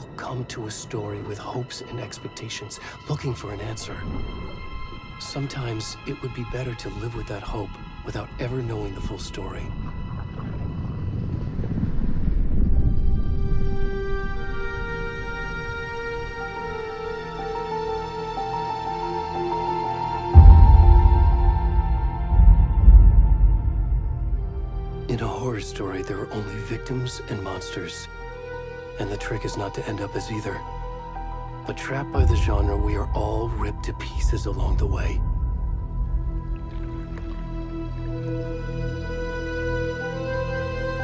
all come to a story with hopes and expectations, looking for an answer. Sometimes it would be better to live with that hope without ever knowing the full story. In a horror story, there are only victims and monsters. And the trick is not to end up as either. But trapped by the genre, we are all ripped to pieces along the way.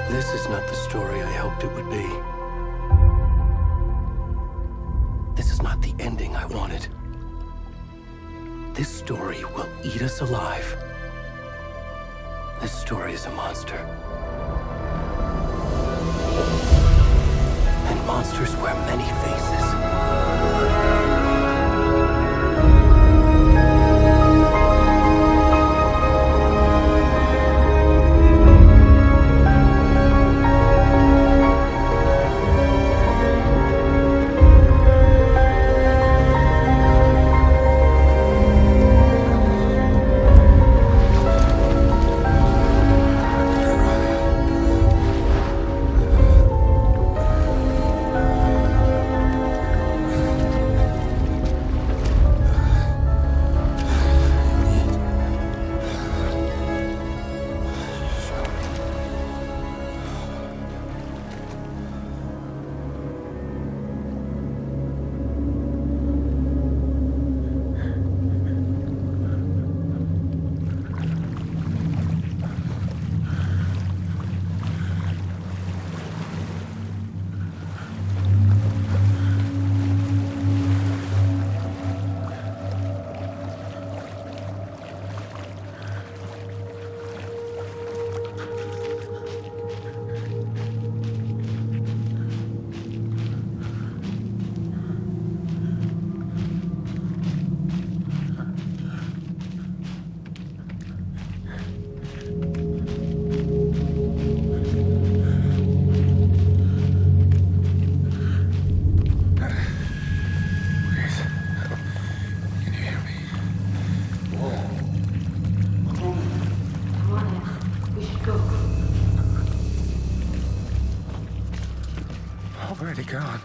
This is not the story I hoped it would be. This is not the ending I wanted. This story will eat us alive. This story is a monster. And monsters wear many faces. Where'd he gone?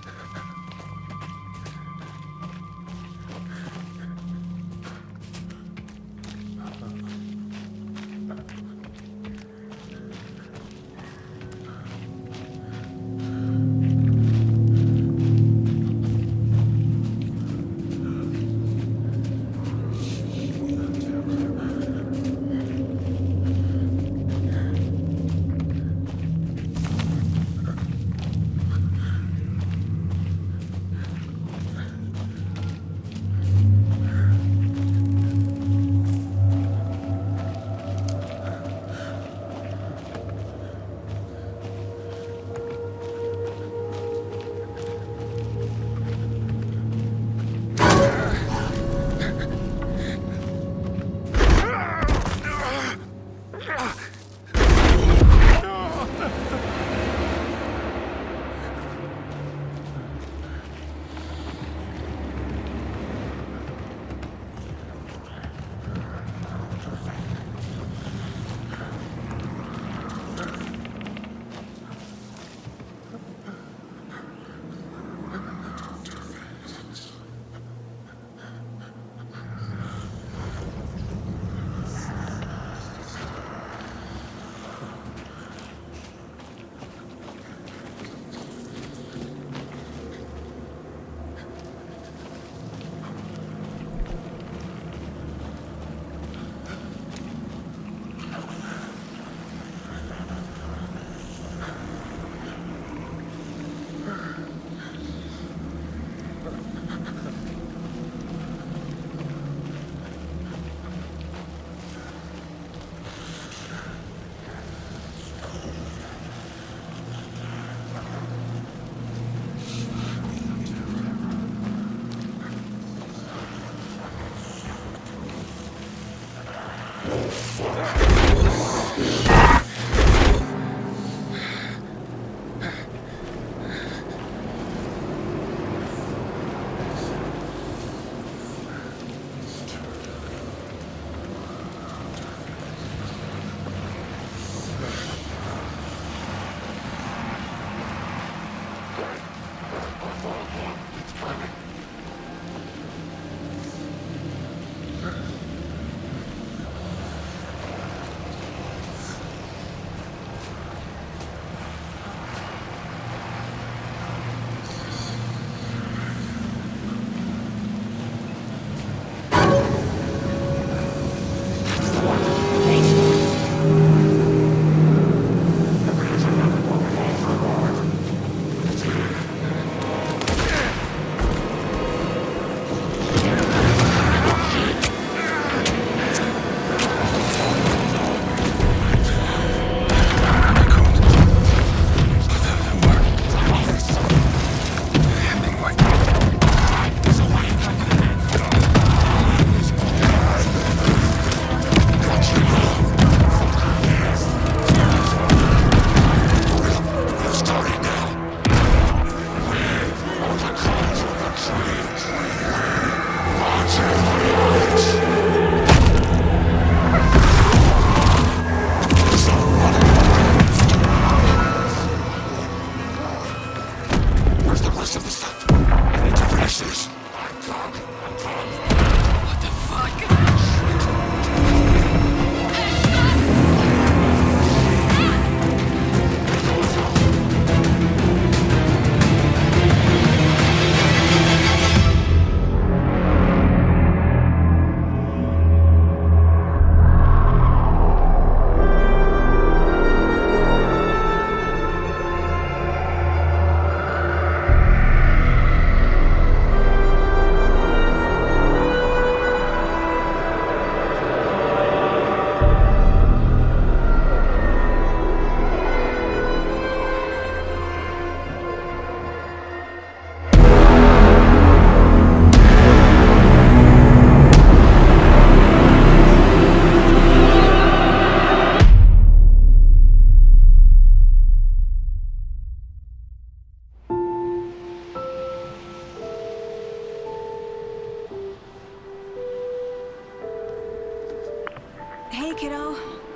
kiddo.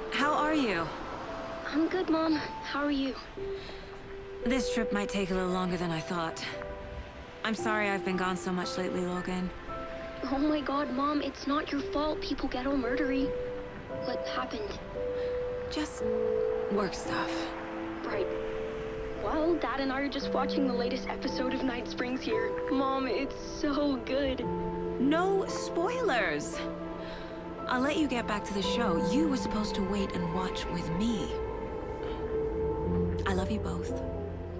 How are you? I'm good, Mom. How are you? This trip might take a little longer than I thought. I'm sorry I've been gone so much lately, Logan. Oh my god, Mom, it's not your fault people get all murdery. What happened? Just work stuff. Right. Well, Dad and I are just watching the latest episode of Night Springs here. Mom, it's so good. No spoilers! I'll let you get back to the show. You were supposed to wait and watch with me. I love you both.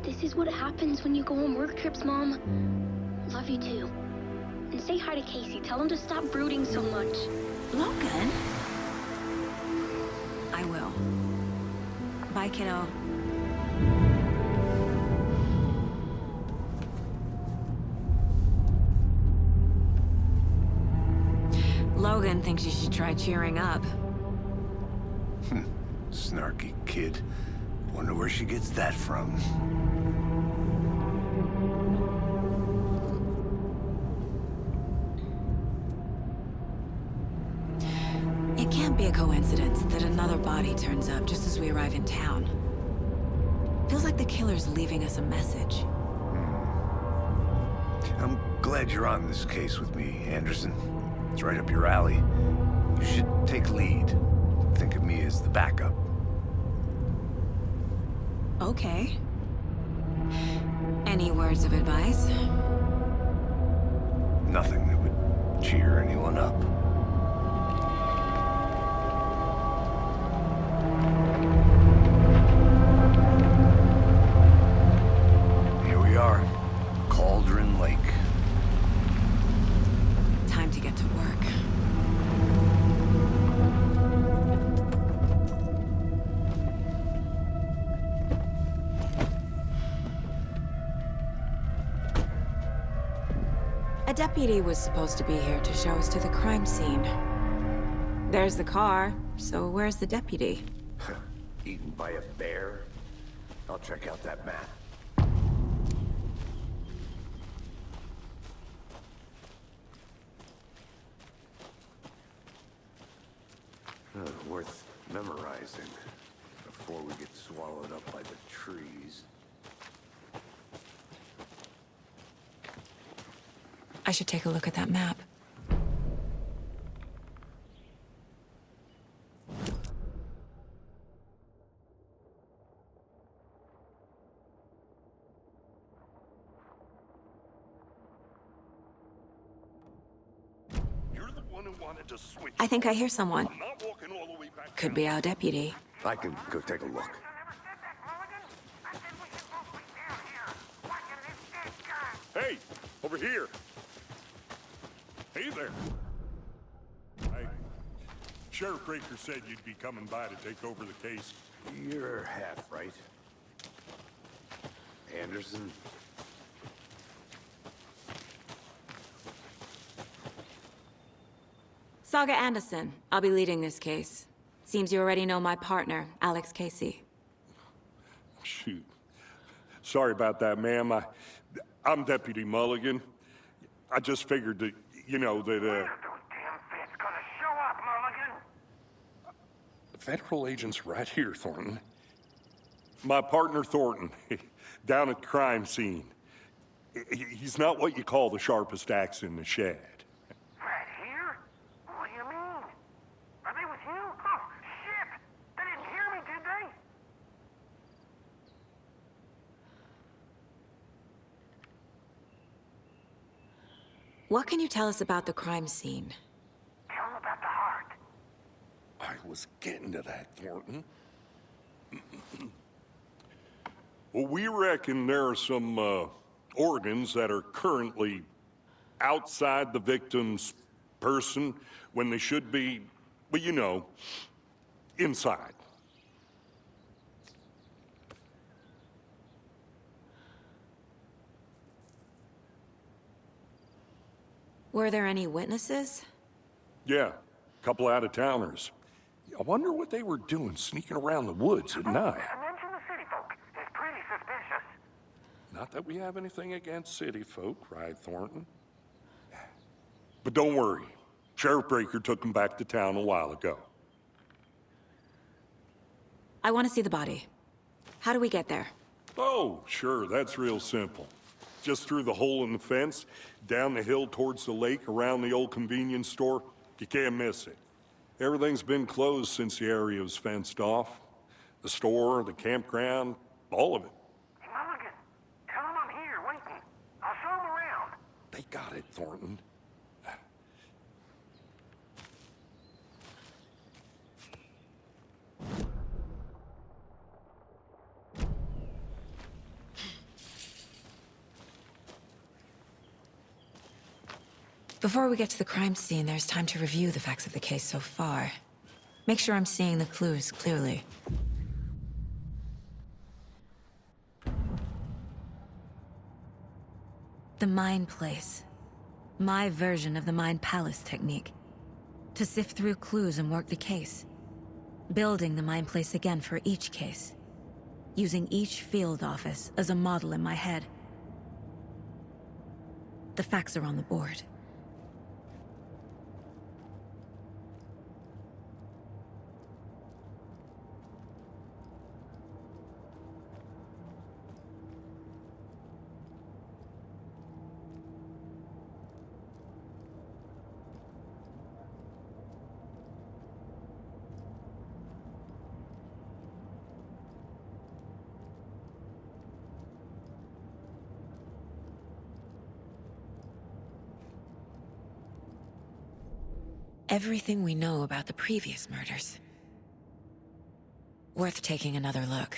This is what happens when you go on work trips, Mom. Love you too. And say hi to Casey. Tell him to stop brooding so much. Logan? I will. Bye, kiddo. Logan thinks you should try cheering up. Snarky kid. Wonder where she gets that from. It can't be a coincidence that another body turns up just as we arrive in town. Feels like the killer's leaving us a message. I'm glad you're on this case with me, Anderson. It's right up your alley. You should take lead. Think of me as the backup. Okay. Any words of advice? Nothing that would cheer anyone up. Here we are. Cauldron Lake. Time to get to work. A deputy was supposed to be here to show us to the crime scene. There's the car, so where's the deputy? Eaten by a bear? I'll check out that map. Worth memorizing before we get swallowed up by the trees. I should take a look at that map. You're the one who wanted to switch. I think I hear someone. I'm not walking all the way back. Could be our deputy. I can go take a look. Hey, over here. Hey there. Sheriff Breaker said you'd be coming by to take over the case. You're half right. Anderson? Saga Anderson. I'll be leading this case. Seems you already know my partner, Alex Casey. Shoot. Sorry about that, ma'am. I'm Deputy Mulligan. I just figured that, that, When are those damn feds gonna show up, Mulligan? federal agent's right here, Thornton. My partner, Thornton, down at the crime scene. He's not what you call the sharpest axe in the shed. Right here? What do you mean? Are they with you? Oh, shit! They didn't hear me, did they? What can you tell us about the crime scene? Tell them about the heart. I was getting to that, Thornton. Well, we reckon there are some organs that are currently outside the victim's person when they should be, well, you know, inside. Were there any witnesses? Yeah, a couple out-of-towners. I wonder what they were doing sneaking around the woods at night. Mention the city folk. It's pretty suspicious. Not that we have anything against city folk, right, Thornton? But don't worry. Sheriff Breaker took them back to town a while ago. I want to see the body. How do we get there? Oh, sure, that's real simple. Just through the hole in the fence, down the hill towards the lake, around the old convenience store. You can't miss it. Everything's been closed since the area was fenced off. The store, the campground, all of it. Hey, Mulligan, tell him I'm here, waiting. I'll show him around. They got it, Thornton. Before we get to the crime scene, there's time to review the facts of the case so far. Make sure I'm seeing the clues clearly. The Mind Place. My version of the Mind Palace technique. To sift through clues and work the case. Building the Mind Place again for each case. Using each field office as a model in my head. The facts are on the board. Everything we know about the previous murders. Worth taking another look.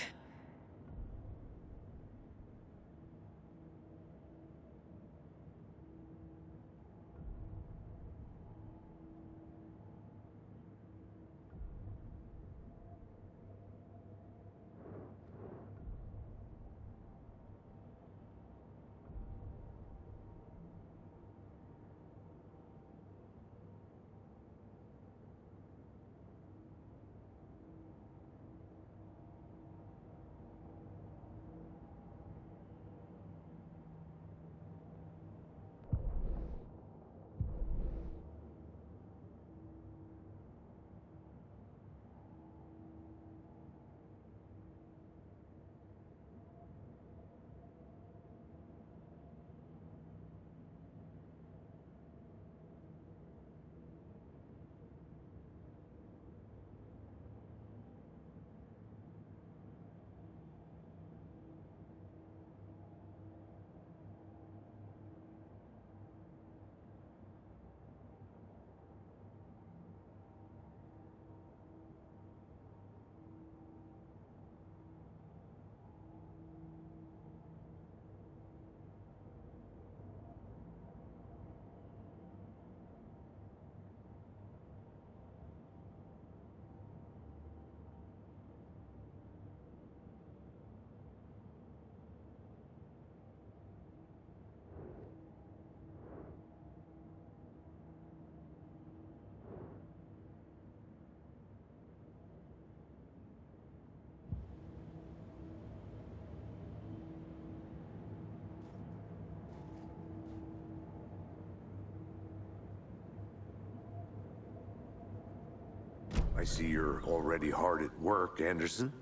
I see you're already hard at work, Anderson.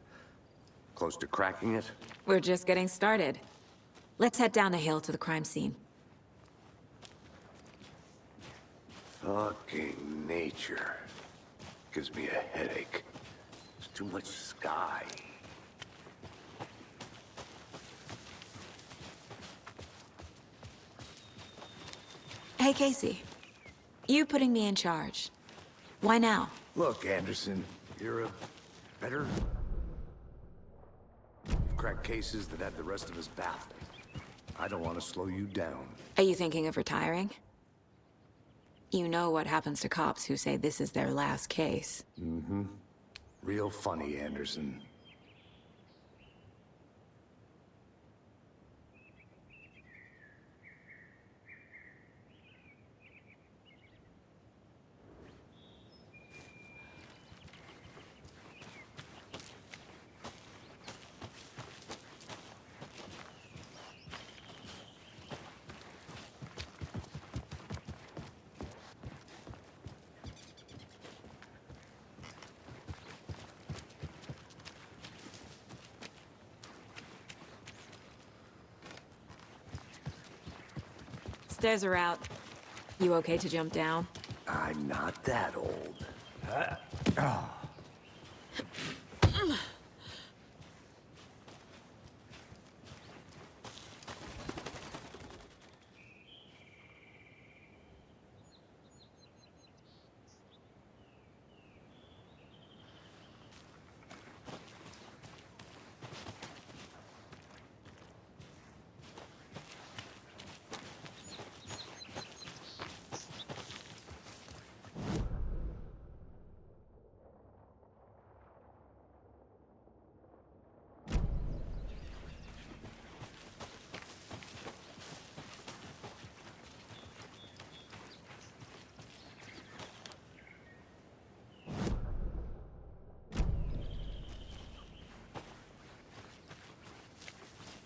Close to cracking it? We're just getting started. Let's head down the hill to the crime scene. Fucking nature. Gives me a headache. There's too much sky. Hey, Casey. You putting me in charge. Why now? Look, Anderson, you're a better... You've cracked cases that had the rest of us baffled. I don't want to slow you down. Are you thinking of retiring? You know what happens to cops who say this is their last case. Mm-hmm. Real funny, Anderson. Stairs are out. You okay to jump down? I'm not that old.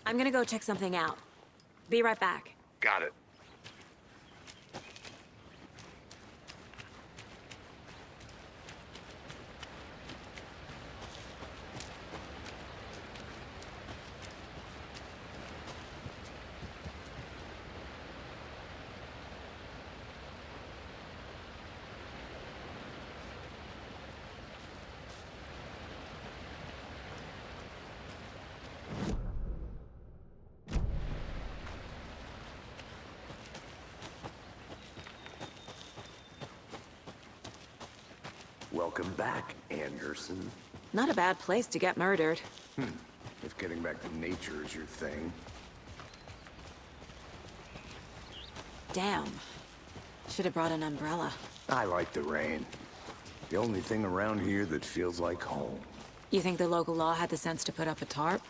I'm gonna go check something out. Be right back. Got it. Welcome back, Anderson. Not a bad place to get murdered. If getting back to nature is your thing. Damn. Should have brought an umbrella. I like the rain. The only thing around here that feels like home. You think the local law had the sense to put up a tarp?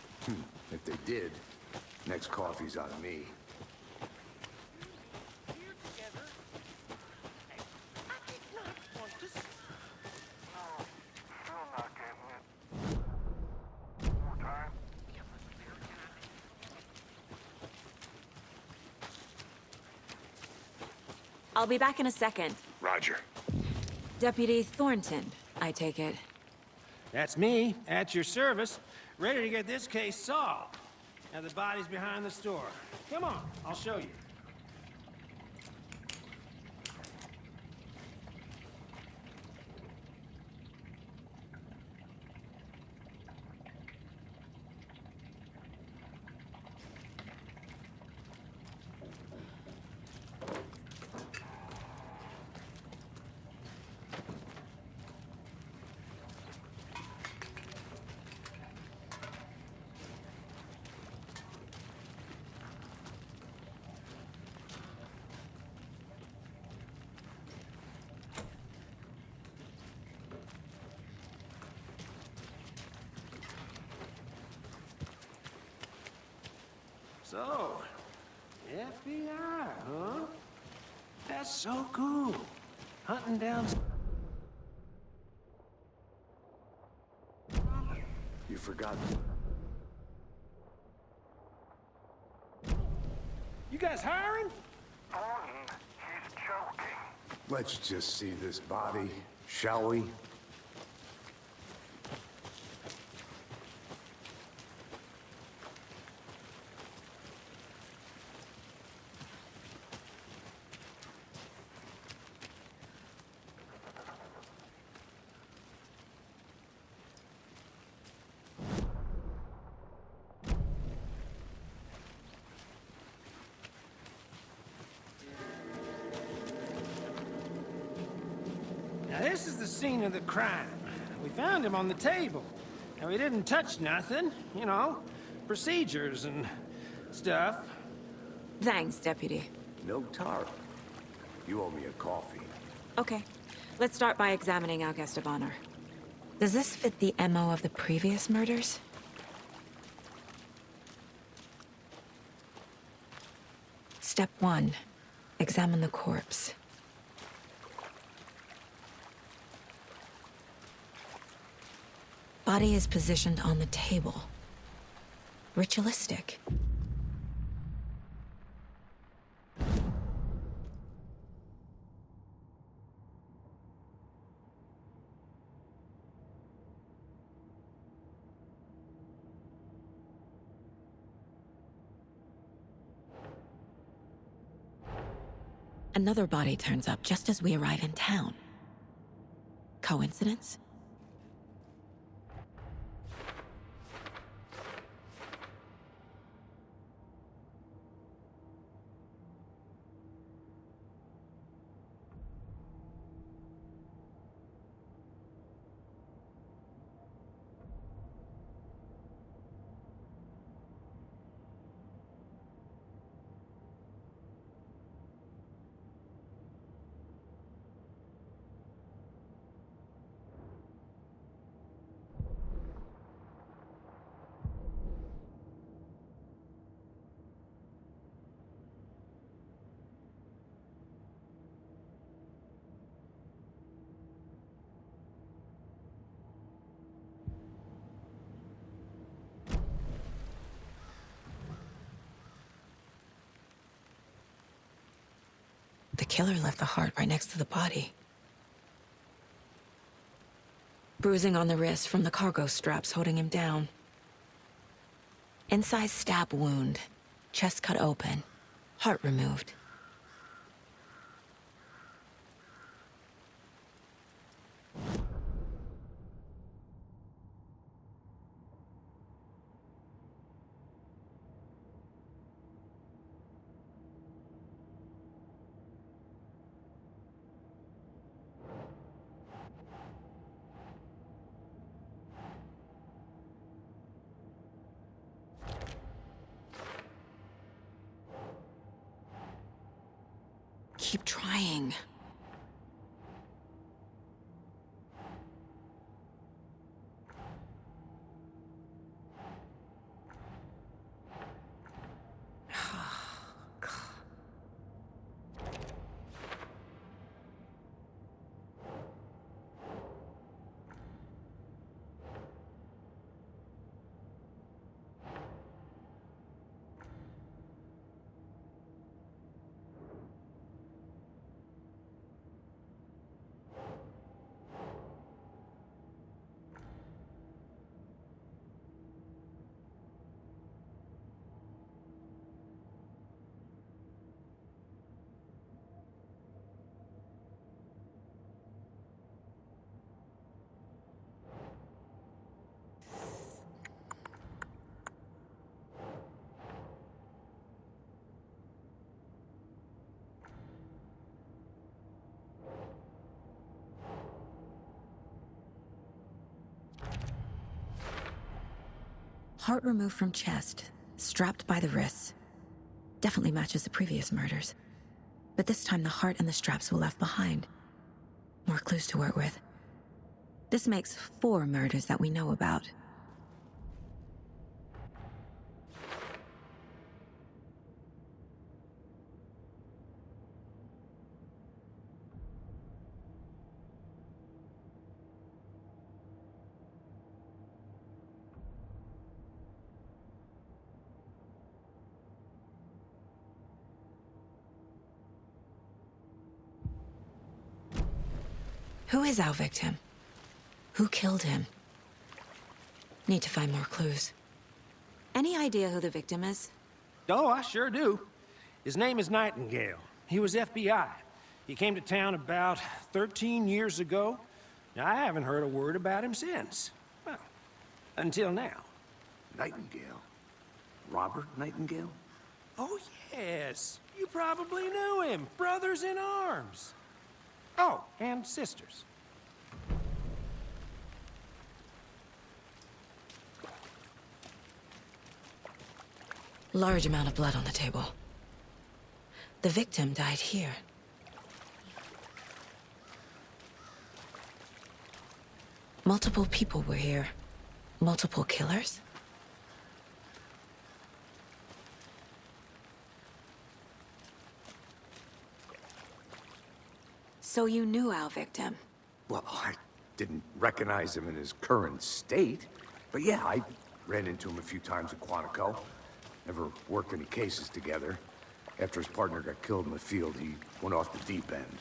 If they did, next coffee's on me. Still not getting it. More time. I'll be back in a second. Roger. Deputy Thornton, I take it. That's me, at your service, ready to get this case solved. Now the body's behind the store. Come on, I'll show you. So, FBI, huh? That's so cool. Hunting down... You forgot. You guys hiring? Thornton, he's joking. Let's just see this body, shall we? Now this is the scene of the crime. We found him on the table. And we didn't touch nothing, you know, procedures and stuff. Thanks, Deputy. No tarp. You owe me a coffee. Okay. Let's start by examining our guest of honor. Does this fit the MO of the previous murders? Step 1. Examine the corpse. Body is positioned on the table. Ritualistic. Another body turns up just as we arrive in town. Coincidence? The killer left the heart right next to the body. Bruising on the wrist from the cargo straps holding him down. Incised stab wound, chest cut open, heart removed. Keep trying. Heart removed from chest, strapped by the wrists. Definitely matches the previous murders. But this time the heart and the straps were left behind. More clues to work with. This makes 4 murders that we know about. Who is our victim? Who killed him? Need to find more clues. Any idea who the victim is? Oh, I sure do. His name is Nightingale. He was FBI. He came to town about 13 years ago. Now, I haven't heard a word about him since. Well, until now. Nightingale? Robert Nightingale? Oh, yes. You probably knew him. Brothers in arms. Oh, and sisters. Large amount of blood on the table. The victim died here. Multiple people were here. Multiple killers? So you knew our victim? Well, I didn't recognize him in his current state. But yeah, I ran into him a few times at Quantico. Never worked any cases together. After his partner got killed in the field, he went off the deep end.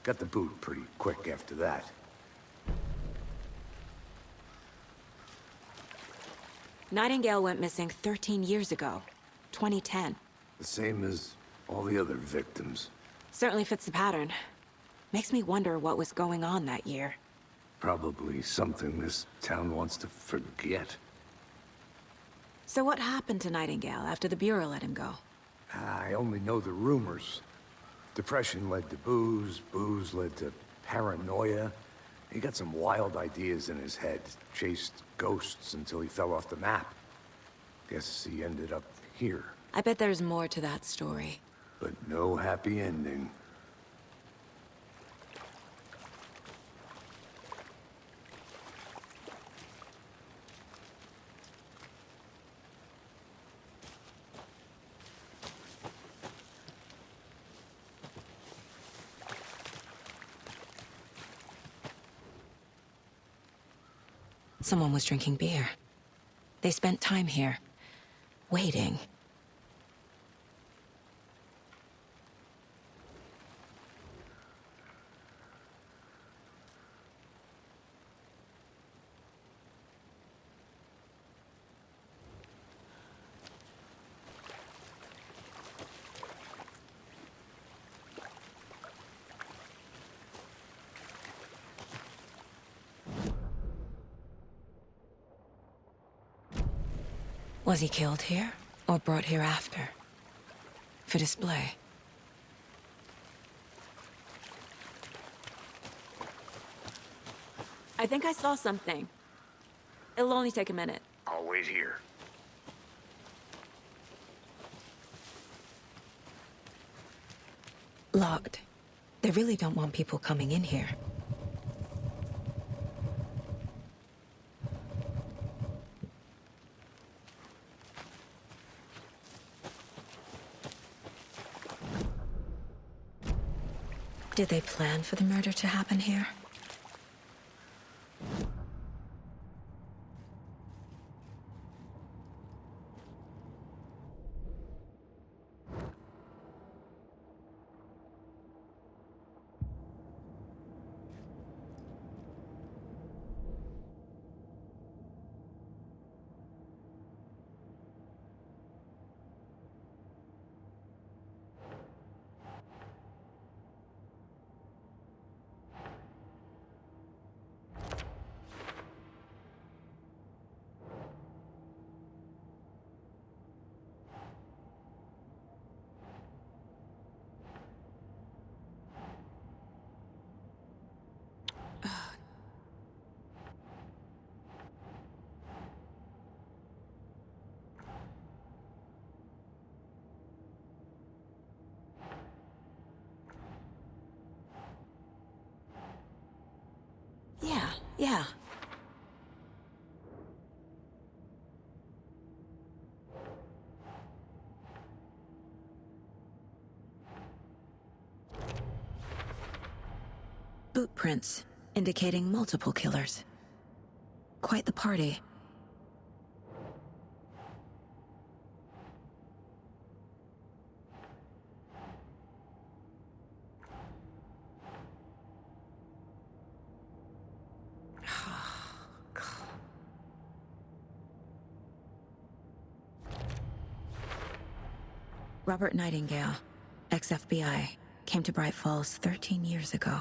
Got the boot pretty quick after that. Nightingale went missing 13 years ago. 2010. The same as all the other victims. Certainly fits the pattern. Makes me wonder what was going on that year. Probably something this town wants to forget. So what happened to Nightingale after the Bureau let him go? I only know the rumors. Depression led to booze, booze led to paranoia. He got some wild ideas in his head, chased ghosts until he fell off the map. Guess he ended up here, I bet there's more to that story. but no happy ending. Someone was drinking beer. They spent time here, waiting. Was he killed here, or brought here after? For display? I think I saw something. It'll only take a minute. I'll wait here. Locked. They really don't want people coming in here. Did they plan for the murder to happen here? Yeah. Boot prints, indicating multiple killers. Quite the party. Robert Nightingale, ex-FBI, came to Bright Falls 13 years ago.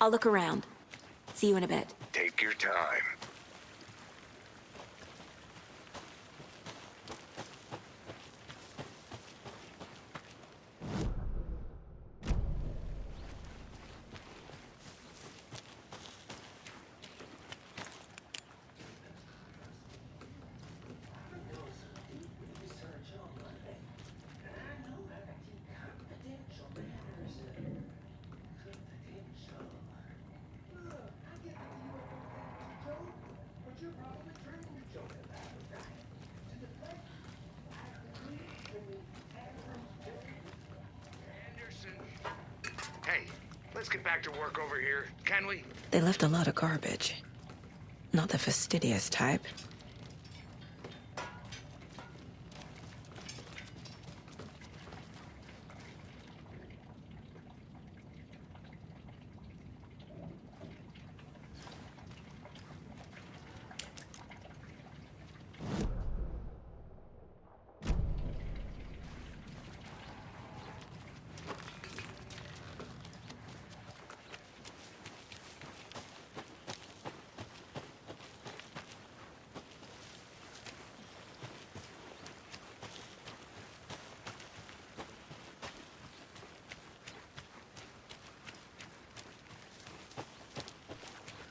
I'll look around. See you in a bit. Take your time. Let's get back to work over here, can we? They left a lot of garbage. Not the fastidious type.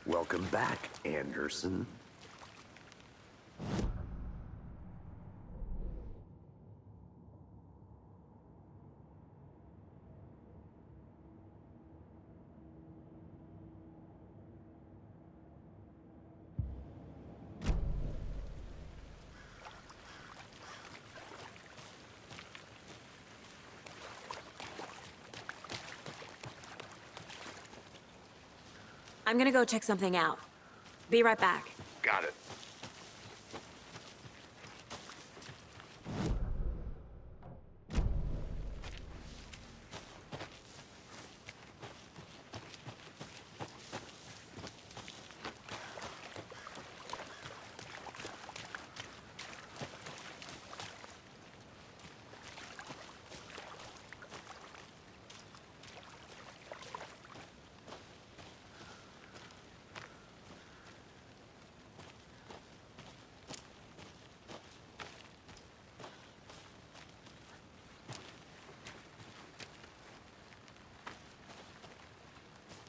Welcome back, Anderson. I'm gonna go check something out. Be right back. Got it.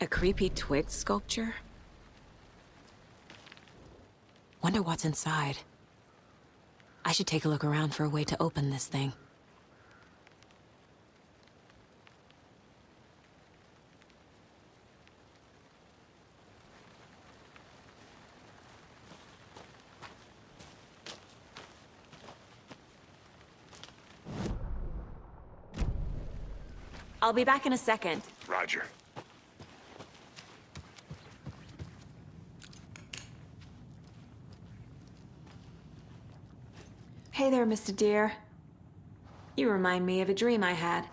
A creepy twig sculpture? Wonder what's inside. I should take a look around for a way to open this thing. I'll be back in a second. Roger. Hey there, Mr. Deer. You remind me of a dream I had.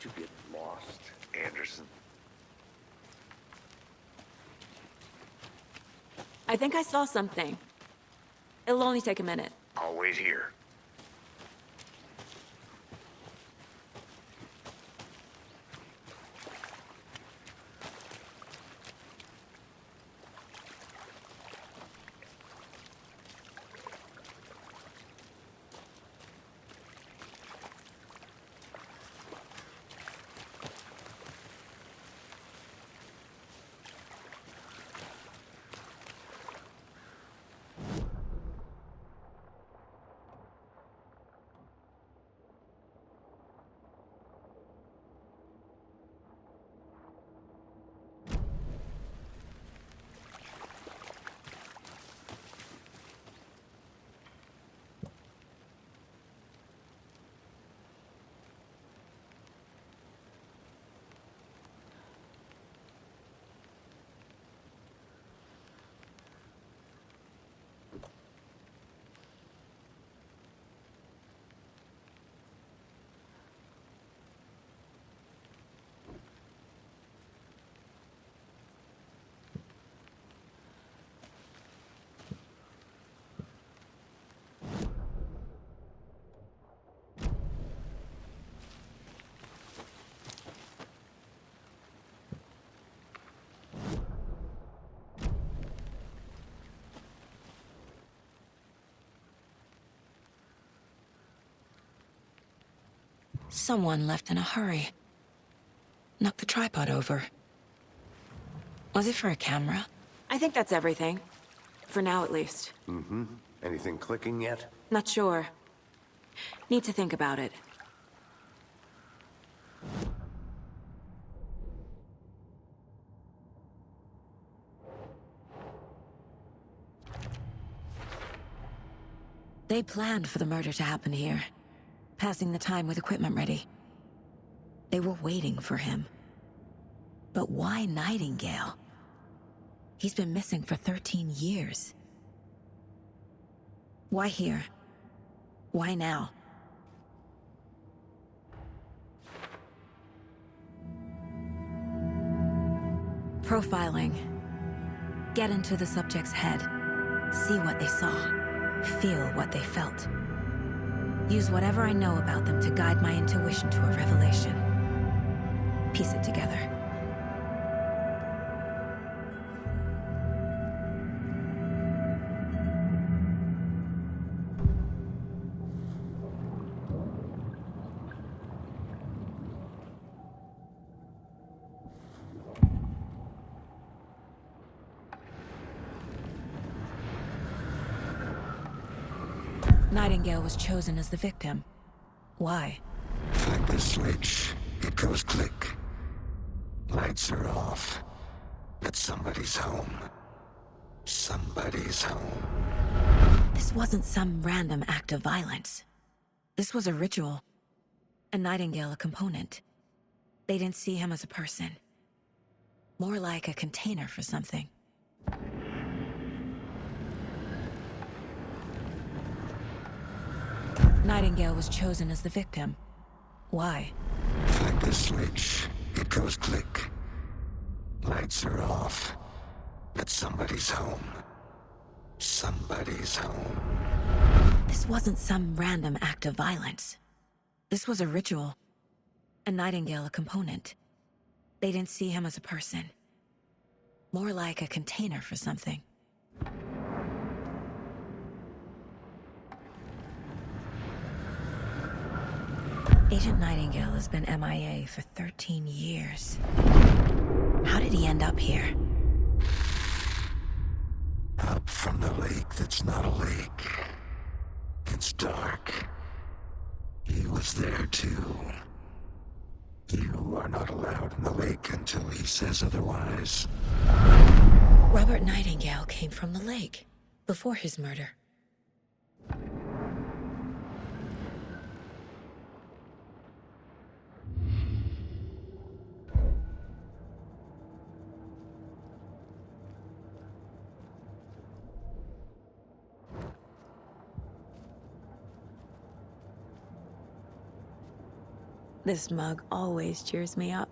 Did you get lost, Anderson? I think I saw something. It'll only take a minute. I'll wait here. Someone left in a hurry. Knocked the tripod over. Was it for a camera? I think that's everything. For now, at least. Mm-hmm. Anything clicking yet? Not sure. Need to think about it. They planned for the murder to happen here, passing the time with equipment ready. They were waiting for him. But why Nightingale? He's been missing for 13 years. Why here? Why now? Profiling. Get into the subject's head. See what they saw. Feel what they felt. Use whatever I know about them to guide my intuition to a revelation. Piece it together. Nightingale was chosen as the victim. Why? Flick the switch, it goes click. Lights are off. But somebody's home. Somebody's home. This wasn't some random act of violence. This was a ritual. And Nightingale a component. They didn't see him as a person. More like a container for something. Nightingale was chosen as the victim. Why? Flick the switch, it goes click. Lights are off. But somebody's home. Somebody's home. This wasn't some random act of violence. This was a ritual. And Nightingale a component. They didn't see him as a person. More like a container for something. Agent Nightingale has been MIA for 13 years. How did he end up here? Up from the lake that's not a lake. It's dark. He was there too. You are not allowed in the lake until he says otherwise. Robert Nightingale came from the lake, before his murder. This mug always cheers me up.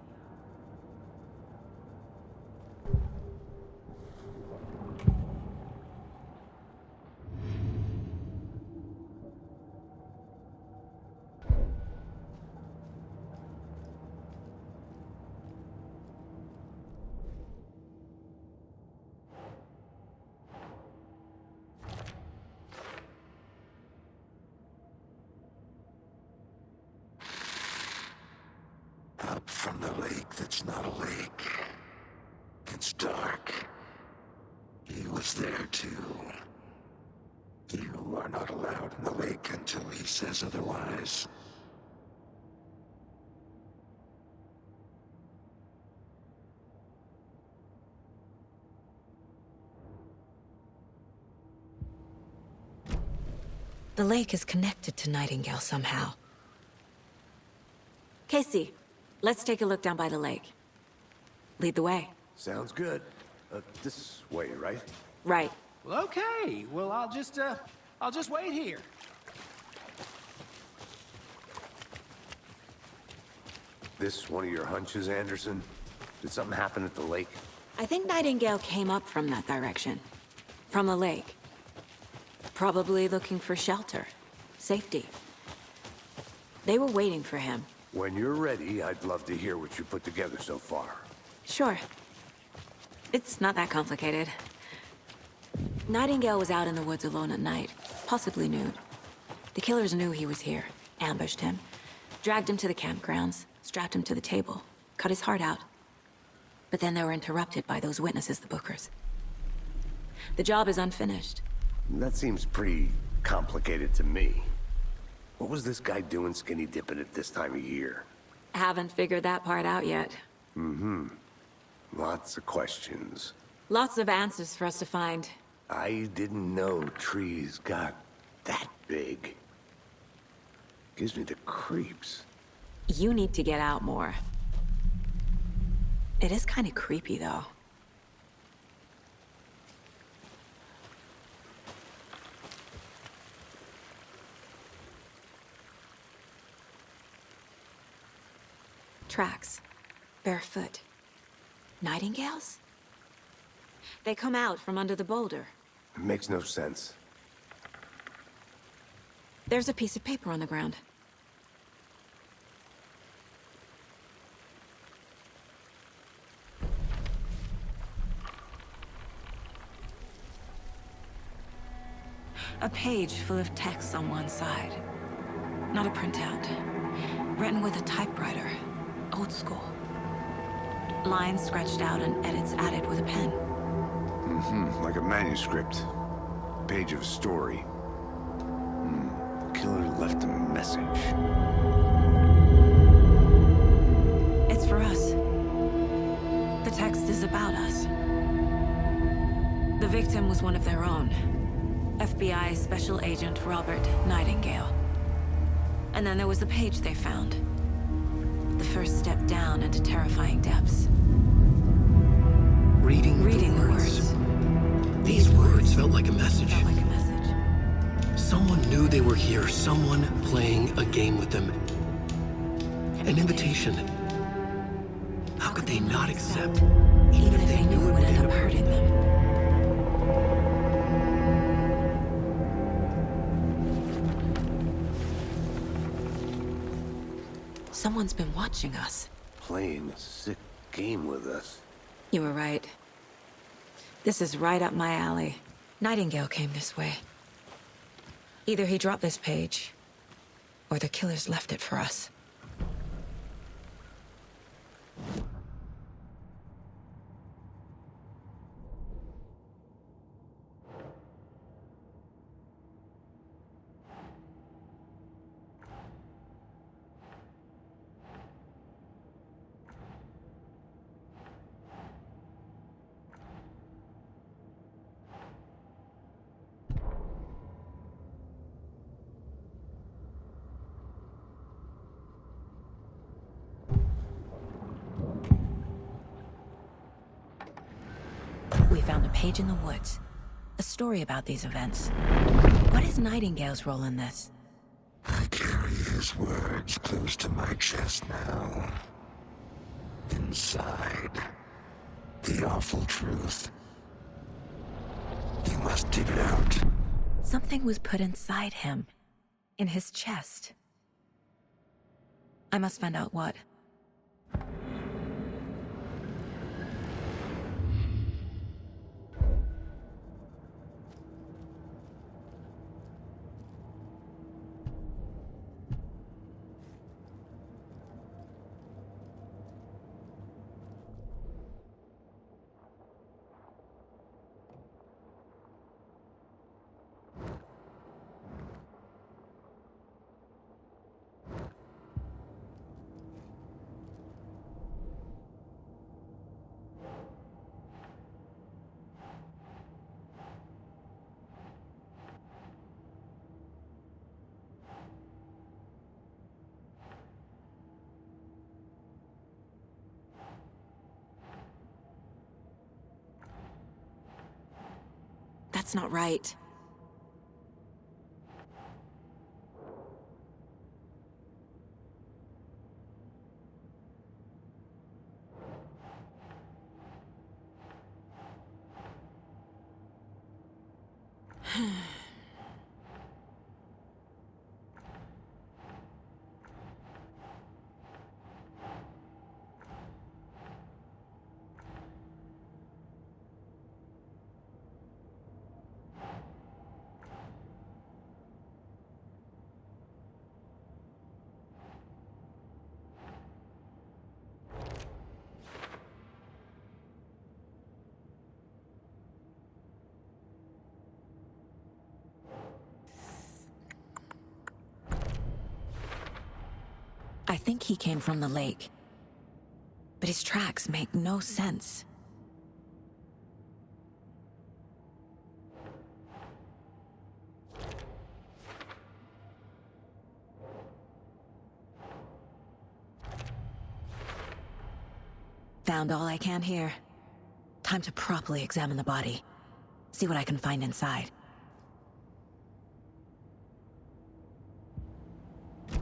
Up from the lake that's not a lake. It's dark. He was there too. You are not allowed in the lake until he says otherwise. The lake is connected to Nightingale somehow. Casey, let's take a look down by the lake. Lead the way. Sounds good. This way, right? Right. Well, okay. Well, I'll just wait here. This one of your hunches, Anderson? Did something happen at the lake? I think Nightingale came up from that direction. From the lake. Probably looking for shelter. Safety. They were waiting for him. When you're ready, I'd love to hear what you put together so far. Sure. It's not that complicated. Nightingale was out in the woods alone at night, possibly nude. The killers knew he was here, ambushed him, Dragged him to the campgrounds, strapped him to the table, cut his heart out. But then they were interrupted by those witnesses, the Bookers. The job is unfinished. That seems pretty complicated to me. What was this guy doing skinny dipping at this time of year? Haven't figured that part out yet. Lots of questions. Lots of answers for us to find. I didn't know trees got that big. Gives me the creeps. You need to get out more. It is kind of creepy, though. Tracks. Barefoot. Nightingales? They come out from under the boulder. It makes no sense. There's a piece of paper on the ground. A page full of text on one side. Not a printout. Written with a typewriter. Old school. Lines scratched out and edits added with a pen. Like a manuscript. Page of a story. Killer left a message. It's for us. The text is about us. The victim was one of their own. FBI Special Agent Robert Nightingale. And then there was the page they found. The first step down into terrifying depths. Reading the words. These words felt like a message. Felt like a message. Someone knew they were here, someone playing a game with them. An invitation. How could they not accept, Even if they knew it would end up hurting them. Someone's been watching us. Playing a sick game with us. You were right. This is right up my alley. Nightingale came this way. Either he dropped this page, or the killers left it for us. We found a page in the woods. A story about these events. What is Nightingale's role in this? I carry his words close to my chest now. Inside, the awful truth. You must dig it out. Something was put inside him. In his chest. I must find out what. That's not right. I think he came from the lake. But his tracks make no sense. Found all I can here. Time to properly examine the body. See what I can find inside.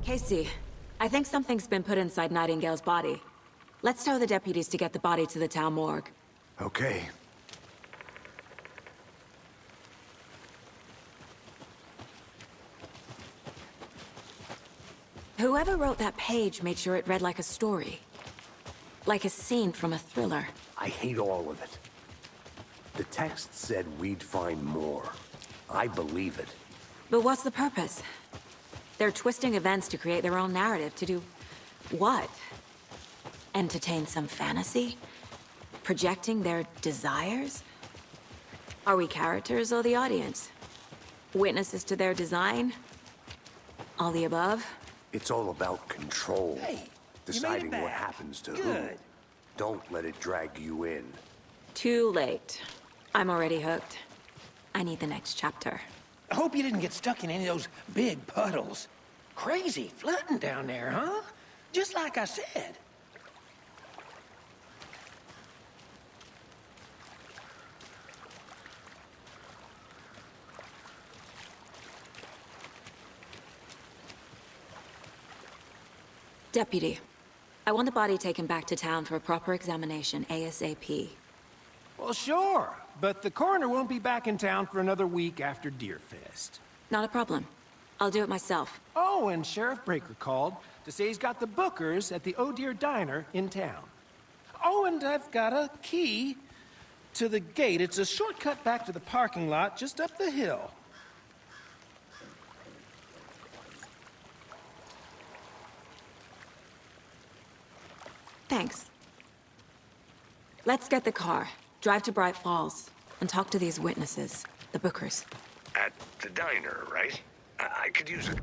Casey, I think something's been put inside Nightingale's body. Let's tell the deputies to get the body to the town morgue. Okay. Whoever wrote that page made sure it read like a story. Like a scene from a thriller. I hate all of it. The text said we'd find more. I believe it. But what's the purpose? They're twisting events to create their own narrative. To do what? Entertain some fantasy? Projecting their desires? Are we characters or the audience? Witnesses to their design? All the above? It's all about control. Hey, deciding you made it what back. happens to Good. who. Don't let it drag you in. Too late. I'm already hooked. I need the next chapter. I hope you didn't get stuck in any of those big puddles. Crazy flooding down there, huh? Just like I said. Deputy, I want the body taken back to town for a proper examination ASAP. Well, sure, but the coroner won't be back in town for another week after Deerfest. Not a problem. I'll do it myself. Oh, and Sheriff Breaker called to say he's got the Bookers at the Oh Dear Diner in town. Oh, and I've got a key to the gate. It's a shortcut back to the parking lot just up the hill. Thanks. Let's get the car, drive to Bright Falls, and talk to these witnesses, the Bookers. At the diner, right? I could use it.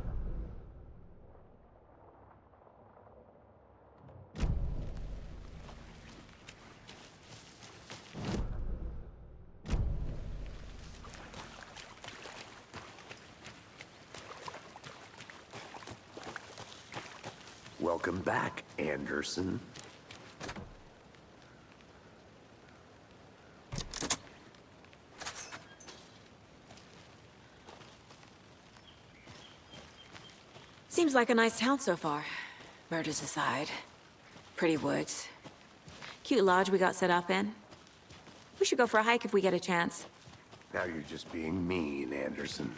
Welcome back, Anderson. Seems like a nice town so far. Murders aside. Pretty woods. Cute lodge we got set up in. We should go for a hike if we get a chance. Now you're just being mean, Anderson.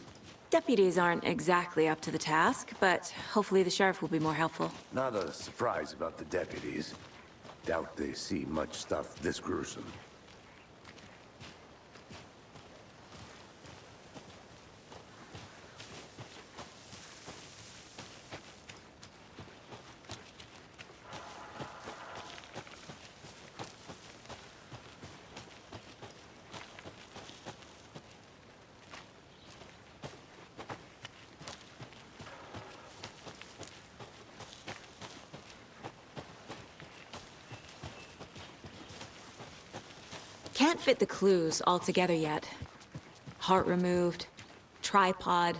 Deputies aren't exactly up to the task, but hopefully the sheriff will be more helpful. Not a surprise about the deputies. Doubt they see much stuff this gruesome. Can't fit the clues all together yet. Heart removed, tripod,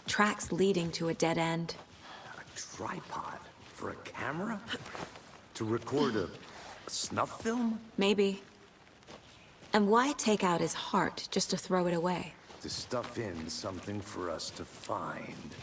tracks leading to a dead end. A tripod? For a camera? To record a snuff film? Maybe. And why take out his heart just to throw it away? To stuff in something for us to find.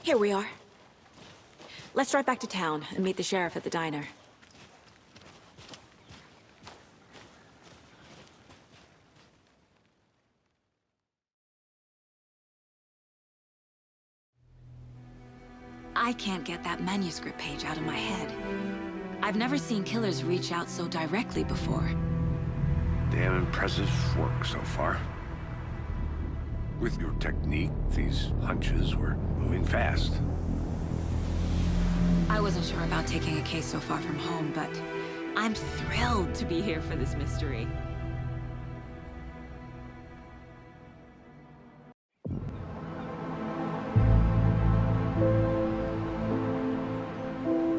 Here we are. Let's drive back to town and meet the sheriff at the diner. I can't get that manuscript page out of my head. I've never seen killers reach out so directly before. Damn impressive work so far. With your technique, these hunches were moving fast. I wasn't sure about taking a case so far from home, but I'm thrilled to be here for this mystery.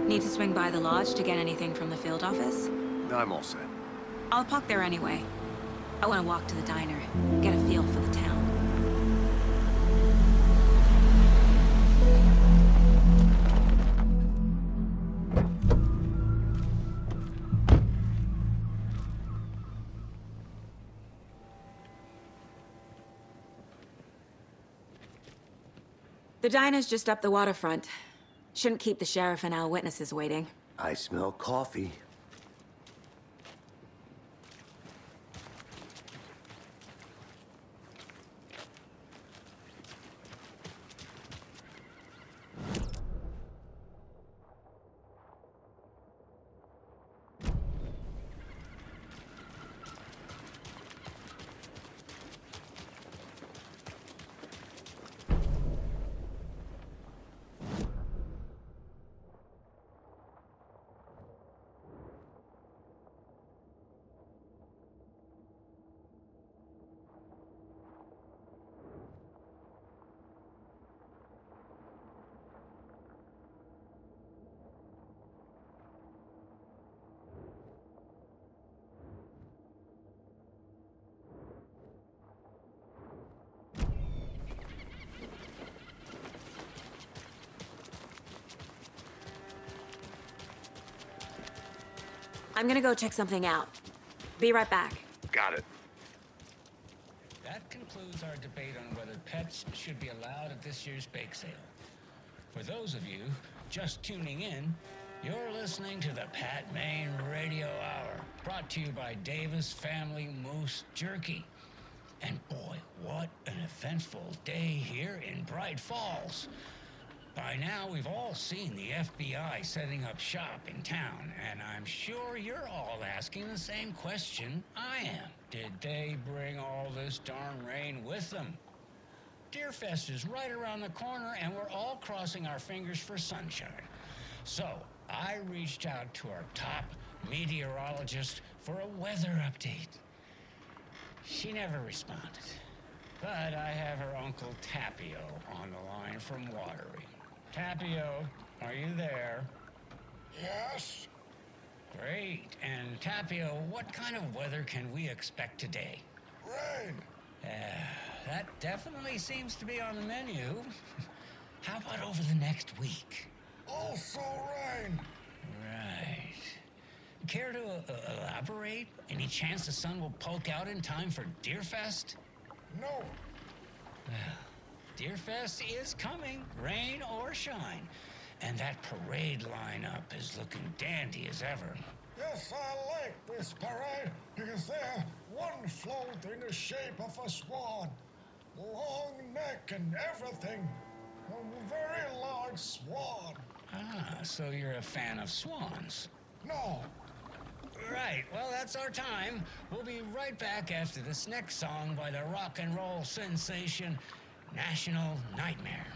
Need to swing by the lodge to get anything from the field office? No, I'm all set. I'll park there anyway. I want to walk to the diner, get a feel for the town. The diner's just up the waterfront. Shouldn't keep the sheriff and our witnesses waiting. I smell coffee. I'm gonna go check something out. Be right back. Got it. That concludes our debate on whether pets should be allowed at this year's bake sale. For those of you just tuning in, you're listening to the Pat Maine Radio Hour, brought to you by Davis Family Moose Jerky. And boy, what an eventful day here in Bright Falls. By now, we've all seen the FBI setting up shop in town, and I'm sure you're all asking the same question I am. Did they bring all this darn rain with them? Deerfest is right around the corner, and we're all crossing our fingers for sunshine. So, I reached out to our top meteorologist for a weather update. She never responded, but I have her Uncle Tapio on the line from Watery. Tapio, are you there? Yes? Great. And Tapio, what kind of weather can we expect today? Rain. That definitely seems to be on the menu. How about over the next week? Also rain. Right. Care to elaborate? Any chance the sun will poke out in time for Deerfest? No. Well, Deerfest is coming, rain or shine. And that parade lineup is looking dandy as ever. Yes, I like this parade because they're one float in the shape of a swan. Long neck and everything. A very large swan. Ah, so you're a fan of swans. No. Right, well, that's our time. We'll be right back after this next song by the rock and roll sensation, National Nightmare.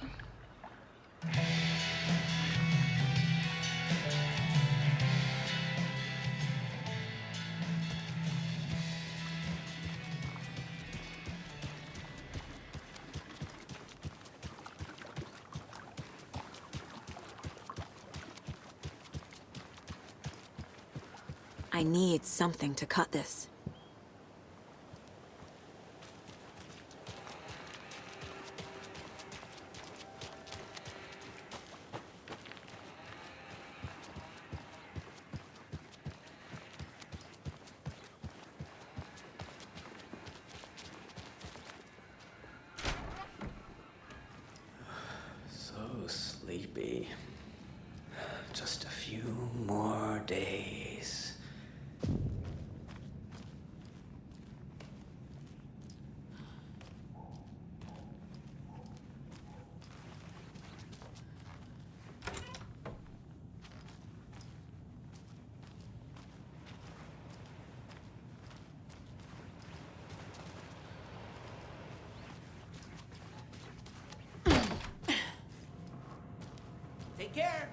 I need something to cut this. So sleepy. Just a few more days. Take care.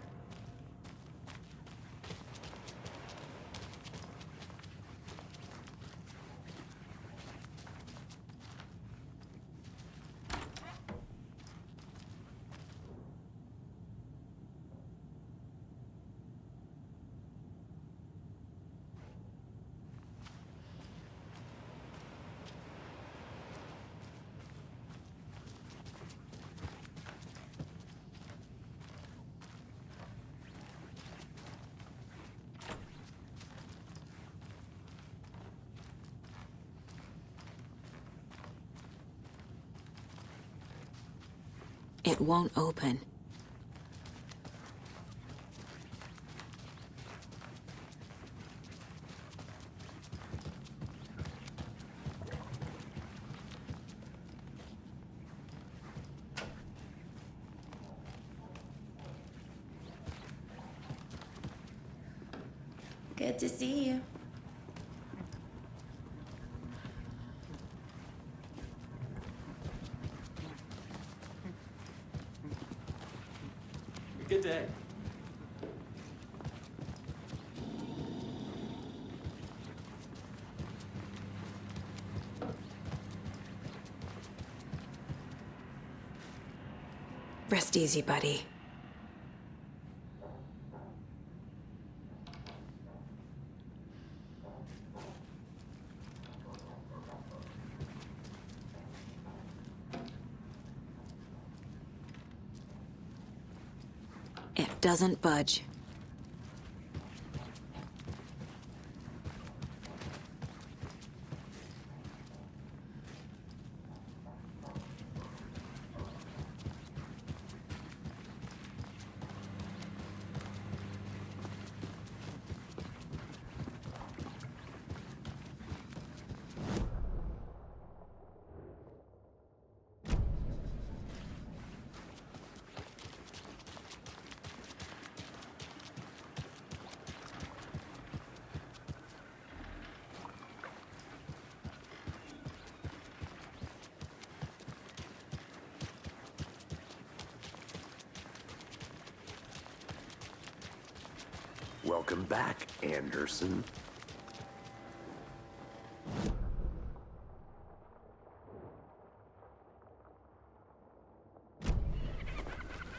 It won't open. Good to see you. Good day. Rest easy, buddy. It doesn't budge. Welcome back, Anderson.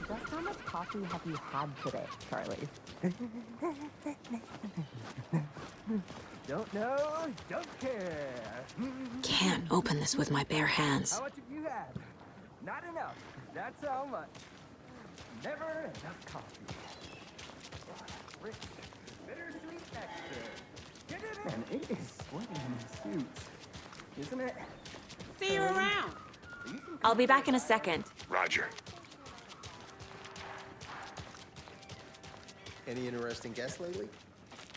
Just how much coffee have you had today, Charlie? Don't know, don't care. Can't open this with my bare hands. How much have you had? Not enough. That's how much. Never enough coffee. Rich, bittersweet nectar. Get it in. And it is sweaty in the suit, isn't it? See you around. I'll be back in a second. Roger. Any interesting guests lately?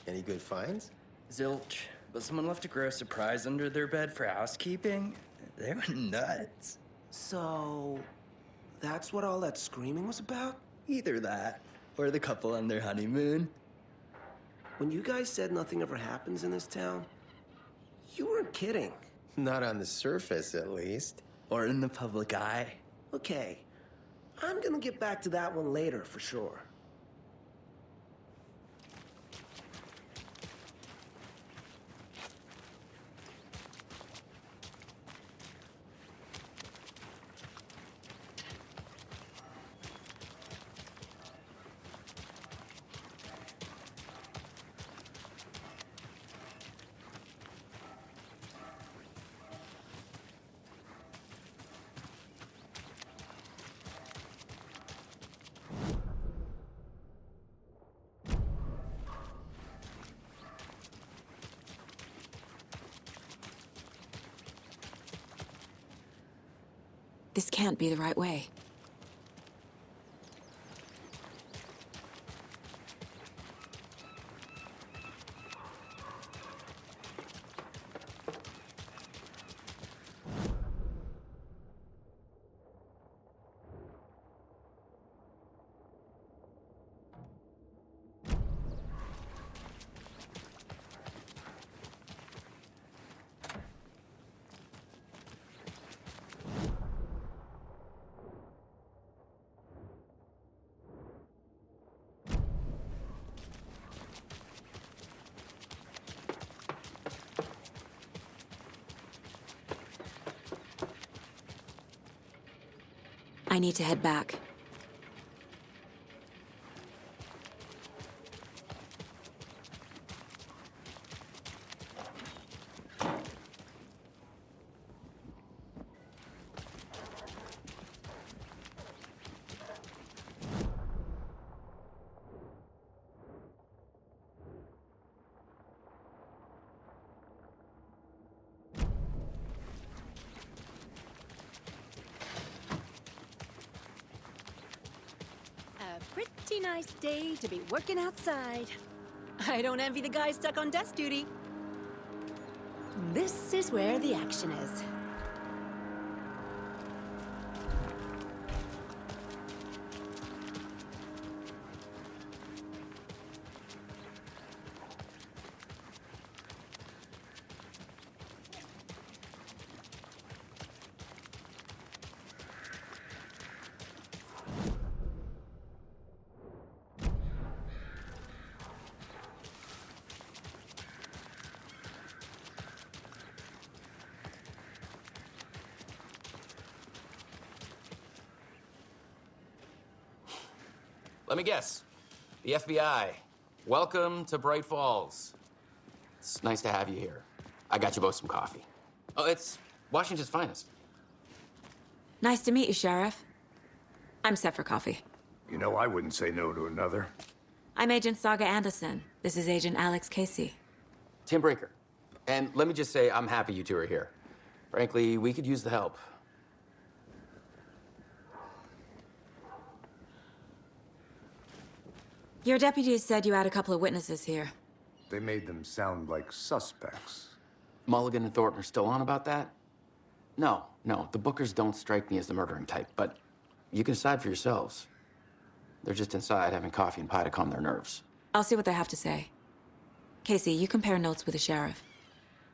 Any good finds? Zilch, but someone left a gross surprise under their bed for housekeeping. They were nuts. So, that's what all that screaming was about? Either that, or the couple on their honeymoon. When you guys said nothing ever happens in this town, you weren't kidding. Not on the surface, at least. Or in the public eye. Okay, I'm gonna get back to that one later for sure. This can't be the right way. I need to head back. Pretty nice day to be working outside. I don't envy the guy stuck on desk duty. This is where the action is. Let me guess. The FBI. Welcome to Bright Falls. It's nice to have you here. I got you both some coffee. Oh, it's Washington's finest. Nice to meet you, Sheriff. I'm set for coffee. You know, I wouldn't say no to another. I'm Agent Saga Anderson. This is Agent Alex Casey. Tim Breaker. And let me just say, I'm happy you two are here. Frankly, we could use the help. Your deputies said you had a couple of witnesses here. They made them sound like suspects. Mulligan and Thornton are still on about that? No, the Bookers don't strike me as the murdering type, but you can decide for yourselves. They're just inside having coffee and pie to calm their nerves. I'll see what they have to say. Casey, you compare notes with the sheriff.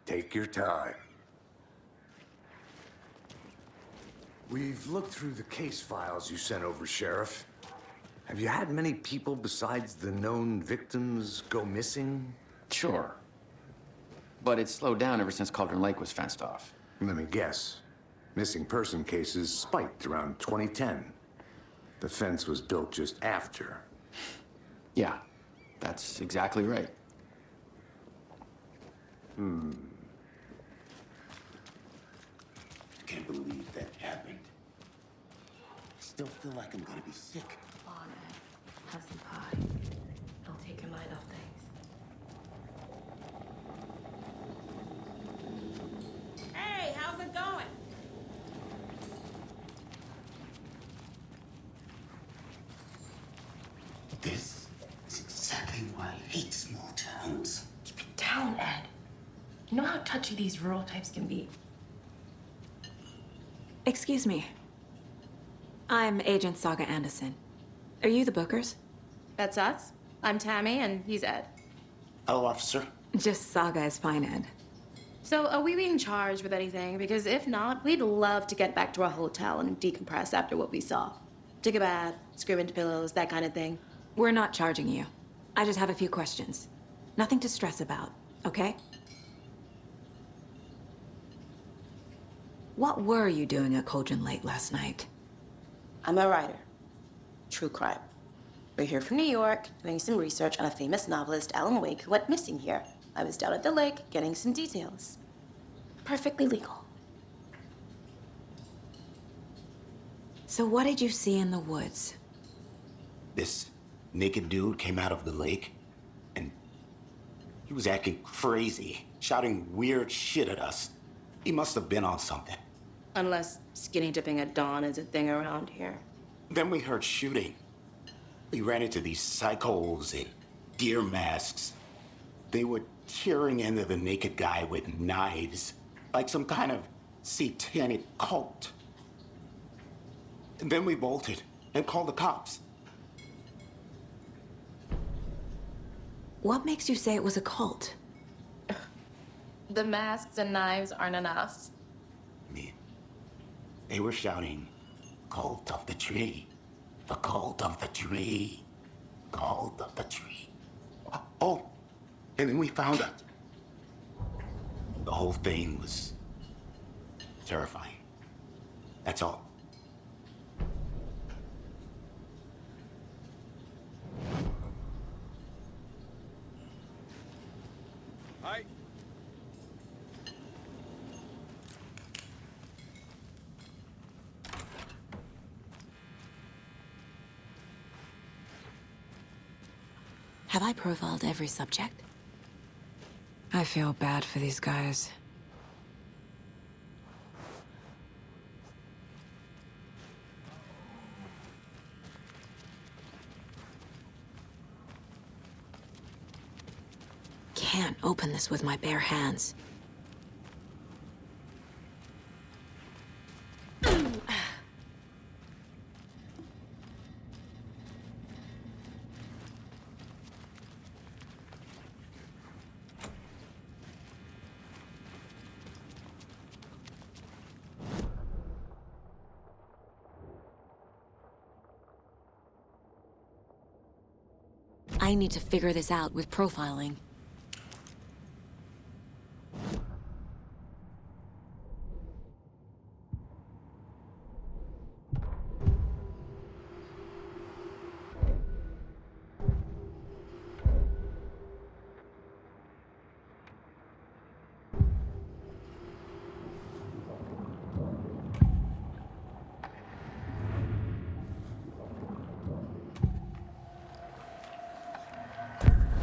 Take your time. We've looked through the case files you sent over, Sheriff. Have you had many people besides the known victims go missing? Sure. But it's slowed down ever since Cauldron Lake was fenced off. Let me guess. Missing person cases spiked around 2010. The fence was built just after. Yeah, that's exactly right. I can't believe that happened. I still feel like I'm gonna be sick. Come on, Ed. Have some pie. It'll take your mind off things. Hey, how's it going? This is exactly why I hate small towns. Keep it down, Ed. You know how touchy these rural types can be. Excuse me. I'm Agent Saga Anderson. Are you the Bookers? That's us. I'm Tammy, and he's Ed. Hello, officer. Just Saga is fine, Ed. So, are we being charged with anything? Because if not, we'd love to get back to our hotel and decompress after what we saw. Take a bath, scream into pillows, that kind of thing. We're not charging you. I just have a few questions. Nothing to stress about, okay? What were you doing at Cauldron Lake last night? I'm a writer. True crime. We're here from New York, doing some research on a famous novelist, Alan Wake, who went missing here. I was down at the lake, getting some details. Perfectly legal. So what did you see in the woods? This naked dude came out of the lake, and he was acting crazy, shouting weird shit at us. He must have been on something. Unless skinny dipping at dawn is a thing around here. Then we heard shooting. We ran into these psychos in deer masks. They were tearing into the naked guy with knives, like some kind of satanic cult. And then we bolted and called the cops. What makes you say it was a cult? The masks and knives aren't enough. They were shouting, "Cult of the tree, the cult of the tree, cult of the tree." Oh, and then we found out. The whole thing was terrifying. That's all. Hi. Have I profiled every subject? I feel bad for these guys. Can't open this with my bare hands. I need to figure this out with profiling.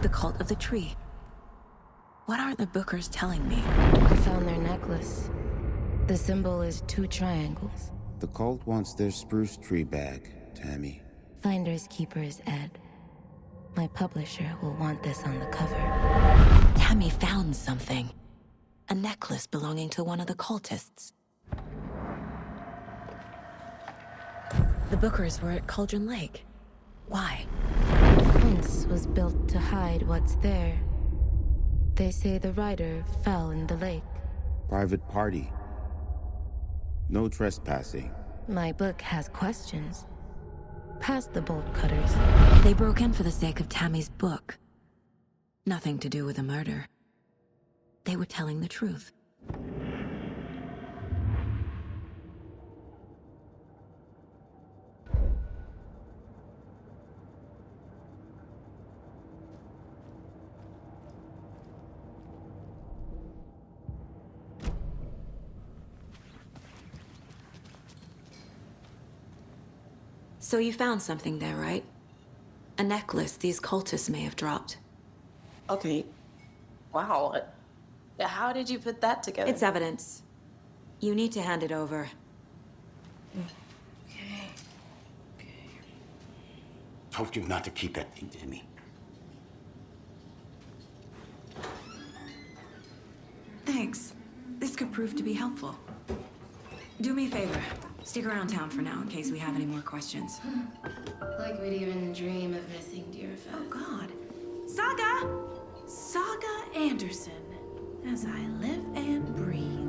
The cult of the tree. What aren't the Bookers telling me? I found their necklace. The symbol is 2 triangles. The cult wants their spruce tree back, Tammy. Finders keepers, Ed. My publisher will want this on the cover. Tammy found something. A necklace belonging to one of the cultists. The Bookers were at Cauldron Lake. Why? The fence was built to hide what's there. They say the rider fell in the lake. Private party. No trespassing. My book has questions. Past the bolt cutters. They broke in for the sake of Tammy's book. Nothing to do with a murder. They were telling the truth. So you found something there, right? A necklace these cultists may have dropped. Okay. Wow. How did you put that together? It's evidence. You need to hand it over. Told you not to keep that thing to me. Thanks. This could prove to be helpful. Do me a favor. Stick around town for now in case we have any more questions. Like we'd even dream of missing dear Fez. Oh, God. Saga Anderson, as I live and breathe.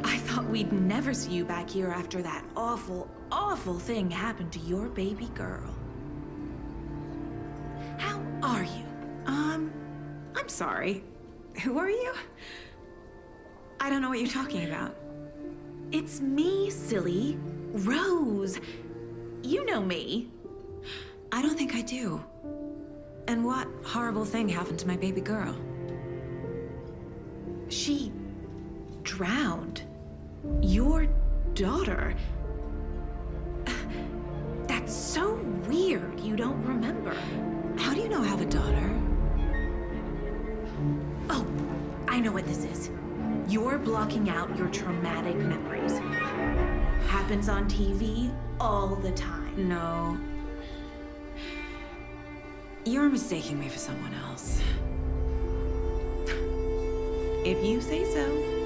I thought we'd never see you back here after that awful, awful thing happened to your baby girl. How are you? I'm sorry. Who are you? I don't know what you're talking about. It's me, silly. Rose. You know me. I don't think I do. And what horrible thing happened to my baby girl? She drowned. Your daughter. That's so weird you don't remember. How do you know I have a daughter? Oh, I know what this is. You're blocking out your traumatic memories. Happens on TV all the time. No. You're mistaking me for someone else. If you say so.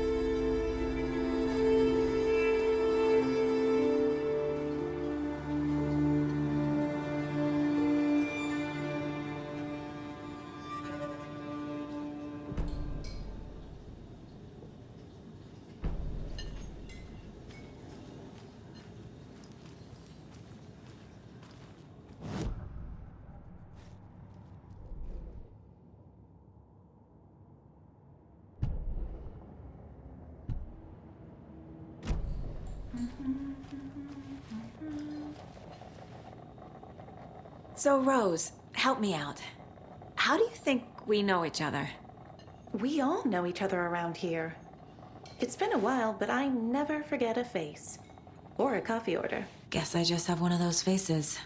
So, Rose, help me out. How do you think we know each other? We all know each other around here. It's been a while, but I never forget a face. Or a coffee order. Guess I just have one of those faces.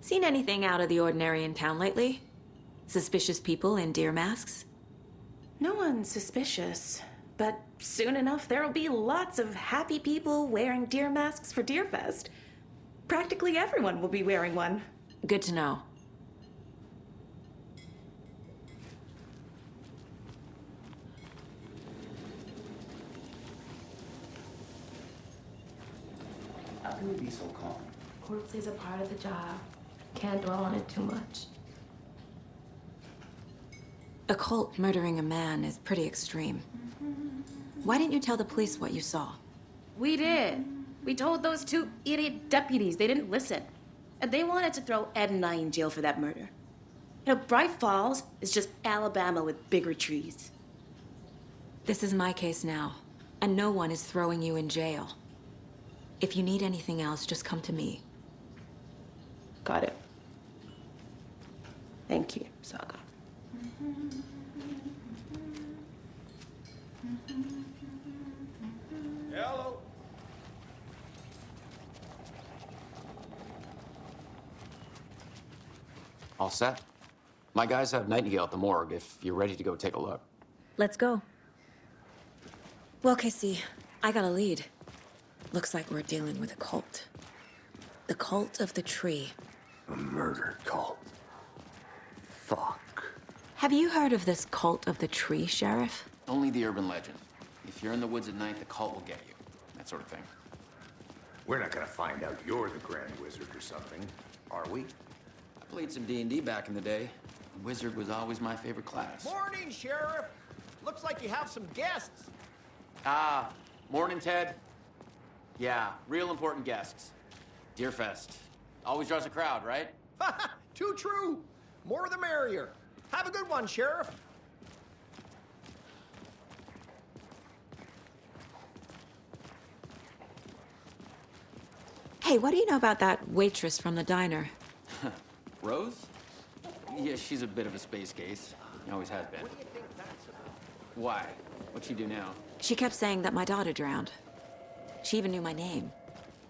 Seen anything out of the ordinary in town lately? Suspicious people in deer masks? No one's suspicious. But soon enough, there'll be lots of happy people wearing deer masks for Deerfest. Practically everyone will be wearing one. Good to know. How can you be so calm? Corpse is a part of the job. Can't dwell on it too much. A cult murdering a man is pretty extreme. Why didn't you tell the police what you saw? We did. We told those two idiot deputies. They didn't listen. And they wanted to throw Ed and I in jail for that murder. You know, Bright Falls is just Alabama with bigger trees. This is my case now, and no one is throwing you in jail. If you need anything else, just come to me. Got it. Thank you, Saga. Hello. All set? My guys have Nightingale at the morgue if you're ready to go take a look. Let's go. Well, Casey, I got a lead. Looks like we're dealing with a cult. The cult of the tree. A murder cult. Fuck. Have you heard of this cult of the tree, Sheriff? Only the urban legend. If you're in the woods at night, the cult will get you. That sort of thing. We're not gonna find out you're the Grand Wizard or something, are we? I played some D&D back in the day. Wizard was always my favorite class. Morning, Sheriff. Looks like you have some guests. Ah, morning, Ted. Yeah, real important guests. Deerfest. Always draws a crowd, right? Too true. More the merrier. Have a good one, Sheriff. Hey, what do you know about that waitress from the diner? Rose? Yeah, she's a bit of a space case. Always has been. What do you think that's about? Why? What'd she do now? She kept saying that my daughter drowned. She even knew my name.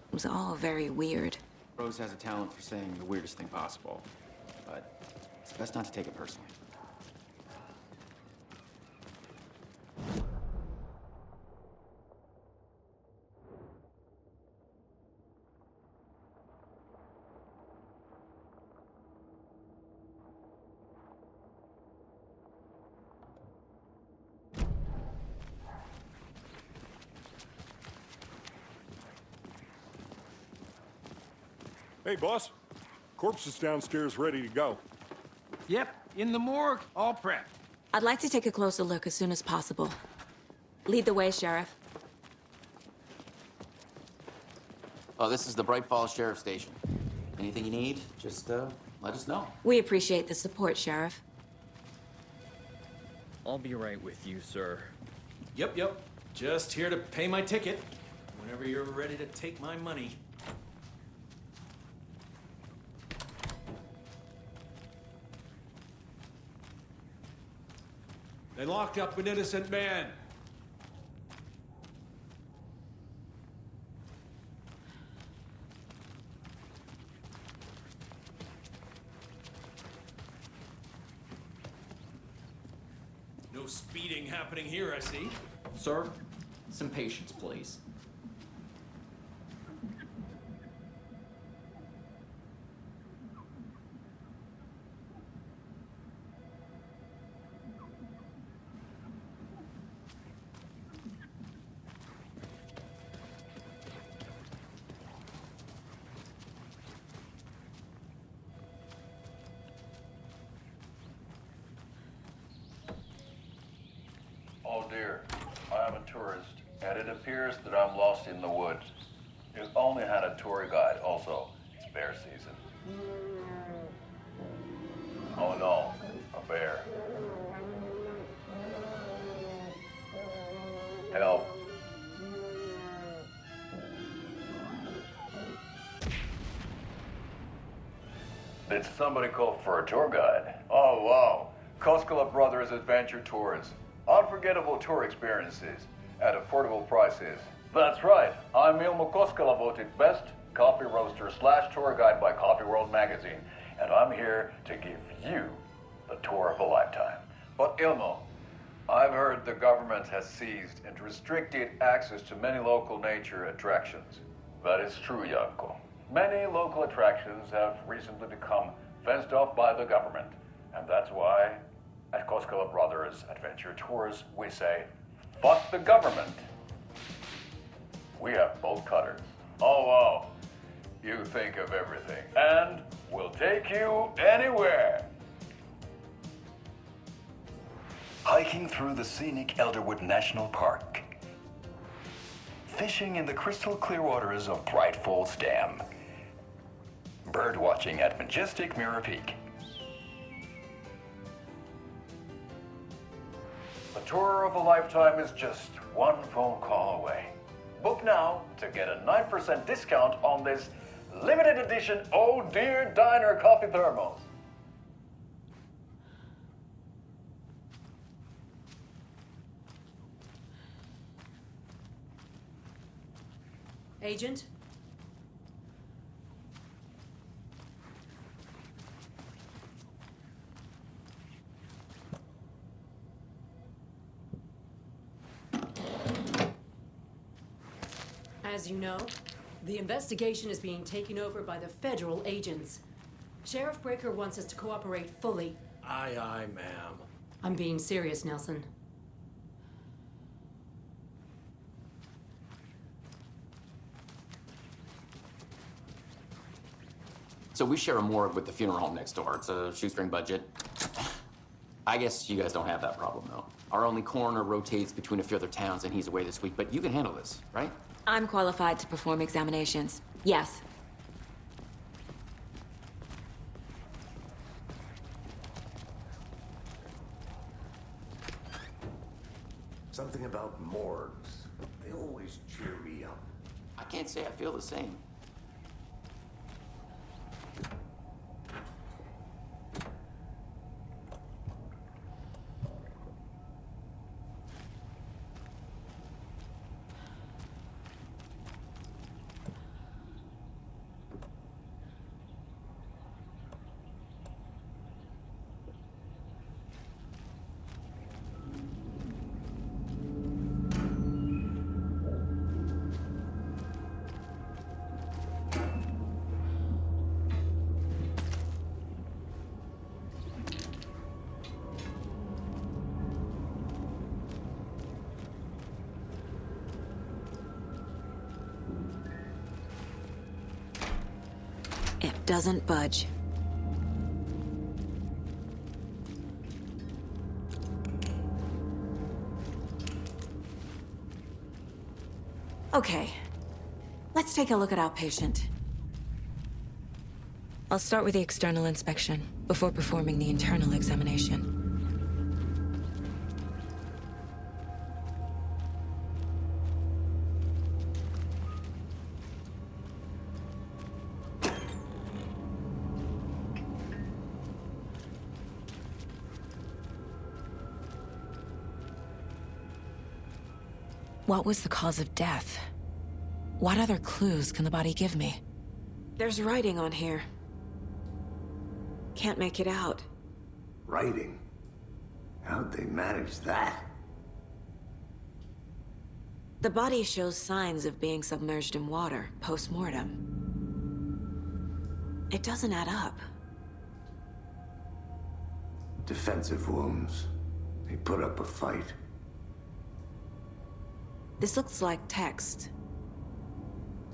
It was all very weird. Rose has a talent for saying the weirdest thing possible. But it's best not to take it personally. Hey, boss. Corpse is downstairs ready to go. Yep, in the morgue, all prepped. I'd like to take a closer look as soon as possible. Lead the way, Sheriff. Oh, this is the Bright Falls Sheriff Station. Anything you need, just let us know. We appreciate the support, Sheriff. I'll be right with you, sir. Yep. Just here to pay my ticket. Whenever you're ready to take my money. They locked up an innocent man. No speeding happening here, I see. Sir, some patience, please. Oh dear, I am a tourist, and it appears that I'm lost in the woods. You only had a tour guide, also. It's bear season. Oh no, a bear. Help. Did somebody call for a tour guide? Oh, wow. Koskela Brothers Adventure Tours. Unforgettable tour experiences at affordable prices. That's right. I'm Ilmo Koskela, voted best coffee roaster / tour guide by Coffee World magazine. And I'm here to give you the tour of a lifetime. But Ilmo, I've heard the government has seized and restricted access to many local nature attractions. That is true, Janko. Many local attractions have recently become fenced off by the government. And that's why, at Koskela Brothers Adventure Tours, we say, fuck the government. We have bolt cutters. Oh, wow. You think of everything. And we'll take you anywhere. Hiking through the scenic Elderwood National Park. Fishing in the crystal clear waters of Bright Falls Dam. Bird watching at majestic Mirror Peak. The tour of a lifetime is just one phone call away. Book now to get a 9% discount on this limited edition Oh Dear Diner coffee thermos. Agent? As you know, the investigation is being taken over by the federal agents. Sheriff Breaker wants us to cooperate fully. Aye, aye, ma'am. I'm being serious, Nelson. So we share a morgue with the funeral home next door. It's a shoestring budget. I guess you guys don't have that problem, though. Our only coroner rotates between a few other towns, and he's away this week, but you can handle this, right? I'm qualified to perform examinations. Yes. Something about morgues. They always cheer me up. I can't say I feel the same. It doesn't budge. Okay, let's take a look at outpatient. I'll start with the external inspection before performing the internal examination. What was the cause of death? What other clues can the body give me? There's writing on here. Can't make it out. Writing? How'd they manage that? The body shows signs of being submerged in water, post-mortem. It doesn't add up. Defensive wounds. They put up a fight. This looks like text.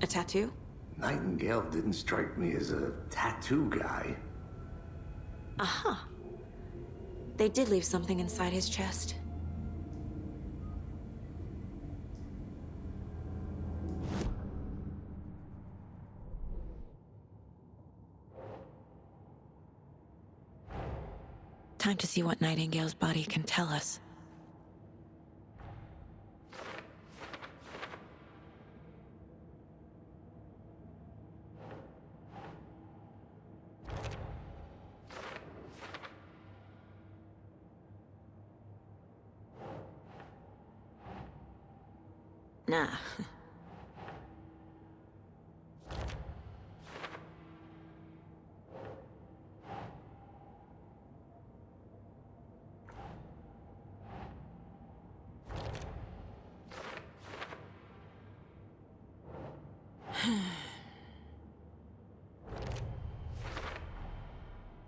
A tattoo? Nightingale didn't strike me as a tattoo guy. Aha. They did leave something inside his chest. Time to see what Nightingale's body can tell us. Nah.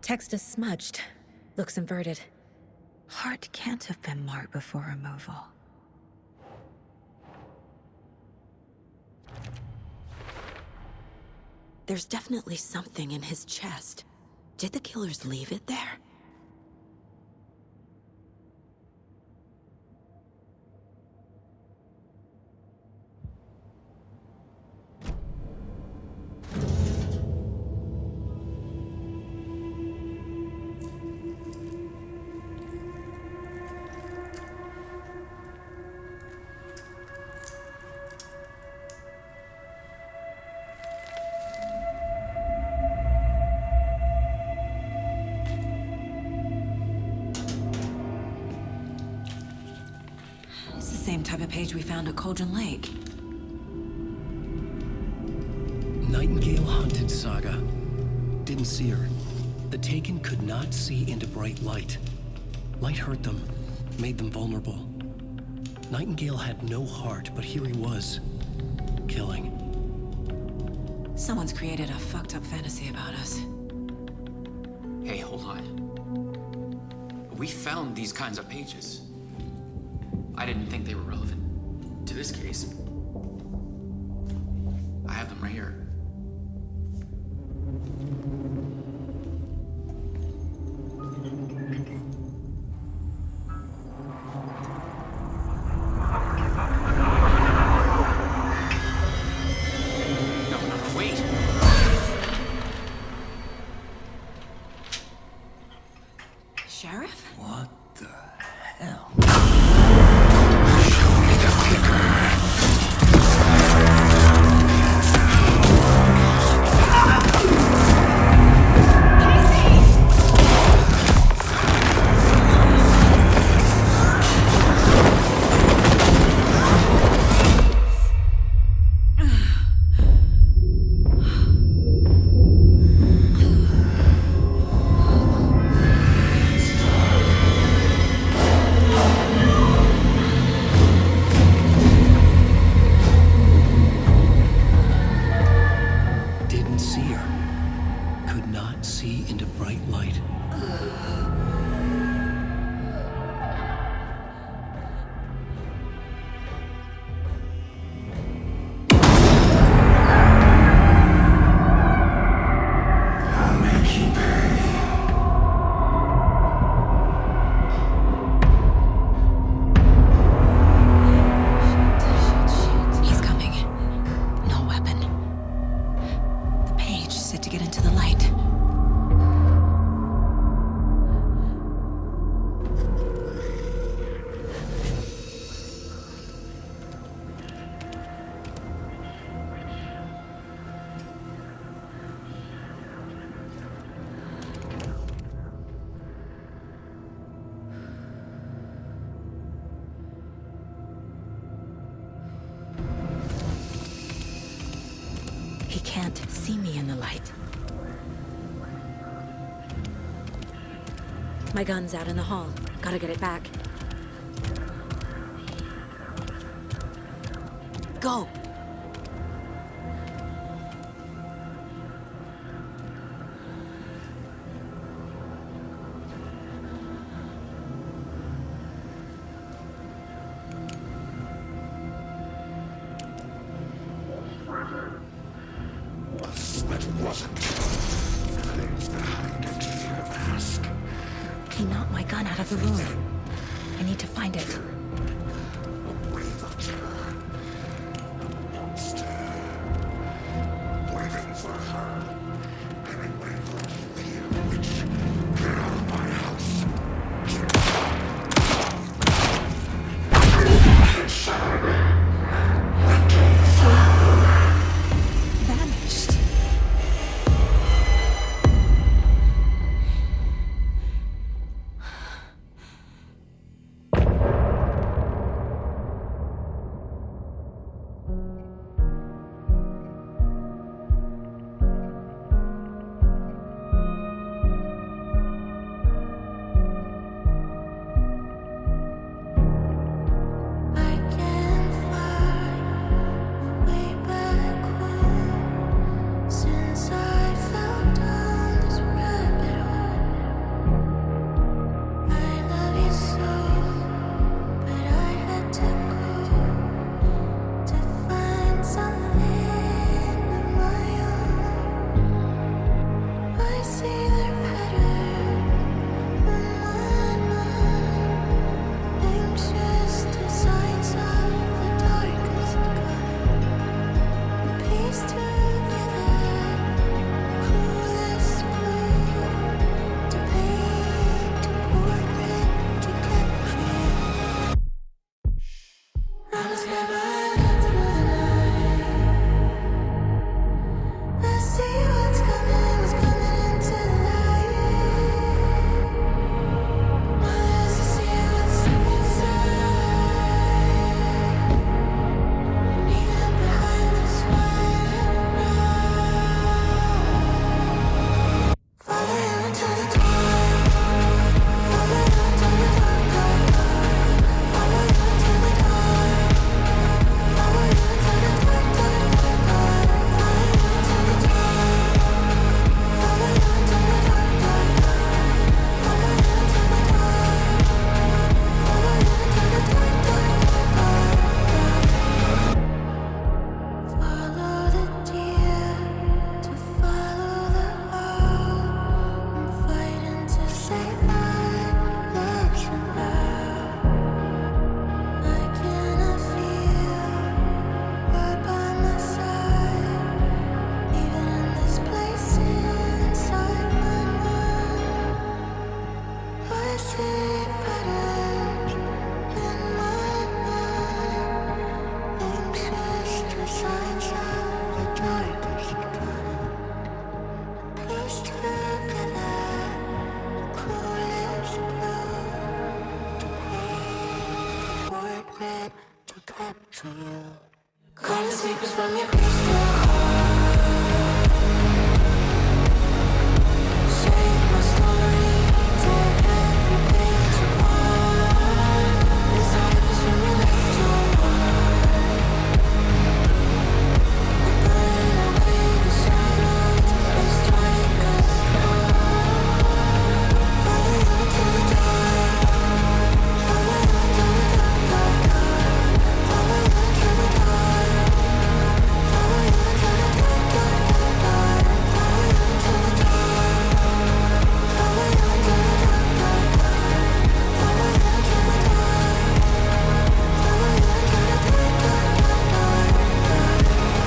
Text is smudged. Looks inverted. Heart can't have been marked before removal. There's definitely something in his chest. Did the killers leave it there? It's the same type of page we found at Cauldron Lake. Nightingale hunted Saga. Didn't see her. The Taken could not see into bright light. Light hurt them, made them vulnerable. Nightingale had no heart, but here he was, killing. Someone's created a fucked up fantasy about us. Hey, hold on. We found these kinds of pages. I didn't think they were relevant to this case. I have them right here. Sheriff? What the hell? Didn't see her. Could not see into bright light. He's coming. No weapon. The page said to get into the light. He can't see me in the light. My gun's out in the hall. Gotta get it back. Go! But it wasn't. Things behind it, your mask. He knocked my gun out of the room. I need to find it. A breather. A monster. Waiting for her. Anyway, for you, witch. Get out of my house. Vanished. Call the secrets from your crystal heart. Shape my story, tear every page apart. Inside is when you left your mark. We burn away the shadows, we strike a spark. Follow you to the dark. Follow you to the dark, dark, dark. Follow you to the dark. Follow you to the dark, dark, dark, dark. Follow you to the dark. Follow you to the dark, dark, dark. Follow you to the dark. Follow you to the dark,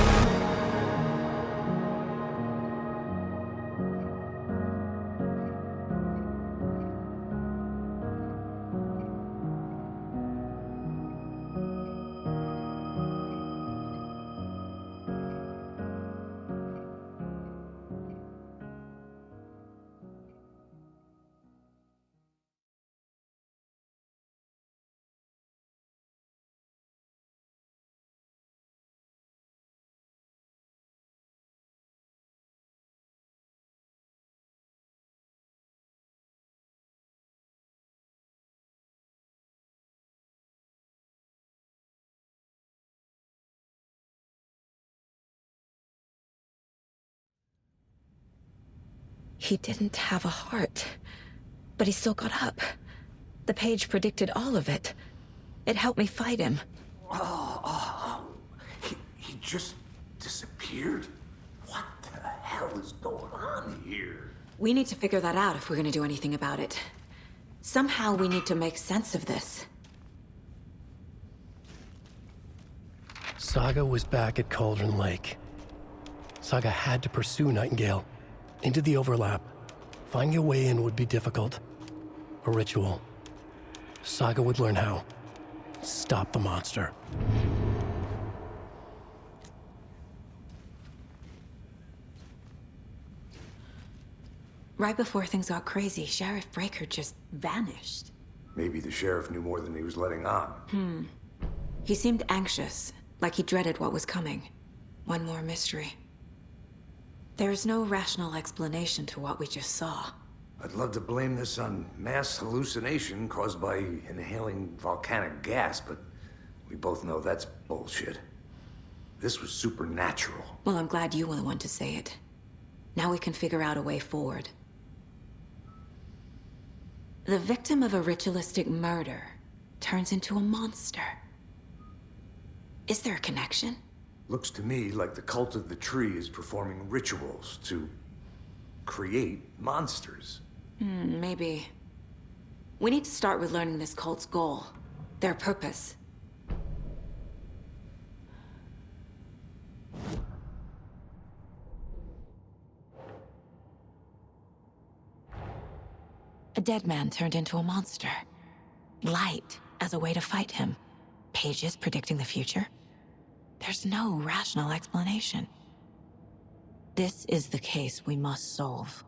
He didn't have a heart, but he still got up. The page predicted all of it. It helped me fight him. He just disappeared? What the hell is going on here? We need to figure that out if we're gonna do anything about it. Somehow we need to make sense of this. Saga was back at Cauldron Lake. Saga had to pursue Nightingale into the overlap. Finding a way in would be difficult. A ritual. Saga would learn how. Stop the monster. Right before things got crazy, Sheriff Breaker just vanished. Maybe the sheriff knew more than he was letting on. He seemed anxious, like he dreaded what was coming. One more mystery. There's no rational explanation to what we just saw. I'd love to blame this on mass hallucination caused by inhaling volcanic gas, but we both know that's bullshit. This was supernatural. Well, I'm glad you were the one to say it. Now we can figure out a way forward. The victim of a ritualistic murder turns into a monster. Is there a connection? Looks to me like the cult of the tree is performing rituals to create monsters. Maybe. We need to start with learning this cult's goal, their purpose. A dead man turned into a monster. Light as a way to fight him. Pages predicting the future. There's no rational explanation. This is the case we must solve.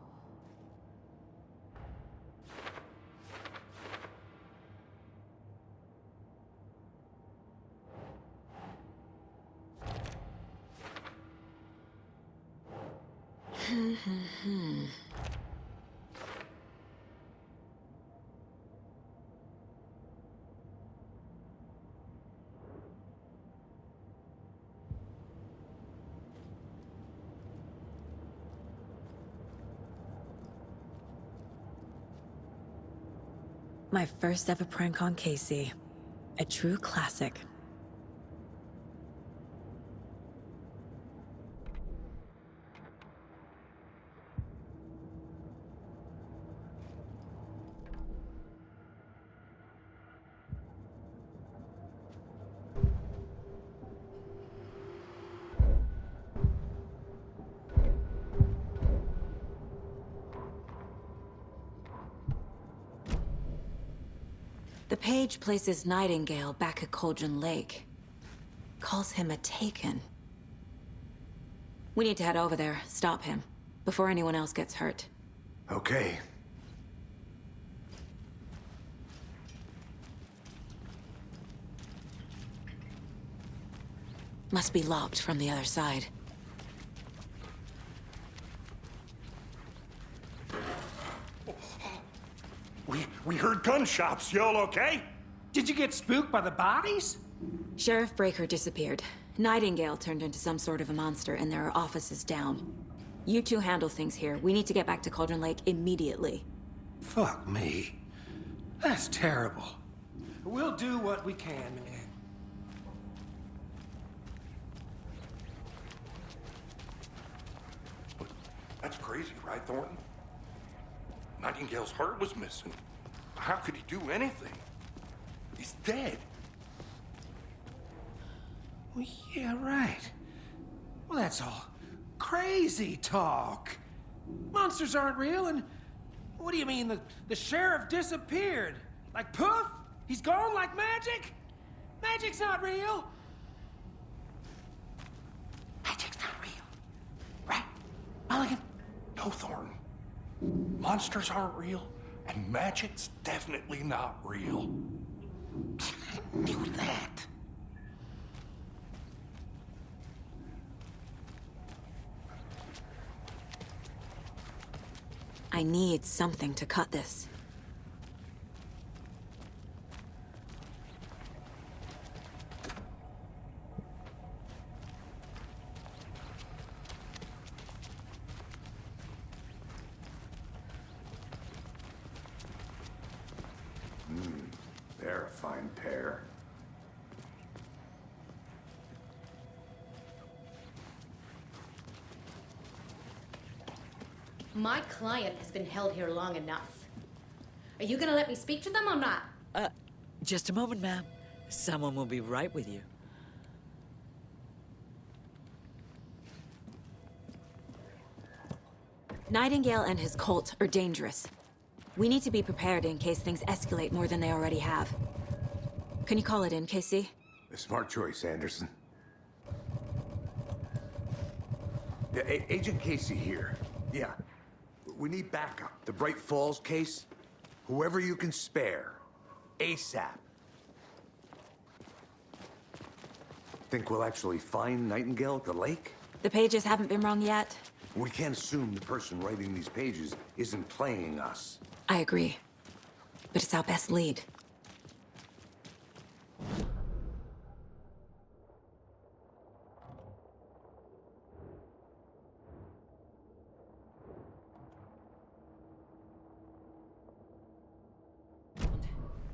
My first ever prank on Casey. A true classic. The page places Nightingale back at Cauldron Lake. Calls him a Taken. We need to head over there, stop him, before anyone else gets hurt. Okay. Must be locked from the other side. We heard gunshots. Y'all okay? Did you get spooked by the bodies? Sheriff Breaker disappeared. Nightingale turned into some sort of a monster, and there are offices down. You two handle things here. We need to get back to Cauldron Lake immediately. Fuck me. That's terrible. We'll do what we can, man. That's crazy, right, Thornton? Nightingale's heart was missing. How could he do anything? He's dead. Well, yeah, right. Well, that's all crazy talk. Monsters aren't real, and what do you mean the sheriff disappeared? Like poof? He's gone like magic? Magic's not real. Magic's not real. Right, Mulligan? No, Thornton. Monsters aren't real, and magic's definitely not real. I knew that. I need something to cut this. They're a fine pair. My client has been held here long enough. Are you gonna let me speak to them or not? Just a moment, ma'am. Someone will be right with you. Nightingale and his cult are dangerous. We need to be prepared in case things escalate more than they already have. Can you call it in, Casey? A smart choice, Anderson. Yeah, Agent Casey here. Yeah. We need backup. The Bright Falls case? Whoever you can spare. ASAP. Think we'll actually find Nightingale at the lake? The pages haven't been wrong yet. We can't assume the person writing these pages isn't playing us. I agree. But it's our best lead.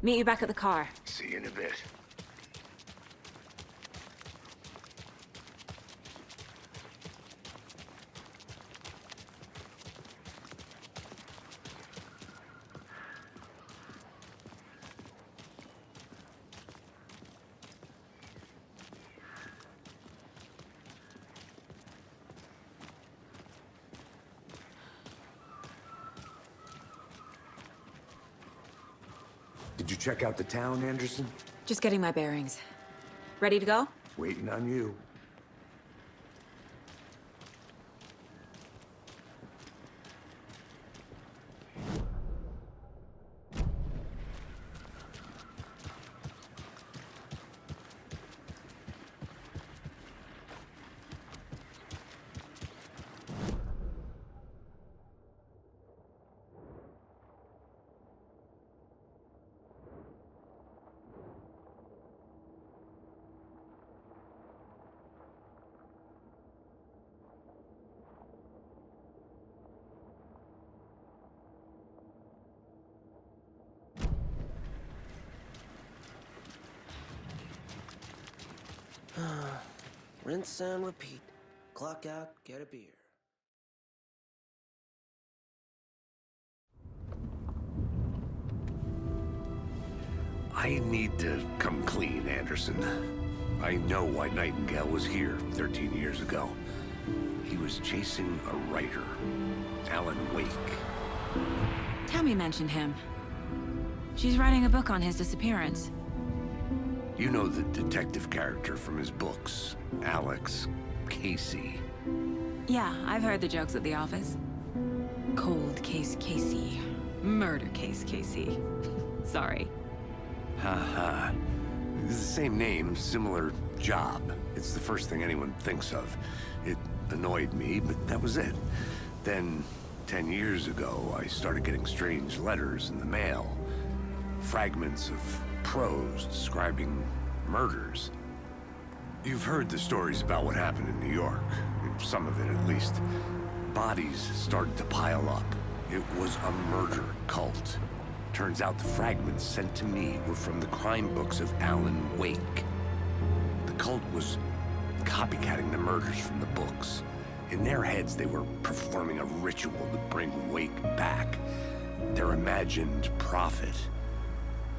Meet you back at the car. See you in a bit. Did you check out the town, Anderson? Just getting my bearings. Ready to go? Waiting on you. Rinse and repeat. Clock out, get a beer. I need to come clean, Anderson. I know why Nightingale was here 13 years ago. He was chasing a writer, Alan Wake. Tammy mentioned him. She's writing a book on his disappearance. You know the detective character from his books, Alex Casey. Yeah, I've heard the jokes at the office. Cold case Casey. Murder case Casey. Sorry. Haha. It's the same name, similar job. It's the first thing anyone thinks of. It annoyed me, but that was it. Then, 10 years ago, I started getting strange letters in the mail. Fragments of prose describing murders. You've heard the stories about what happened in New York. Some of it, at least. Bodies started to pile up. It was a murder cult. Turns out the fragments sent to me were from the crime books of Alan Wake. The cult was copycatting the murders from the books. In their heads, they were performing a ritual to bring Wake back. Their imagined prophet.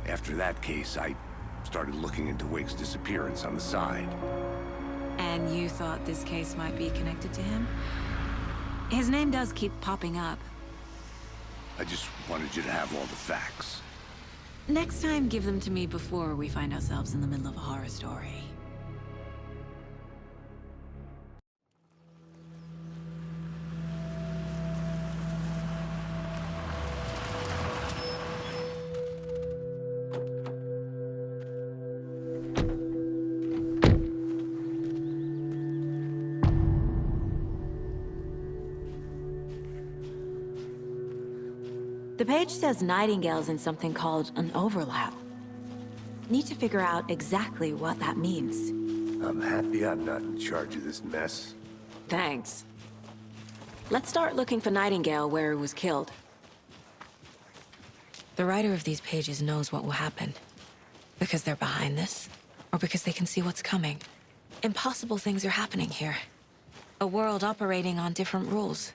After that case, I started looking into Wake's disappearance on the side. And you thought this case might be connected to him? His name does keep popping up. I just wanted you to have all the facts. Next time, give them to me before we find ourselves in the middle of a horror story. The page says Nightingale's in something called an overlap. Need to figure out exactly what that means. I'm happy I'm not in charge of this mess. Thanks. Let's start looking for Nightingale where he was killed. The writer of these pages knows what will happen. Because they're behind this, or because they can see what's coming. Impossible things are happening here. A world operating on different rules.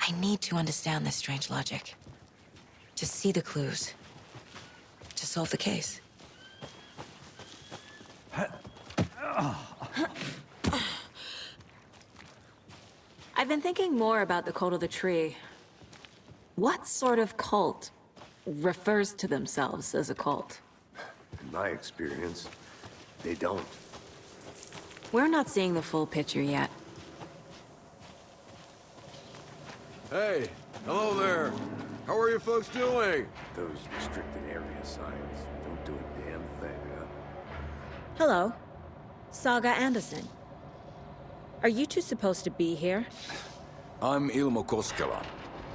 I need to understand this strange logic. To see the clues. To solve the case. I've been thinking more about the cult of the tree. What sort of cult refers to themselves as a cult? In my experience, they don't. We're not seeing the full picture yet. Hey, hello there. How are you folks doing? Those restricted area signs don't do a damn thing, huh? Hello. Saga Anderson. Are you two supposed to be here? I'm Ilmo Koskela.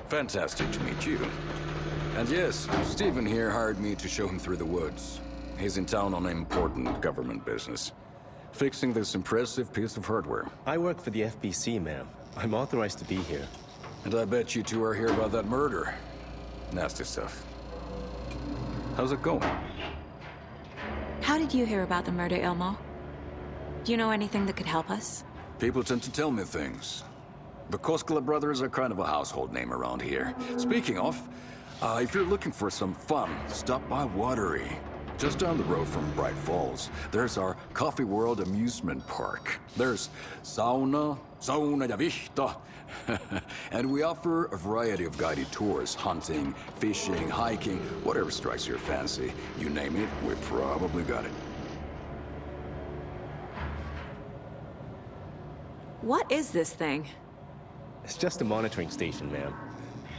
Fantastic to meet you. And yes, Stephen here hired me to show him through the woods. He's in town on important government business. Fixing this impressive piece of hardware. I work for the FBC, ma'am. I'm authorized to be here. And I bet you two are here about that murder. Nasty stuff. How's it going? How did you hear about the murder, Ilmo? Do you know anything that could help us? People tend to tell me things. The Koskela brothers are kind of a household name around here. Speaking of, if you're looking for some fun, stop by Watery. Just down the road from Bright Falls, there's our Coffee World amusement park. There's sauna ja vihta. And we offer a variety of guided tours, hunting, fishing, hiking, whatever strikes your fancy. You name it, we probably got it. What is this thing? It's just a monitoring station, ma'am.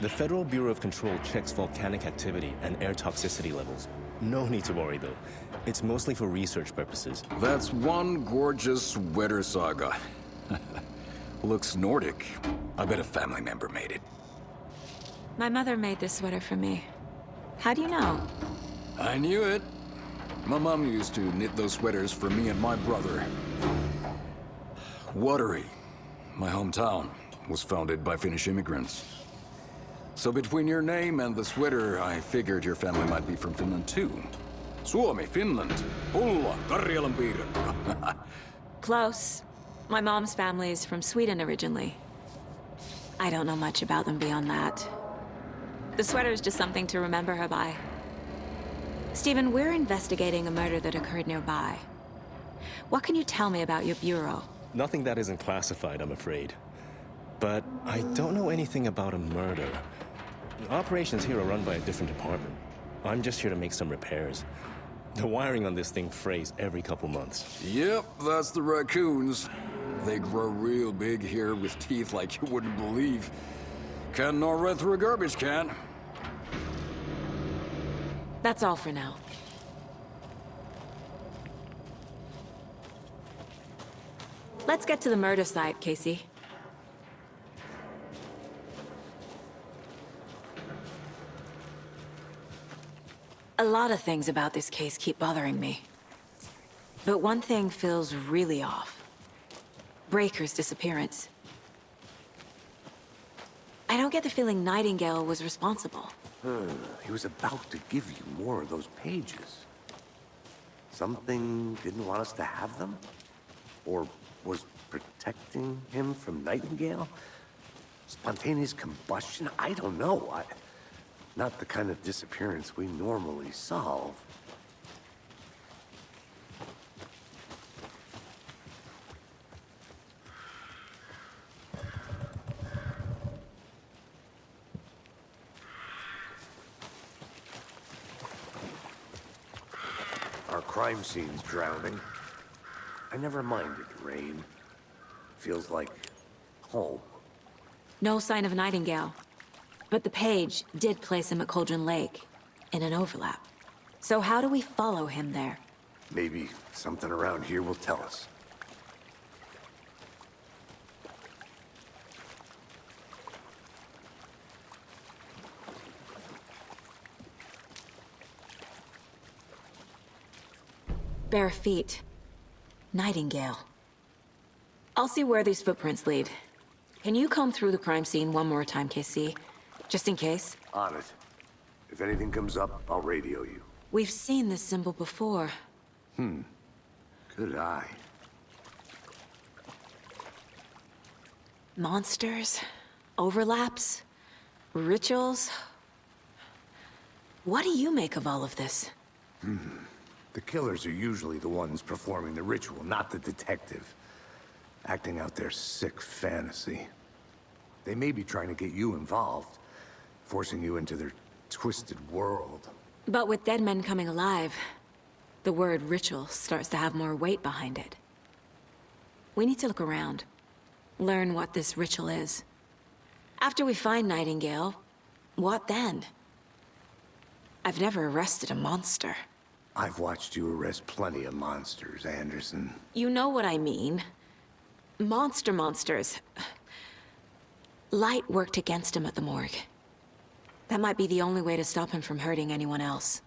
The Federal Bureau of Control checks volcanic activity and air toxicity levels. No need to worry, though. It's mostly for research purposes. That's one gorgeous sweater, Saga. Looks Nordic. I bet a family member made it. My mother made this sweater for me. How do you know? I knew it. My mom used to knit those sweaters for me and my brother. Watery, my hometown, was founded by Finnish immigrants. So between your name and the sweater, I figured your family might be from Finland too. Suomi, Finland, Pulla, Karjalanpiirakka. Close. My mom's family is from Sweden originally. I don't know much about them beyond that. The sweater is just something to remember her by. Stephen, we're investigating a murder that occurred nearby. What can you tell me about your bureau? Nothing that isn't classified, I'm afraid. But I don't know anything about a murder. Operations here are run by a different department. I'm just here to make some repairs. The wiring on this thing frays every couple months. Yep, that's the raccoons. They grow real big here with teeth like you wouldn't believe. Can't gnaw right through a garbage can. That's all for now. Let's get to the murder site, Casey. A lot of things about this case keep bothering me. But one thing feels really off. Breaker's disappearance. I don't get the feeling Nightingale was responsible. He was about to give you more of those pages. Something didn't want us to have them? Or was protecting him from Nightingale? Spontaneous combustion? I don't know. Not the kind of disappearance we normally solve. Our crime scene's drowning. I never minded rain. Feels like home. No sign of Nightingale. But the page did place him at Cauldron Lake, in an overlap. So how do we follow him there? Maybe something around here will tell us. Bare feet. Nightingale. I'll see where these footprints lead. Can you comb through the crime scene one more time, KC? Just in case? On it. If anything comes up, I'll radio you. We've seen this symbol before. Good eye. Monsters? Overlaps? Rituals? What do you make of all of this? The killers are usually the ones performing the ritual, not the detective. Acting out their sick fantasy. They may be trying to get you involved, forcing you into their twisted world. But with dead men coming alive, the word ritual starts to have more weight behind it. We need to look around. Learn what this ritual is. After we find Nightingale, what then? I've never arrested a monster. I've watched you arrest plenty of monsters, Anderson. You know what I mean. Monsters. Light worked against him at the morgue. That might be the only way to stop him from hurting anyone else.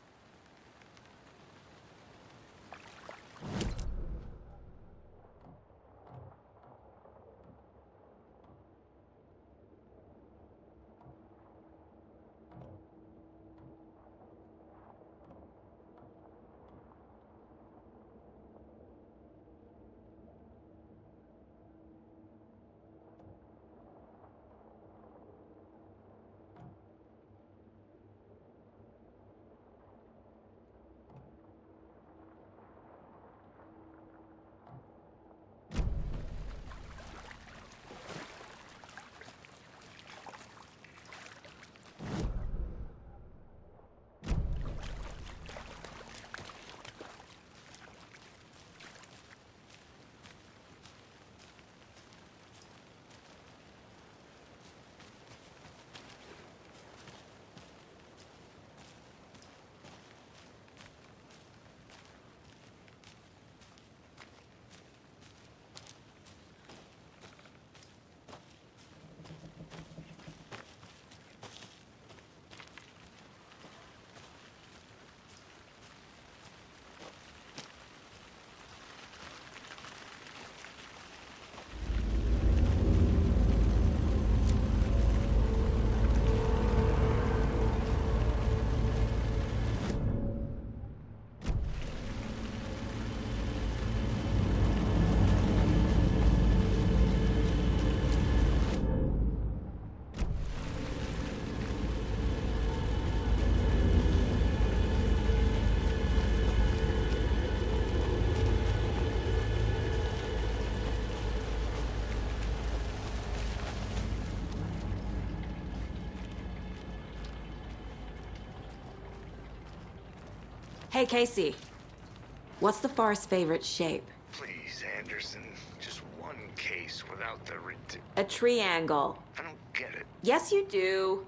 Hey, Casey. What's the forest's favorite shape? Please, Anderson. Just one case without the A triangle. I don't get it. Yes, you do.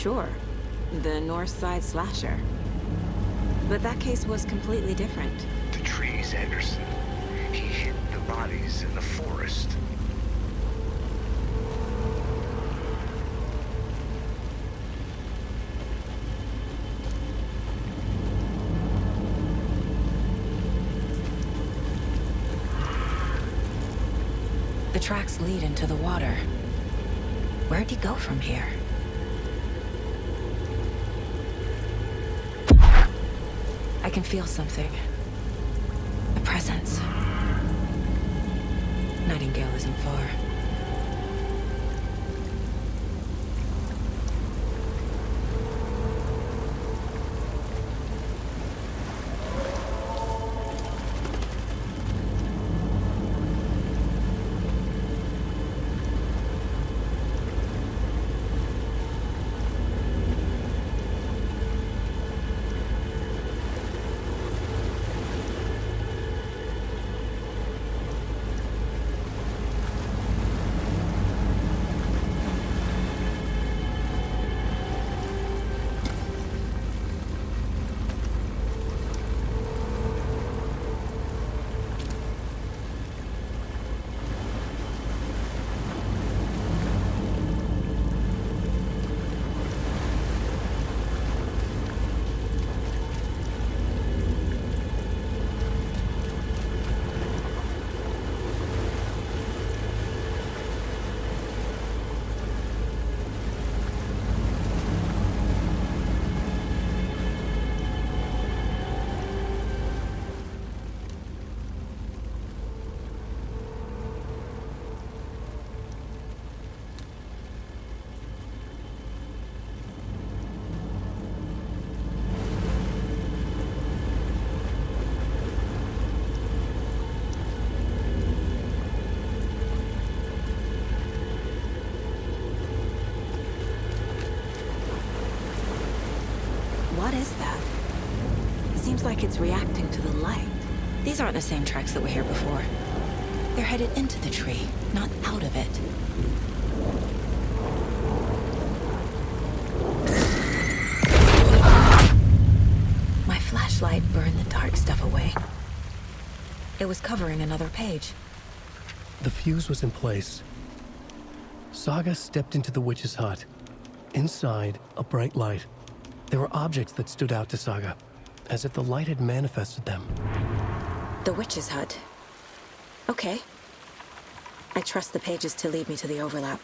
Sure. The North Side Slasher. But that case was completely different. The trees, Anderson. He hid the bodies in the forest. The tracks lead into the water. Where'd he go from here? I can feel something. A presence. Nightingale isn't far. What is that? It seems like it's reacting to the light. These aren't the same tracks that were here before. They're headed into the tree, not out of it. My flashlight burned the dark stuff away. It was covering another page. The fuse was in place. Saga stepped into the witch's hut. Inside, a bright light. There were objects that stood out to Saga, as if the light had manifested them. The witch's hut. Okay. I trust the pages to lead me to the overlap.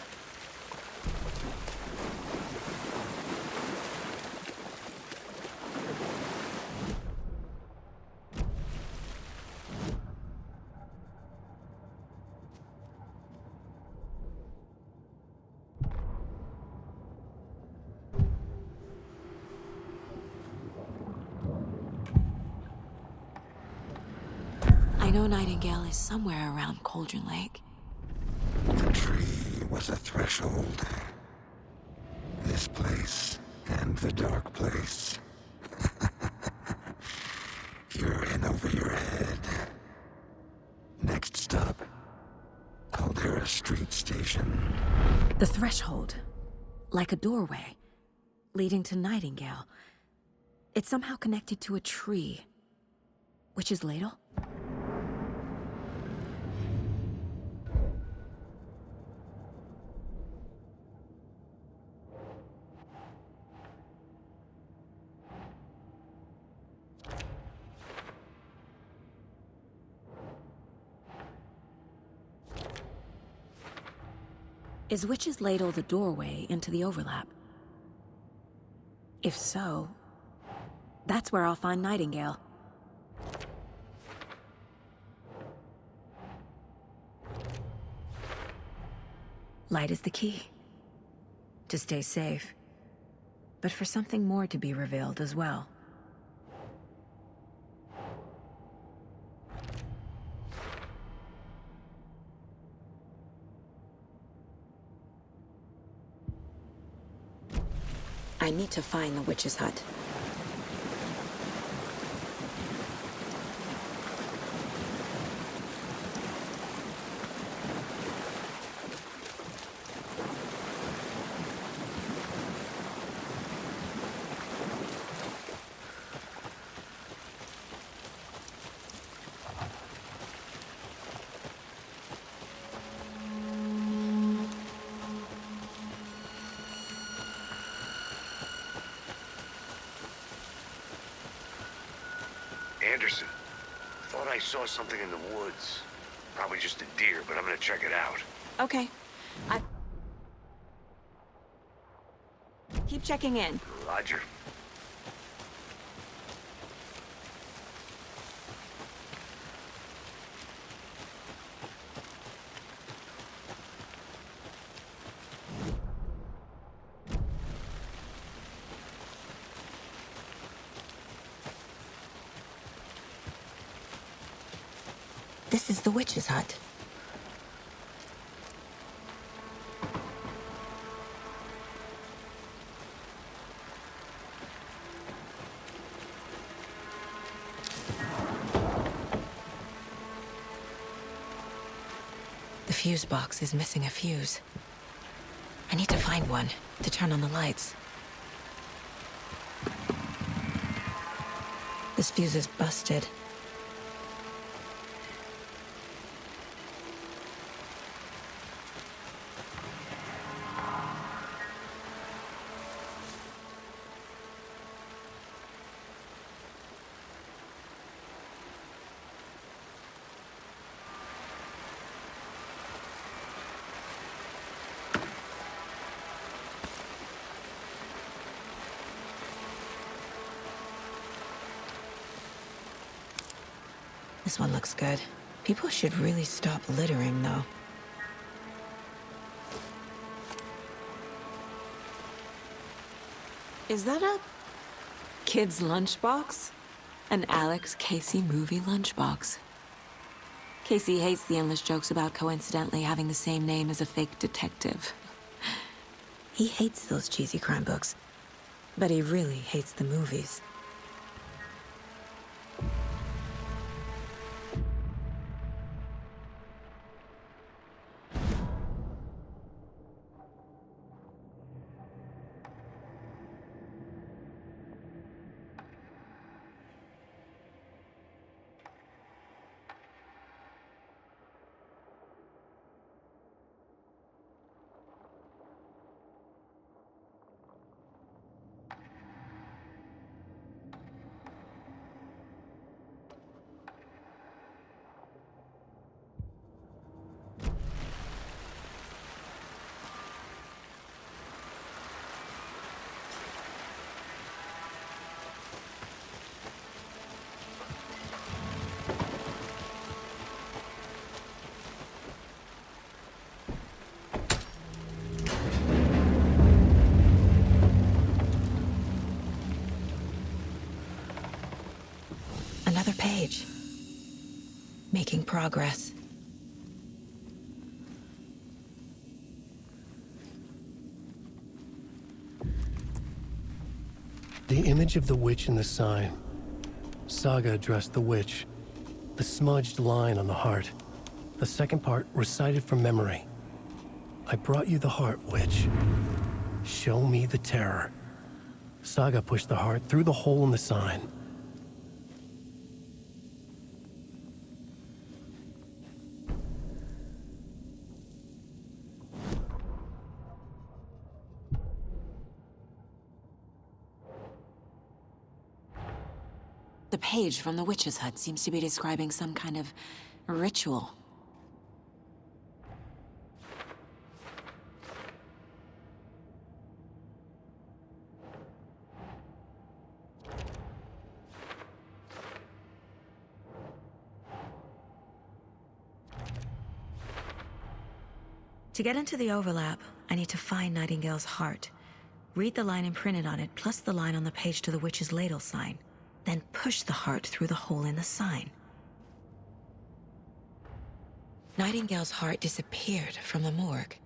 I know Nightingale is somewhere around Cauldron Lake. The tree was a threshold. This place and the dark place. You're in over your head. Next stop, Caldera Street Station. The threshold. Like a doorway. Leading to Nightingale. It's somehow connected to a tree. Witch's ladle? Is Witch's ladle the doorway into the overlap? If so, that's where I'll find Nightingale. Light is the key. To stay safe. But for something more to be revealed as well. I need to find the witch's hut. Pearson. Thought I saw something in the woods. Probably just a deer, but I'm gonna check it out. Okay. Keep checking in. Roger. This is the witch's hut. The fuse box is missing a fuse. I need to find one to turn on the lights. This fuse is busted. This one looks good. People should really stop littering, though. Is that a kid's lunchbox? An Alex Casey movie lunchbox. Casey hates the endless jokes about coincidentally having the same name as a fake detective. He hates those cheesy crime books, but he really hates the movies. Another page. Making progress. The image of the witch in the sign. Saga addressed the witch. The smudged line on the heart. The second part recited from memory. I brought you the heart, witch. Show me the terror. Saga pushed the heart through the hole in the sign. The page from the witch's hut seems to be describing some kind of ritual. To get into the overlap, I need to find Nightingale's heart. Read the line imprinted on it, plus the line on the page to the witch's ladle sign. Then push the heart through the hole in the sign. Nightingale's heart disappeared from the morgue.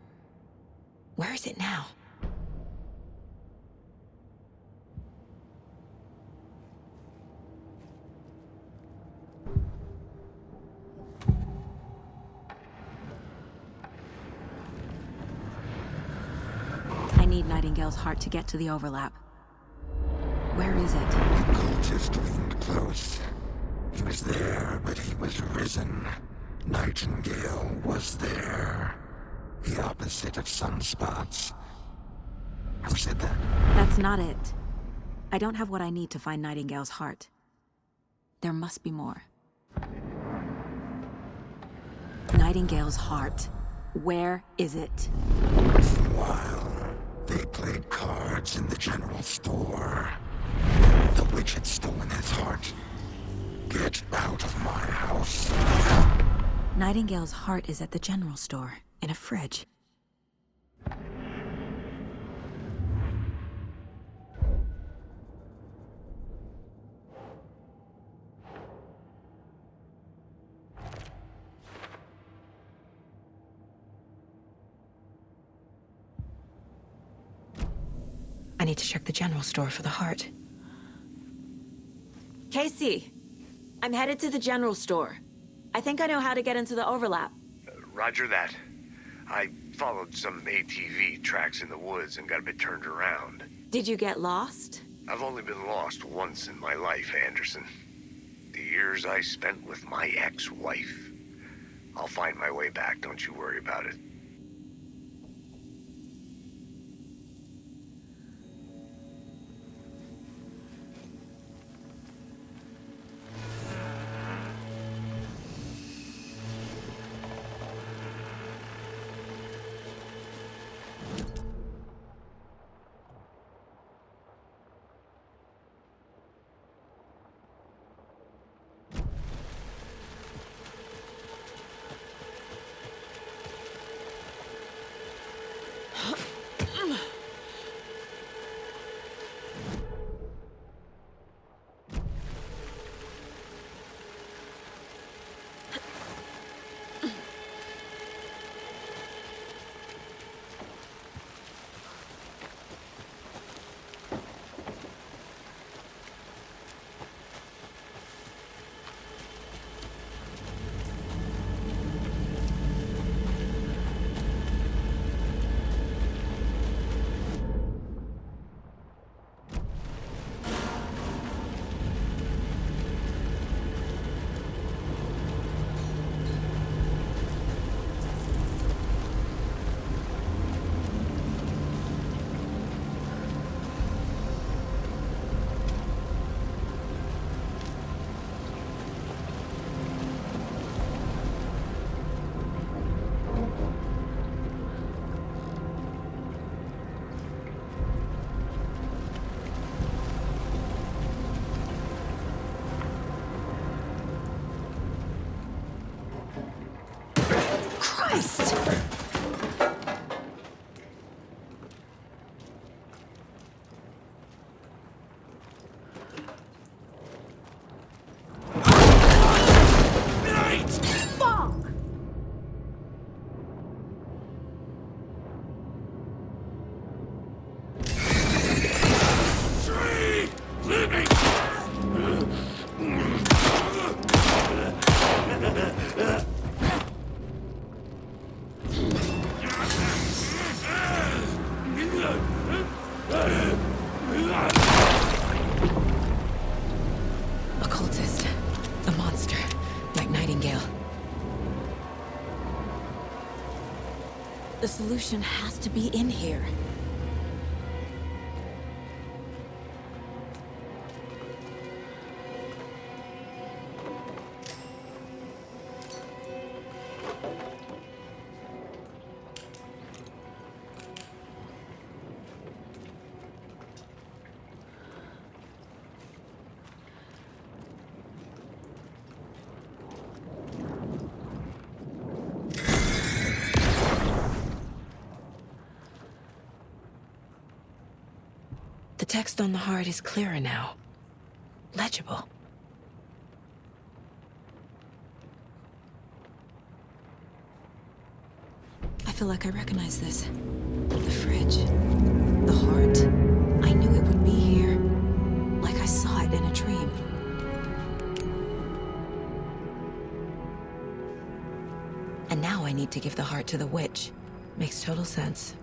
Where is it now? I need Nightingale's heart to get to the overlap. Where is it? The cultist leaned close. He was there, but he was risen. Nightingale was there. The opposite of sunspots. Who said that? That's not it. I don't have what I need to find Nightingale's heart. There must be more. Nightingale's heart. Where is it? For a while, they played cards in the general store. The witch had stolen his heart. Get out of my house. Nightingale's heart is at the general store, in a fridge. I need to check the general store for the heart. Casey, I'm headed to the general store. I think I know how to get into the overlap. Roger that. I followed some ATV tracks in the woods and got a bit turned around. Did you get lost? I've only been lost once in my life, Anderson. The years I spent with my ex-wife. I'll find my way back, don't you worry about it. Occultist. A monster. Like Nightingale. The solution has to be in here. The text on the heart is clearer now. Legible. I feel like I recognize this. The fridge. The heart. I knew it would be here. Like I saw it in a dream. And now I need to give the heart to the witch. Makes total sense.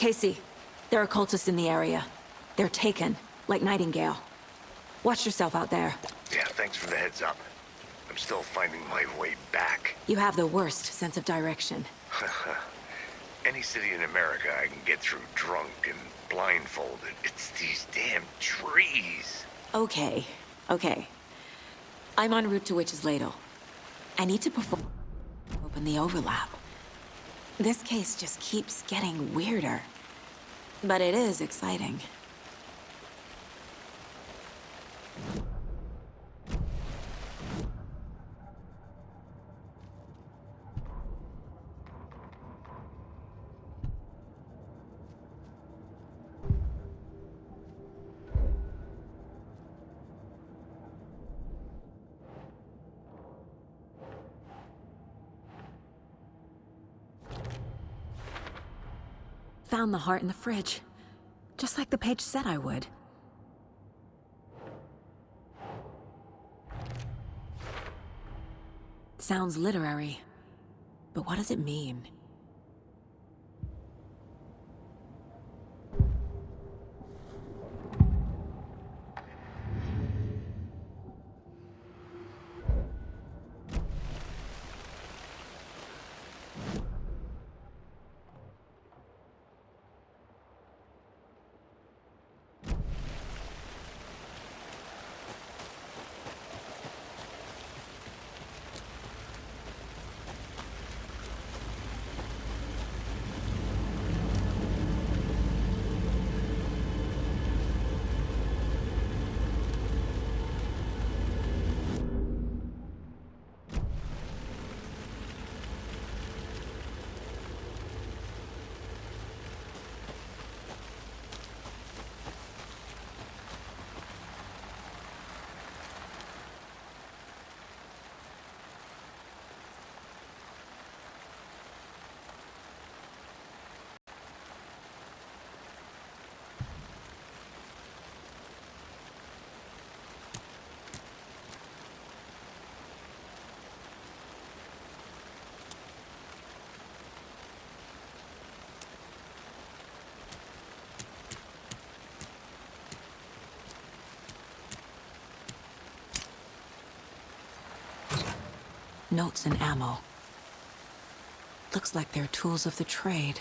Casey, there are cultists in the area. They're taken, like Nightingale. Watch yourself out there. Yeah, thanks for the heads up. I'm still finding my way back. You have the worst sense of direction. Any city in America I can get through drunk and blindfolded. It's these damn trees. Okay, okay. I'm en route to Witch's Ladle. I need to open the overlap. This case just keeps getting weirder. But it is exciting. Found the heart in the fridge. Just like the page said I would. Sounds literary. But what does it mean? Notes and ammo. Looks like they're tools of the trade.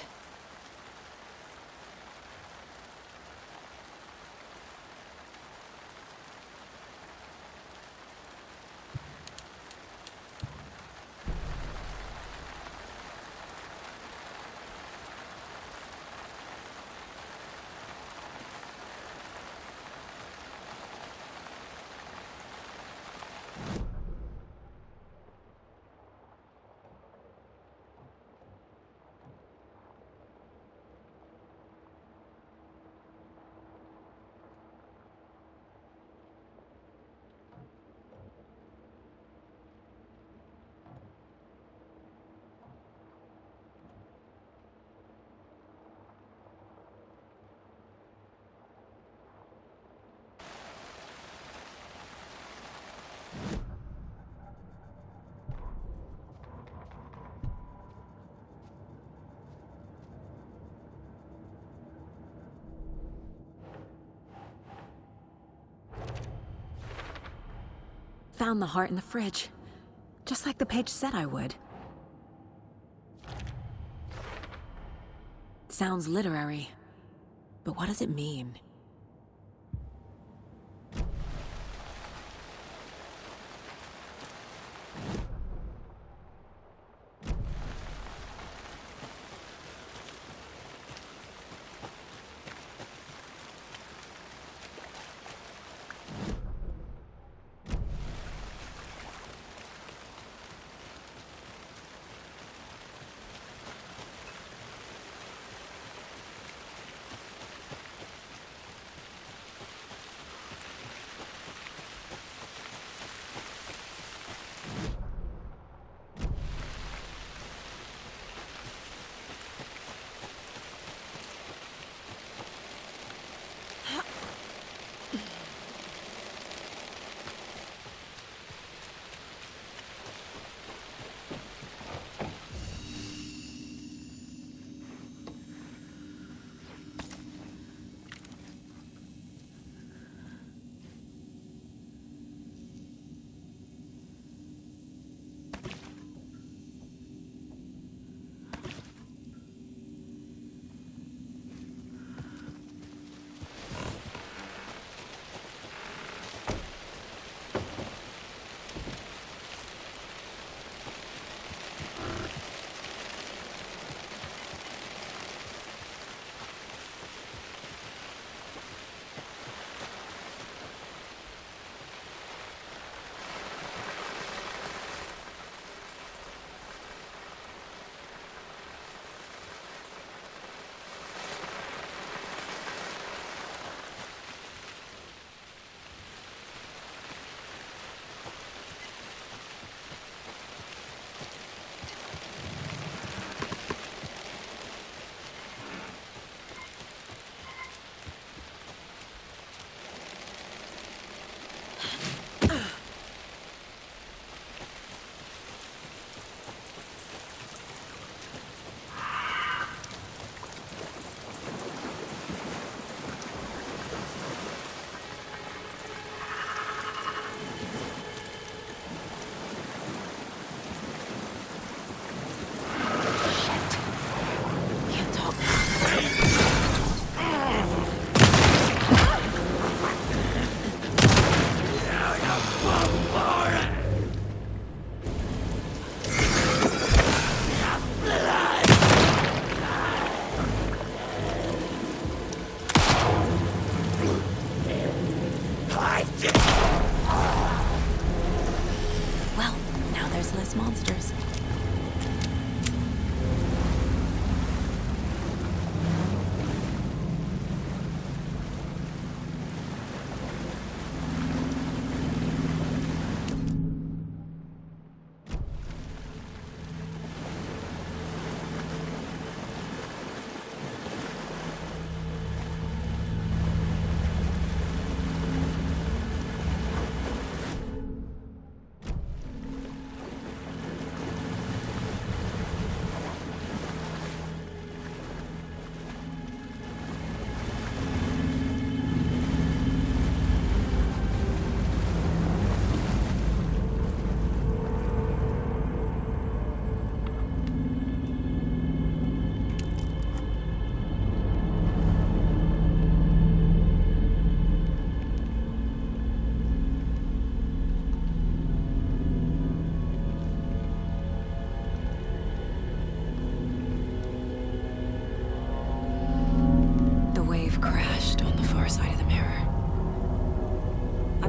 Found the heart in the fridge. Just like the page said I would. Sounds literary. But what does it mean?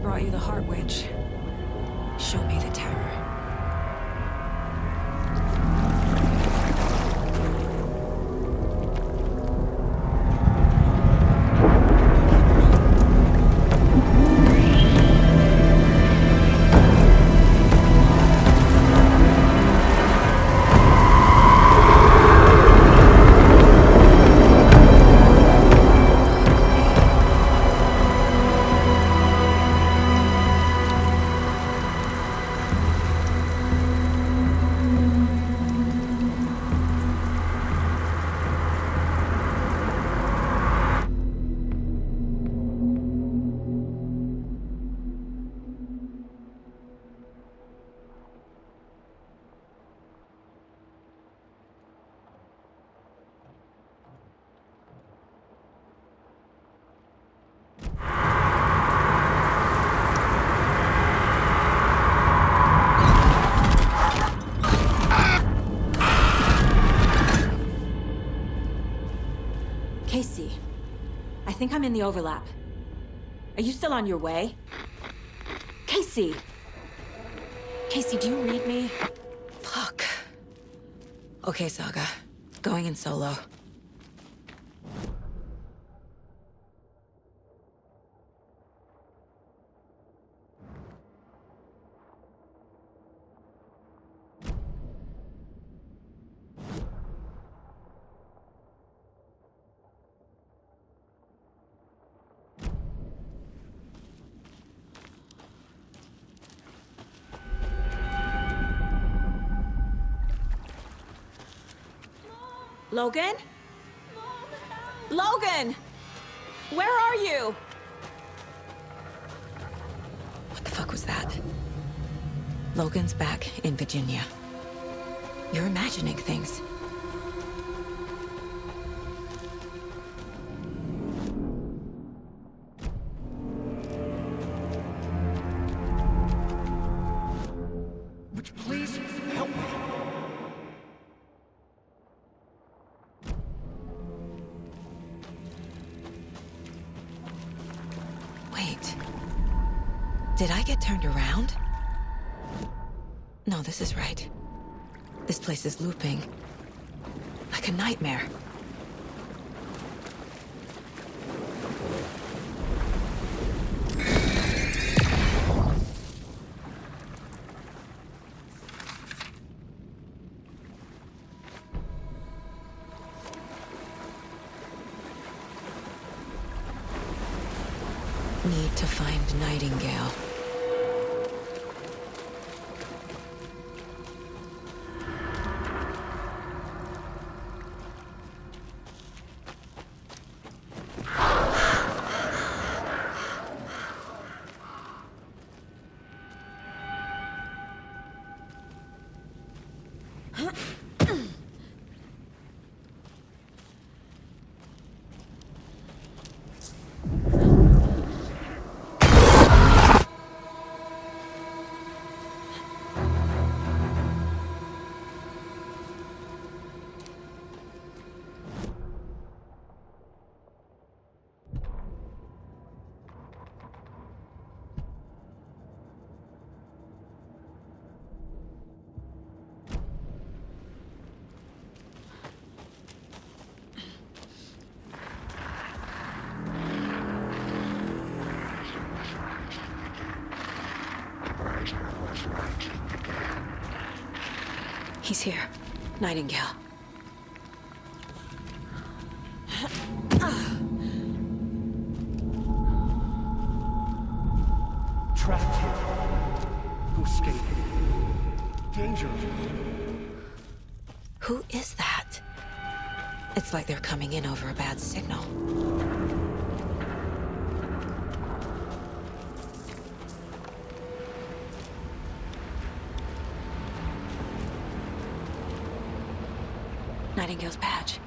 brought you the Heart Witch. Show me the terror. Casey, I think I'm in the overlap. Are you still on your way? Casey! Casey, do you read me? Fuck. Okay, Saga. Going in solo. Logan? Logan! Where are you? What the fuck was that? Logan's back in Virginia. You're imagining things. Please help me. Wait. Did I get turned around? No, this is right. This place is looping. Like a nightmare. Need to find Nightingale. He's here. Nightingale. Trapped here. Who escaped? Danger. Who is that? It's like they're coming in over a bad signal. Nightingale's badge.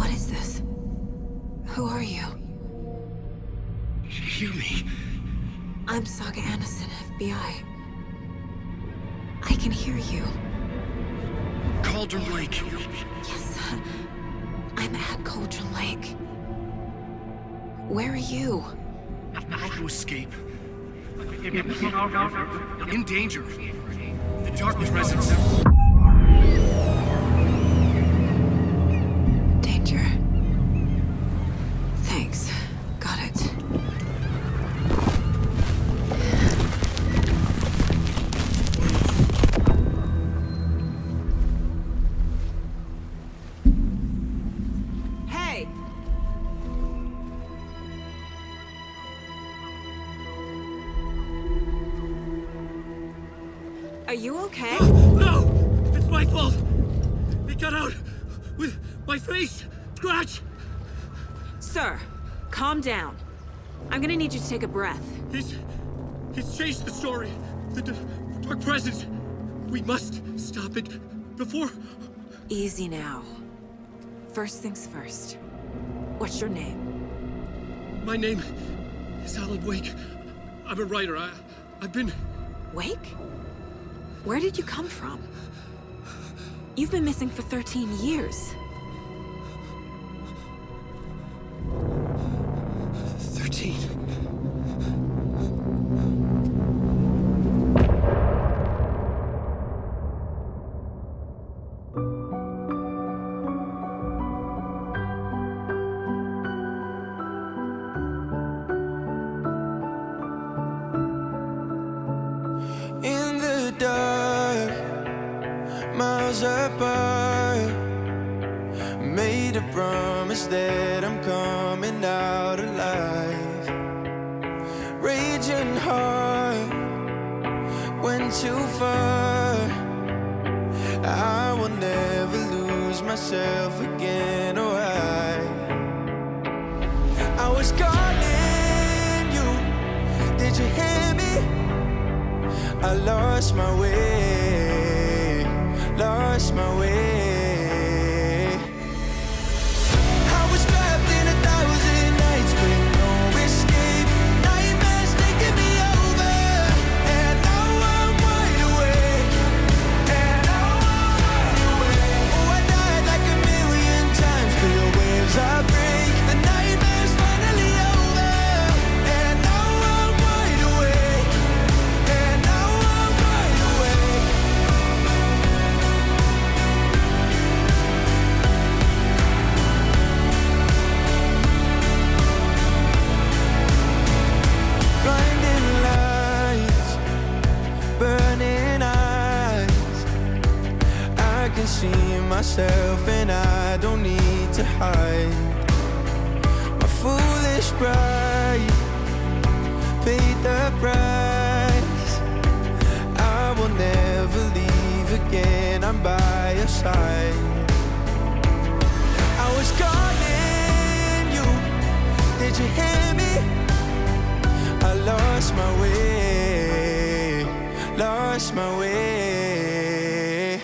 What is this? Who are you? Hear me. I'm Saga Anderson, FBI. I can hear you. Cauldron Lake. Yes, I'm at Cauldron Lake. Where are you? How to escape? In danger. The dark presence. Danger. Thanks. Got it. Hey! Are you okay? No! It's my fault! It got out with my face! Scratch! Sir, calm down. I'm gonna need you to take a breath. He's changed the story. The dark presence. We must stop it before... Easy now. First things first. What's your name? My name is Alan Wake. I'm a writer. I've been... Wake? Where did you come from? You've been missing for 13 years. 13. In the dark, miles apart, made a promise that I'm coming out alive. Raging heart, went too far. I will never lose myself again, or I was calling you, did you hear me? I lost my way, lost my way. I was trapped in 1,000 nights with no escape. Nightmares taking me over, and now I'm wide awake. And now I'm wide awake. Oh, I died like 1,000,000 times, feel the waves I break. The nightmare's finally over, and now I'm wide awake. And now I'm wide awake. Blinding lights, burning eyes. I can see myself and I don't need to hide. My foolish pride paid the price. I will never leave again, I'm by your side. I was calling you, did you hear me? I lost my way, lost my way.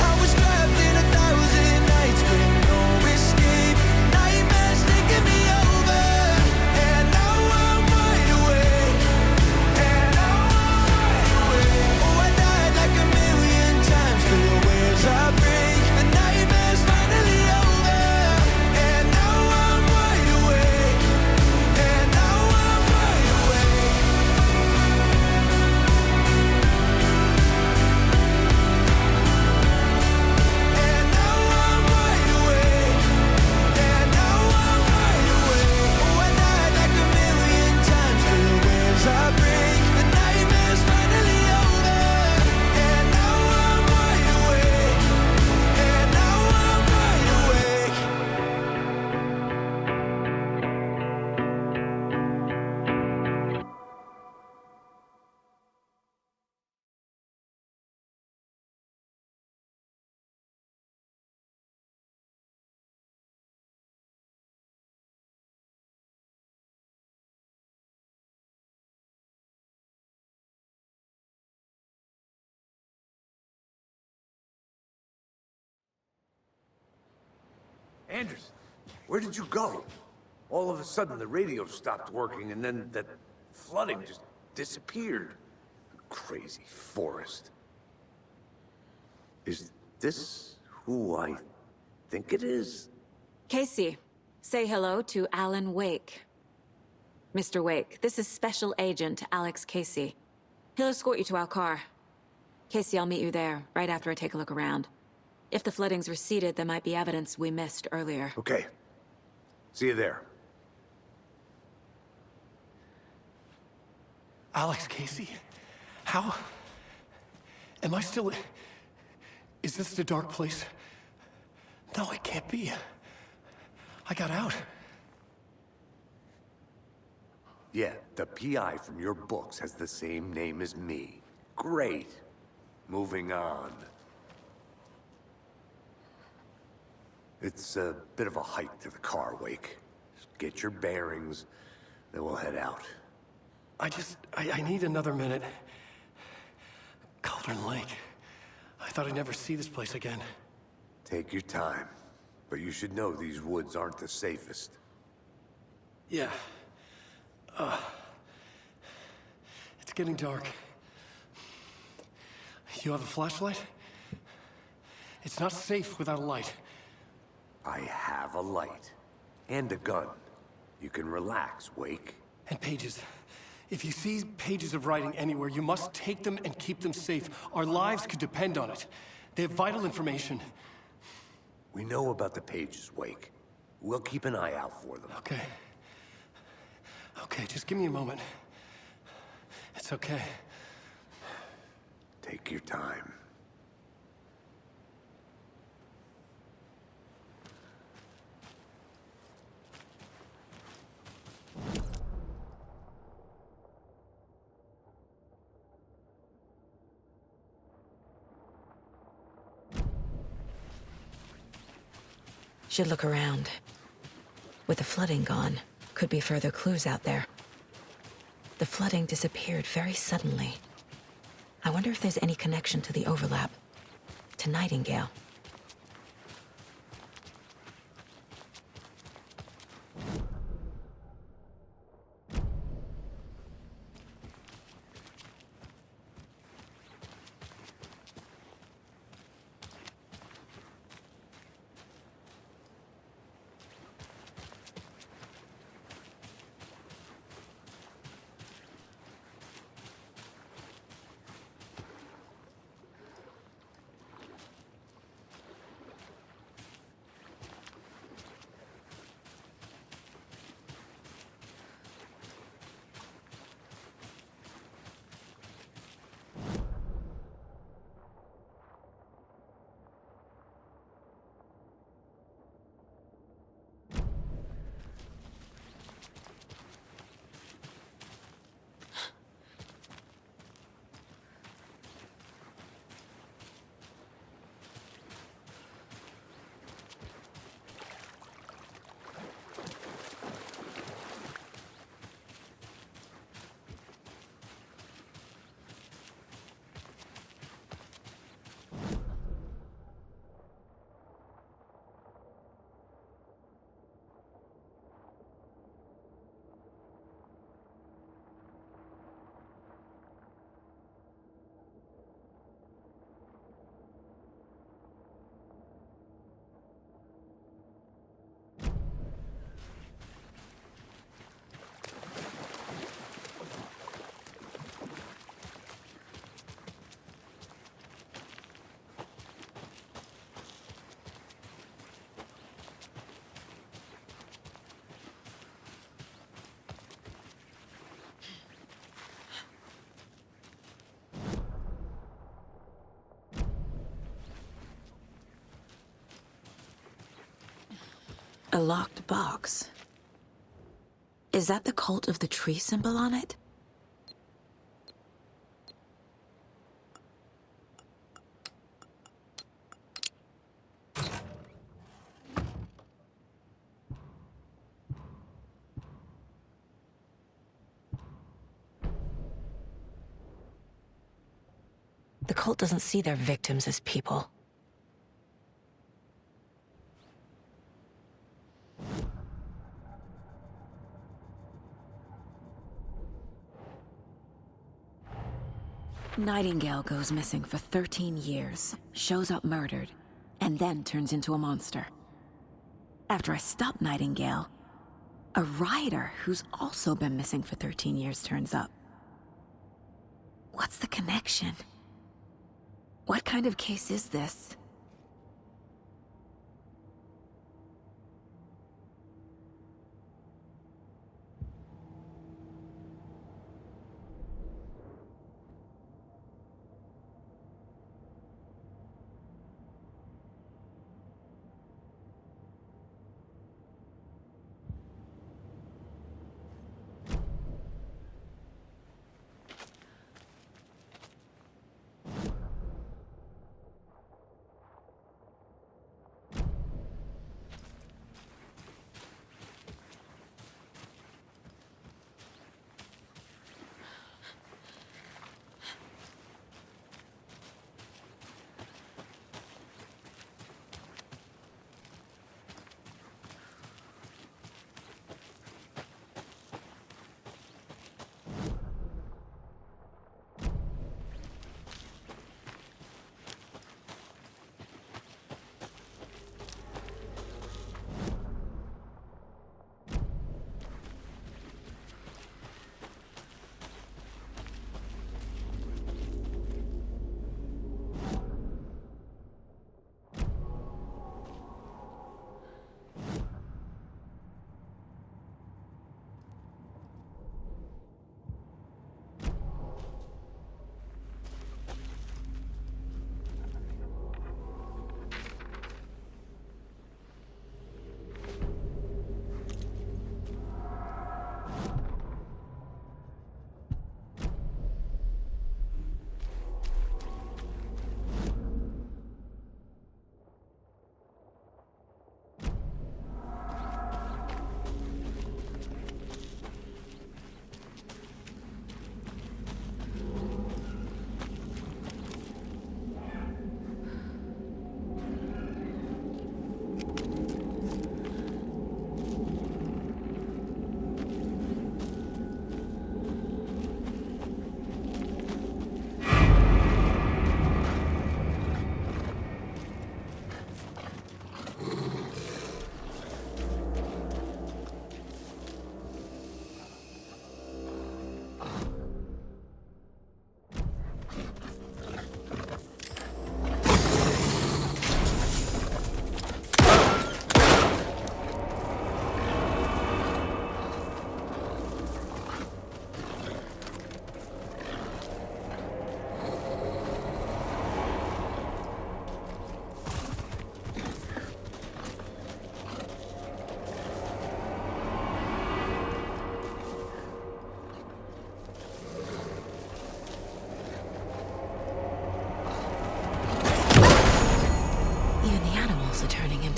I was trapped in 1,000 nights with no escape. Nightmares taking me over, and now I'm wide awake. And now I'm wide awake. Oh, I died like 1,000,000 times, feel the waves I break. The nightmare's finally over, and now I'm wide awake. And now I'm wide awake. Anderson, where did you go? All of a sudden, the radio stopped working, and then that flooding just disappeared. Crazy forest. Is this who I think it is? Casey, say hello to Alan Wake. Mr. Wake, this is Special Agent Alex Casey. He'll escort you to our car. Casey, I'll meet you there, right after I take a look around. If the flooding's receded, there might be evidence we missed earlier. Okay. See you there. Alex Casey? How? Am I still... Is this the dark place? No, it can't be. I got out. Yeah, the PI from your books has the same name as me. Great. Moving on. It's a bit of a hike to the car, Wake. Just get your bearings, then we'll head out. I need another minute. Cauldron Lake. I thought I'd never see this place again. Take your time. But you should know these woods aren't the safest. Yeah. It's getting dark. You have a flashlight? It's not safe without a light. I have a light. And a gun. You can relax, Wake. And pages. If you see pages of writing anywhere, you must take them and keep them safe. Our lives could depend on it. They have vital information. We know about the pages, Wake. We'll keep an eye out for them. Okay. Okay, just give me a moment. It's okay. Take your time. Should look around. With the flooding gone, could be further clues out there. The flooding disappeared very suddenly. I wonder if there's any connection to the overlap. To Nightingale. A locked box. Is that the cult of the tree symbol on it? The cult doesn't see their victims as people. Nightingale goes missing for 13 years, shows up murdered, and then turns into a monster. After I stop Nightingale, a rider who's also been missing for 13 years turns up. What's the connection? What kind of case is this?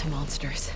Monsters.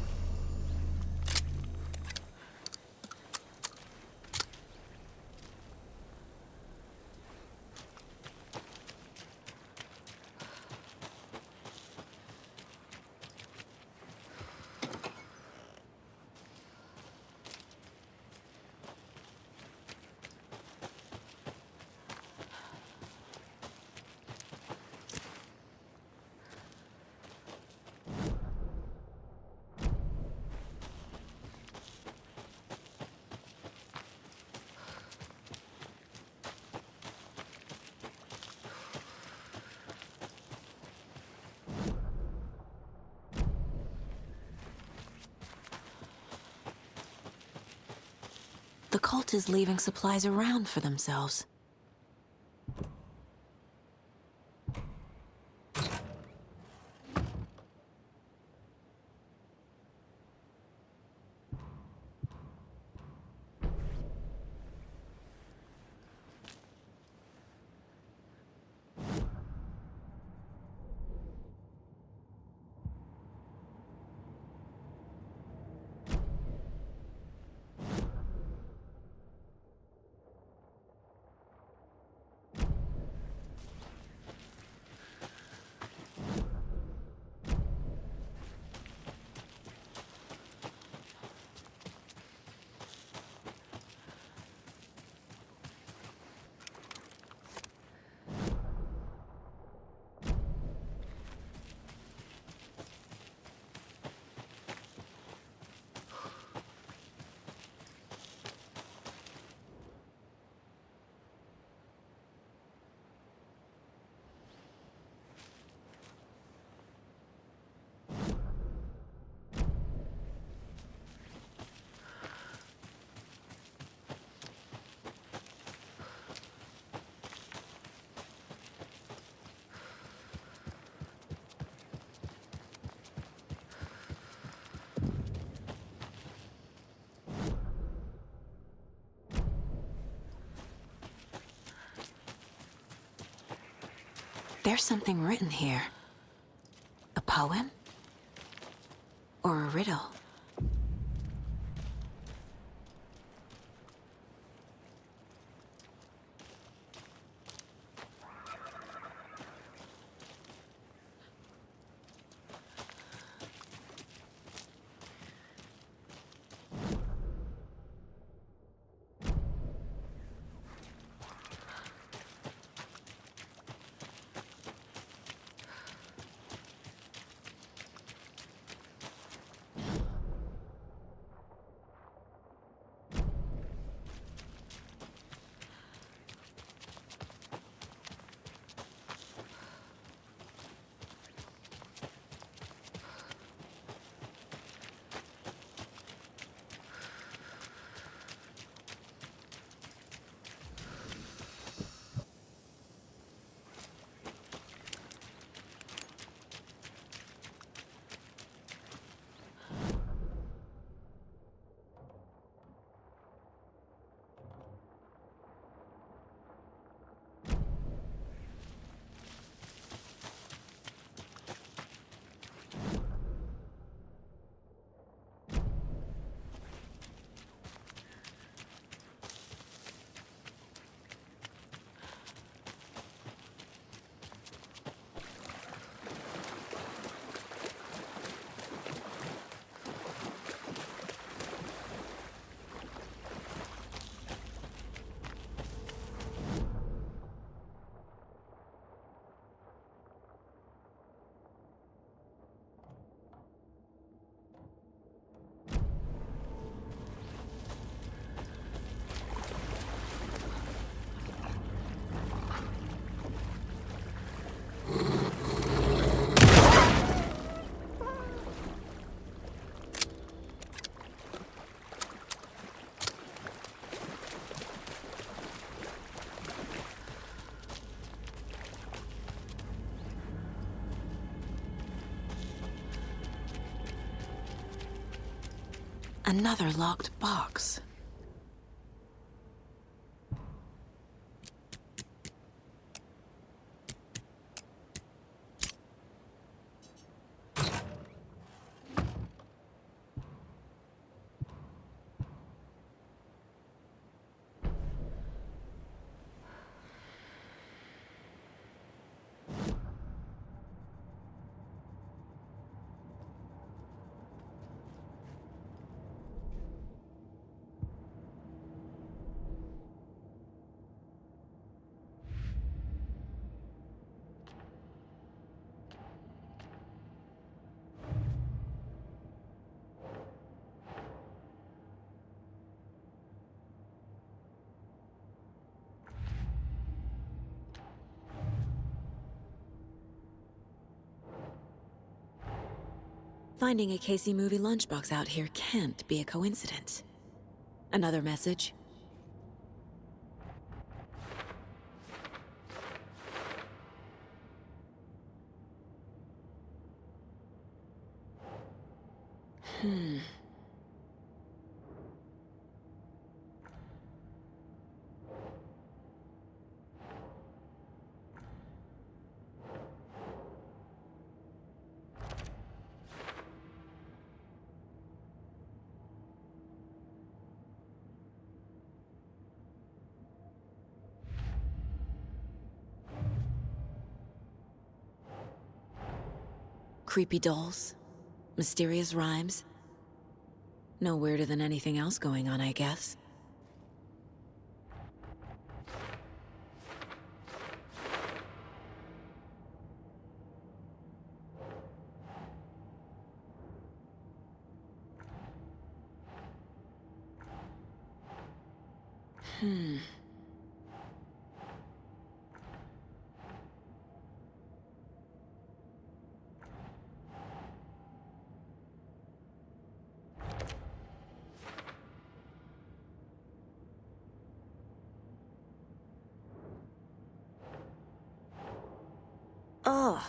The cult is leaving supplies around for themselves. There's something written here. A poem? Or a riddle? Another locked box. Finding a Casey movie lunchbox out here can't be a coincidence. Another message? Hmm. Creepy dolls, mysterious rhymes. No weirder than anything else going on, I guess. Hmm. Ugh.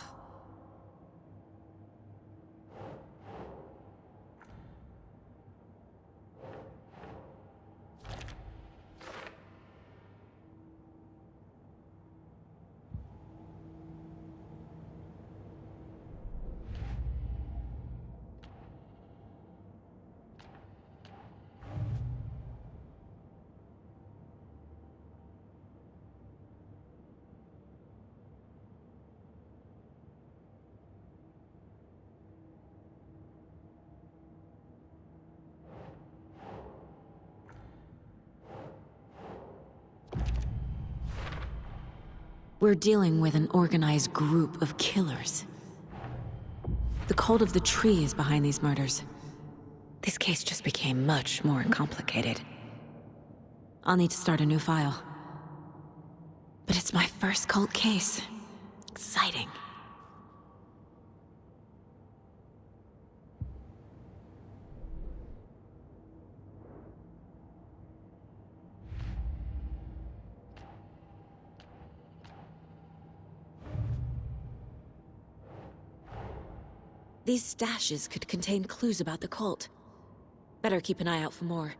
We're dealing with an organized group of killers. The cult of the tree is behind these murders. This case just became much more complicated. I'll need to start a new file. But it's my first cult case. Exciting. These stashes could contain clues about the cult. Better keep an eye out for more.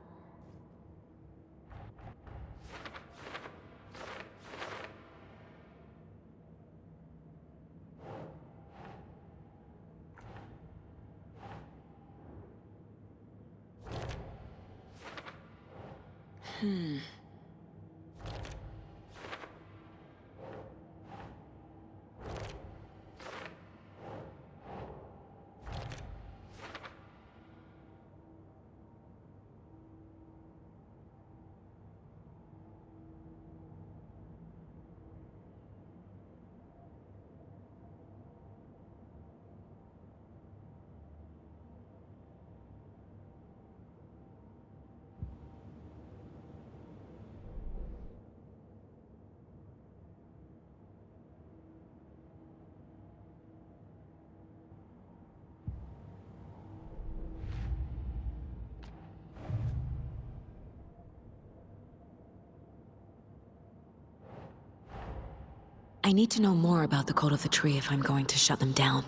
I need to know more about the cult of the tree if I'm going to shut them down.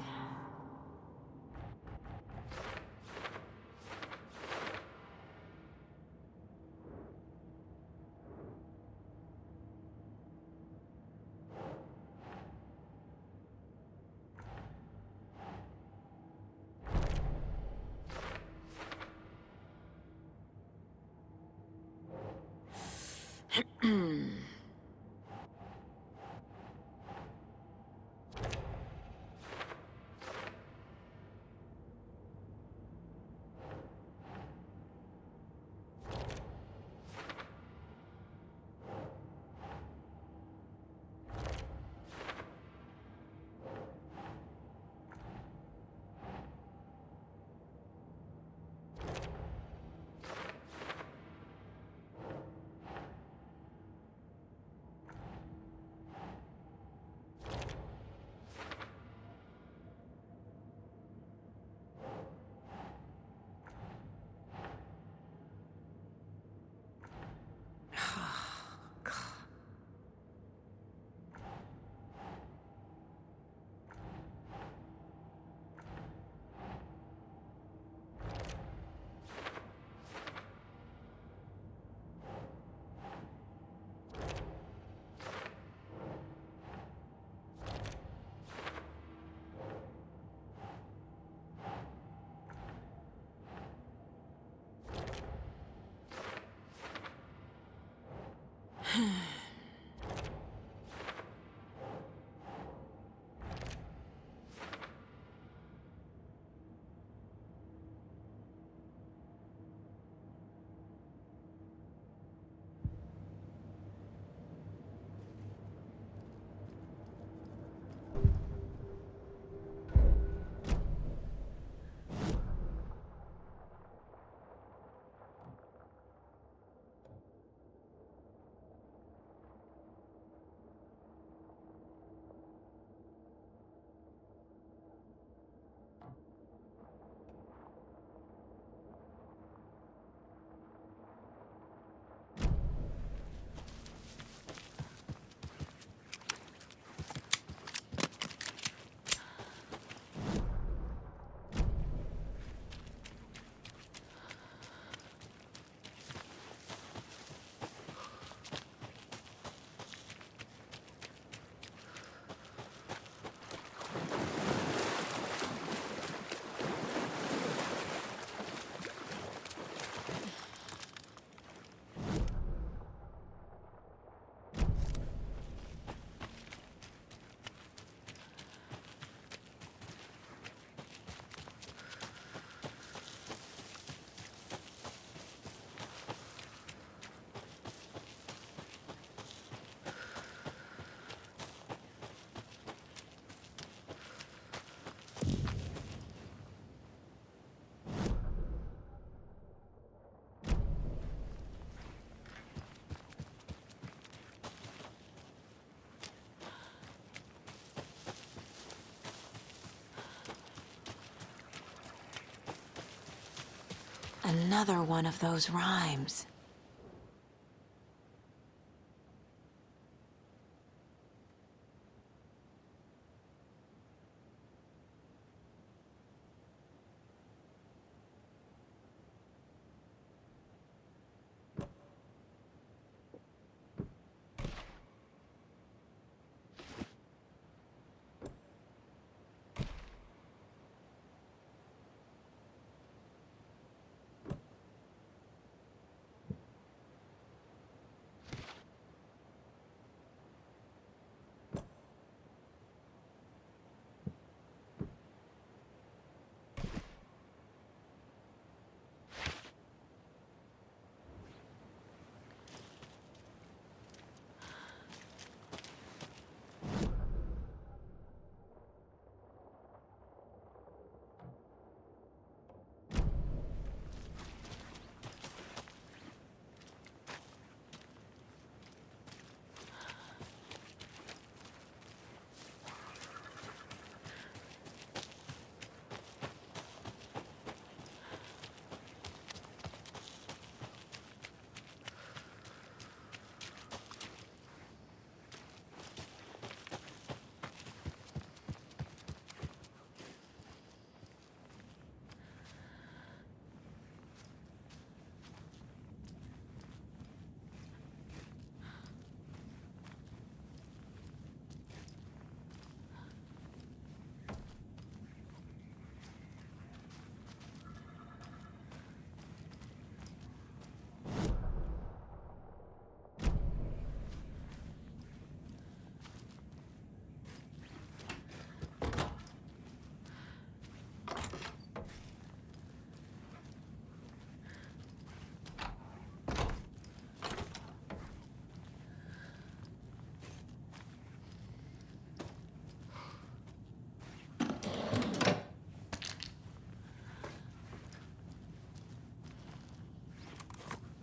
Another one of those rhymes.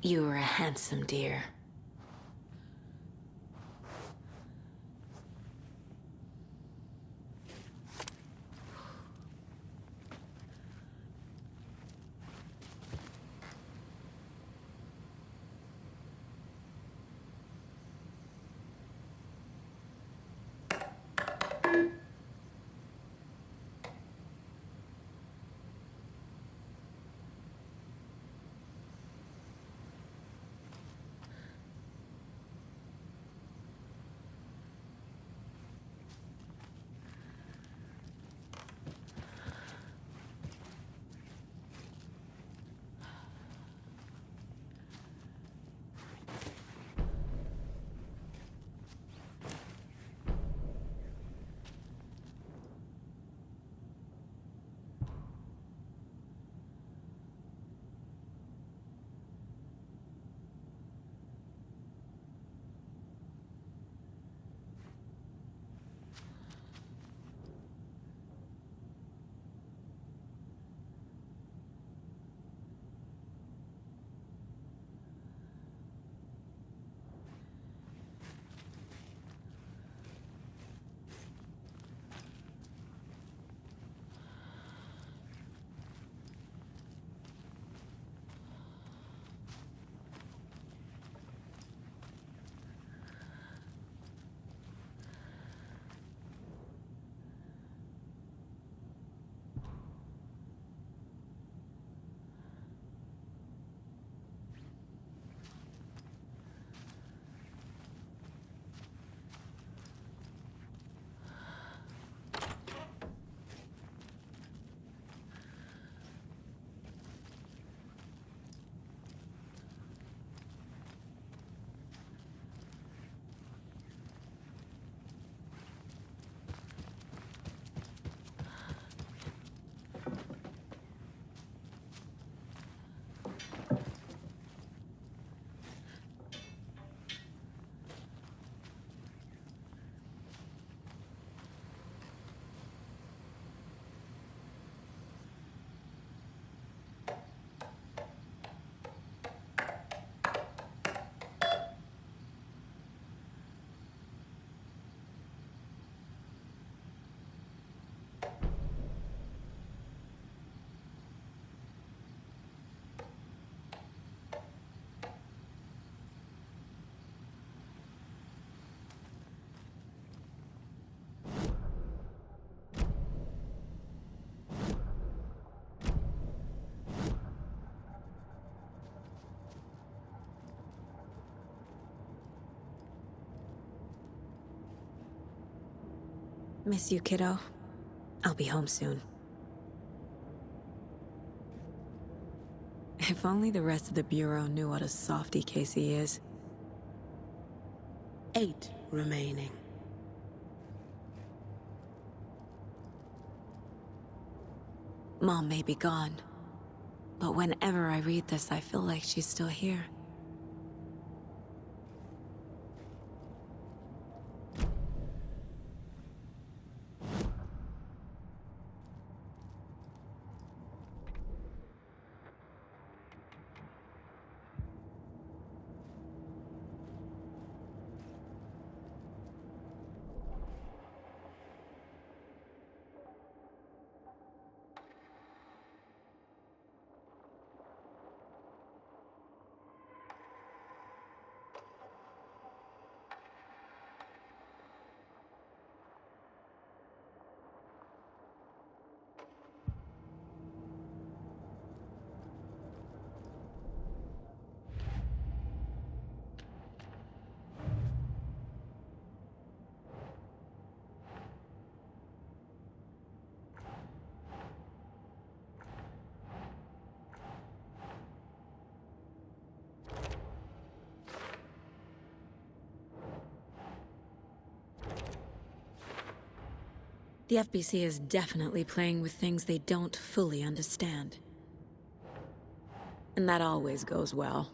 You were a handsome deer. Miss you, kiddo. I'll be home soon. If only the rest of the Bureau knew what a softy Casey is. 8 remaining. Mom may be gone, but whenever I read this, I feel like she's still here. The FBC is definitely playing with things they don't fully understand. And that always goes well.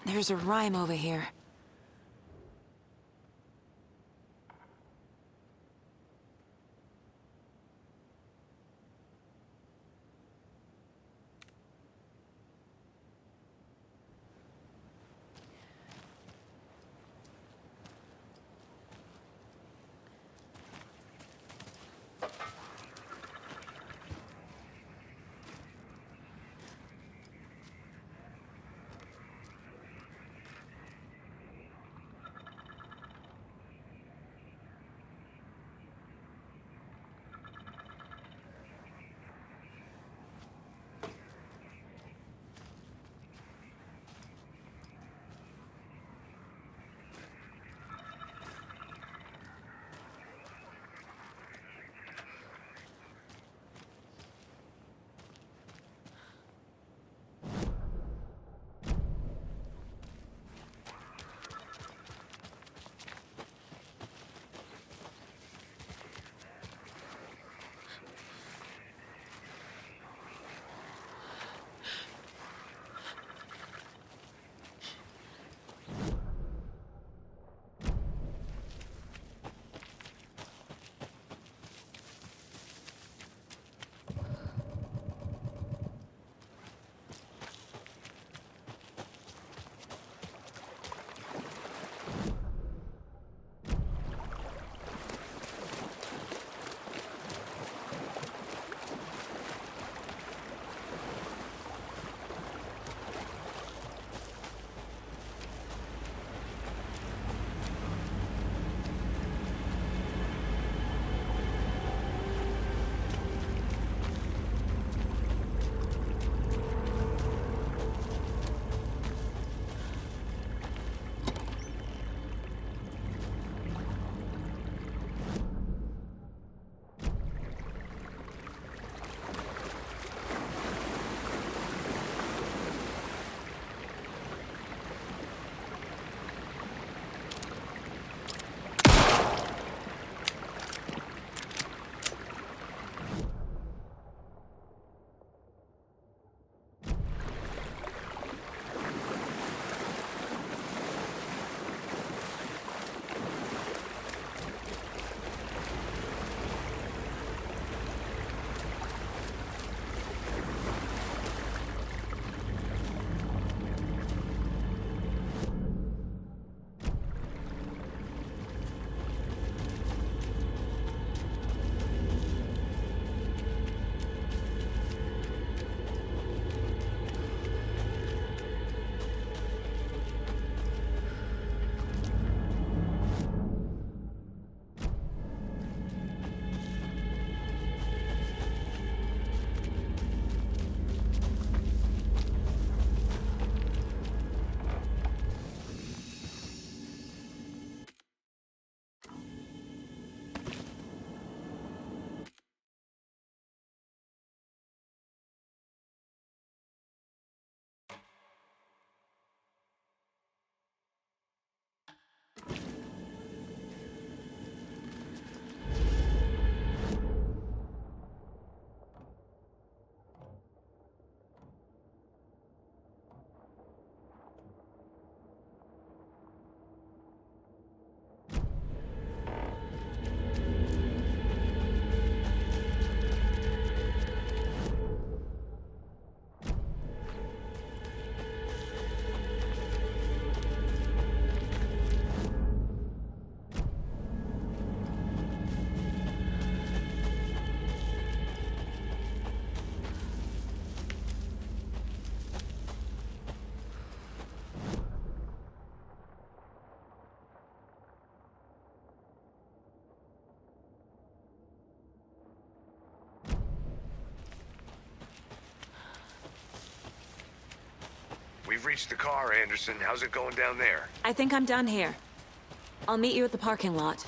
There's a rhyme over here. We've reached the car, Anderson. How's it going down there? I think I'm done here. I'll meet you at the parking lot.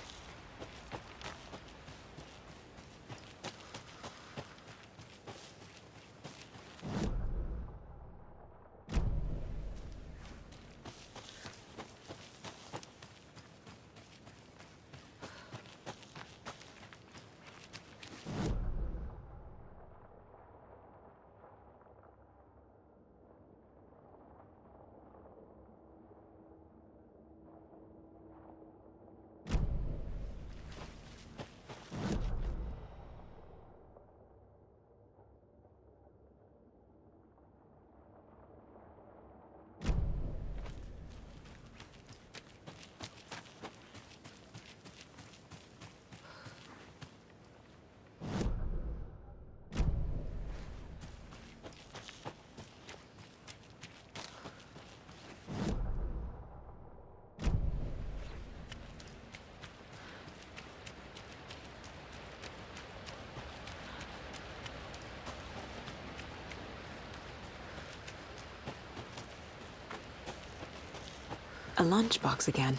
A lunchbox again.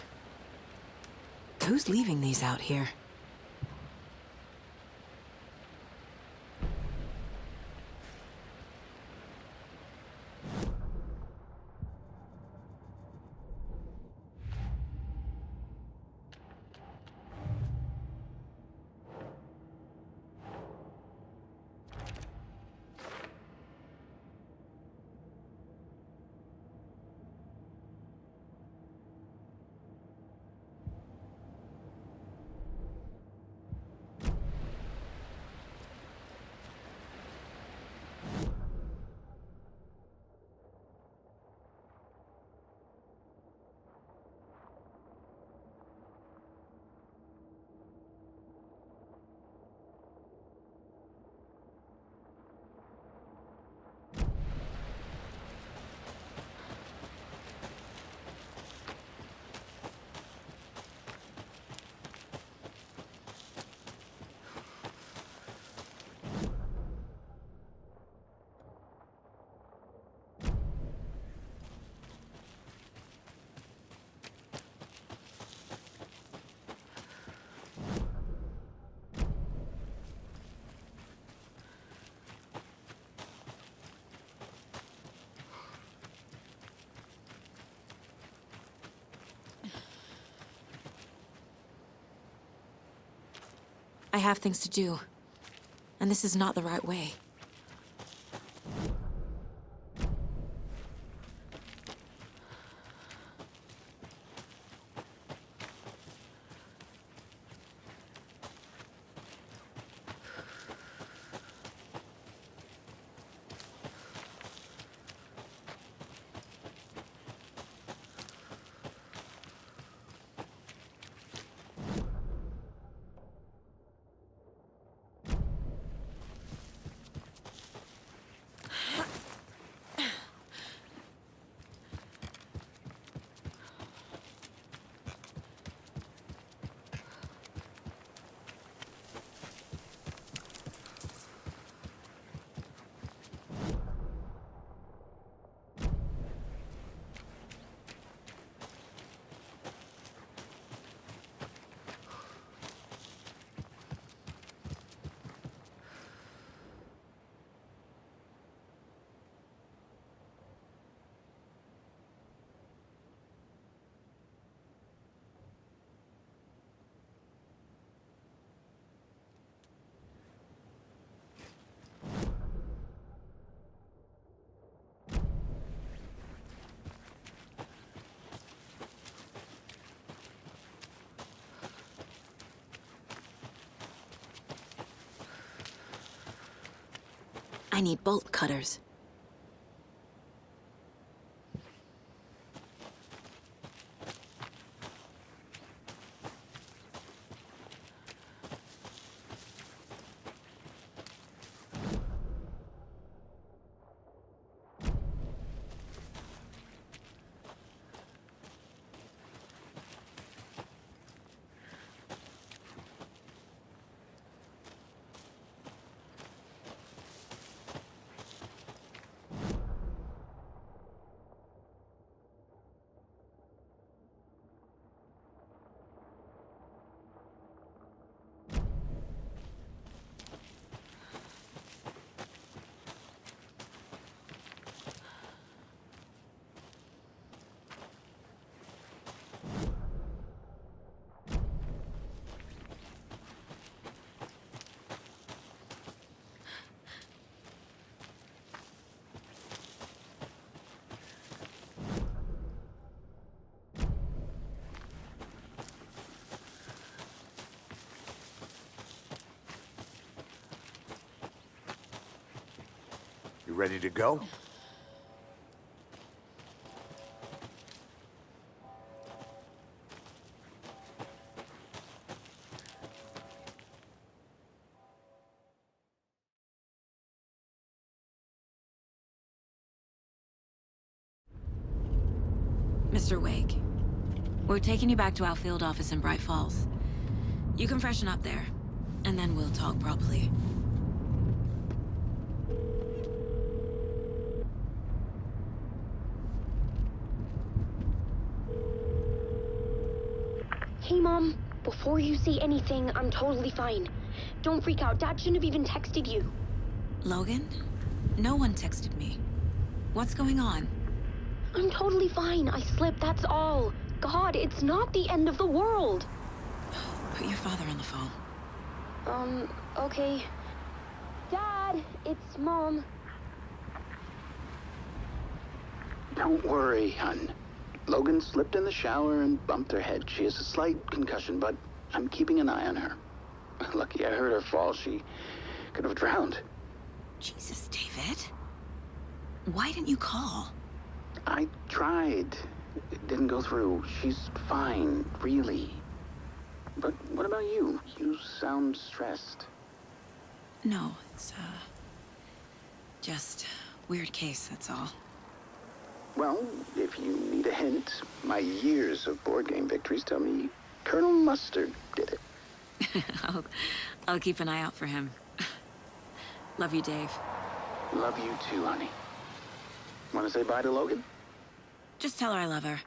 Who's leaving these out here? I have things to do, and this is not the right way. I need bolt cutters. ready to go? Mr. Wake, we're taking you back to our field office in Bright Falls. You can freshen up there, and then we'll talk properly. Hey, Mom. Before you say anything, I'm totally fine. Don't freak out. Dad shouldn't have even texted you. Logan? No one texted me. What's going on? I'm totally fine. I slipped, that's all. God, it's not the end of the world. Put your father on the phone. Okay. Dad, it's Mom. Don't worry, hon. Logan slipped in the shower and bumped her head. She has a slight concussion, but I'm keeping an eye on her. Lucky I heard her fall. She could have drowned. Jesus, David. Why didn't you call? I tried. It didn't go through. She's fine, really. But what about you? You sound stressed. No, it's, just weird case, that's all. Well, if you need a hint, my years of board game victories tell me Colonel Mustard did it. I'll keep an eye out for him. Love you, Dave. Love you too, honey. Want to say bye to Logan? Just tell her I love her.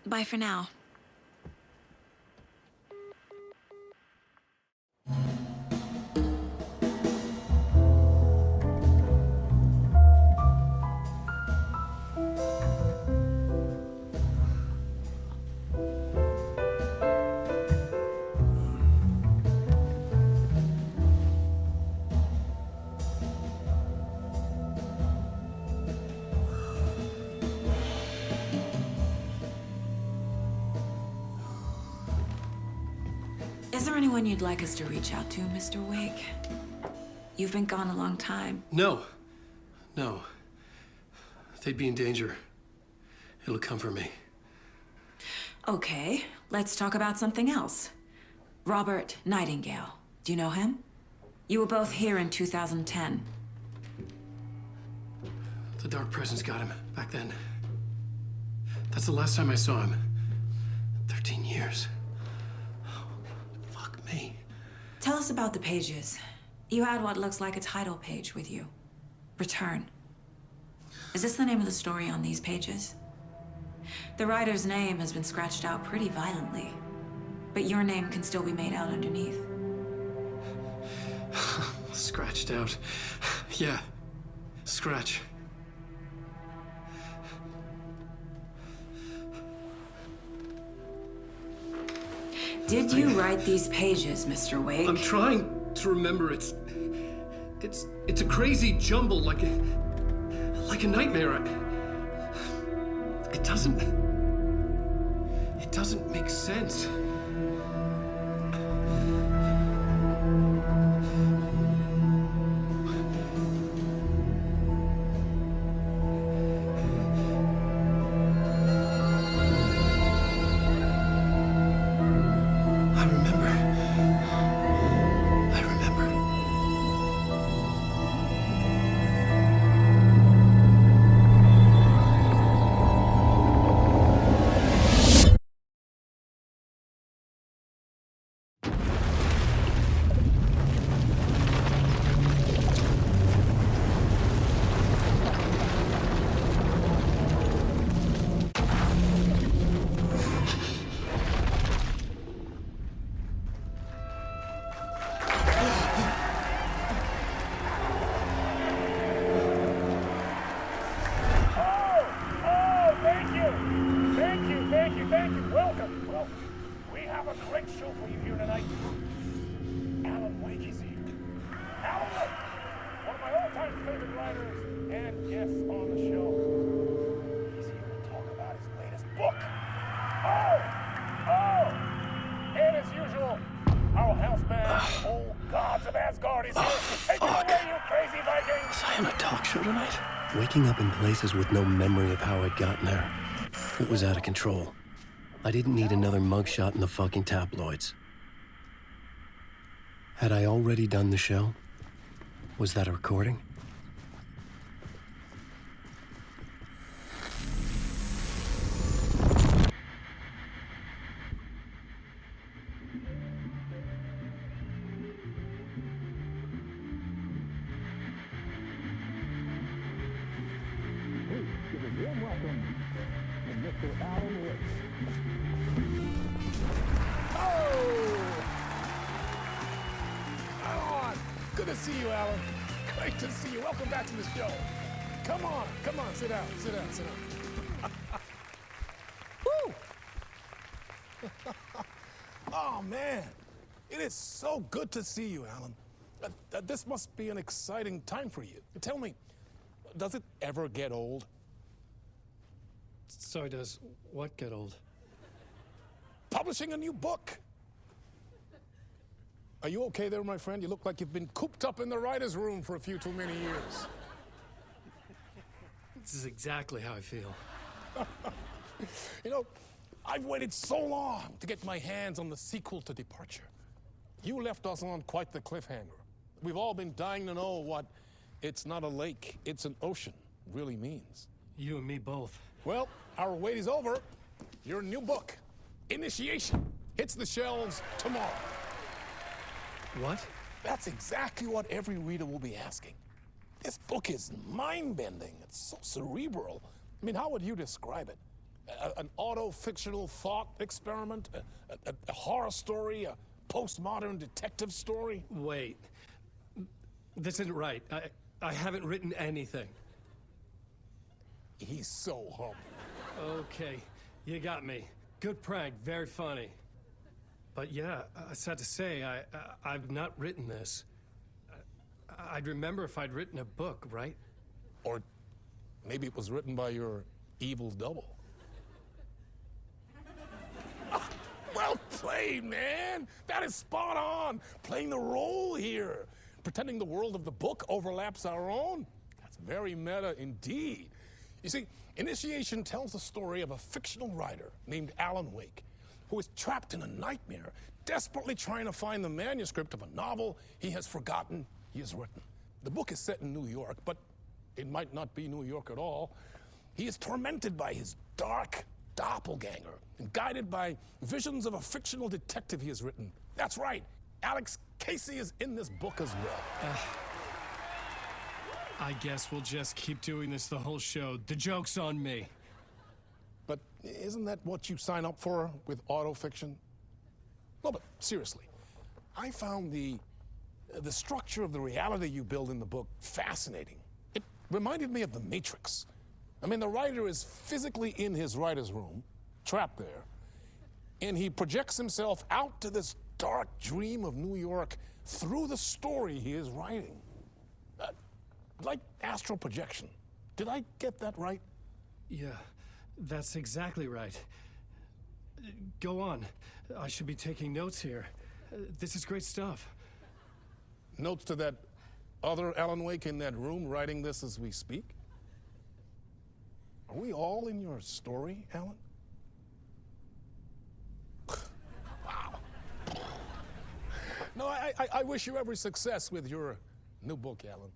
Bye for now. Is there anyone you'd like us to reach out to, Mr. Wake? You've been gone a long time. No. No. They'd be in danger. It'll come for me. Okay, let's talk about something else. Robert Nightingale. Do you know him? You were both here in 2010. The Dark Presence got him back then. That's the last time I saw him. 13 years. Fuck me. Tell us about the pages. You had what looks like a title page with you. Return. Is this the name of the story on these pages? The writer's name has been scratched out pretty violently, but your name can still be made out underneath. Scratched out. Yeah. Scratch. Did you write these pages, Mr. Wake? I'm trying to remember. It's a crazy jumble, like a nightmare. It doesn't make sense. Man, a talk show tonight? Waking up in places with no memory of how I'd gotten there. It was out of control. I didn't need another mugshot in the fucking tabloids. Had I already done the show? Was that a recording? Good to see you, Alan. Great to see you. Welcome back to the show. Come on, sit down, sit down, sit down. Woo! Oh, man. It is so good to see you, Alan. This must be an exciting time for you. Tell me, does it ever get old? Sorry, does what get old? Publishing a new book. Are you okay there, my friend? You look like you've been cooped up in the writer's room for a few too many years. This is exactly how I feel. You know, I've waited so long to get my hands on the sequel to Departure. You left us on quite the cliffhanger. We've all been dying to know what "it's not a lake, it's an ocean" really means. You and me both. Well, our wait is over. Your new book, Initiation, hits the shelves tomorrow. What? That's exactly what every reader will be asking. This book is mind-bending. It's so cerebral. I mean, how would you describe it? An auto-fictional thought experiment? A horror story? A postmodern detective story? Wait. This isn't right. I haven't written anything. He's so humble. Okay, you got me. Good prank, very funny. But yeah, sad to say, I've not written this. I'd remember if I'd written a book, right? Or maybe it was written by your evil double. Well played, man! That is spot on! Playing the role here. Pretending the world of the book overlaps our own. That's very meta indeed. You see, Initiation tells the story of a fictional writer named Alan Wake, who is trapped in a nightmare, desperately trying to find the manuscript of a novel he has forgotten he has written. The book is set in New York, but it might not be New York at all. He is tormented by his dark doppelganger and guided by visions of a fictional detective he has written. That's right, Alex Casey is in this book as well. I guess we'll just keep doing this the whole show. The joke's on me. But isn't that what you sign up for with autofiction? No, but seriously, I found the structure of the reality you build in the book fascinating. It reminded me of The Matrix. I mean, the writer is physically in his writer's room, trapped there, and he projects himself out to this dark dream of New York through the story he is writing. Like astral projection. Did I get that right? Yeah, that's exactly right. Go on. I should be taking notes here. This is great stuff. Notes to that other Alan Wake in that room writing this as we speak? Are we all in your story, Alan? Wow. No, I wish you every success with your new book, Alan.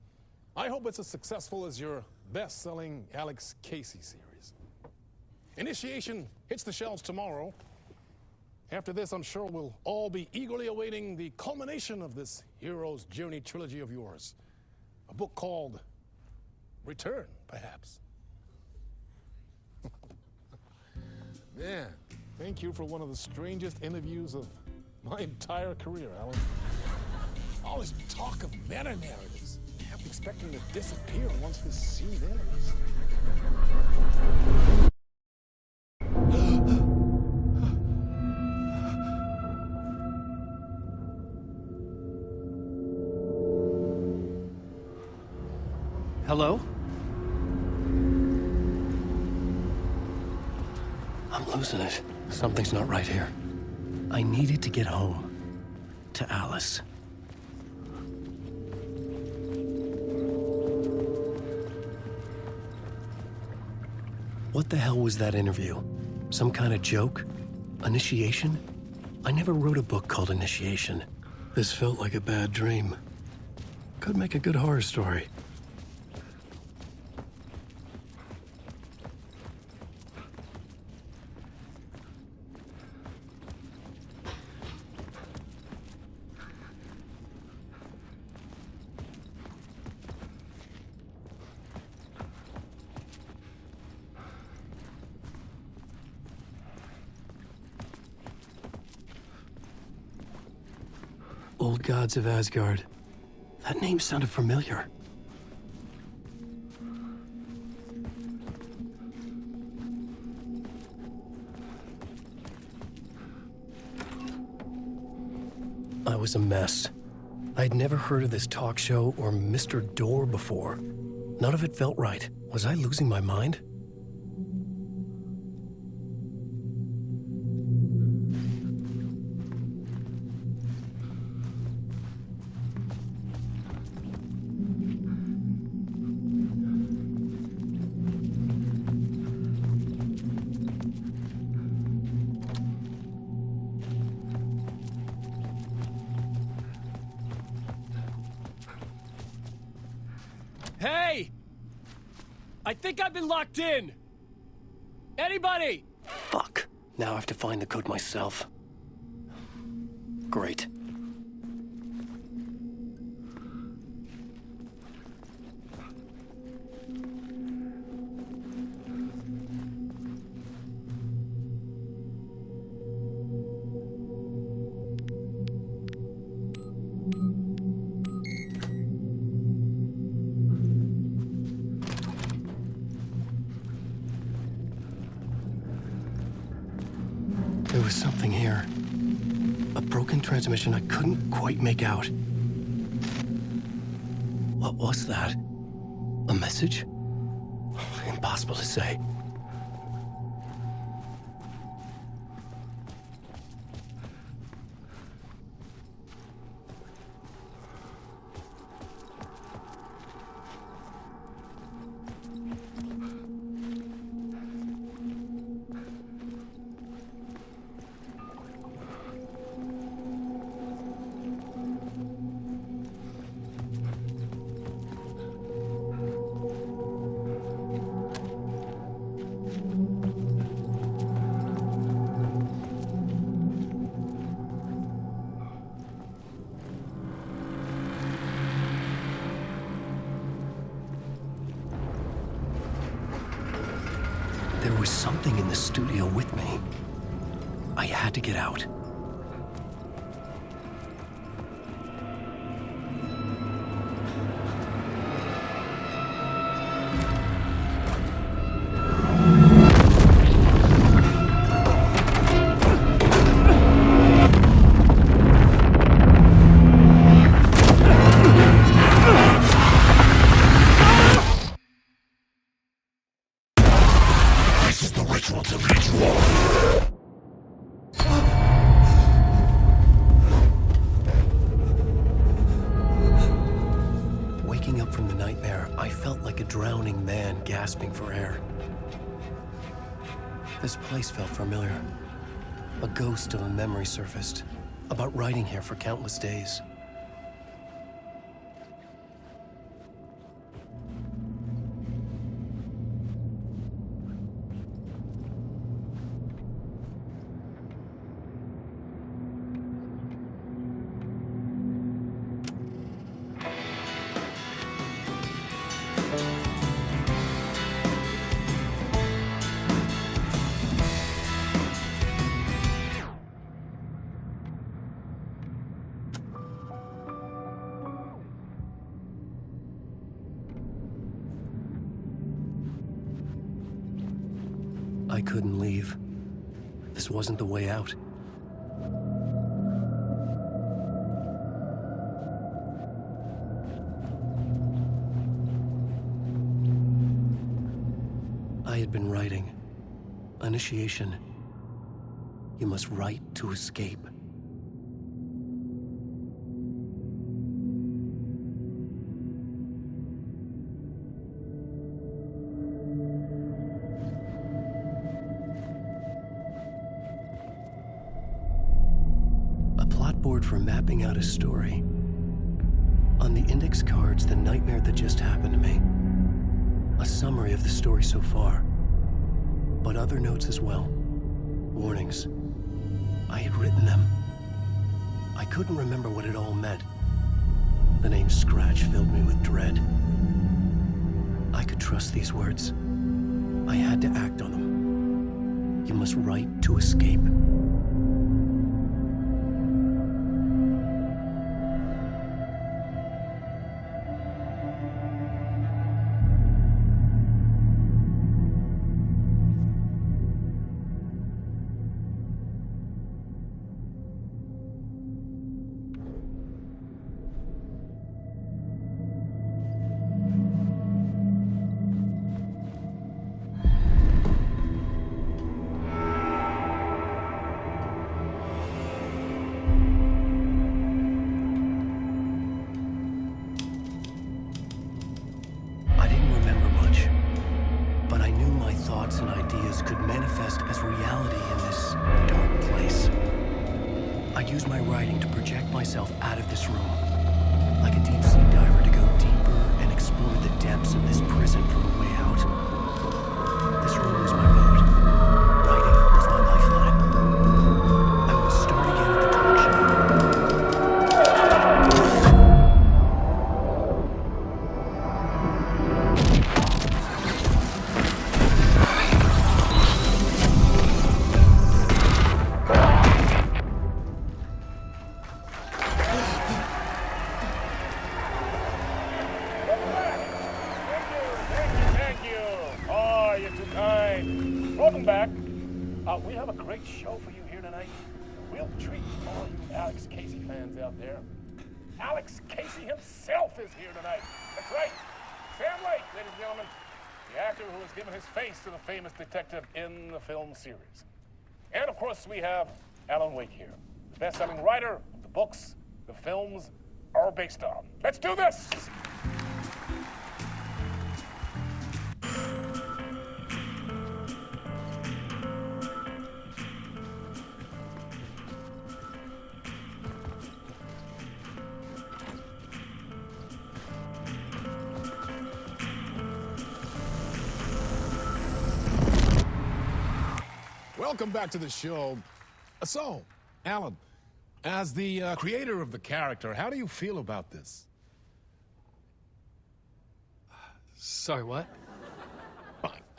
I hope it's as successful as your best-selling Alex Casey series. Initiation hits the shelves tomorrow. After this, I'm sure we'll all be eagerly awaiting the culmination of this hero's journey trilogy of yours. A book called Return, perhaps. Man, thank you for one of the strangest interviews of my entire career, Alan. All this talk of meta-narratives. I'm expecting to disappear once this scene ends. Hello? I'm losing it. Something's not right here. I needed to get home. To Alice. What the hell was that interview? Some kind of joke? Initiation? I never wrote a book called Initiation. This felt like a bad dream. Could make a good horror story. Old Gods of Asgard. That name sounded familiar. I was a mess. I'd never heard of this talk show or Mr. Door before. None of it felt right. Was I losing my mind? Hey! I think I've been locked in! Anybody? Fuck. Now I have to find the code myself. Great. There was something here. A broken transmission I couldn't quite make out. What was that? A message? Impossible to say. There was something in the studio with me. I had to get out. This is the ritual to ritual. Waking up from the nightmare, I felt like a drowning man gasping for air. This place felt familiar. A ghost of a memory surfaced, about writing here for countless days. I couldn't leave. This wasn't the way out. I had been writing. Initiation. You must write to escape. clipboard for mapping out a story. On the index cards, the nightmare that just happened to me. A summary of the story so far. But other notes as well. Warnings. I had written them. I couldn't remember what it all meant. The name Scratch filled me with dread. I could trust these words. I had to act on them. You must write to escape. Thoughts and ideas could manifest as reality in this dark place. I'd use my writing to project myself out of this room, like a deep-sea diver to go deeper and explore the depths of this prison for a way out. This room was my boat. Writing was my lifeline. I would start again at the talk Welcome back. We have a great show for you here tonight. We'll treat all you Alex Casey fans out there. Alex Casey himself is here tonight. That's right. Sam Lake, ladies and gentlemen. The actor who has given his face to the famous detective in the film series. And of course, we have Alan Wake here, the best-selling writer of the books the films are based on. Let's do this! Welcome back to the show. So, Alan, as the creator of the character, how do you feel about this? Sorry, what?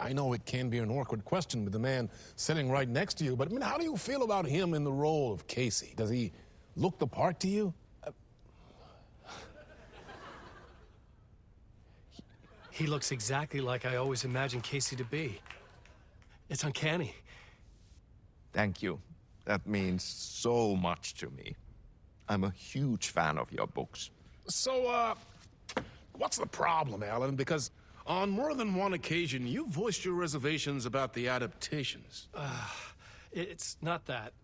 I know it can be an awkward question with the man sitting right next to you, but I mean, how do you feel about him in the role of Casey? Does he look the part to you? He looks exactly like I always imagined Casey to be. It's uncanny. Thank you. That means so much to me. I'm a huge fan of your books. So, what's the problem, Alan? Because on more than one occasion, you voiced your reservations about the adaptations. It's not that.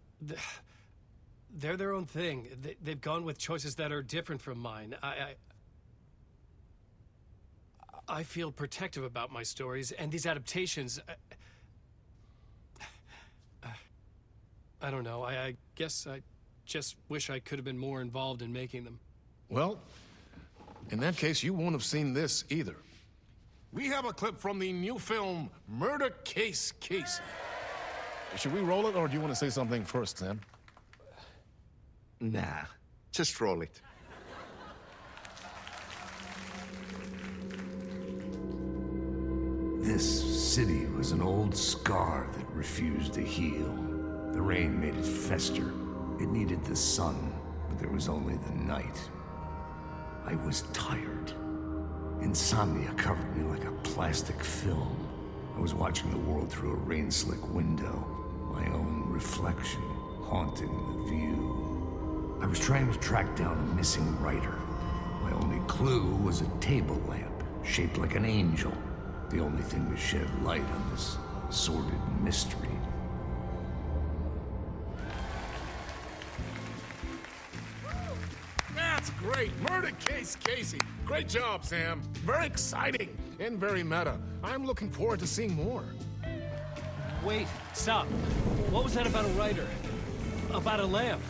They're their own thing. They've gone with choices that are different from mine. I feel protective about my stories, and these adaptations... I don't know. I guess I just wish I could have been more involved in making them. Well, in that case, you won't have seen this either. We have a clip from the new film, Murder Case Casey. Should we roll it, or do you want to say something first, Sam? Nah, just roll it. This city was an old scar that refused to heal. The rain made it fester. It needed the sun, but there was only the night. I was tired. Insomnia covered me like a plastic film. I was watching the world through a rain-slick window, my own reflection haunting the view. I was trying to track down a missing writer. My only clue was a table lamp, shaped like an angel. The only thing to shed light on this sordid mystery. That's great. Murder Case Casey. Great job, Sam. Very exciting and very meta. I'm looking forward to seeing more. Wait, stop. What was that about a writer? About a lamp?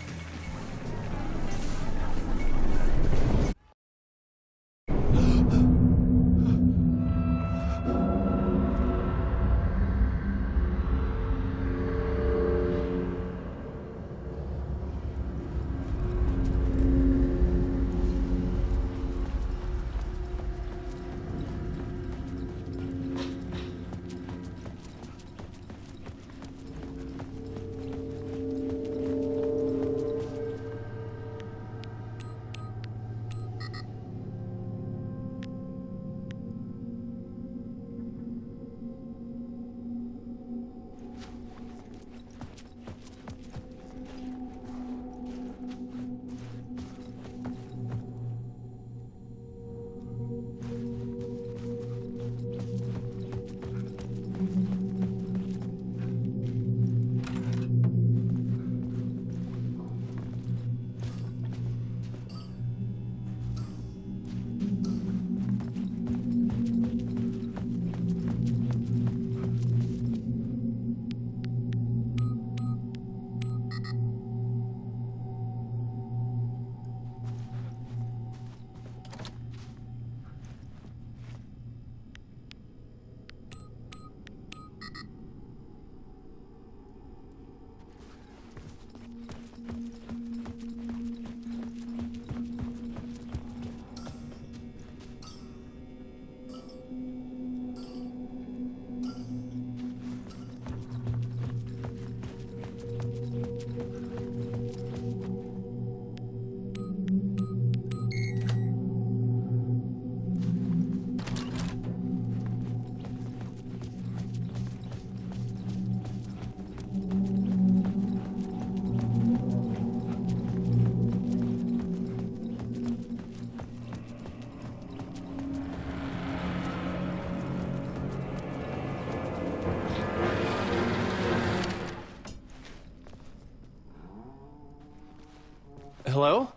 Hello?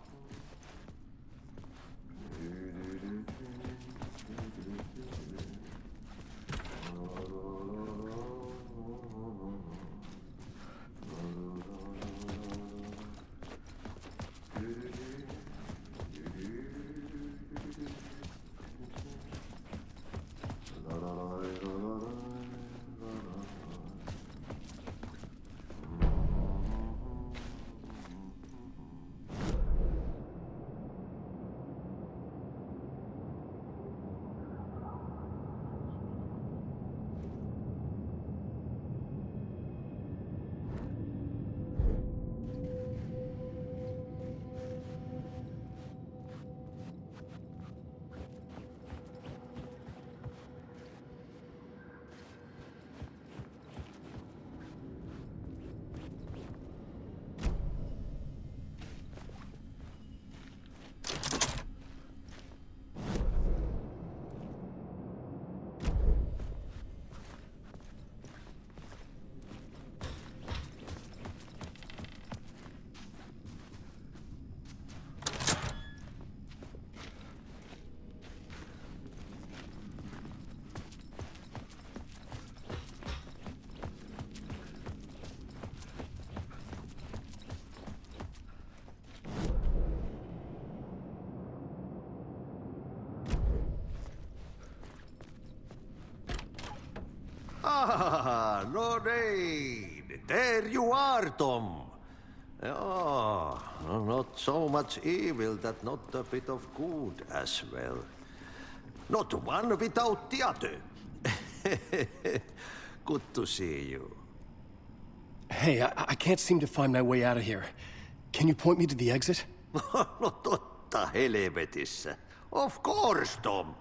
Ah, no need. There you are, Tom. Oh, not so much evil that not a bit of good as well. Not one without the other. Good to see you. Hey, I can't seem to find my way out of here. Can you point me to the exit? No totta helvetissä. Of course, Tom.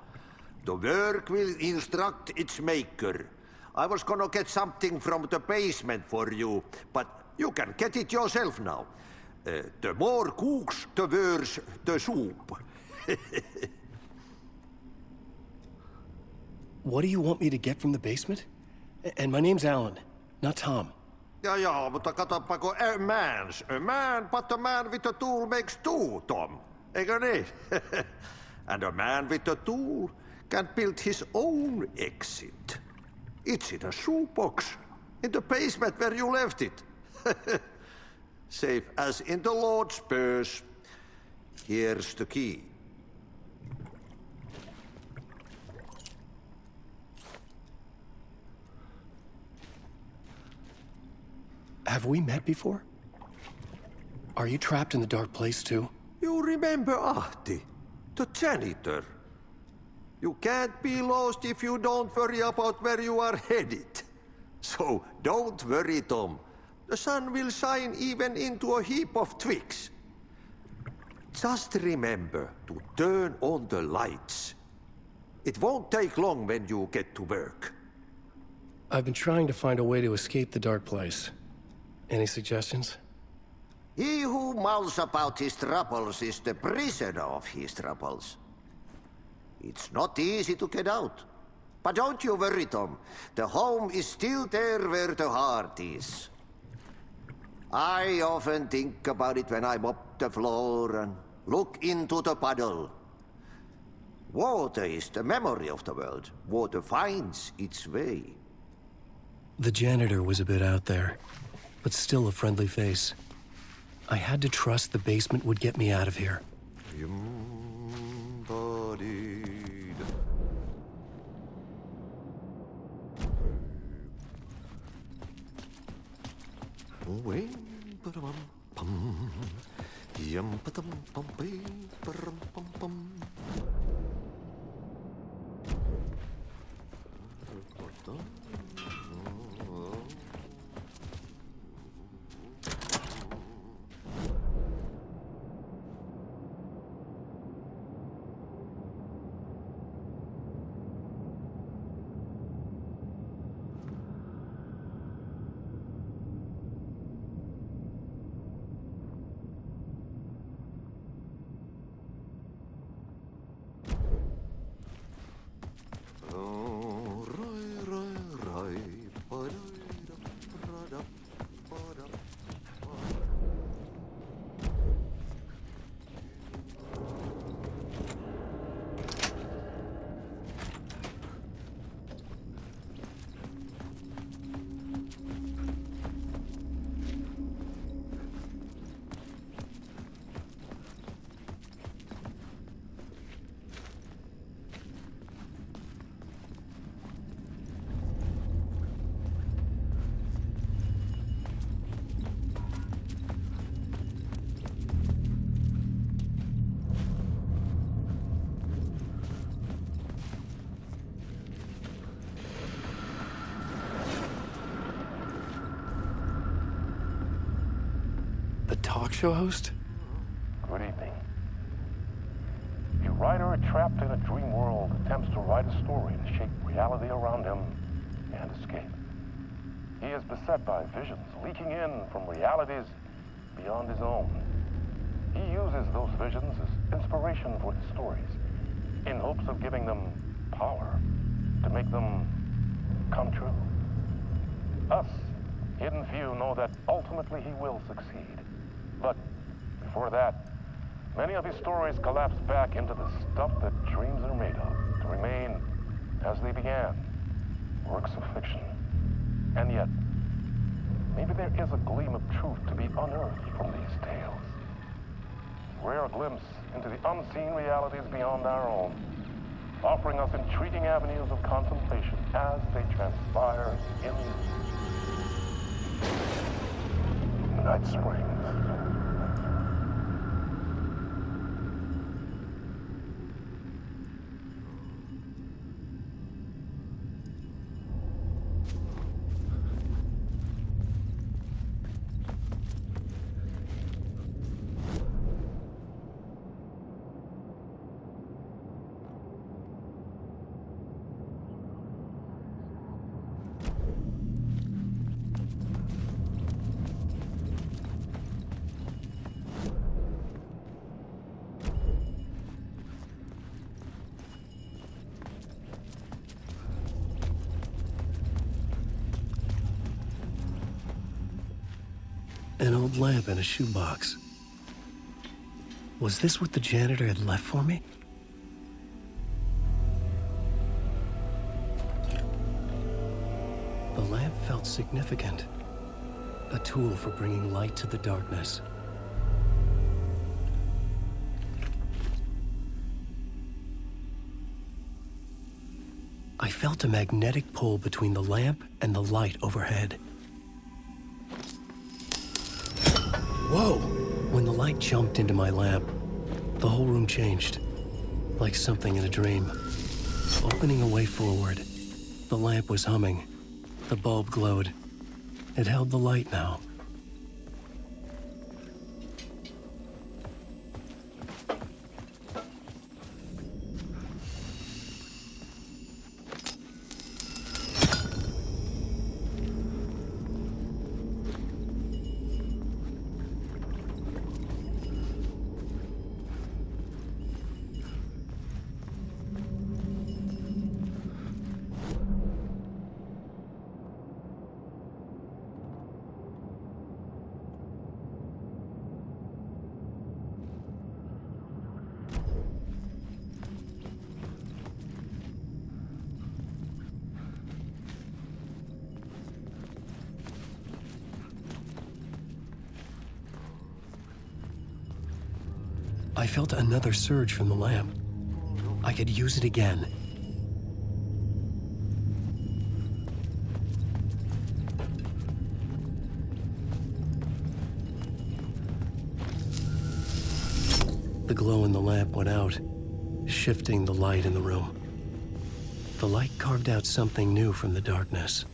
The work will instruct its maker. I was gonna get something from the basement for you, but you can get it yourself now. The more cooks, the worse the soup. What do you want me to get from the basement? And my name's Alan, not Tom. Ja, mutta katsopako a man, but a man with a tool makes two, Tom. Eikö niin? And a man with a tool can build his own exit. It's in a shoebox, in the basement where you left it. Safe as in the Lord's purse. Here's the key. Have we met before? Are you trapped in the dark place too? You remember Ahti, the janitor. You can't be lost if you don't worry about where you are headed. So don't worry, Tom. The sun will shine even into a heap of twigs. Just remember to turn on the lights. It won't take long when you get to work. I've been trying to find a way to escape the dark place. Any suggestions? He who mouths about his troubles is the prisoner of his troubles. It's not easy to get out. But don't you worry, Tom. The home is still there where the heart is. I often think about it when I mop the floor and look into the puddle. Water is the memory of the world. Water finds its way. The janitor was a bit out there, but still a friendly face. I had to trust the basement would get me out of here. Embodied. talk show host? Good evening. A writer trapped in a dream world attempts to write a story to shape reality around him and escape. He is beset by visions leaking in from realities beyond his own. He uses those visions as inspiration for his stories, in hopes of giving them power, to make them come true. Us, hidden few, know that ultimately he will succeed. But before that, many of his stories collapse back into the stuff that dreams are made of, to remain as they began, works of fiction. And yet, maybe there is a gleam of truth to be unearthed from these tales. A rare glimpse into the unseen realities beyond our own, offering us intriguing avenues of contemplation as they transpire in Night Springs. An old lamp in a shoebox. Was this what the janitor had left for me? The lamp felt significant. A tool for bringing light to the darkness. I felt a magnetic pull between the lamp and the light overhead. Whoa! When the light jumped into my lamp, the whole room changed, like something in a dream. Opening a way forward, the lamp was humming. The bulb glowed. It held the light now. I felt another surge from the lamp. I could use it again. The glow in the lamp went out, shifting the light in the room. The light carved out something new from the darkness.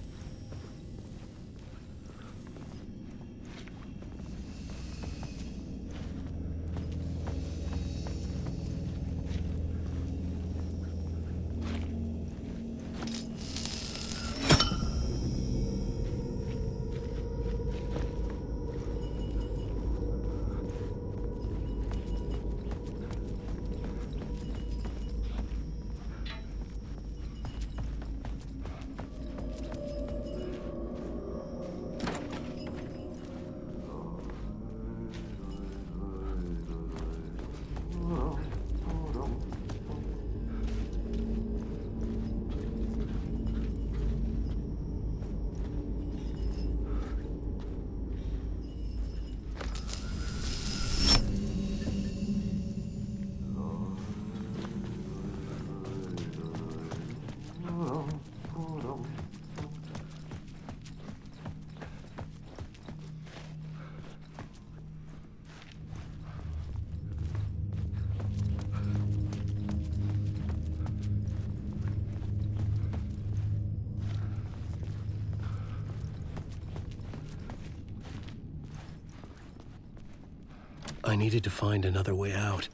I needed to find another way out.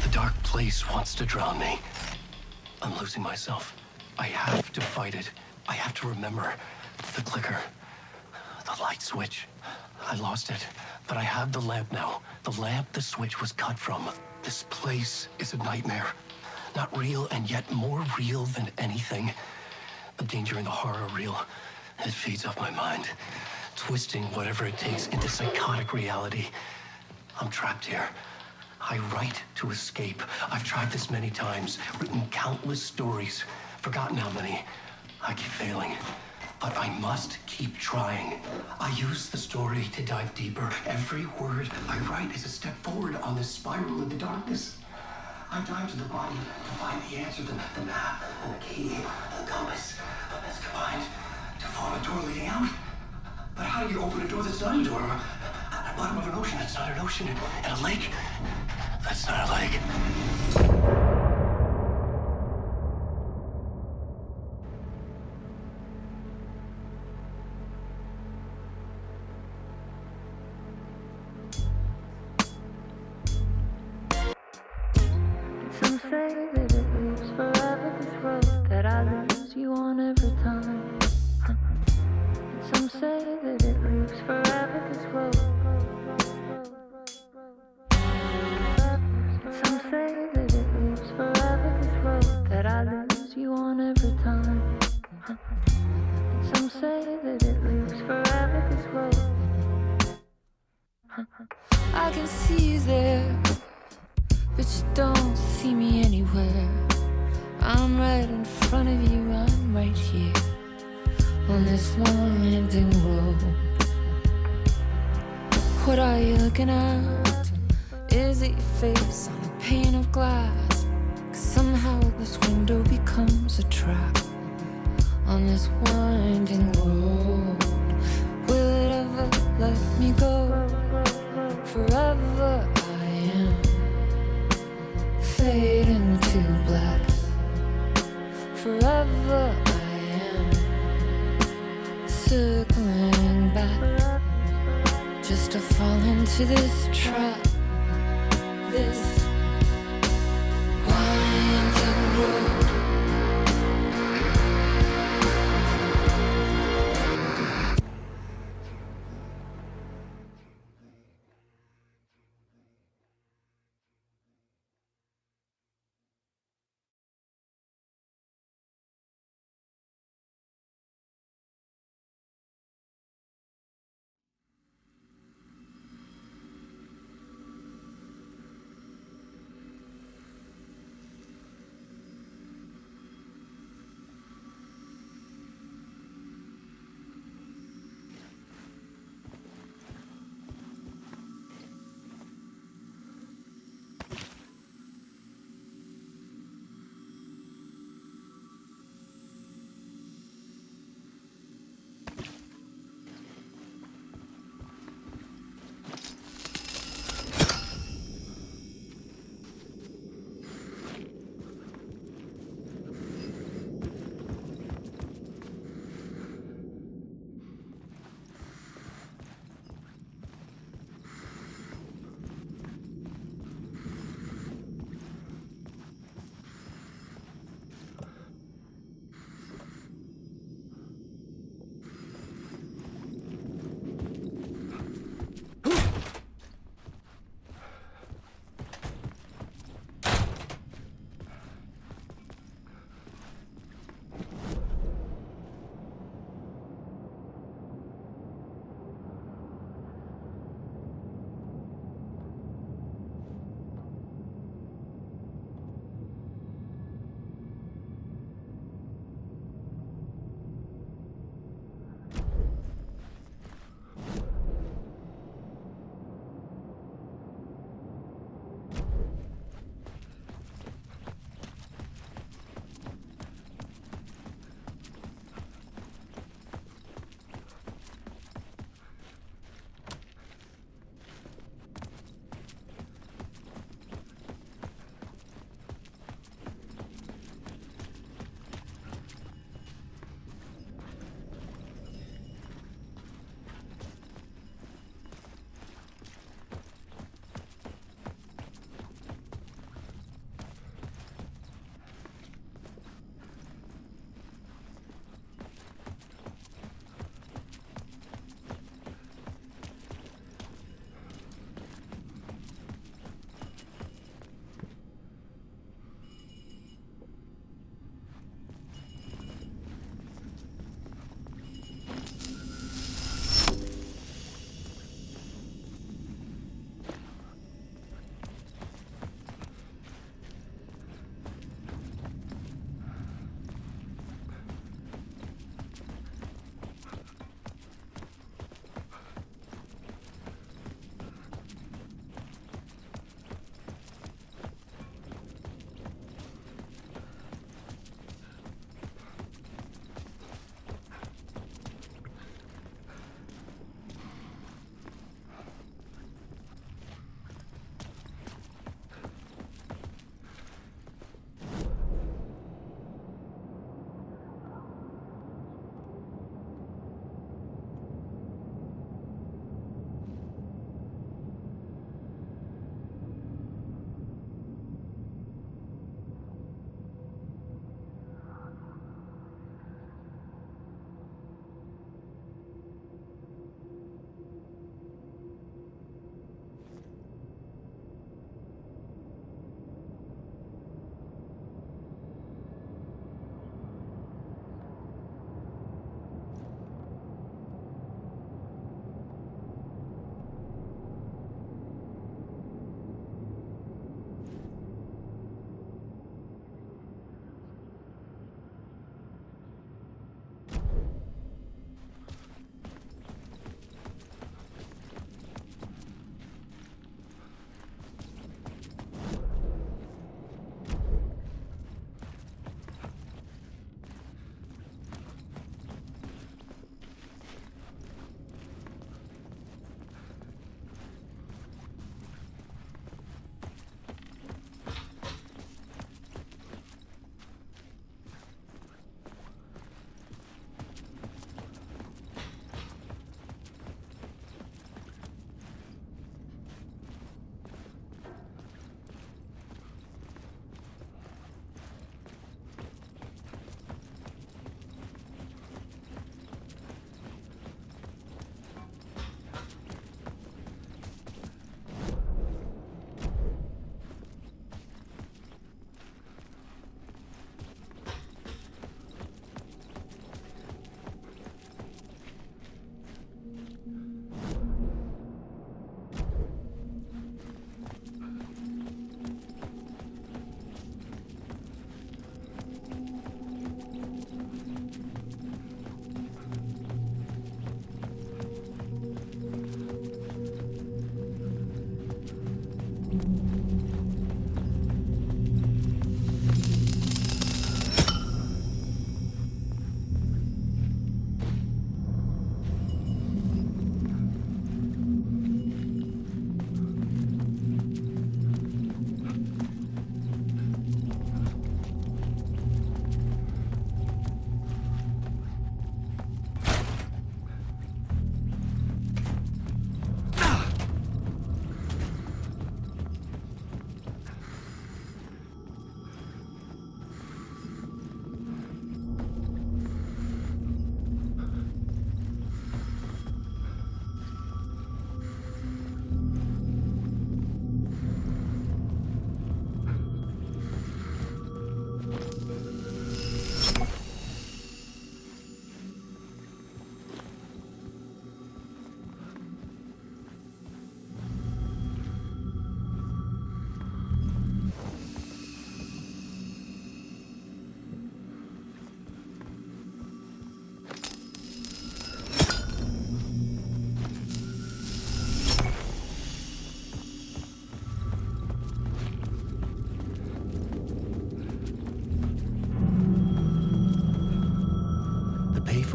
The dark place wants to drown me. I'm losing myself. I have to fight it. I have to remember the clicker, the light switch. I lost it, but I have the lamp now. The lamp the switch was cut from. This place is a nightmare. Not real, and yet more real than anything. The danger and the horror real. It feeds off my mind, twisting whatever it takes into psychotic reality. I'm trapped here. I write to escape. I've tried this many times, written countless stories, forgotten how many. I keep failing, but I must keep trying. I use the story to dive deeper. Every word I write is a step forward on this spiral in the darkness. I dive to the bottom to find the answer, the map, and the key, and the compass. That's combined to form a door leading out. But how do you open a door that's not a door? At the bottom of an ocean that's not an ocean, and a lake that's not a lake. Some say that it lives forever, this road that I lose you on every time. And some say that it lives forever, this road. And some say that it lives forever, this road that I lose you on every time. And some say that it lives forever, this road. I can see you there, but you don't see me anywhere. I'm right in front of you, I'm right here on this long winding road. What are you looking at? Is it your face on a pane of glass? 'Cause somehow this window becomes a trap on this winding road. Will it ever let me go? Forever I am fading to black. Forever I am circling back, just to fall into this trap, this winding road.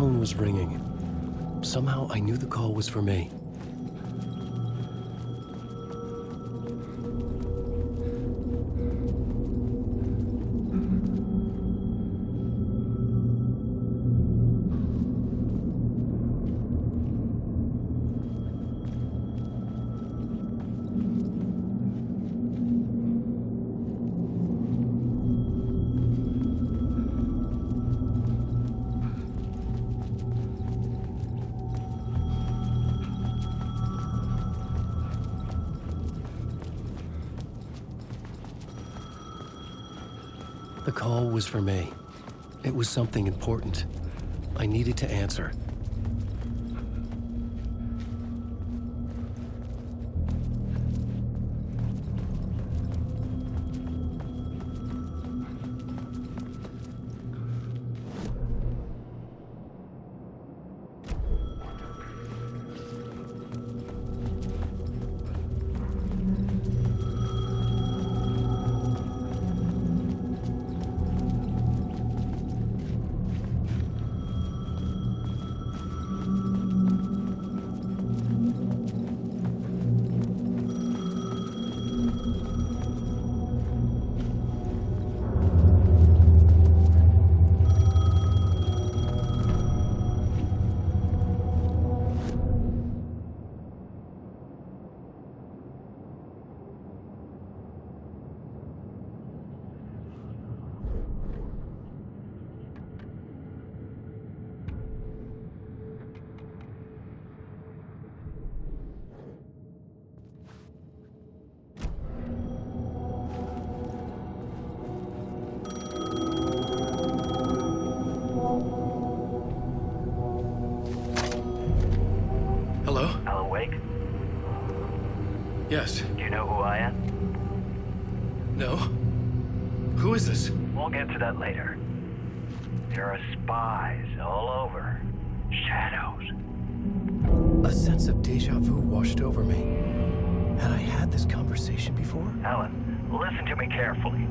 phone was ringing. Somehow I knew the call was for me. The call was for me. It was something important. I needed to answer. Hello? Alan Wake? Yes. Do you know who I am? No? Who is this? We'll get to that later. There are spies all over. Shadows. A sense of deja vu washed over me. Had I had this conversation before? Alan, listen to me carefully.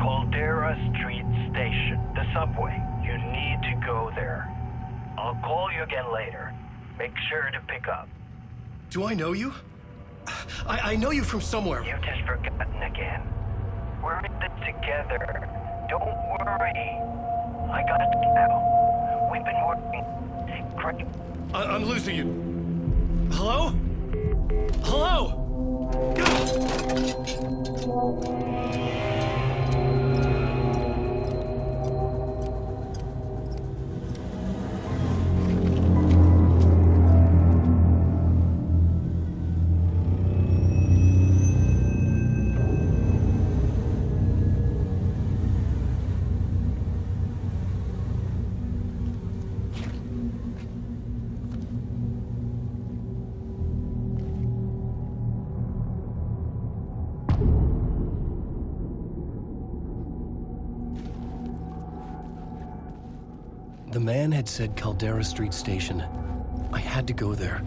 Caldera Street Station, the subway. You need to go there. I'll call you again later. Make sure to pick up. Do I know you? I know you from somewhere. You've just forgotten again. We're in this together. Don't worry. I got it now. We've been working great. I'm losing you. Hello? Hello? The man had said Caldera Street Station. I had to go there.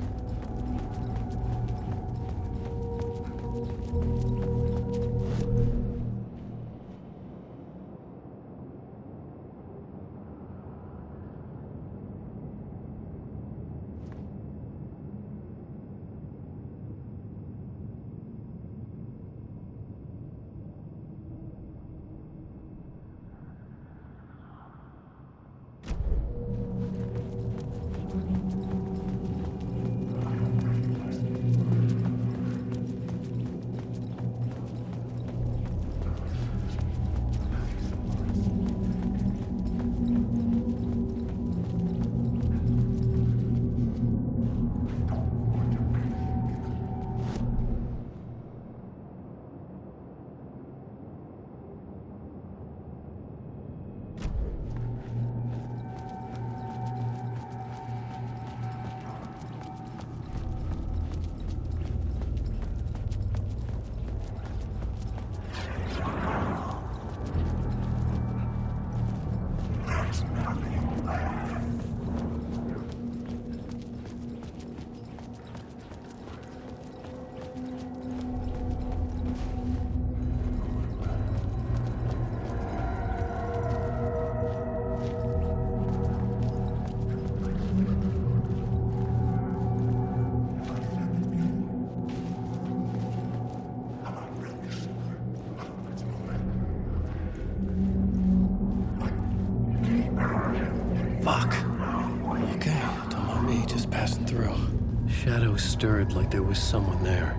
shadows stirred like there was someone there,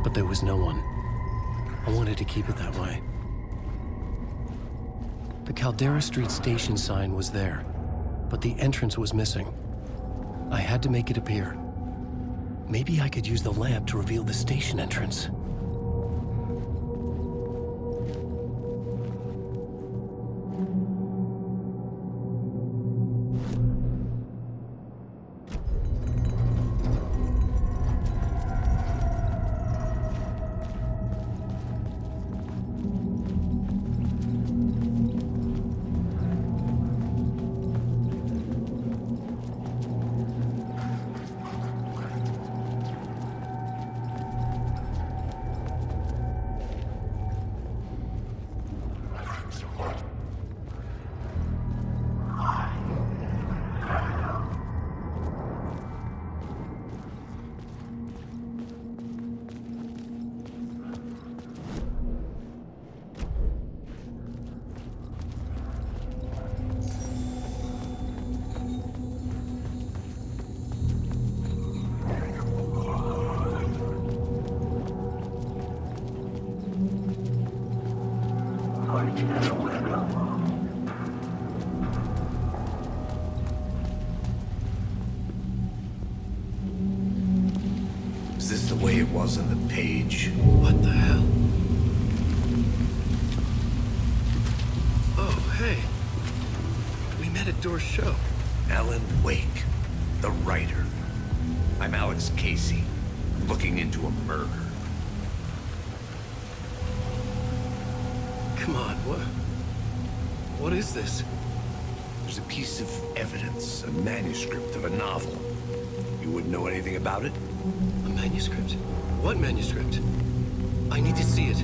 but there was no one. I wanted to keep it that way. The Caldera Street station sign was there, but the entrance was missing. I had to make it appear. Maybe I could use the lamp to reveal the station entrance. Is this the way it was on the page? What the hell? Oh, hey. We met at Door's show. Alan Wake, the writer. I'm Alex Casey, looking into a murder. Come on, what is this? There's a piece of evidence, a manuscript of a novel. You wouldn't know anything about it? A manuscript? What manuscript? I need to see it.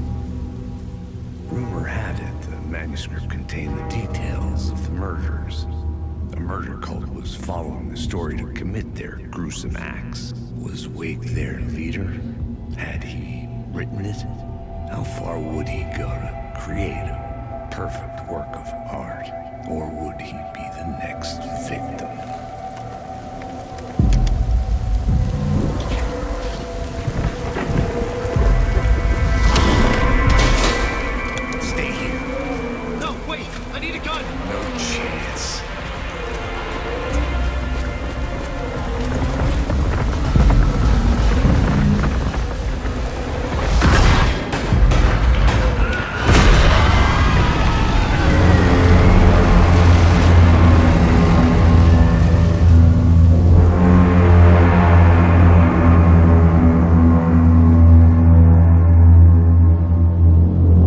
Rumor had it the manuscript contained the details of the murders. A murder cult was following the story to commit their gruesome acts. Was Wake their leader? Had he written it? How far would he go to create a perfect work of art? Or would he be the next victim? Stay here. No, wait! I need a gun! No chance.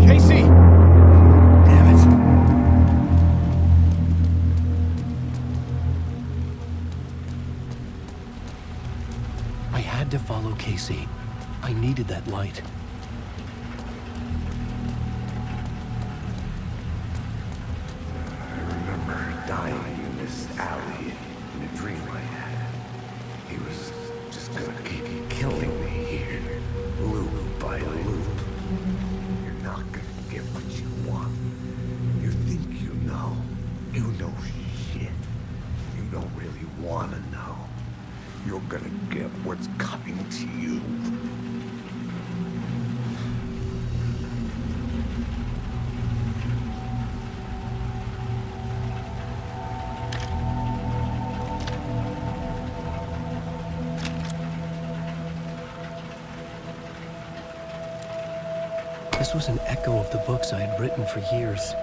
Casey! Damn it. I had to follow Casey. I needed that light. I remember dying in this alley in a dream I had. He was just gonna keep killing me here, loop by loop. You're not gonna get what you want. You think you know. You know shit. You don't really wanna know. You're gonna get what's coming to you. This was an echo of the books I had written for years.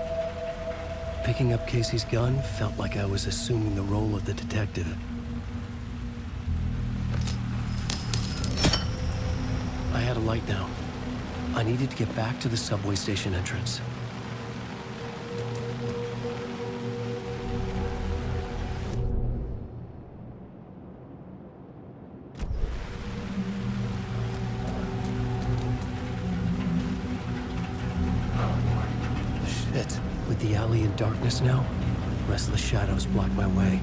Picking up Casey's gun felt like I was assuming the role of the detective. I had a light now. I needed to get back to the subway station entrance. Shit. With the alley in darkness now, restless shadows block my way.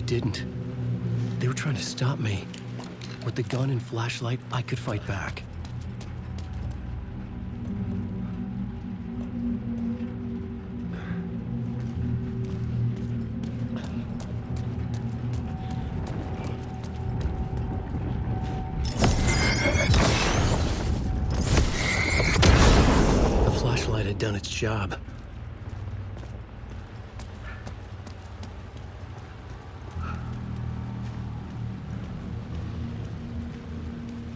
didn't, they were trying to stop me. With the gun and flashlight, I could fight back. The flashlight had done its job.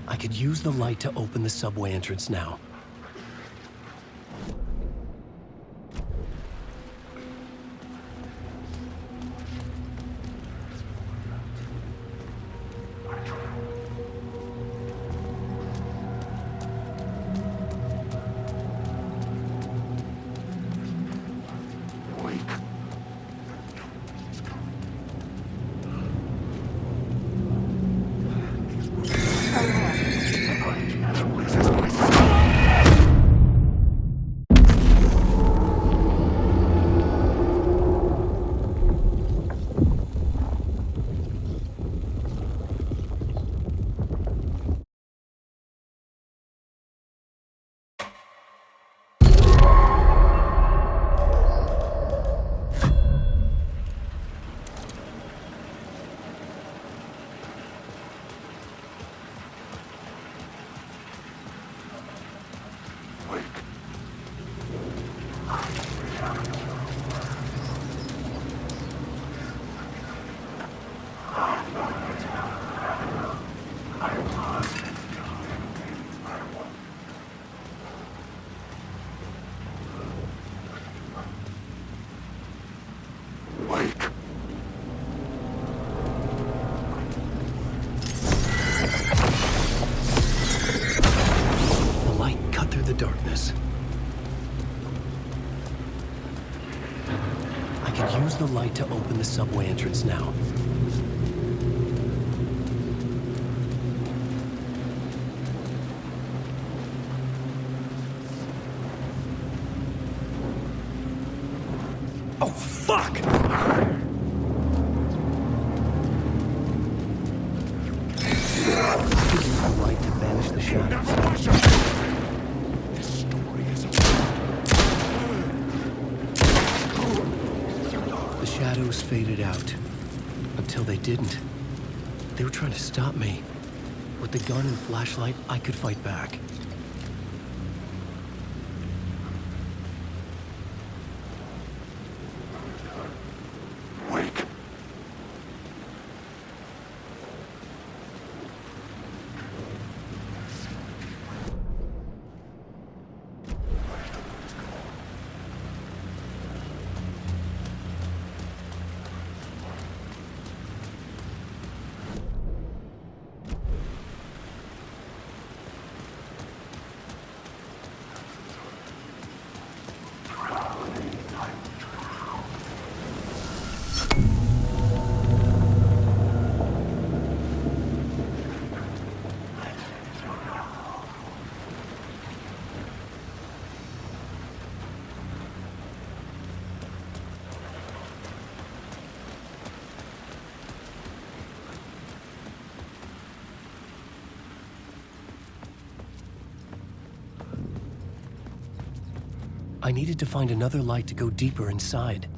I could use the light to open the subway entrance now. Darkness. I could use the light to open the subway entrance now. Oh, fuck! I could use the light to banish the shadows. The shadows faded out. Until they didn't. They were trying to stop me. With the gun and flashlight, I could fight back. I needed to find another light to go deeper inside.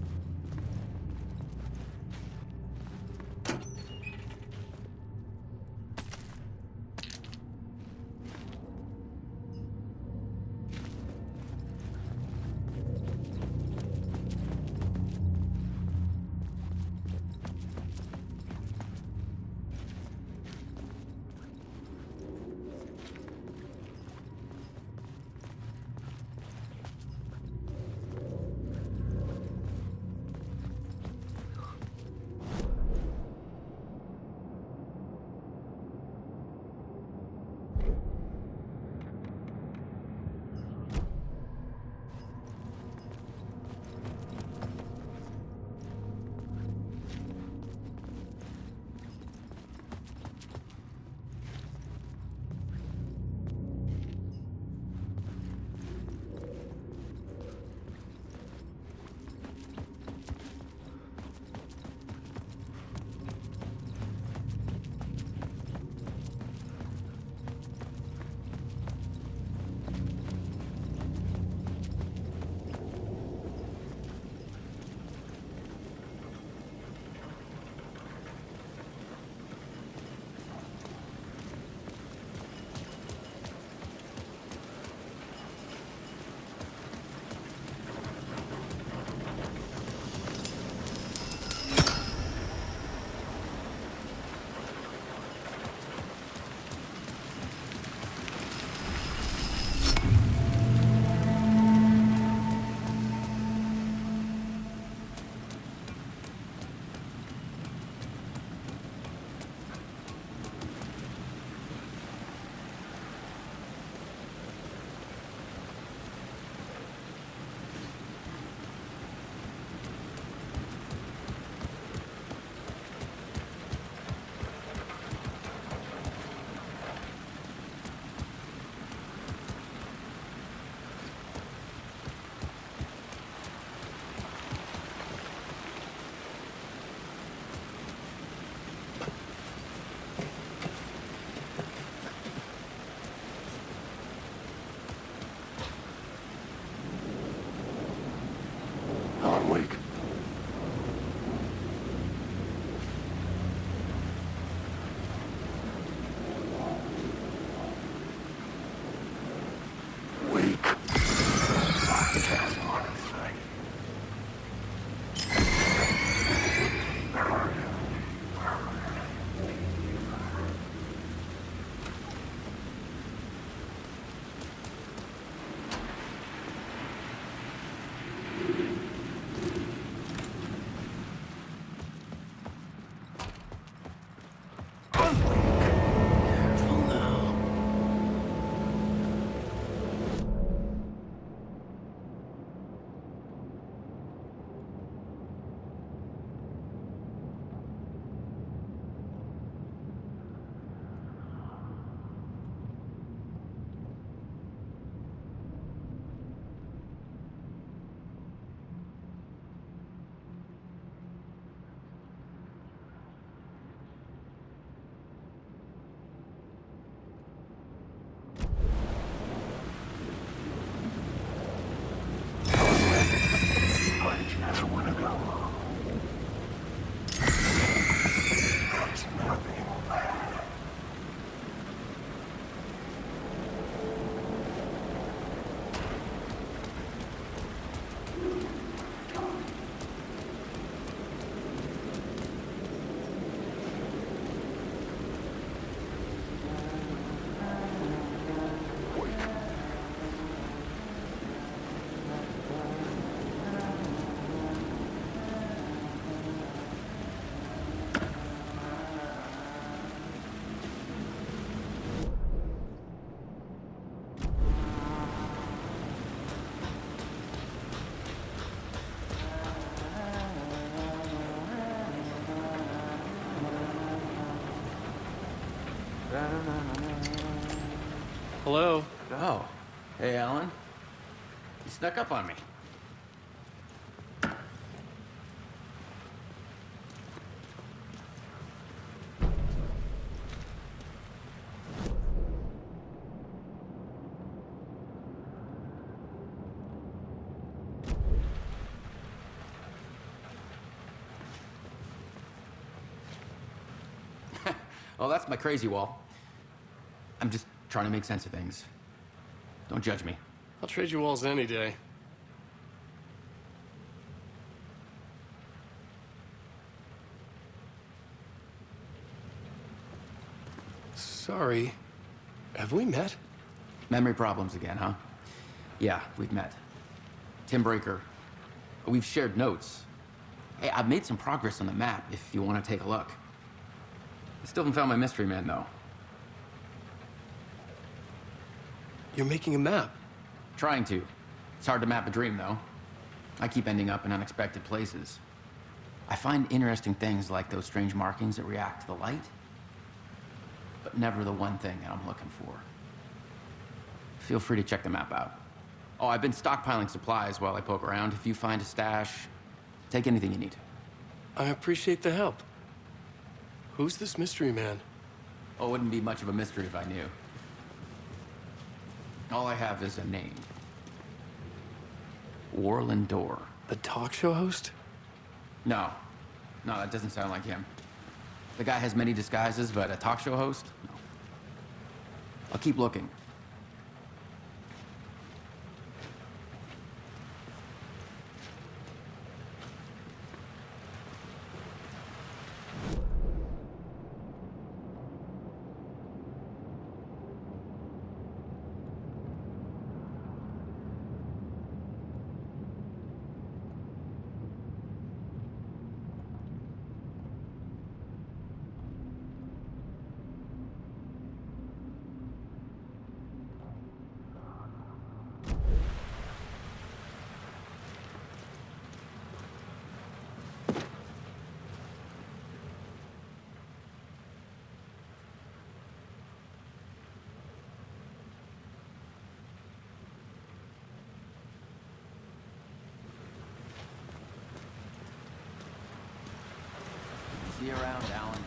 Hello? Oh. Hey, Alan. You snuck up on me. Well, that's my crazy wall. I'm just trying to make sense of things. Don't judge me. I'll trade you walls any day. Sorry. Have we met? Memory problems again, huh? Yeah, we've met. Tim Breaker. We've shared notes. Hey, I've made some progress on the map if you want to take a look. I still haven't found my mystery man, though. You're making a map? Trying to. It's hard to map a dream, though. I keep ending up in unexpected places. I find interesting things like those strange markings that react to the light, but never the one thing that I'm looking for. Feel free to check the map out. Oh, I've been stockpiling supplies while I poke around. If you find a stash, take anything you need. I appreciate the help. Who's this mystery man? Oh, it wouldn't be much of a mystery if I knew. All I have is a name. Warland Door. The talk show host? No. No, that doesn't sound like him. The guy has many disguises, but a talk show host? No. I'll keep looking. See you around, Alan.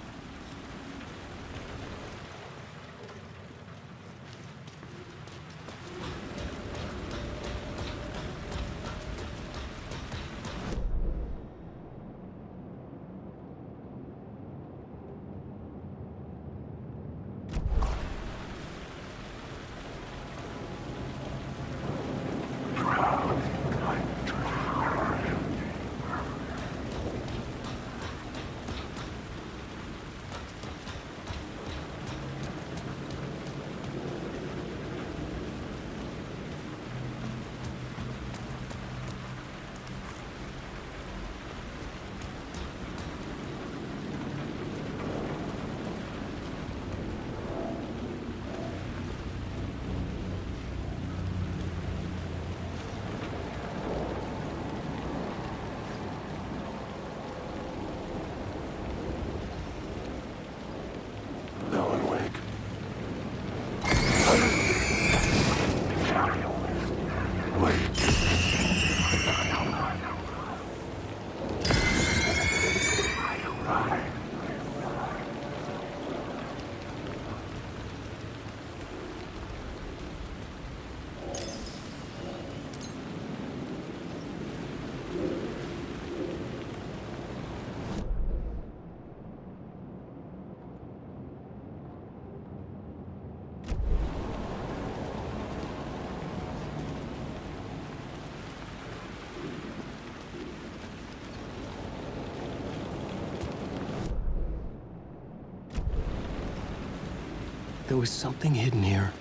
There was something hidden here.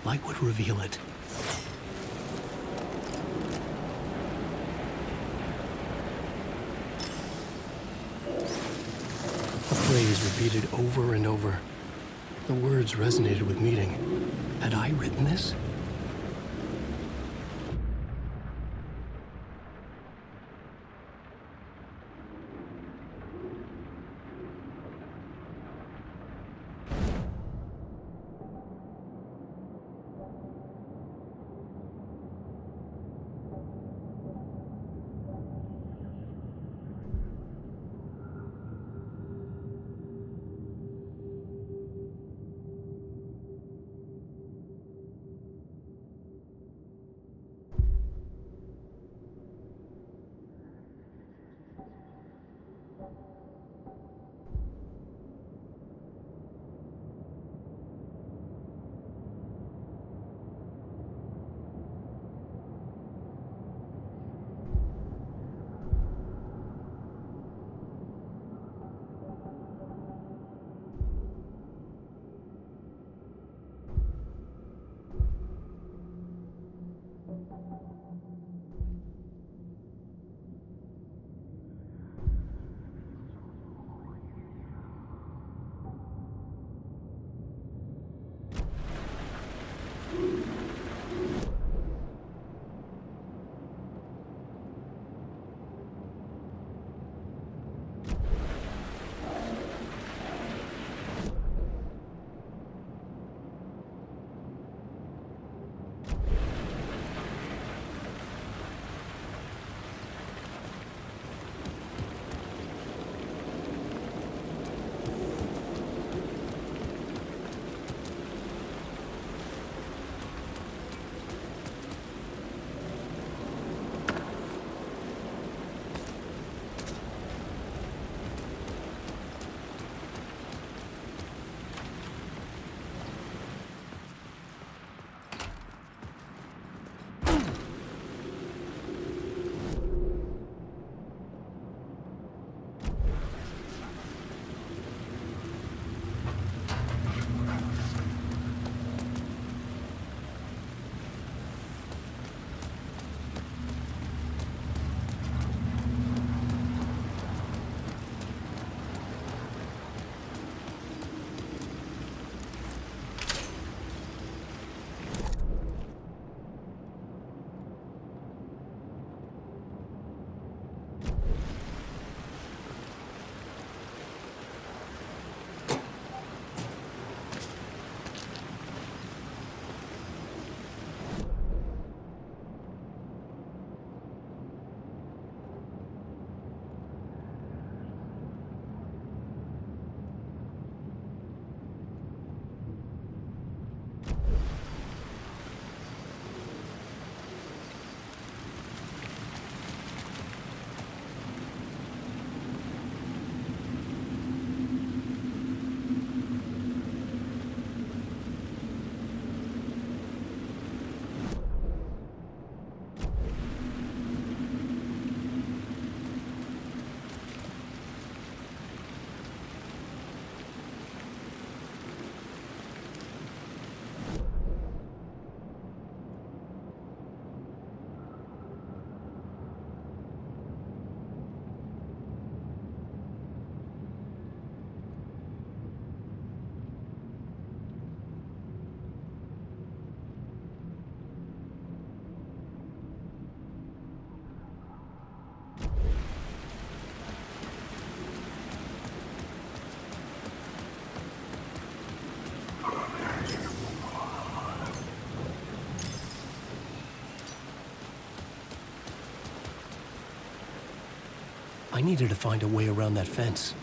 Light would reveal it. A phrase repeated over and over. The words resonated with meaning. Had I written this? I needed to find a way around that fence.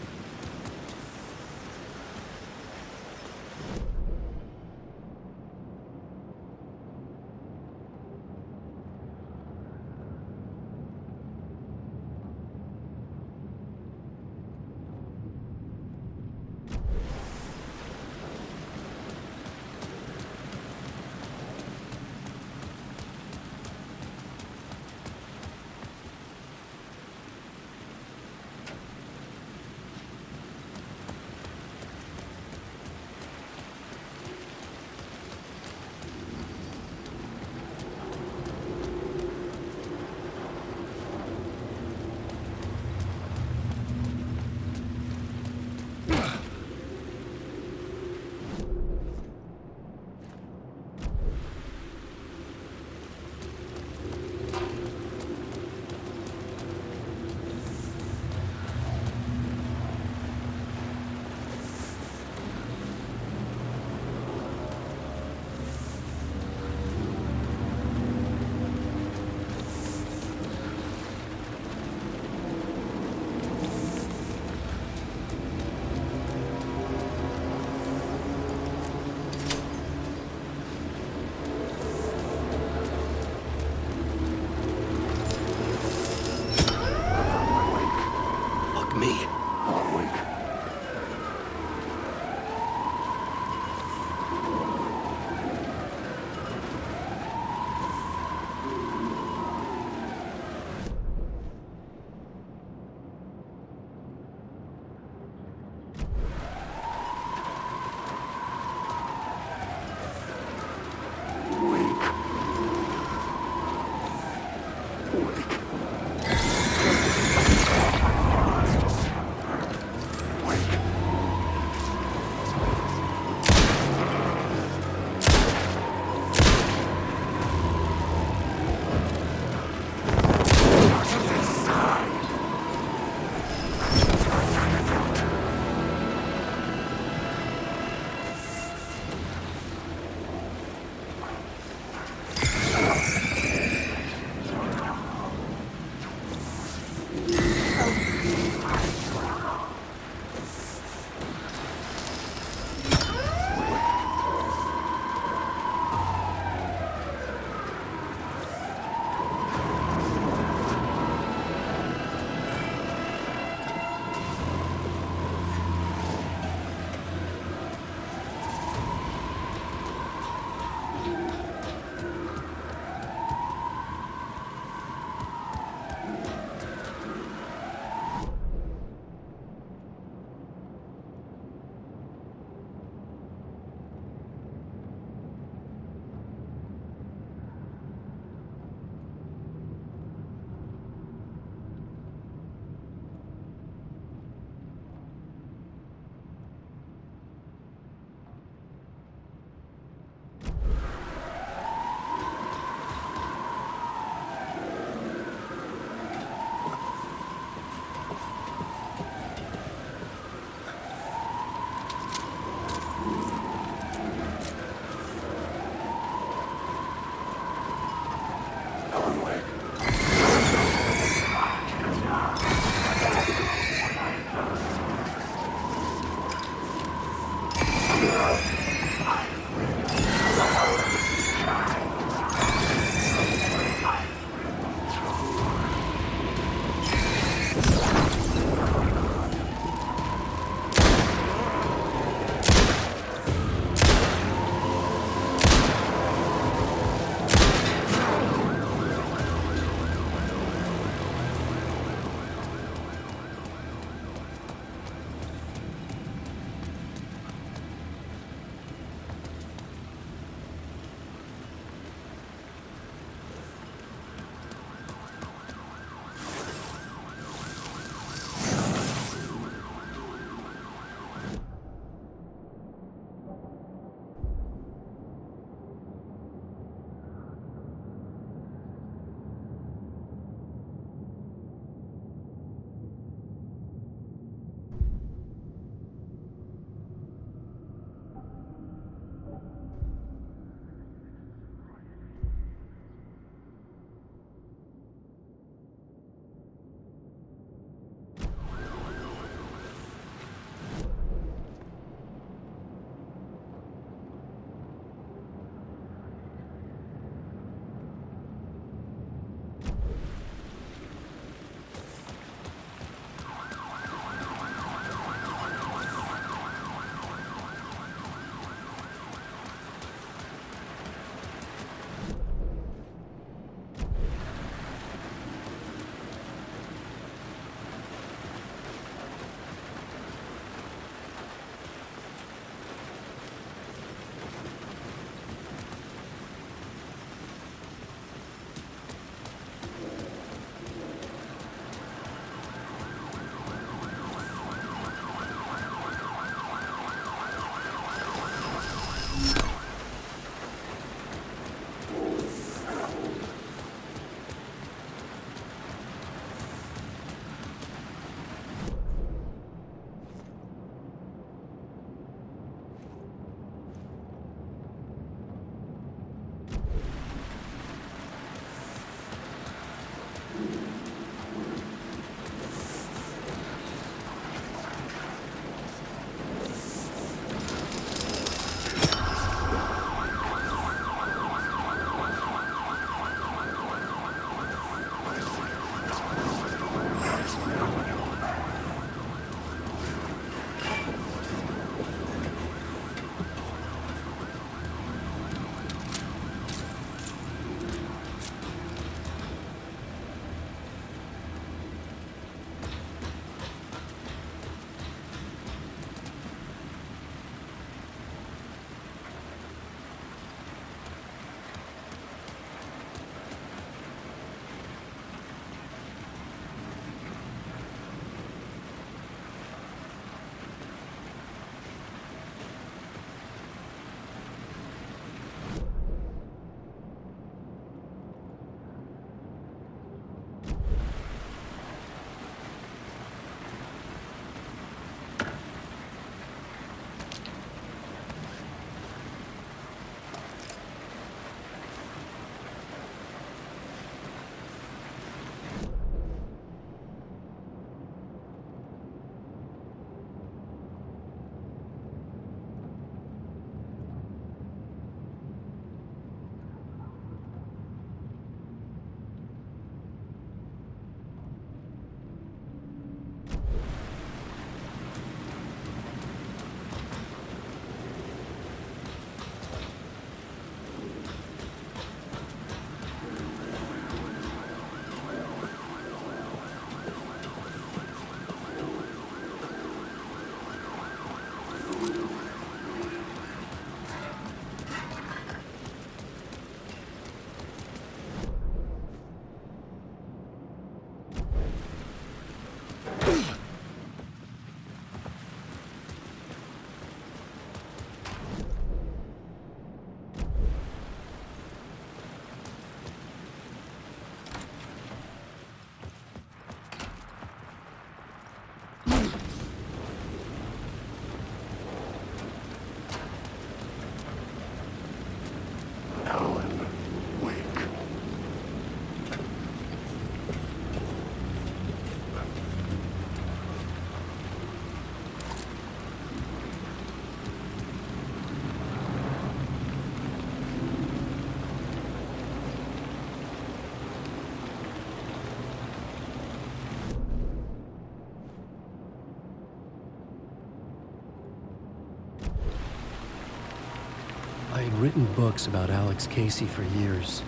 I had written books about Alex Casey for years.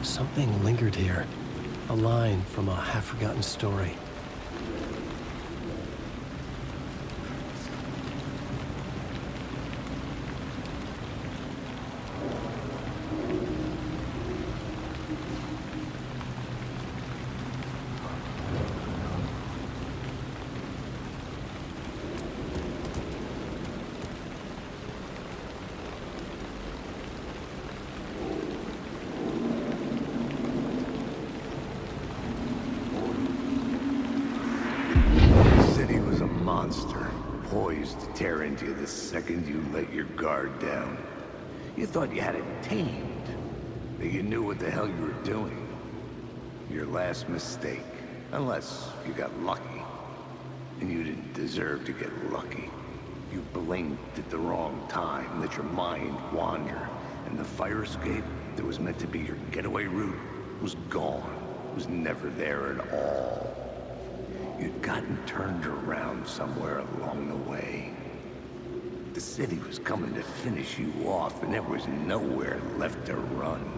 Something lingered here. A line from a half-forgotten story. Monster, poised to tear into you the second you let your guard down. You thought you had it tamed, that you knew what the hell you were doing. Your last mistake, unless you got lucky. And you didn't deserve to get lucky. You blinked at the wrong time, let your mind wander, and the fire escape that was meant to be your getaway route was gone, was never there at all. You'd gotten turned around somewhere along the way. The city was coming to finish you off, and there was nowhere left to run.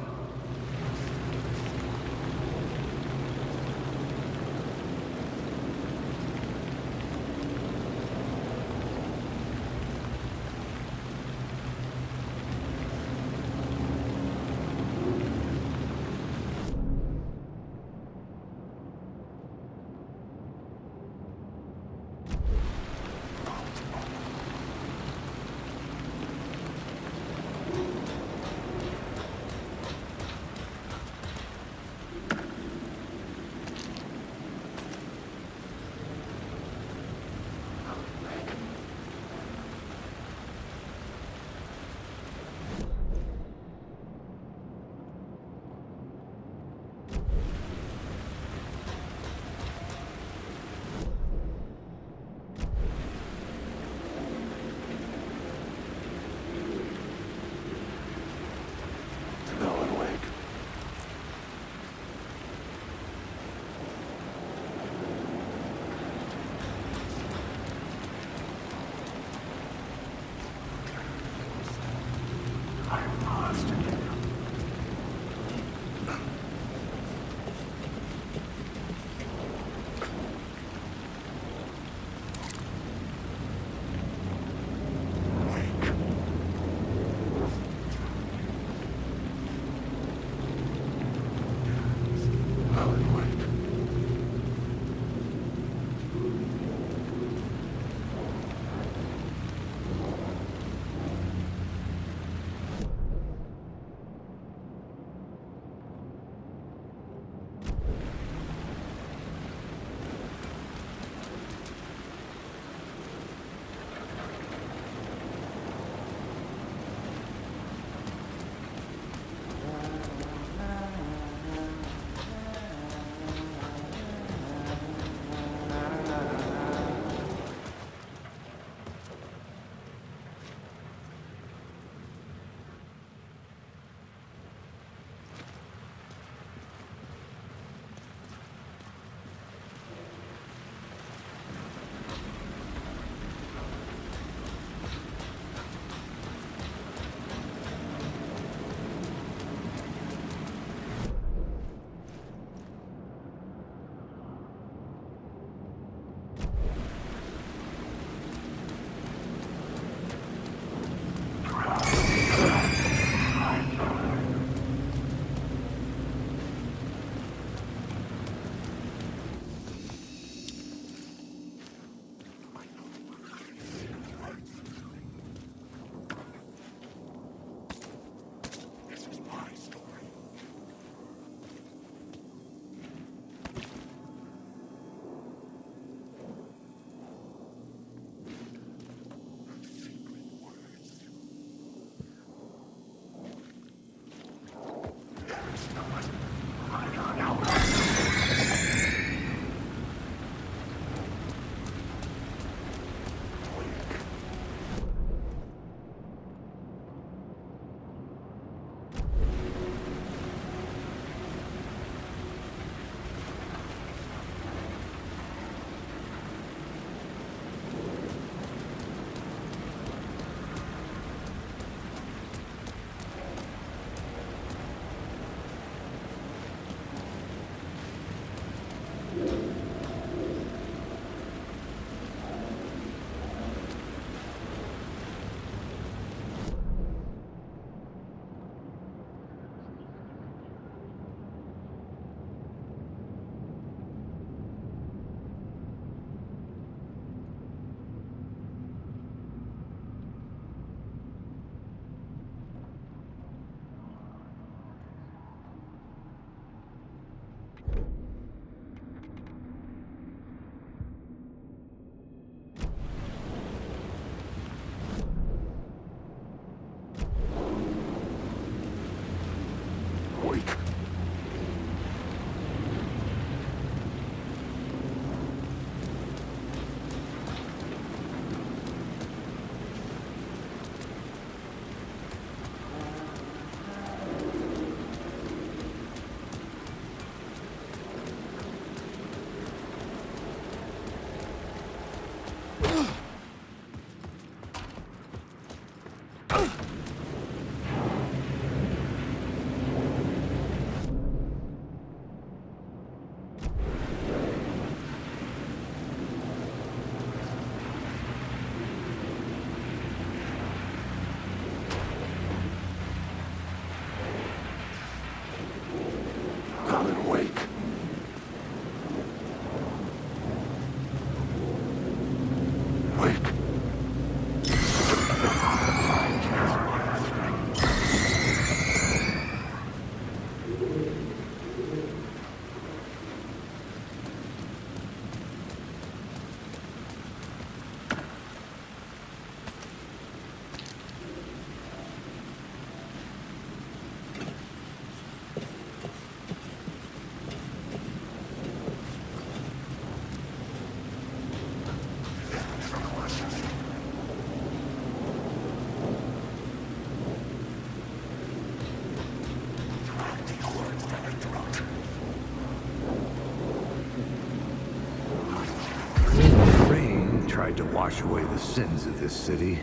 wash away the sins of this city.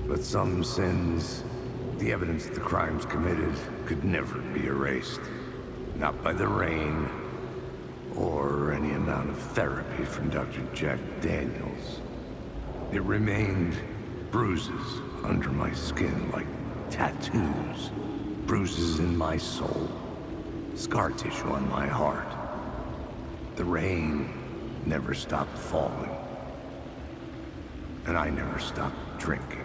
But some sins, the evidence of the crimes committed, could never be erased. Not by the rain, or any amount of therapy from Dr. Jack Daniels. It remained bruises under my skin like tattoos. Bruises in my soul. Scar tissue on my heart. The rain never stopped falling. And I never stopped drinking.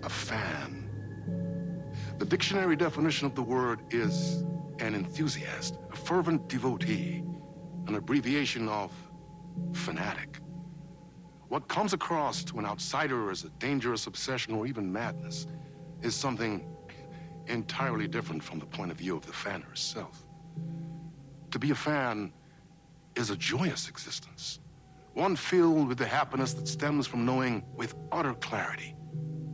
A fan. The dictionary definition of the word is an enthusiast, a fervent devotee, an abbreviation of fanatic. What comes across to an outsider as a dangerous obsession or even madness is something entirely different from the point of view of the fan herself. To be a fan is a joyous existence, one filled with the happiness that stems from knowing with utter clarity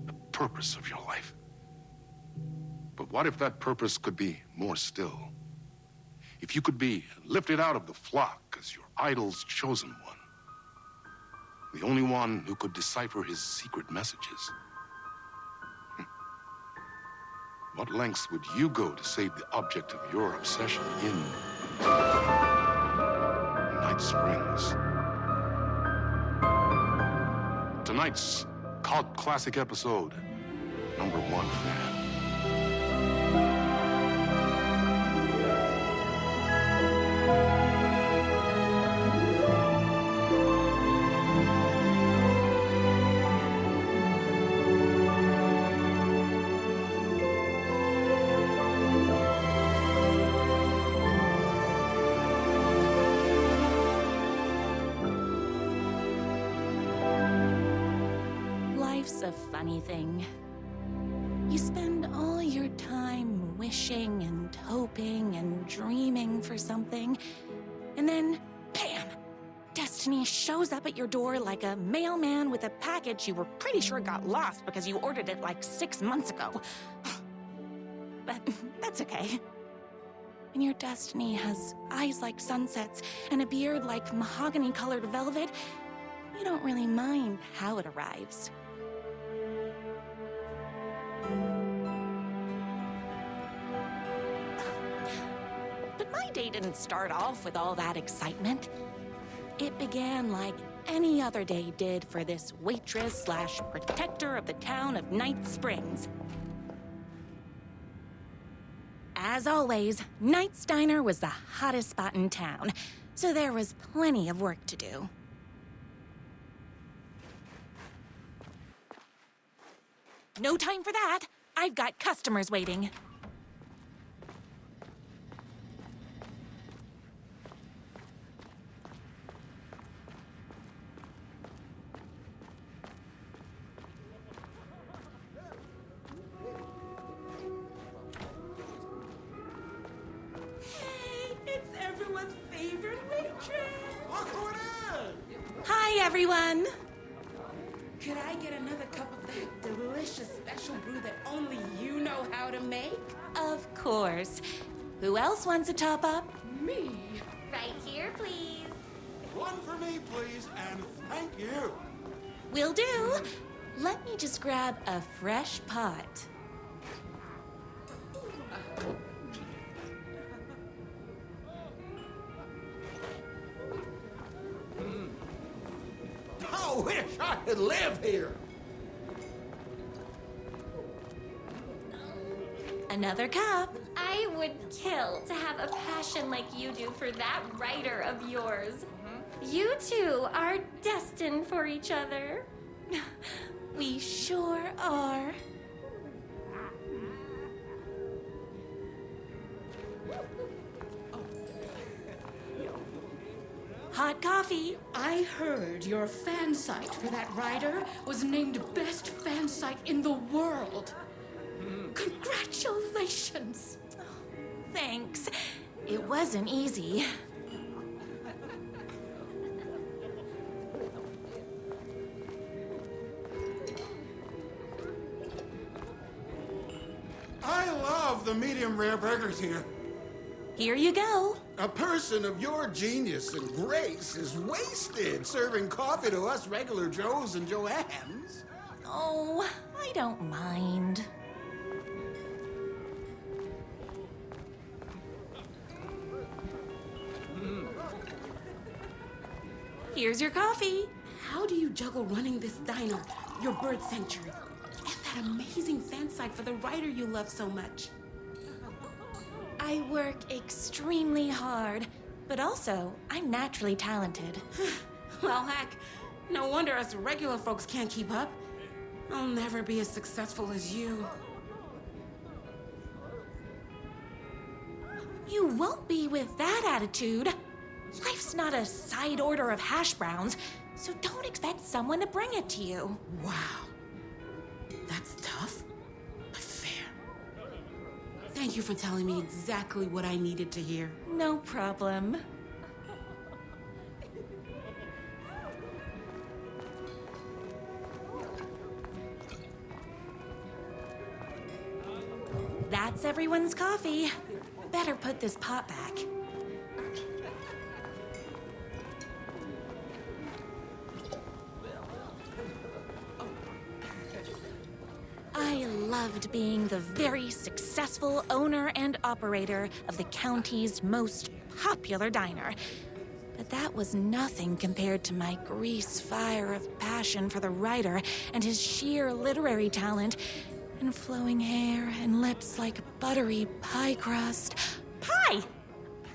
the purpose of your life. But what if that purpose could be more still? If you could be lifted out of the flock as your idol's chosen one, the only one who could decipher his secret messages. What lengths would you go to save the object of your obsession in Night Springs? Tonight's cult classic episode, #1 fan. Life's a funny thing. You spend all your time wishing and hoping and dreaming for something, and then, bam! Destiny shows up at your door like a mailman with a package you were pretty sure got lost because you ordered it like 6 months ago. But that's okay. When your destiny has eyes like sunsets and a beard like mahogany-colored velvet, you don't really mind how it arrives. But my day didn't start off with all that excitement. It began like any other day did for this waitress/protector of the town of Night Springs. As always, Knight's Diner was the hottest spot in town, so there was plenty of work to do. No time for that. I've got customers waiting. Hey, it's everyone's favorite waitress. Look who it is! Hi, everyone. Could I get another cup of that delicious special brew that only you know how to make? Of course. Who else wants a top-up? Me. Right here, please. One for me, please, and thank you. Will do. Let me just grab a fresh pot. I wish I could live here. Another cup. I would kill to have a passion like you do for that writer of yours. You two are destined for each other. We sure are. Hot coffee. I heard your fan site for that writer was named best fan site in the world. Congratulations. Congratulations. Oh, thanks. It wasn't easy. I love the medium rare burgers here. Here you go. A person of your genius and grace is wasted serving coffee to us regular Joes and Joannes. Oh, I don't mind. Here's your coffee. How do you juggle running this diner, your bird sanctuary, and that amazing fan site for the writer you love so much? I work extremely hard, but also I'm naturally talented. Well, heck, no wonder us regular folks can't keep up. I'll never be as successful as you. You won't be with that attitude. Life's not a side order of hash browns, so don't expect someone to bring it to you. Wow. That's tough, but fair. Thank you for telling me exactly what I needed to hear. No problem. That's everyone's coffee. Better put this pot back. I loved being the very successful owner and operator of the county's most popular diner. But that was nothing compared to my grease fire of passion for the writer and his sheer literary talent, and flowing hair and lips like buttery pie crust. Pie!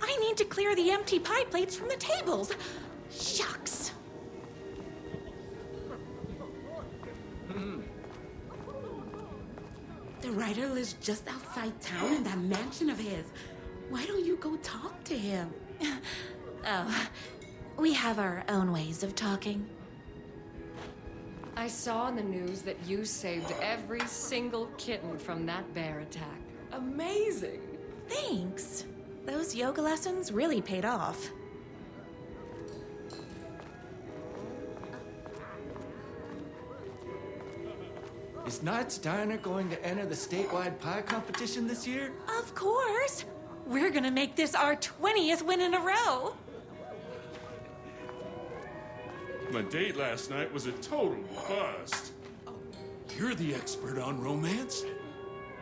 I need to clear the empty pie plates from the tables. Shucks. The writer lives just outside town in that mansion of his. Why don't you go talk to him? Oh, we have our own ways of talking. I saw in the news that you saved every single kitten from that bear attack. Amazing! Thanks. Those yoga lessons really paid off. Is Knight's Diner going to enter the statewide pie competition this year? Of course! We're gonna make this our 20th win in a row! My date last night was a total bust. You're the expert on romance.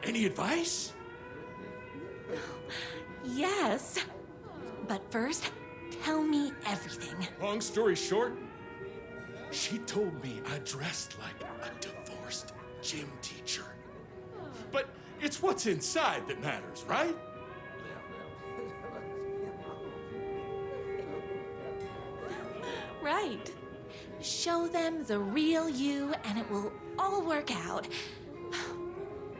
Any advice? Yes. But first, tell me everything. Long story short, she told me I dressed like a divorced gym teacher. But it's what's inside that matters, right? Right. Show them the real you and it will all work out.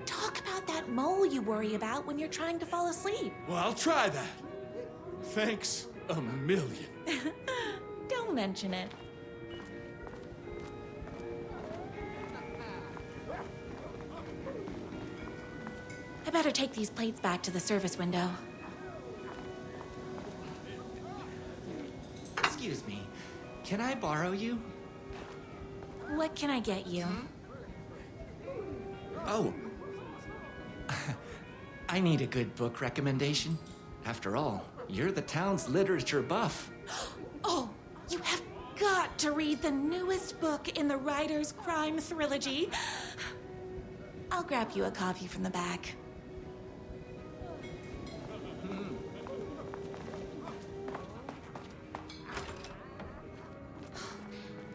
Talk about that mole you worry about when you're trying to fall asleep. Well, I'll try that. Thanks a million. Don't mention it. I better take these plates back to the service window. Excuse me, can I borrow you? What can I get you? Oh. I need a good book recommendation. After all, you're the town's literature buff. Oh, you have got to read the newest book in the Writer's Crime Trilogy. I'll grab you a copy from the back.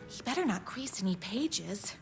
You better not crease any pages.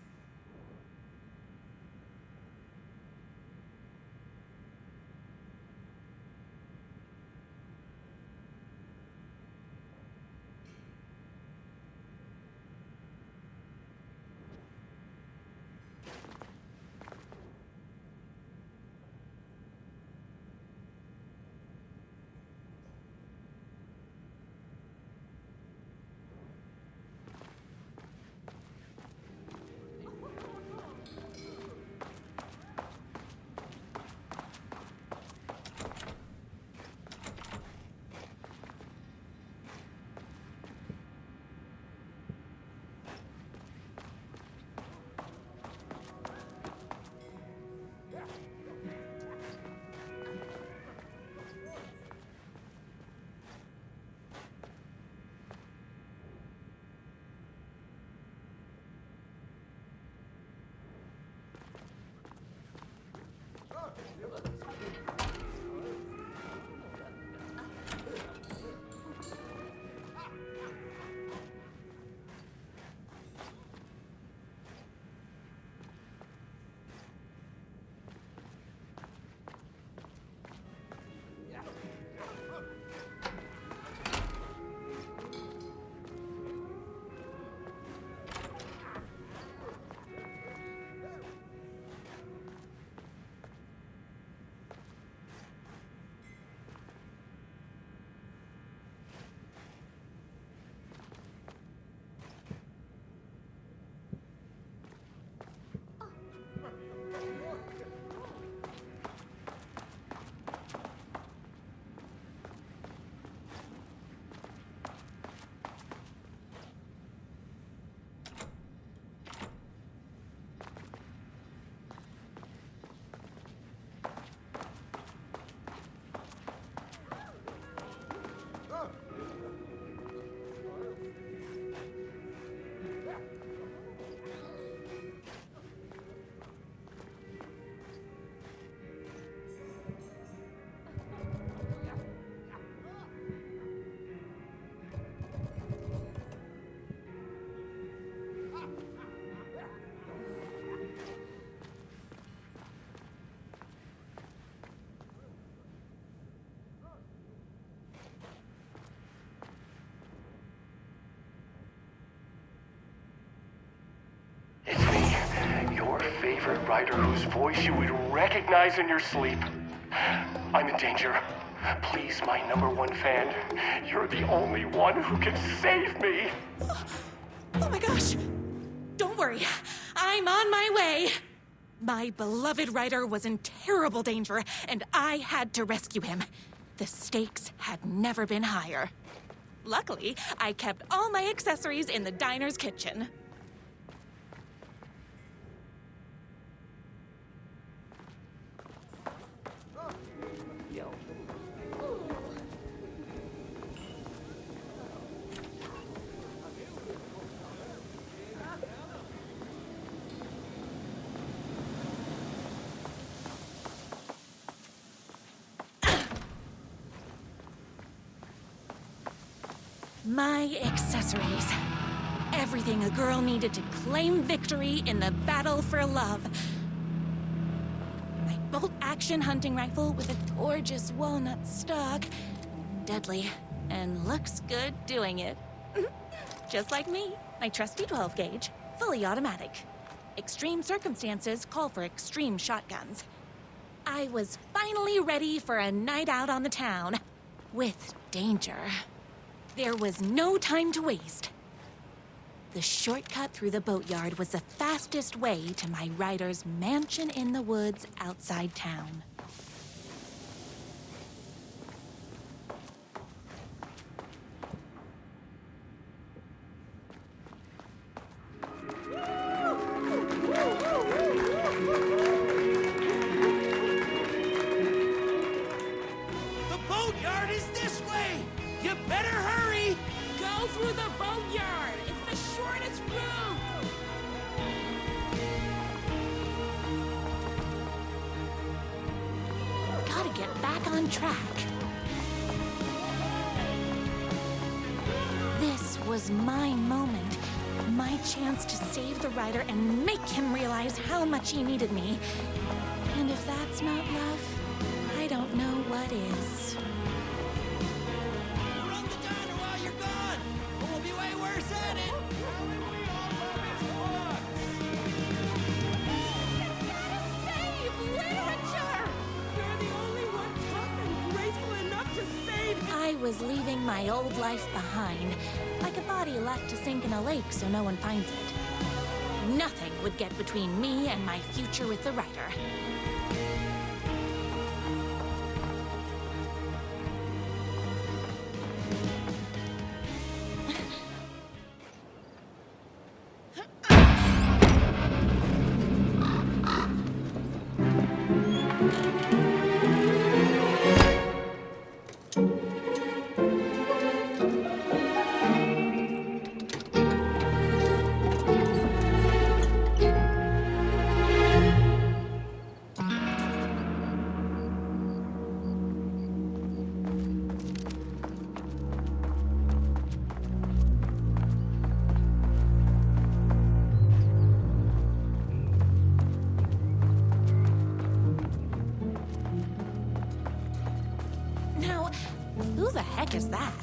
Your favorite writer whose voice you would recognize in your sleep. I'm in danger. Please, my #1 fan. You're the only one who can save me. Oh my gosh! Don't worry, I'm on my way. My beloved writer was in terrible danger, and I had to rescue him. The stakes had never been higher. Luckily, I kept all my accessories in the diner's kitchen. My accessories. Everything a girl needed to claim victory in the battle for love. My bolt-action hunting rifle with a gorgeous walnut stock. Deadly, and looks good doing it. Just like me. My trusty 12-gauge, fully automatic. Extreme circumstances call for extreme shotguns. I was finally ready for a night out on the town. With danger. There was no time to waste. The shortcut through the boatyard was the fastest way to my rider's mansion in the woods outside town. The boatyard is this way! You better hurry! Go through the boatyard! It's the shortest route! Gotta get back on track. This was my moment. My chance to save the rider and make him realize how much he needed me. And if that's not love, I don't know what is. Run the diner while you're gone! Or we'll be way worse at it! Save literature! You're the only one tough and graceful enough to save me! I was leaving my old life behind, like a body left to sink in a lake so no one finds it. Nothing would get between me and my future with the writer. the heck is that?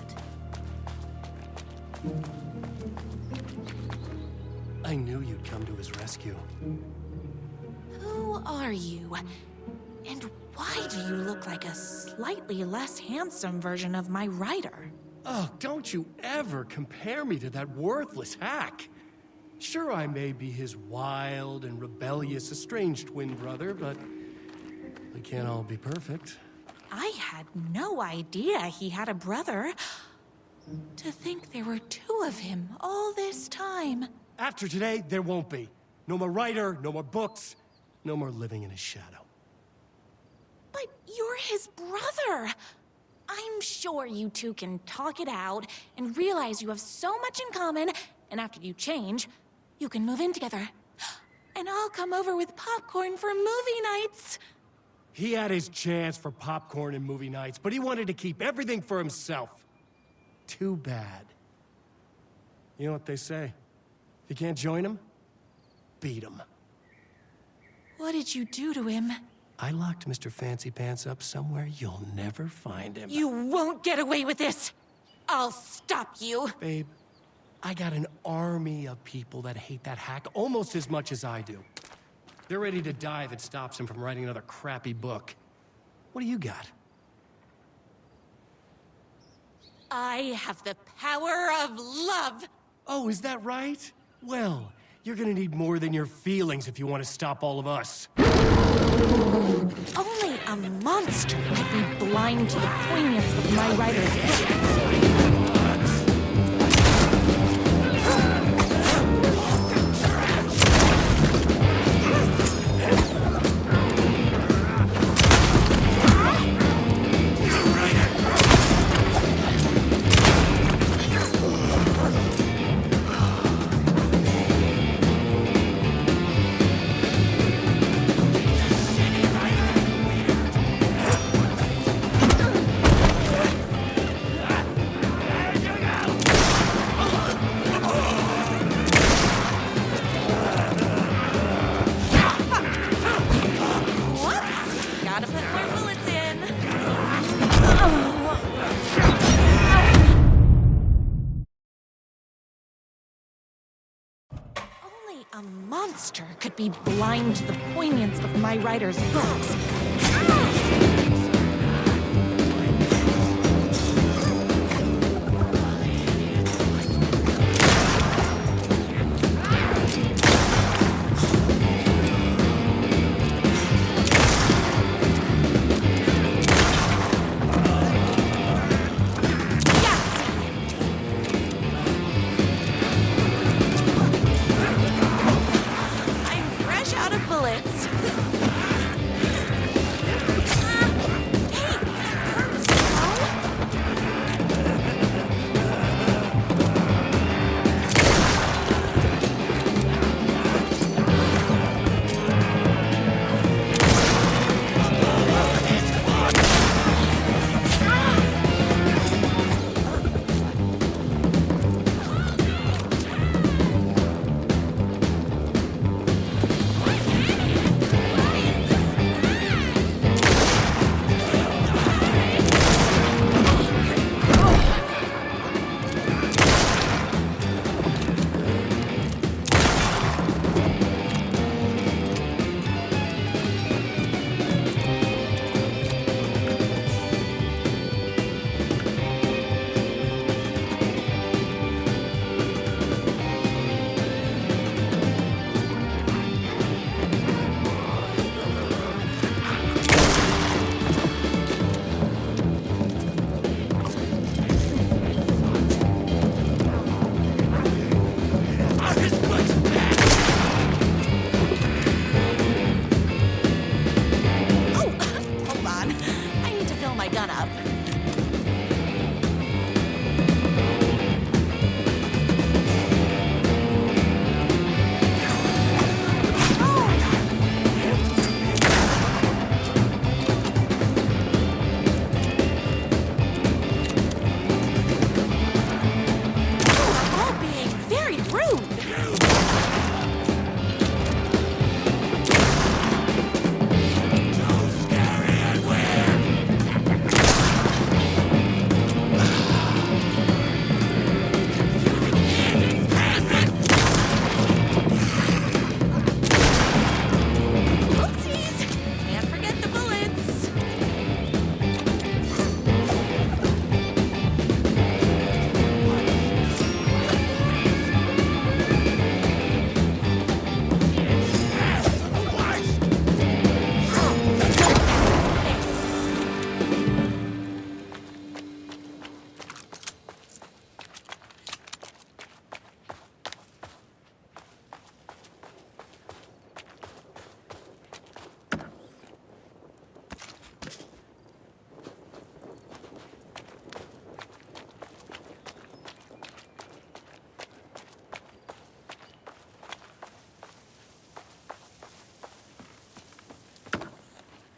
I knew you'd come to his rescue. Who are you? And why do you look like a slightly less handsome version of my writer? Oh, don't you ever compare me to that worthless hack. Sure, I may be his wild and rebellious estranged twin brother, but we can't all be perfect. I had no idea he had a brother. To think there were two of him all this time. After today, there won't be. No more writer, no more books, no more living in his shadow. But you're his brother. I'm sure you two can talk it out and realize you have so much in common, and after you change, you can move in together. And I'll come over with popcorn for movie nights. He had his chance for popcorn and movie nights, but he wanted to keep everything for himself. Too bad. You know what they say? If you can't join him, beat him. What did you do to him? I locked Mr. Fancy Pants up somewhere you'll never find him. You won't get away with this! I'll stop you! Babe, I got an army of people that hate that hack almost as much as I do. They're ready to die if it stops him from writing another crappy book. What do you got? I have the power of love! Oh, is that right? Well, you're gonna need more than your feelings if you want to stop all of us. Only a monster could be blind to the poignance of my writer's book. A monster could be blind to the poignance of my writer's books.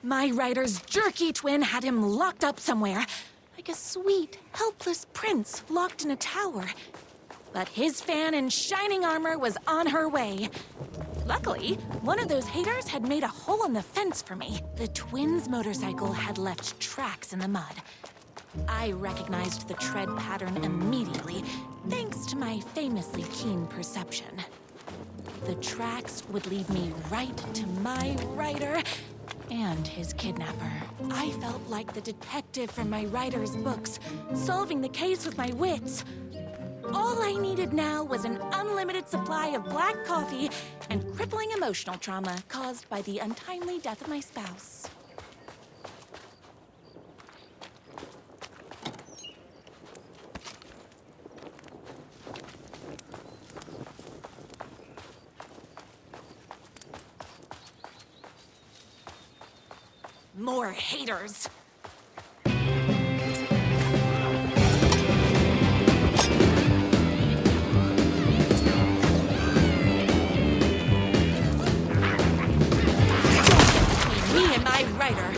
My writer's jerky twin had him locked up somewhere, like a sweet, helpless prince locked in a tower. But his fan in shining armor was on her way. Luckily, one of those haters had made a hole in the fence for me. The twins' motorcycle had left tracks in the mud. I recognized the tread pattern immediately, thanks to my famously keen perception. The tracks would lead me right to my writer and his kidnapper. I felt like the detective from my writer's books, solving the case with my wits. All I needed now was an unlimited supply of black coffee and crippling emotional trauma caused by the untimely death of my spouse. More haters. Me and my writer.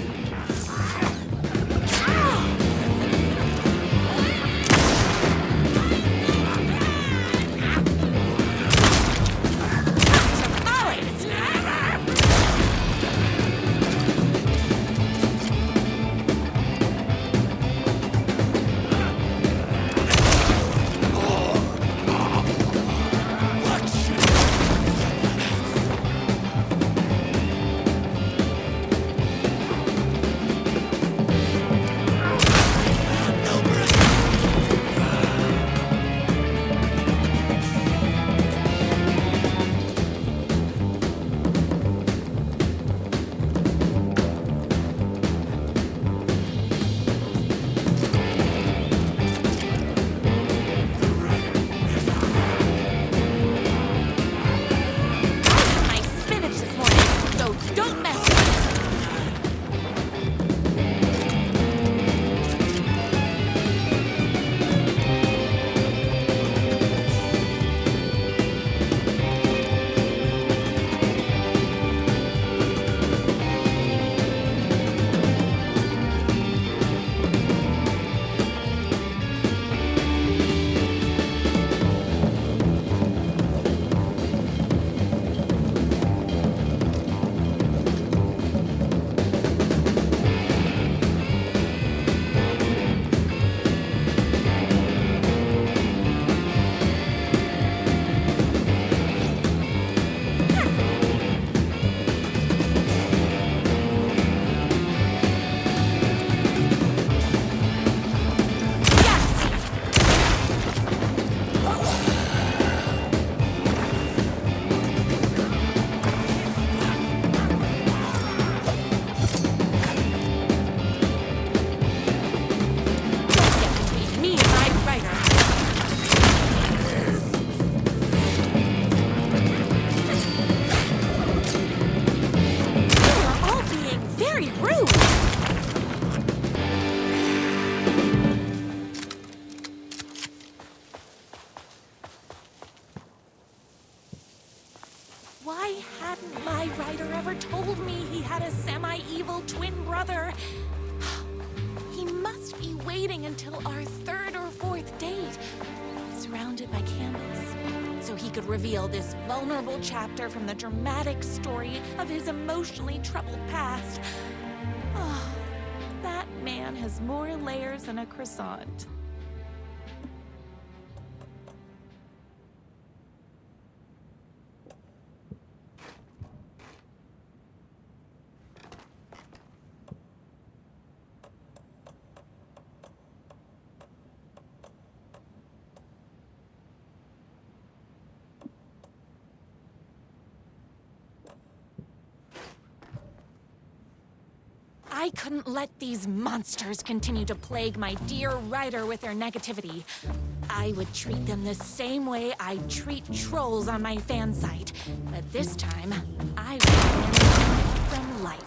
Why hadn't my writer ever told me he had a semi-evil twin brother? He must be waiting until our third or fourth date, surrounded by candles, so he could reveal this vulnerable chapter from the dramatic story of his emotionally troubled past. Oh, that man has more layers than a croissant. I couldn't let these monsters continue to plague my dear writer with their negativity. I would treat them the same way I treat trolls on my fan site, but this time, I would end them life.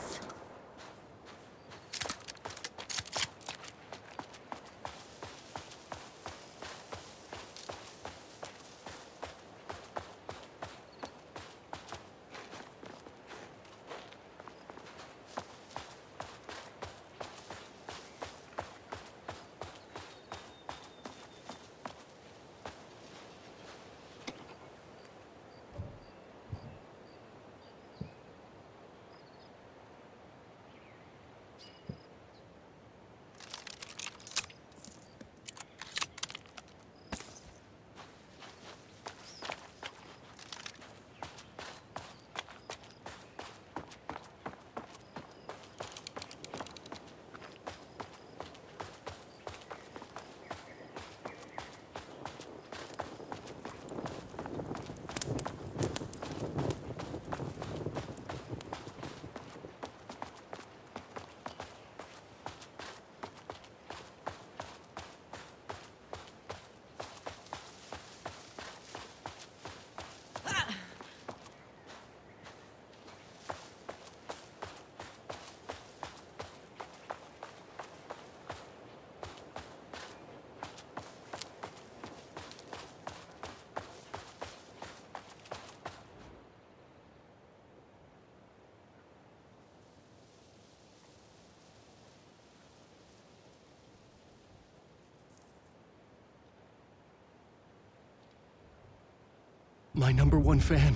my #1 fan.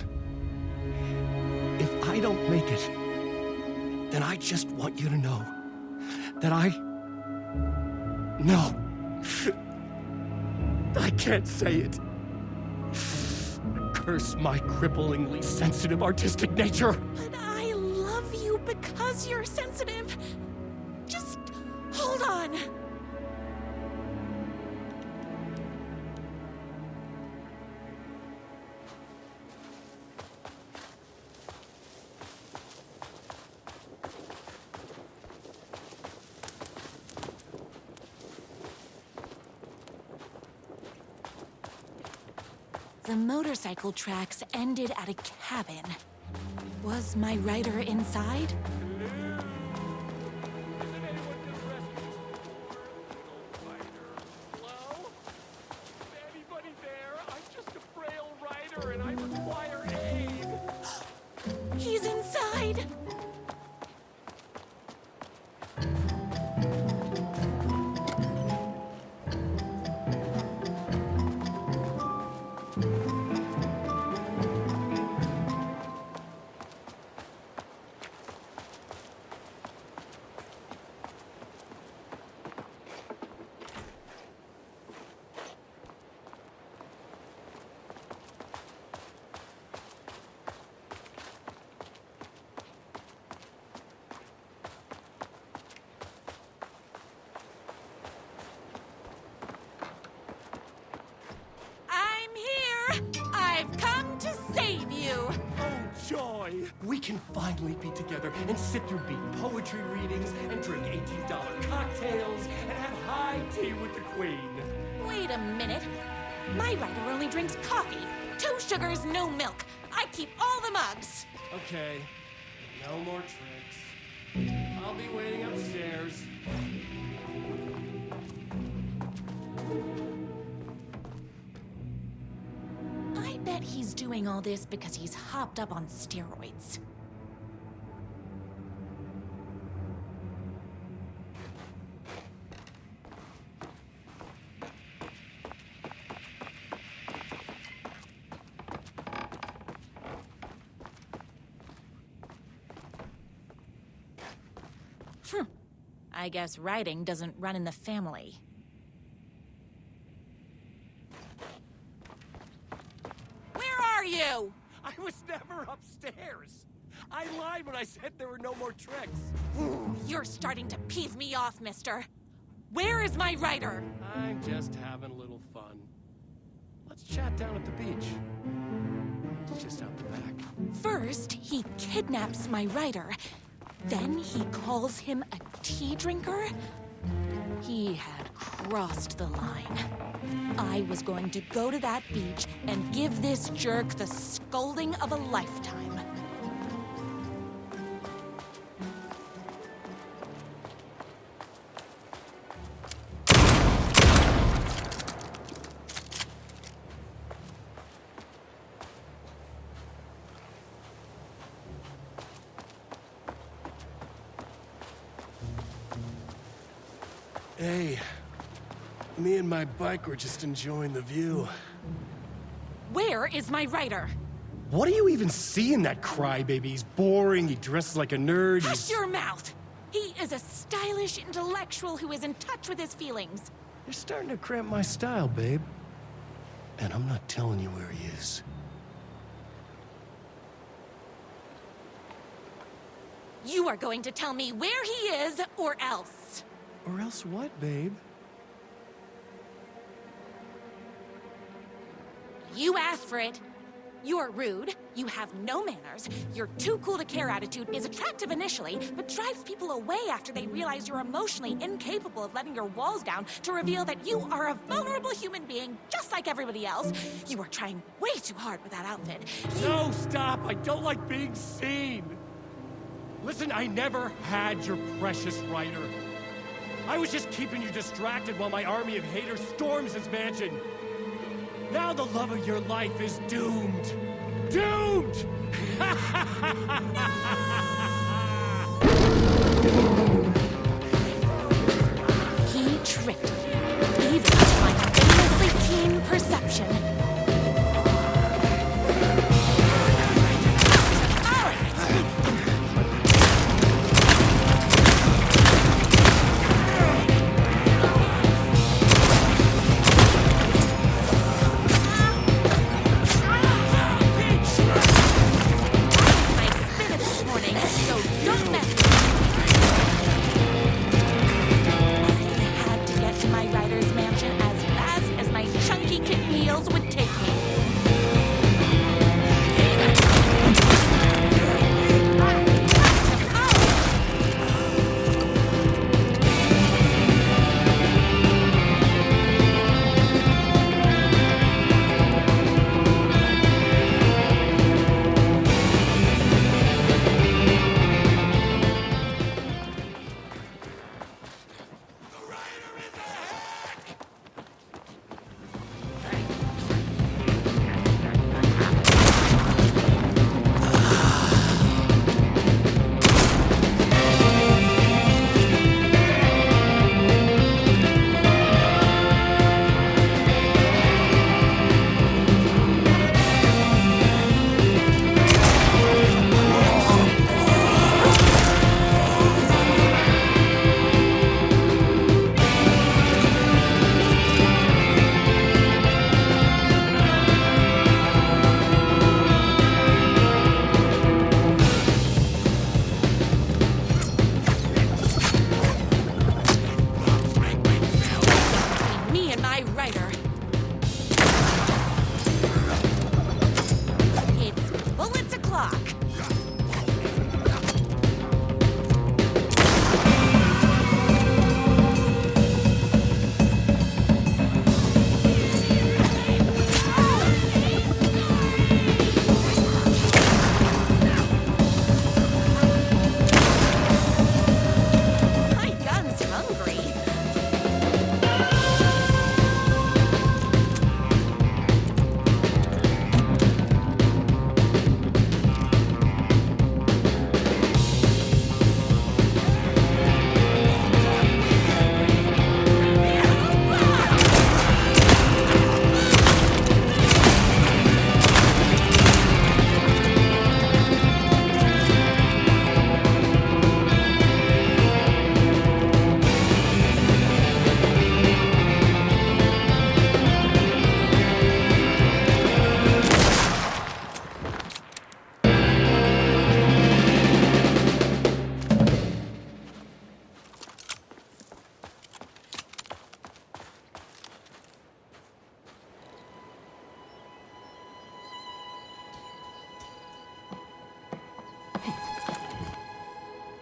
If I don't make it, then I just want you to know that No. I can't say it. Curse my cripplingly sensitive artistic nature. But I love you because you're sensitive. Just hold on. The motorcycle tracks ended at a cabin. Was my rider inside? Hello? Is anybody there? I'm just a frail rider and I require aid. He's inside. I've come to save you! Oh, joy! We can finally be together and sit through beat poetry readings and drink $18 cocktails and have high tea with the Queen. Wait a minute. My rider only drinks coffee. 2 sugars, no milk. I keep all the mugs. Okay, no more tricks. I'll be waiting upstairs. I bet he's doing all this because he's hopped up on steroids. I guess riding doesn't run in the family. Where are you? I was never upstairs. I lied when I said there were no more tricks. You're starting to piss me off, mister. Where is my rider? I'm just having a little fun. Let's chat down at the beach. It's just out the back. First, he kidnaps my rider. Then he calls him a tea drinker? He had crossed the line. I was going to go to that beach and give this jerk the scolding of a lifetime. Hey, me and my bike were just enjoying the view. Where is my rider? What do you even see in that crybaby? He's boring, he dresses like a nerd. Hush your mouth! He is a stylish intellectual who is in touch with his feelings. You're starting to cramp my style, babe. And I'm not telling you where he is. You are going to tell me where he is, or else. Or else what, babe? You asked for it. You're rude, you have no manners, your too cool to care attitude is attractive initially, but drives people away after they realize you're emotionally incapable of letting your walls down to reveal that you are a vulnerable human being just like everybody else. You are trying way too hard with that outfit. No, stop! I don't like being seen! Listen, I never had your precious rider. I was just keeping you distracted while my army of haters storms his mansion. Now the love of your life is doomed. Doomed! He tricked me, even with my famously keen perception.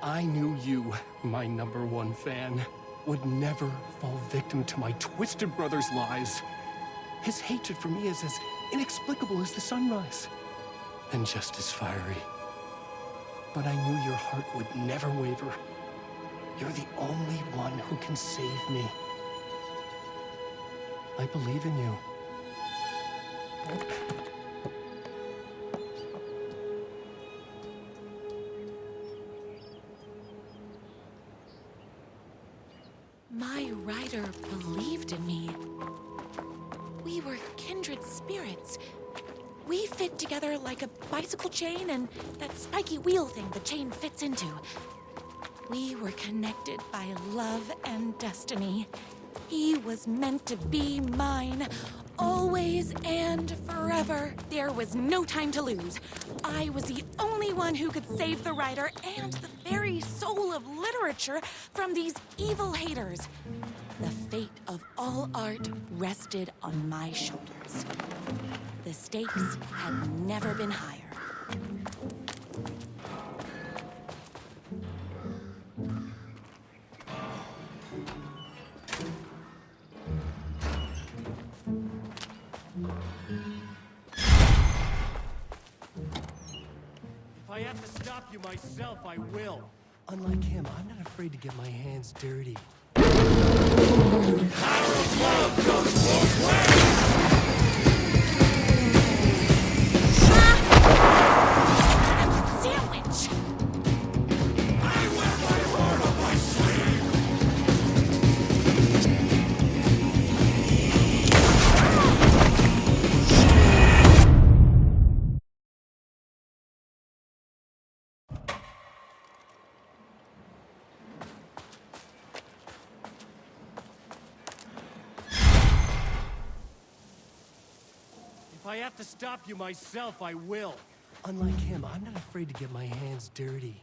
I knew you, my #1 fan, would never fall victim to my twisted brother's lies. His hatred for me is as inexplicable as the sunrise, and just as fiery. But I knew your heart would never waver. You're the only one who can save me. I believe in you. My rider believed in me. We were kindred spirits. We fit together like a bicycle chain and that spiky wheel thing the chain fits into. We were connected by love and destiny. He was meant to be mine, always and forever. There was no time to lose. I was the only one who could save the writer and the very soul of literature from these evil haters. The fate of all art rested on my shoulders. The stakes had never been higher. If I have to stop you myself, I will. Unlike him, I'm not afraid to get my hands dirty. Sandwich! I wear my heart on my sleeve. If I have to stop you myself, I will. Unlike him, I'm not afraid to get my hands dirty.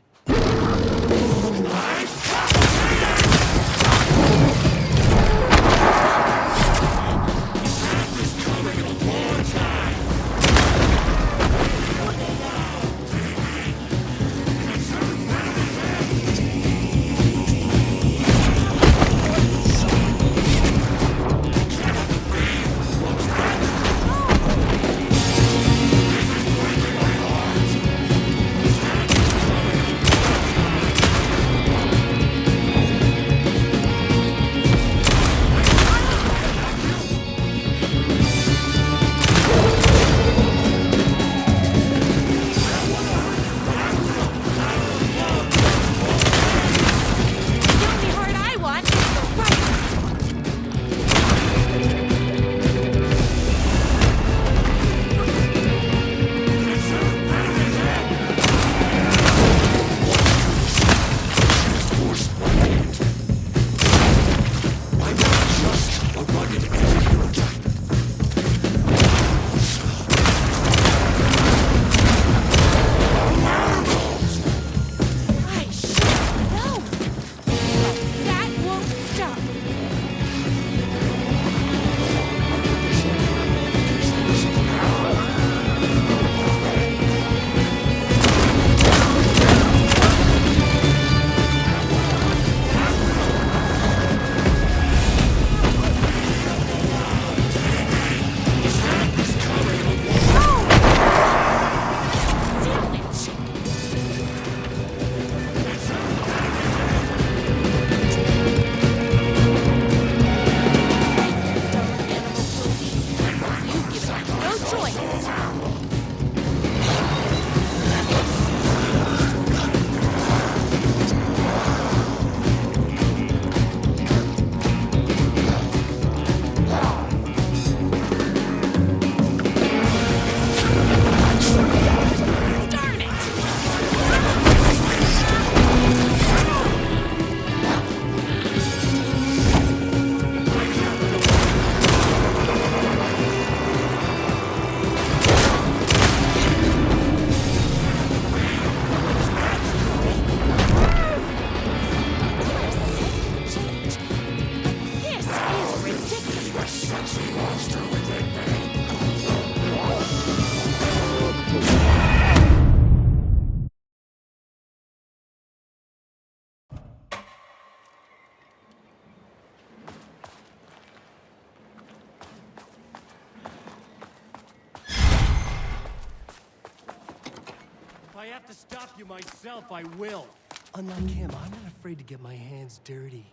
have to stop you myself, I will. Unlike him, I'm not afraid to get my hands dirty.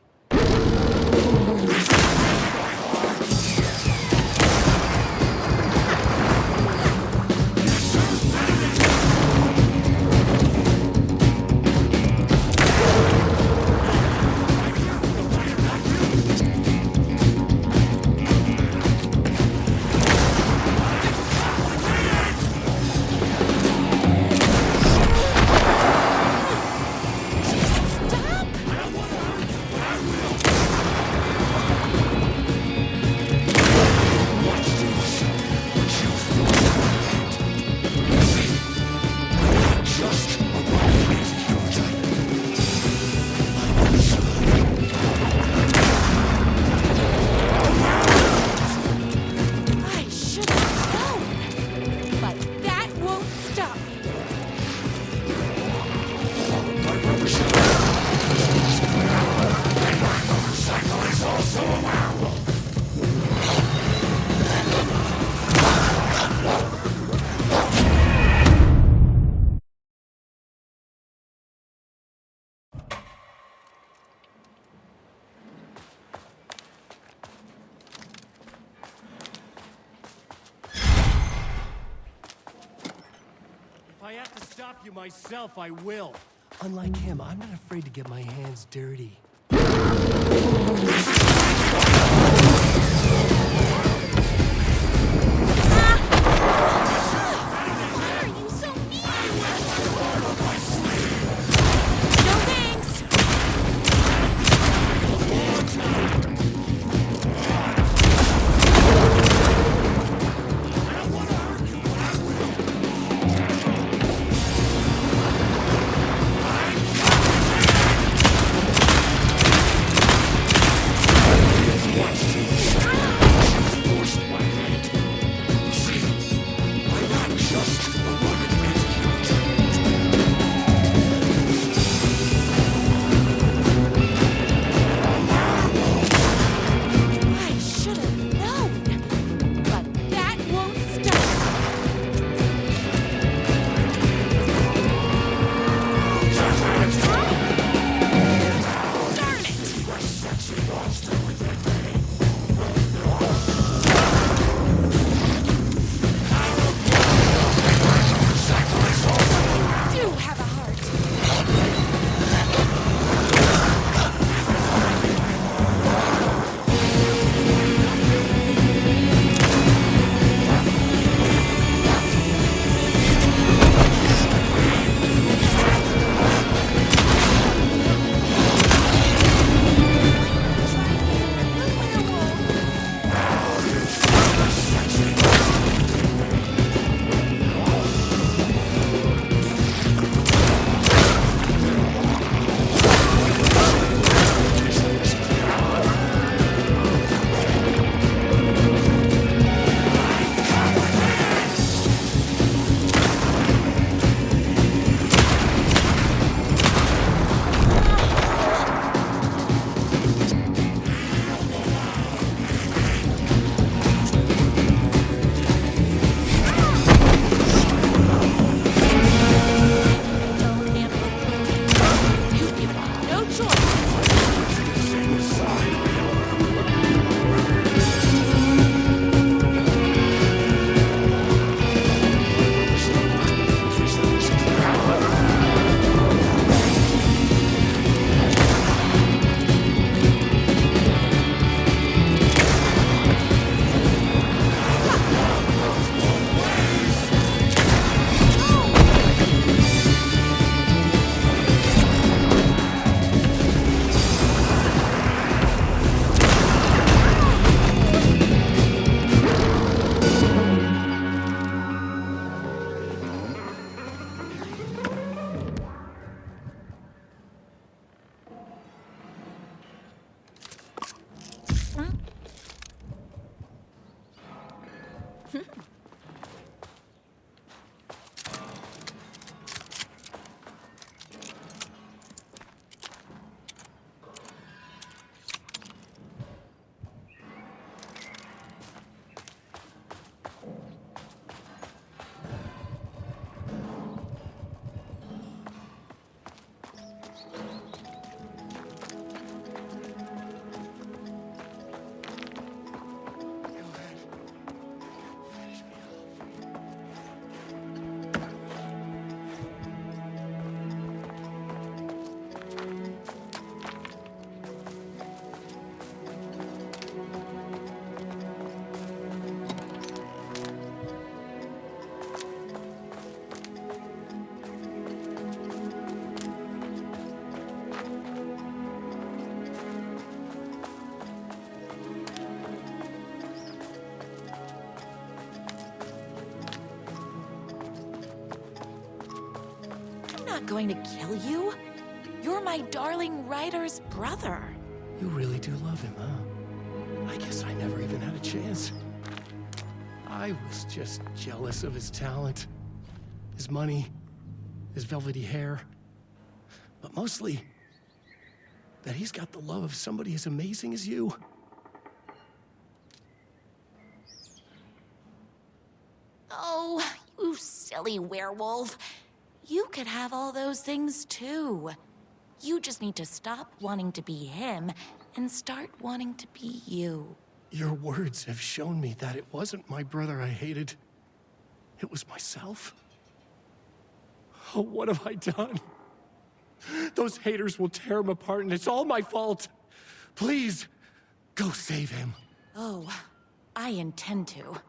I should have known, but that won't stop me. If I have to stop you myself, I will. Unlike him, I'm not afraid to get my hands dirty. Why are you so mean? No thanks. I should have known, but that won't stop. Darn it! Do have a heart. not going to kill you. You're my darling writer's brother. You really do love him, huh? I guess I never even had a chance. I was just jealous of his talent, his money, his velvety hair. But mostly, that he's got the love of somebody as amazing as you. Oh, you silly werewolf. You could have all those things too. You just need to stop wanting to be him and start wanting to be you. Your words have shown me that it wasn't my brother I hated. It was myself. Oh, what have I done? Those haters will tear him apart, and it's all my fault. Please, go save him. Oh, I intend to.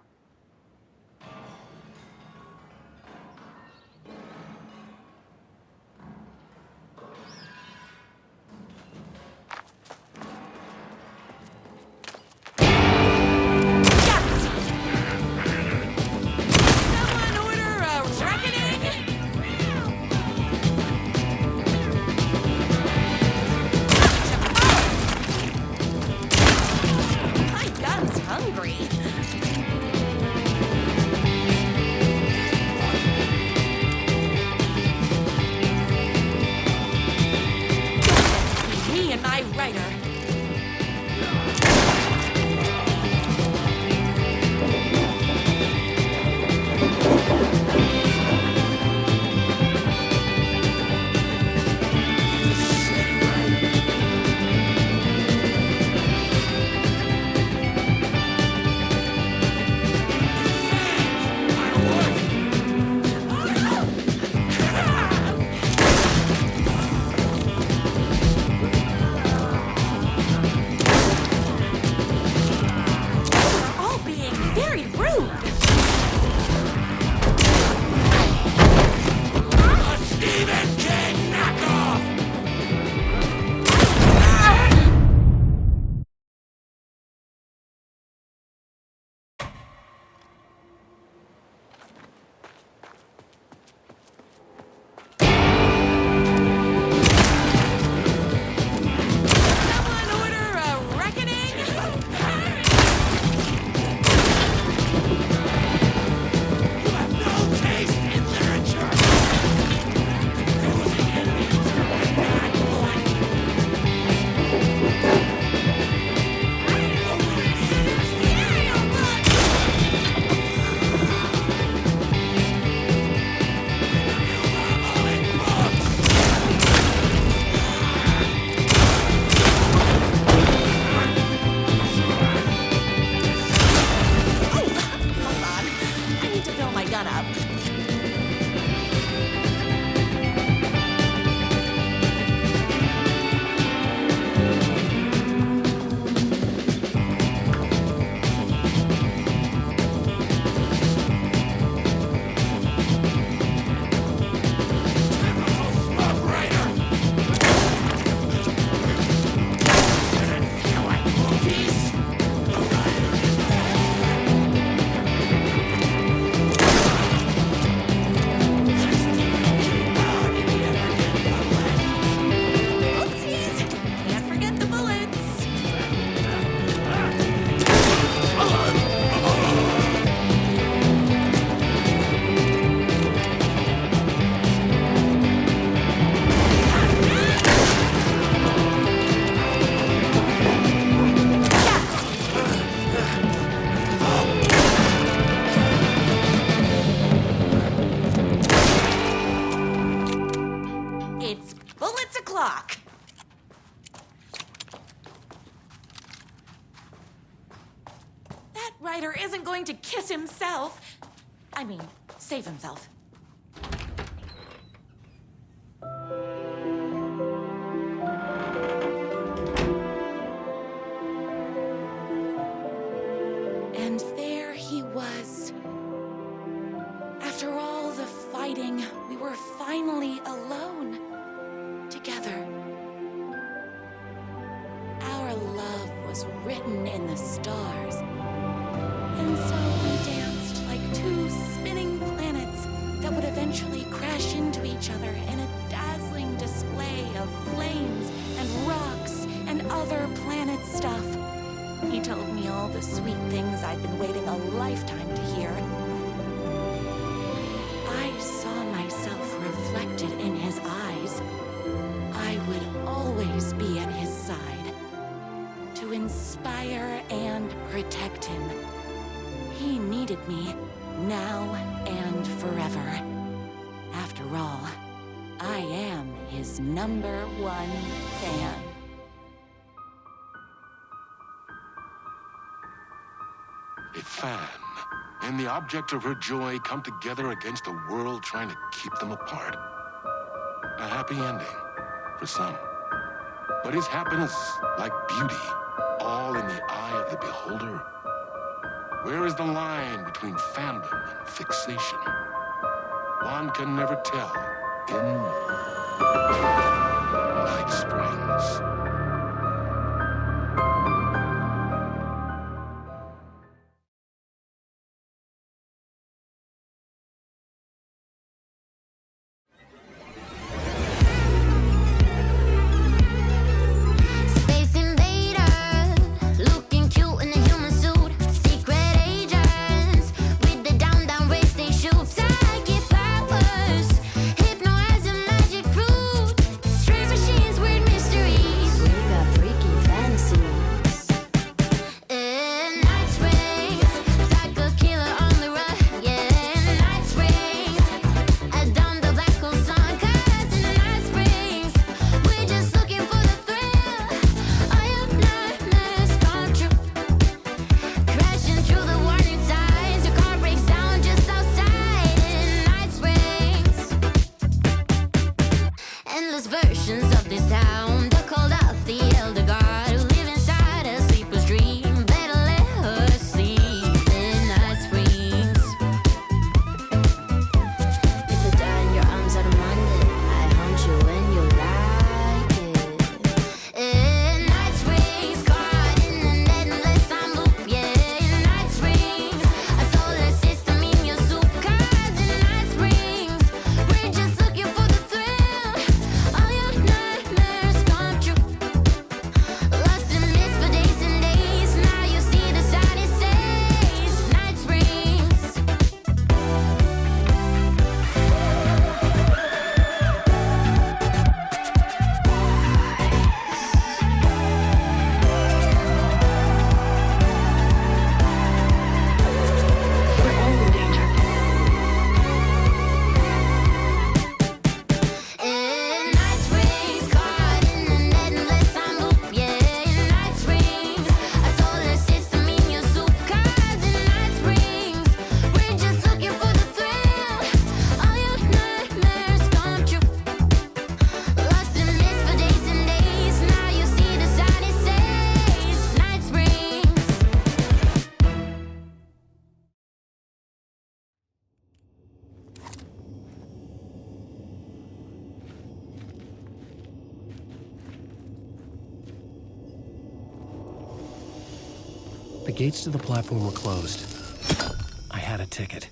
Ryder isn't going to kiss himself. I mean, save himself. And there he was. After all the fighting, we were finally alone. Together. Our love was written in the stars. And so we danced like two spinning planets that would eventually crash into each other in a the sweet things I'd been waiting a lifetime to hear. I saw myself reflected in his eyes. I would always be at his side, to inspire and protect him. He needed me, now and forever. After all, I am his #1 fan. A fan and the object of her joy come together against a world trying to keep them apart. A happy ending for some. But is happiness, like beauty, all in the eye of the beholder? Where is the line between fandom and fixation? One can never tell in Night Springs. Space invader, looking cute in a human suit. Secret agents with the down race they shoot. Psychic powers, hypnotizing magic fruit. Strange machines, weird mysteries. We got freaky fantasies. In Night Springs, psycho killer on the run. Yeah, in Night Springs, down the black hole sun. 'Cause in Night Springs, we're just looking for the thrill. All your nightmares come true. Crashing through the warning signs. Your car breaks down just outside in Night Springs. Endless versions of this town. They called out the elder god who live inside a sleeper's dream. Better let her sleep in Night Springs. If you die in your arms on a Monday, I hunt you when you like it. In Night Springs, caught in an endless time loop. Yeah, in Night Springs, a solar system in your soup. 'Cause in Night Springs, we're just looking for the thrill. All your nightmares come true. Lost in mist for days and days. Now you see the sign it says Night Springs. In Night Springs, caught in an endless time loop. Yeah, in Night Springs, a solar system in your soup. 'Cause in Night Springs, we're just looking for the thrill. All your nightmares come true. Lost in mist for days and days. Now you see the sign it says Night Springs. The gates to the platform were closed. I had a ticket.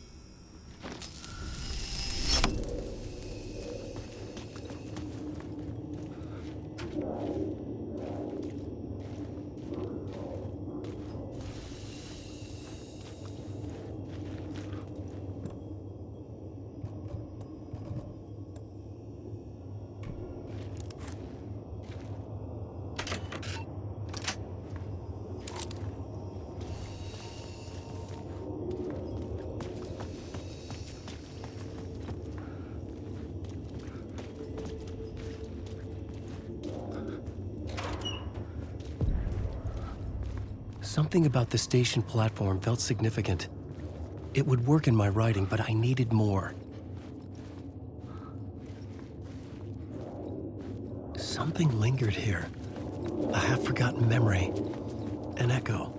Something about the station platform felt significant. It would work in my writing, but I needed more. Something lingered here. A half-forgotten memory. An echo.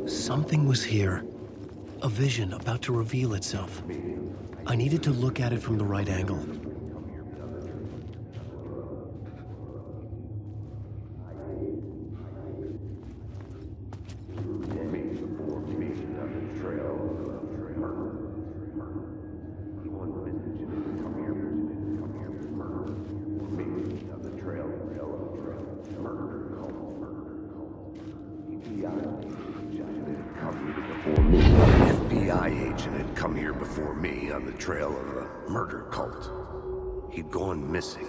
Something was here. A vision about to reveal itself. I needed to look at it from the right angle. agent had come here before me on the trail of a murder cult. He'd gone missing,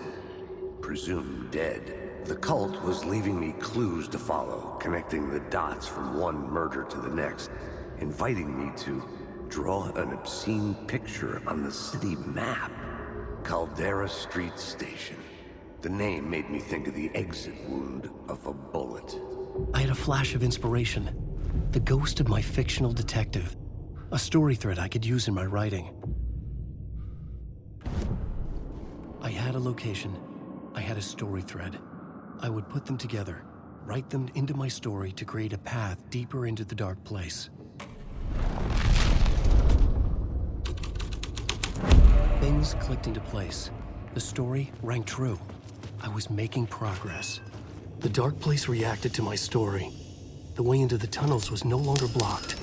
presumed dead. The cult was leaving me clues to follow, connecting the dots from one murder to the next, inviting me to draw an obscene picture on the city map. Caldera Street Station. The name made me think of the exit wound of a bullet. I had a flash of inspiration. The ghost of my fictional detective. A story thread I could use in my writing. I had a location. I had a story thread. I would put them together, write them into my story to create a path deeper into the dark place. Things clicked into place. The story rang true. I was making progress. The dark place reacted to my story. The way into the tunnels was no longer blocked.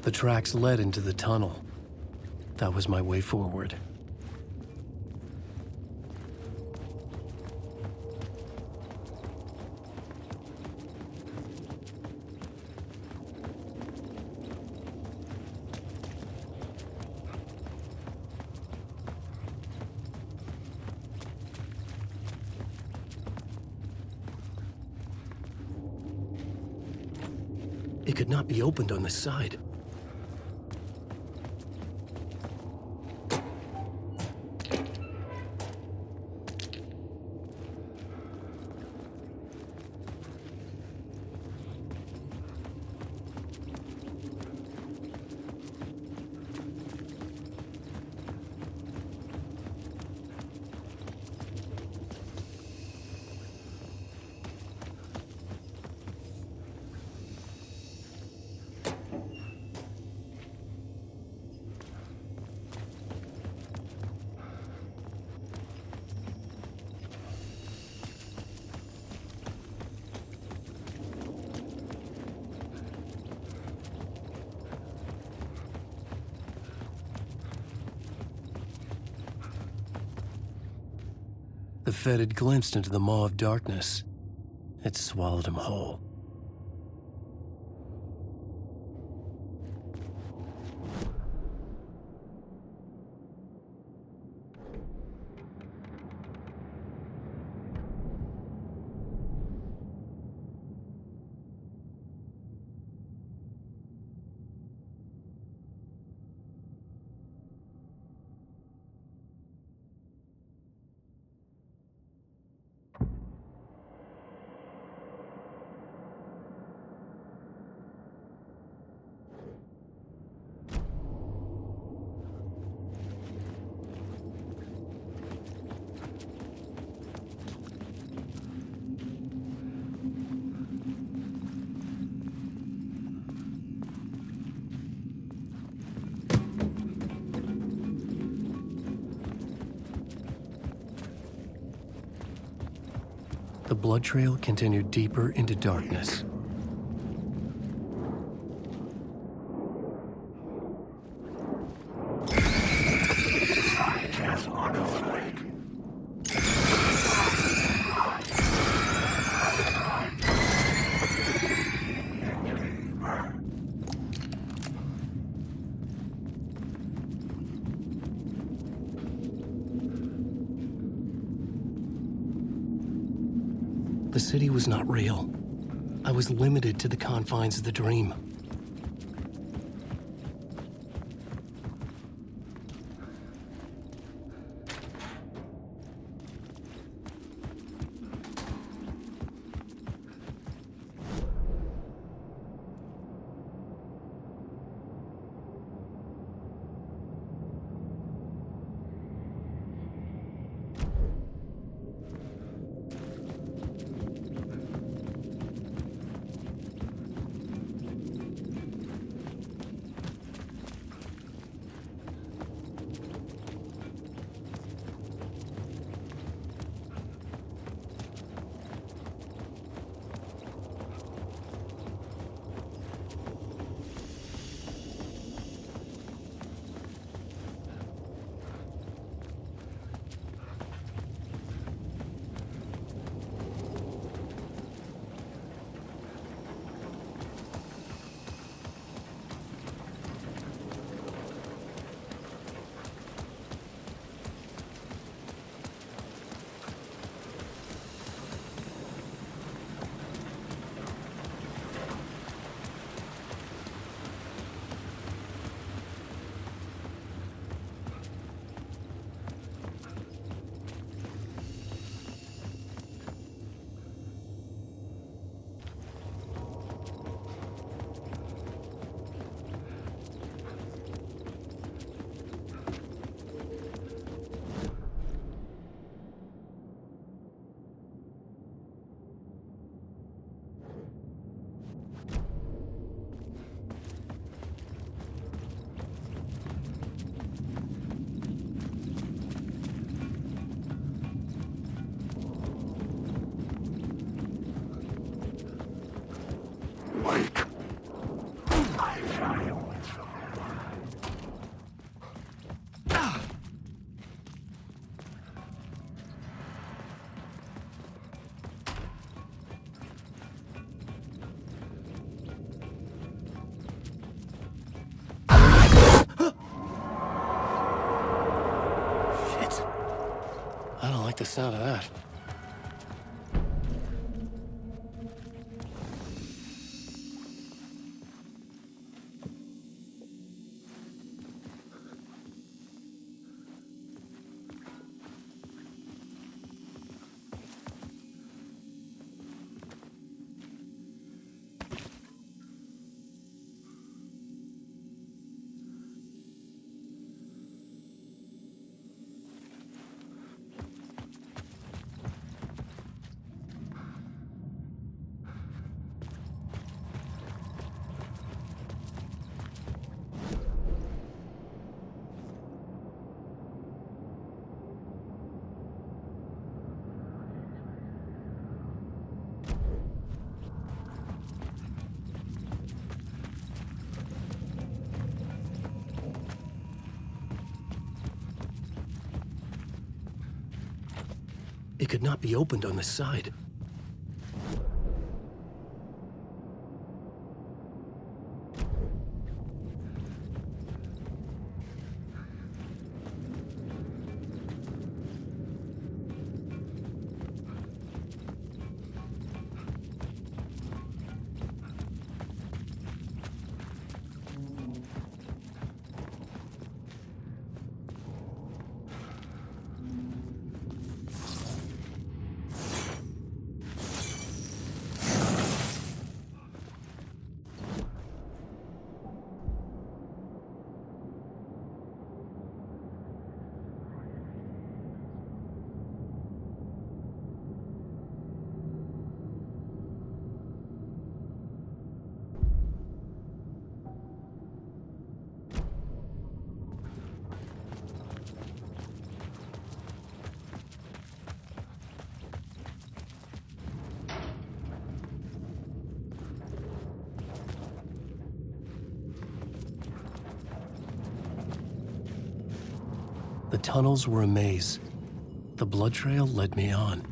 The tracks led into the tunnel. That was my way forward. It could not be opened on this side. The Fed had glimpsed into the maw of darkness. It swallowed him whole. The blood trail continued deeper into darkness. The city was not real. I was limited to the confines of the dream. like the sound of that. It could not be opened on the side. The tunnels were a maze. The blood trail led me on.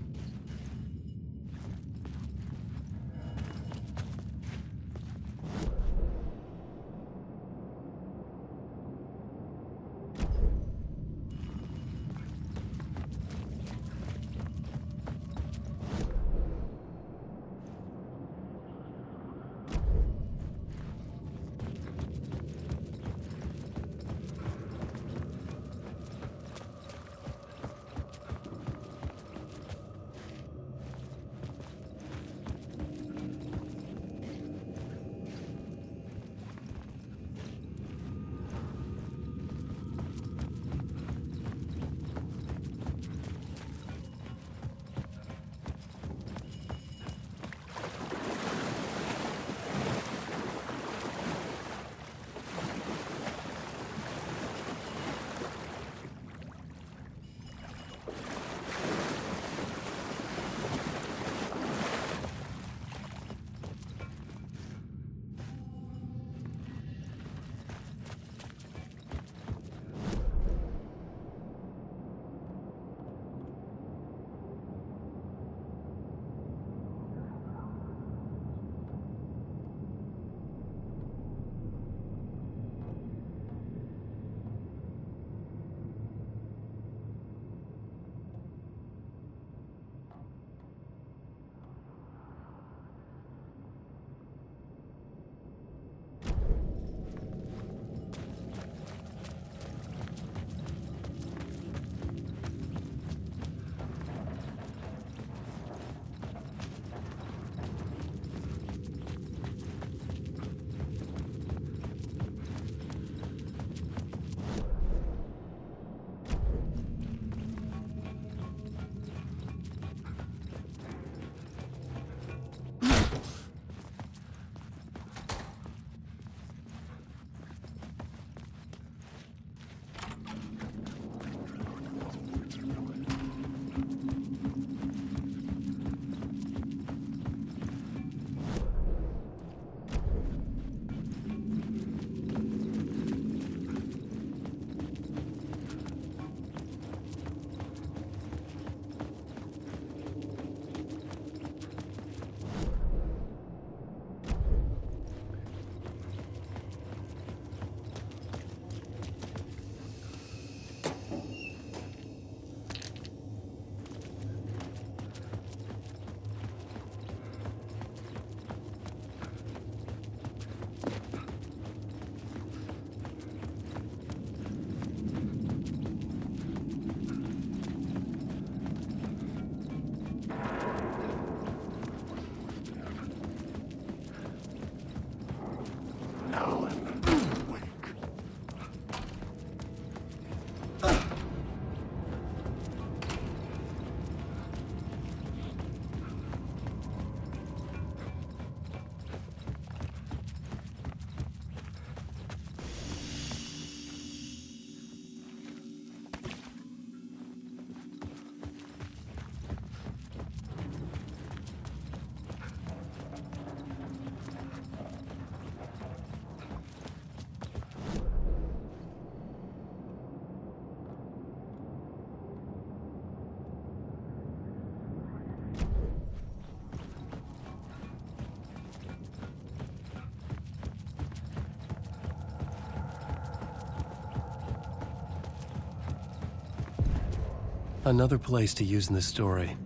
Another place to use in this story.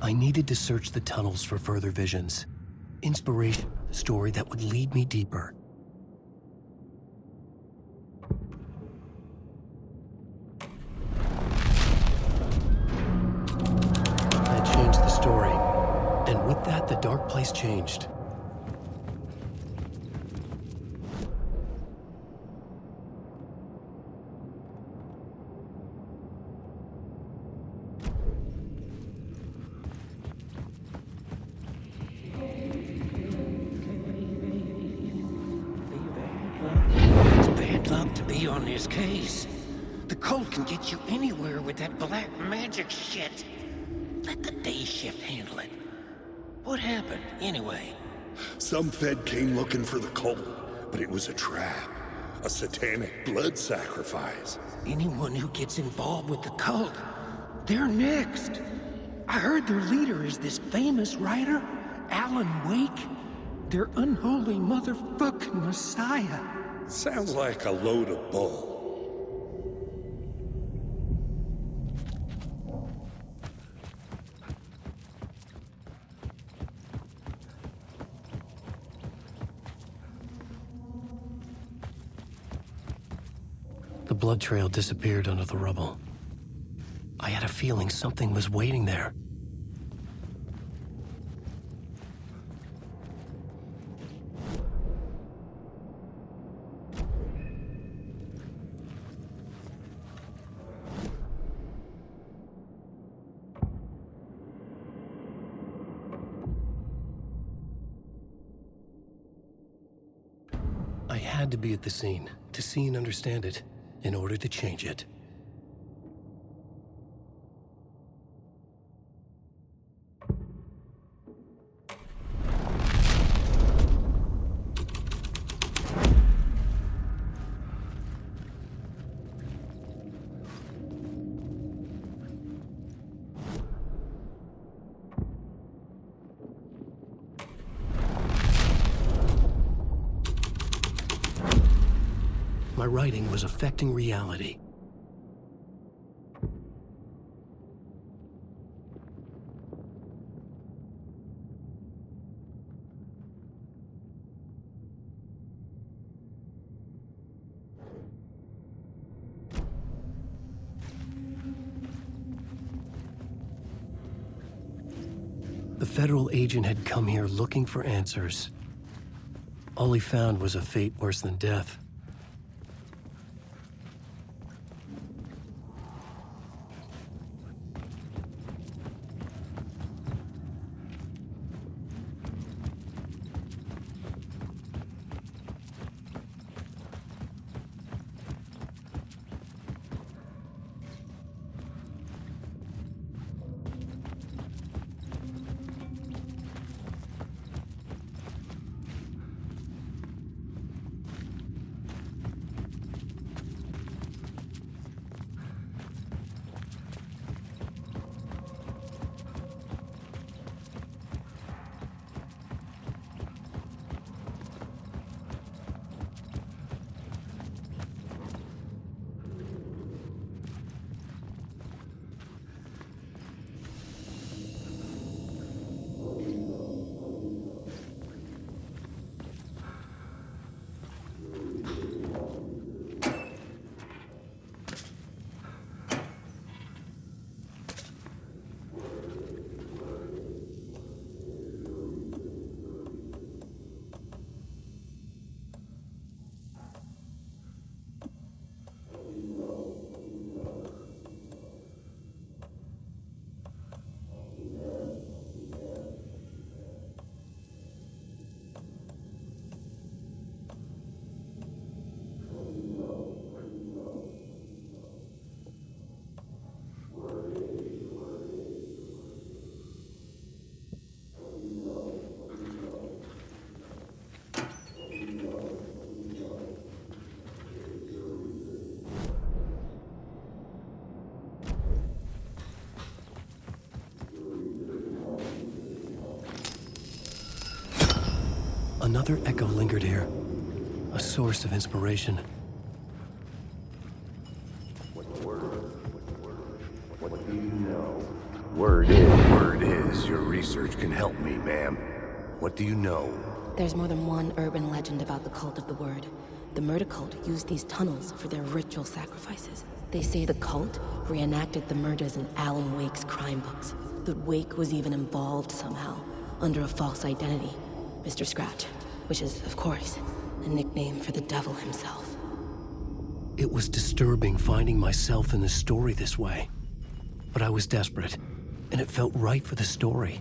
I needed to search the tunnels for further visions. Inspiration, a story that would lead me deeper. That changed the story. And with that, the dark place changed. It's bad luck to be on this case. The cult can get you anywhere with that black magic shit. Let the day shift handle it. What happened, anyway? Some Fed came looking for the cult, but it was a trap. A satanic blood sacrifice. Anyone who gets involved with the cult, they're next. I heard their leader is this famous writer, Alan Wake. Their unholy motherfucking messiah. Sounds like a load of bull. The blood trail disappeared under the rubble. I had a feeling something was waiting there. I had to be at the scene, to see and understand it, in order to change it. My writing was affecting reality. The federal agent had come here looking for answers. All he found was a fate worse than death. Another echo lingered here, a source of inspiration. Word is, your research can help me, ma'am. What do you know? There's more than one urban legend about the cult of the Word. The murder cult used these tunnels for their ritual sacrifices. They say the cult reenacted the murders in Alan Wake's crime books. That Wake was even involved somehow, under a false identity. Mr. Scratch, which is, of course, a nickname for the devil himself. It was disturbing finding myself in the story this way. But I was desperate, and it felt right for the story.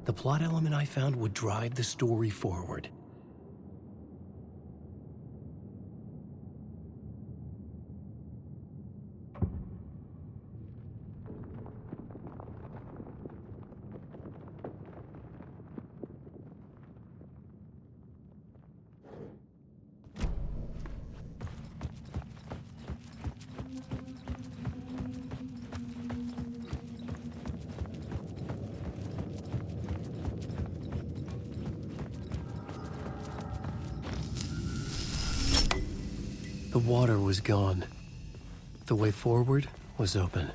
The plot element I found would drive the story forward. The water was gone. The way forward was open.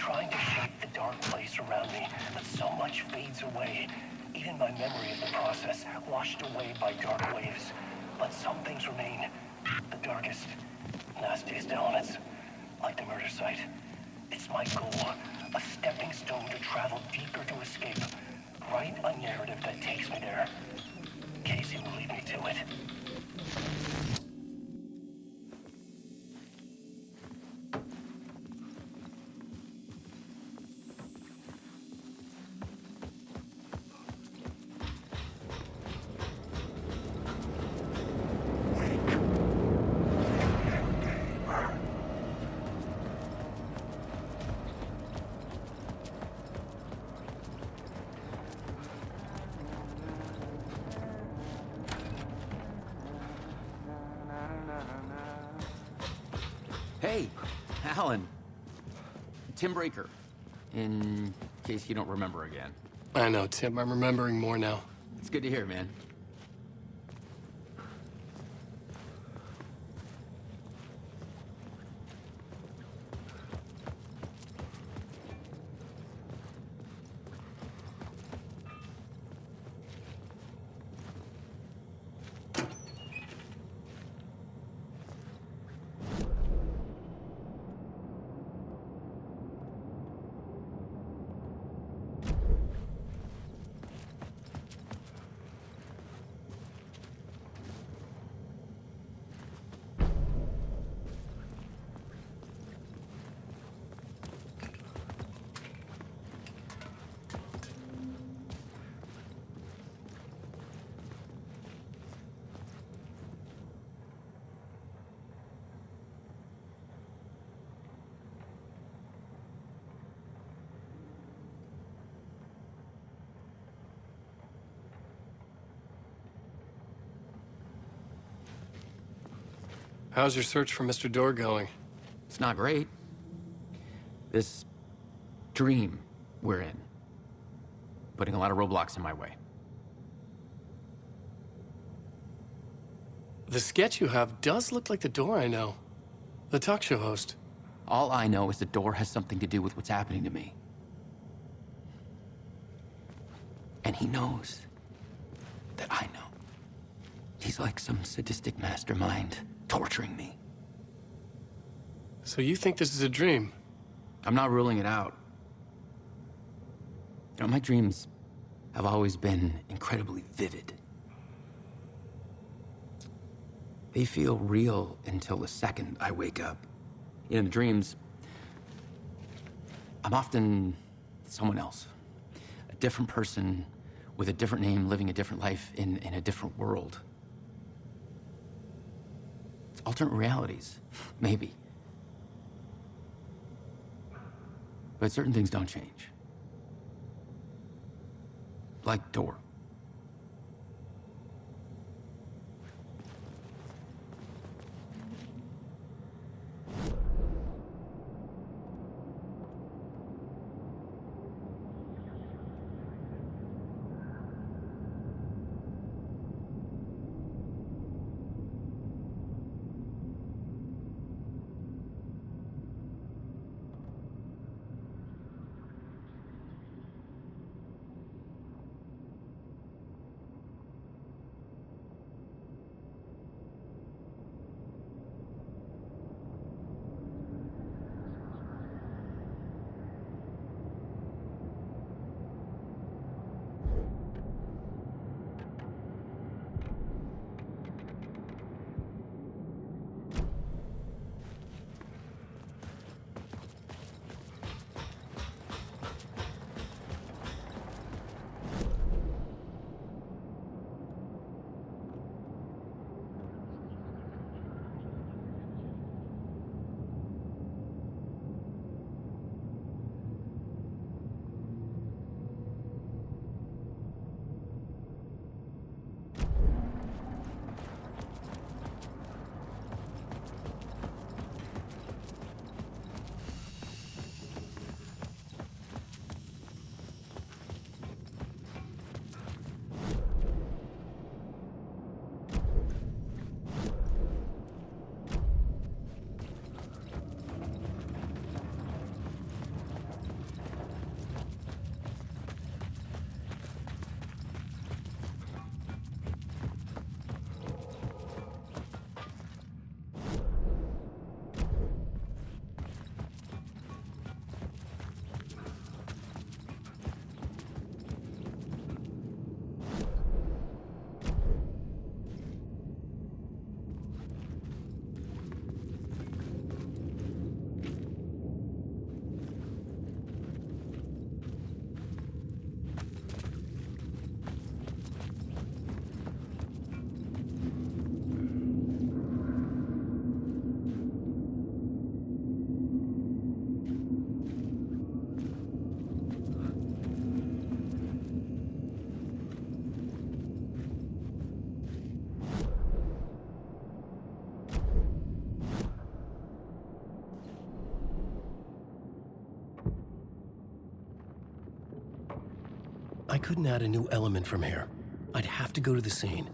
trying to shape the dark place around me, but so much fades away. Even my memory of the process, washed away by dark waves. But some things remain. The darkest, nastiest elements, like the murder site. It's my goal, a stepping stone to travel deeper to escape. Write a narrative that takes me there. Casey will lead me to it. Hey, Alan. Tim Breaker, in case you don't remember again. I know, Tim. I'm remembering more now. It's good to hear, man. How's your search for Mr. Door going? It's not great. This dream we're in, putting a lot of roadblocks in my way. The sketch you have does look like the Door I know. The talk show host. All I know is the Door has something to do with what's happening to me. And he knows that I know. He's like some sadistic mastermind torturing me. So you think this is a dream? I'm not ruling it out. You know, my dreams have always been incredibly vivid. They feel real until the second I wake up. You know, in the dreams, I'm often someone else. A different person with a different name, living a different life in a different world. It's alternate realities, maybe. But certain things don't change. Like Door. I couldn't add a new element from here. I'd have to go to the scene.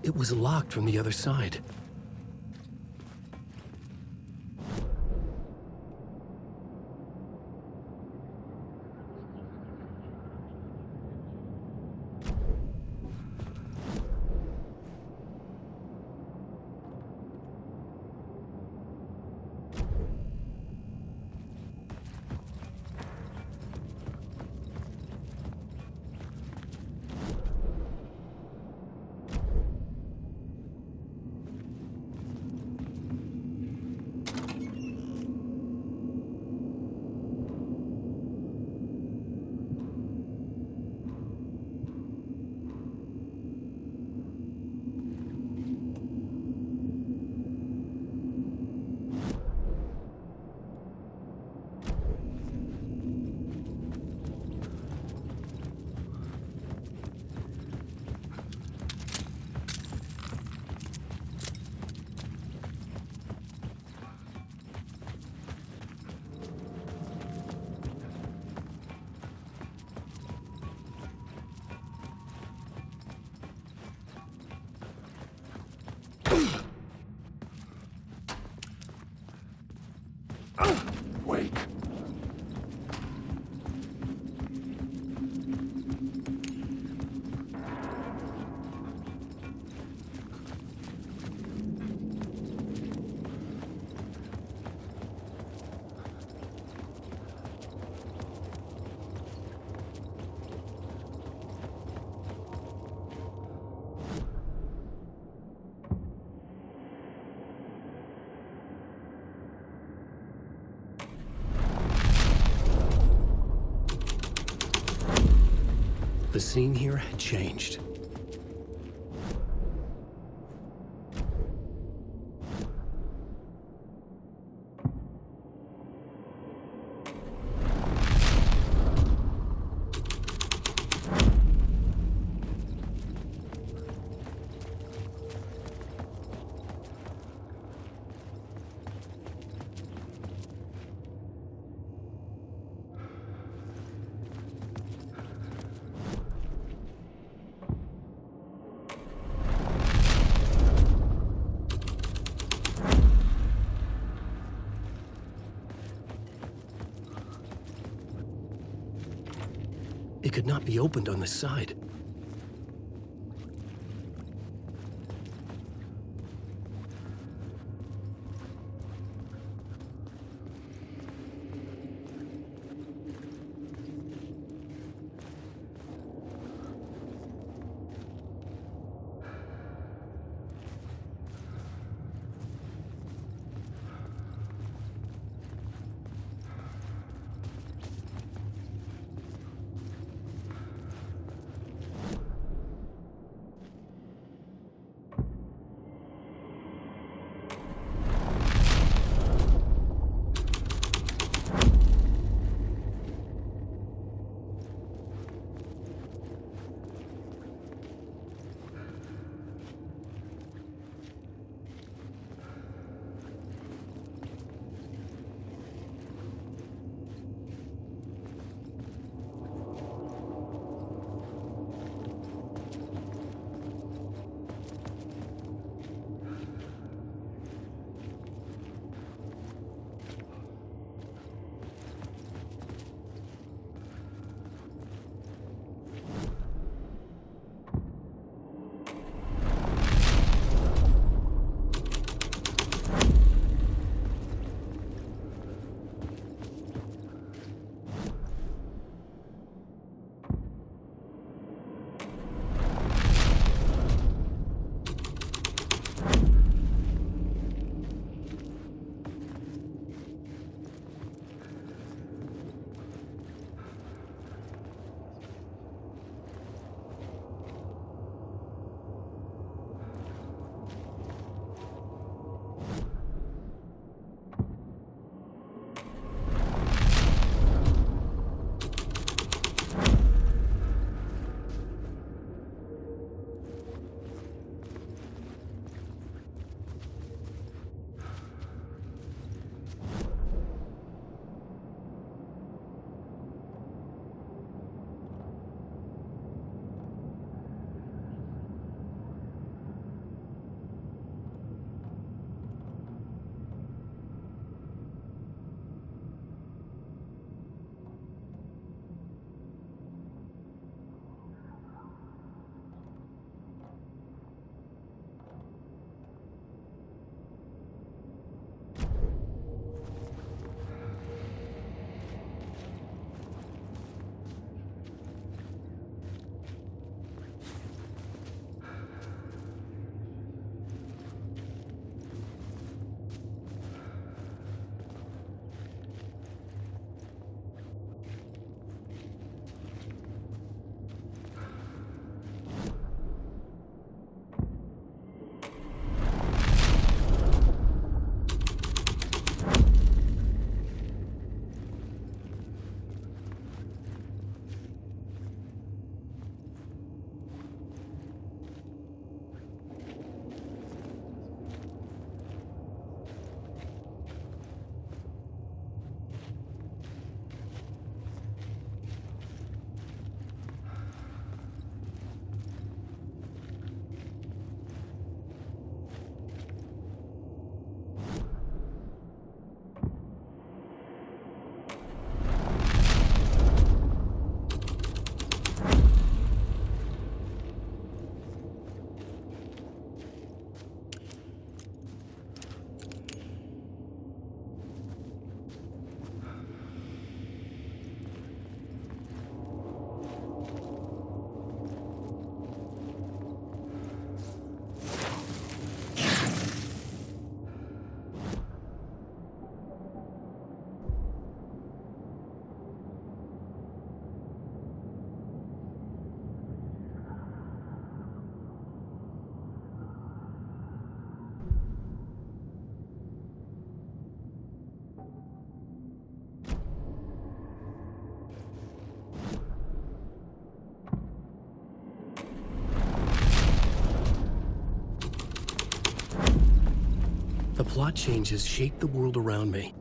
It was locked from the other side. Wake. The scene here had changed. It could not be opened on this side. plot changes shaped the world around me.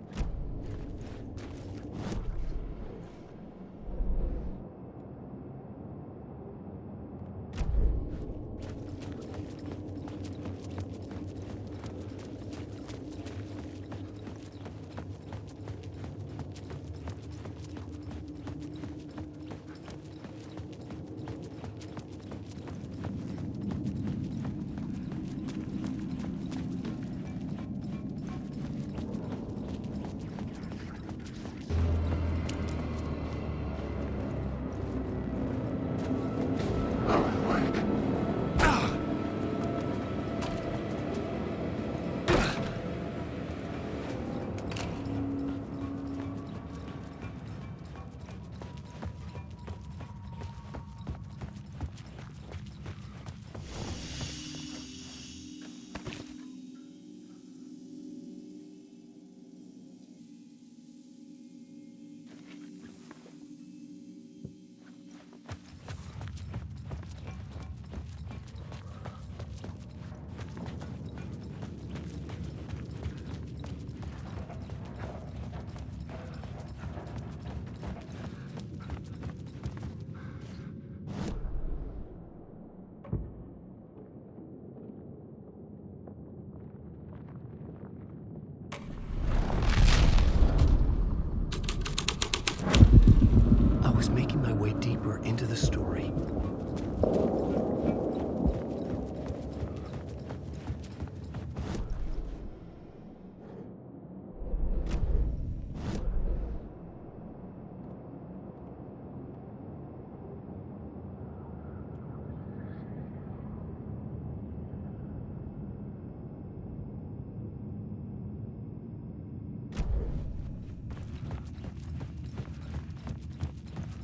I was making my way deeper into the story.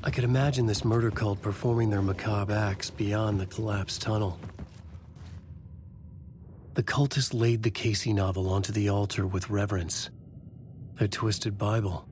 I could imagine this murder cult performing their macabre acts beyond the collapsed tunnel. The cultists laid the Casey novel onto the altar with reverence, their twisted Bible.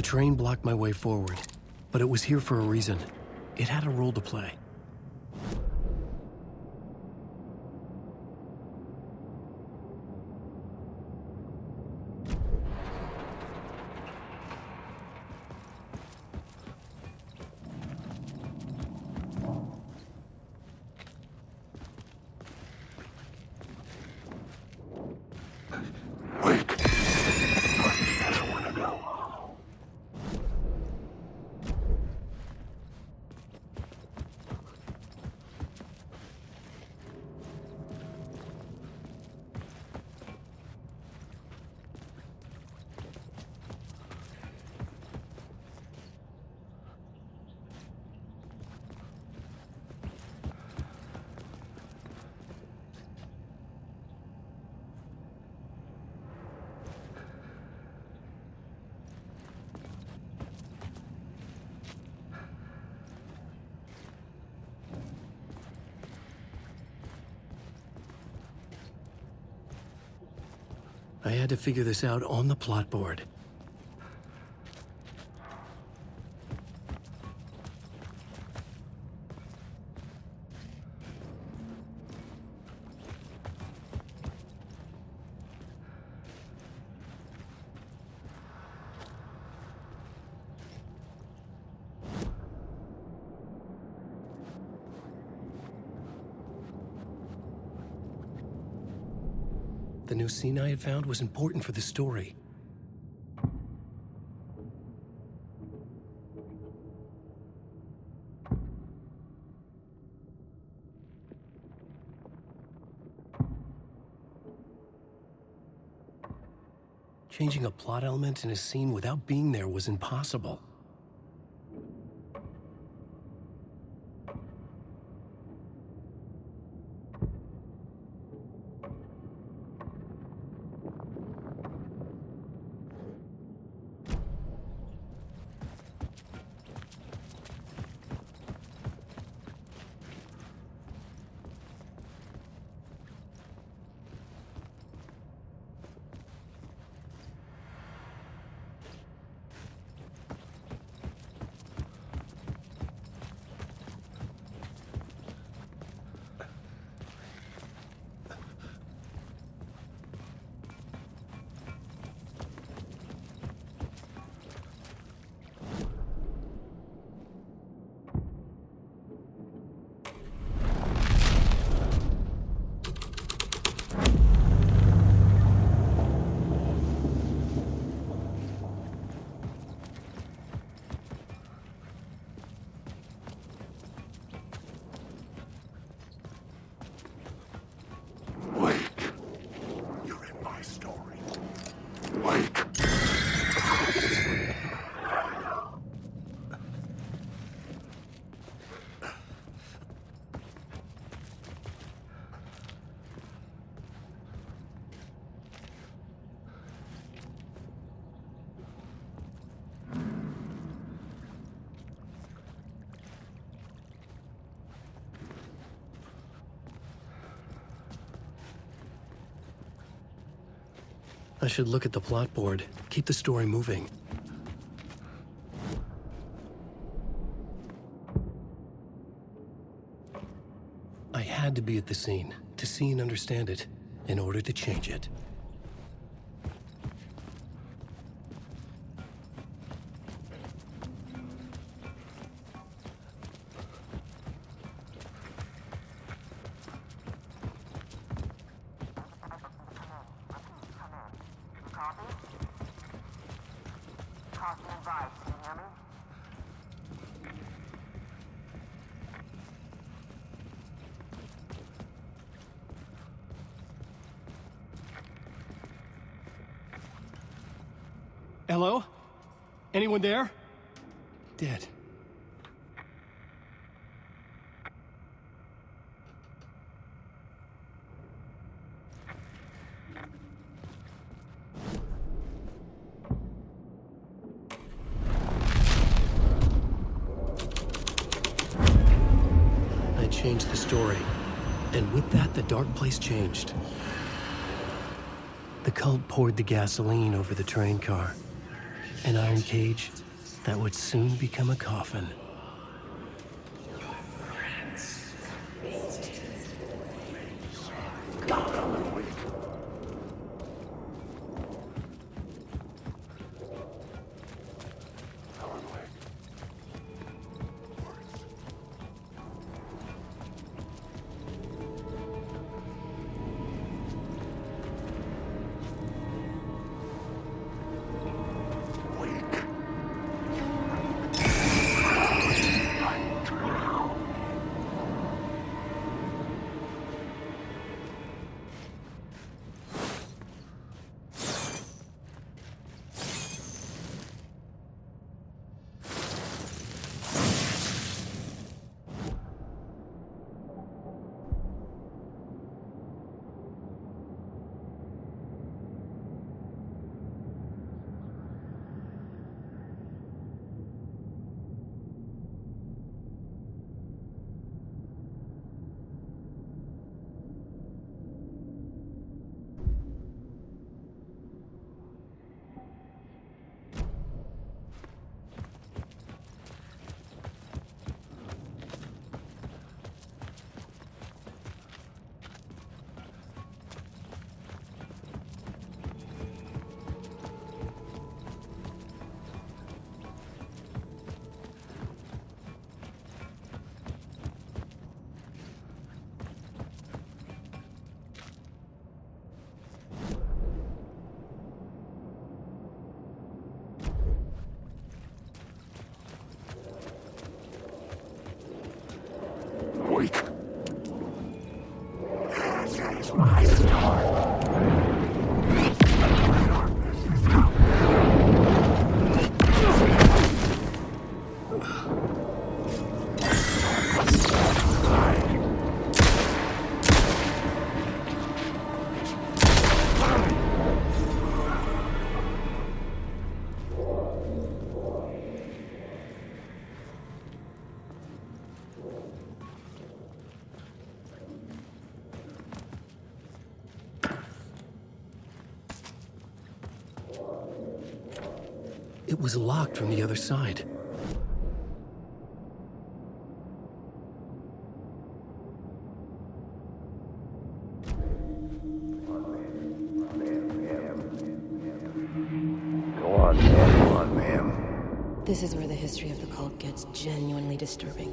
train blocked my way forward, but it was here for a reason. It had a role to play. I had to figure this out on the plot board. The new scene I had found was important for the story. Changing a plot element in a scene without being there was impossible. I should look at the plot board, keep the story moving. I had to be at the scene, to see and understand it, in order to change it. Hello? Anyone there? Dead. I changed the story. And with that, the dark place changed. The cult poured the gasoline over the train car. An iron cage that would soon become a coffin. Wake. This is my story. It was locked from the other side. Go on, ma'am. This is where the history of the cult gets genuinely disturbing.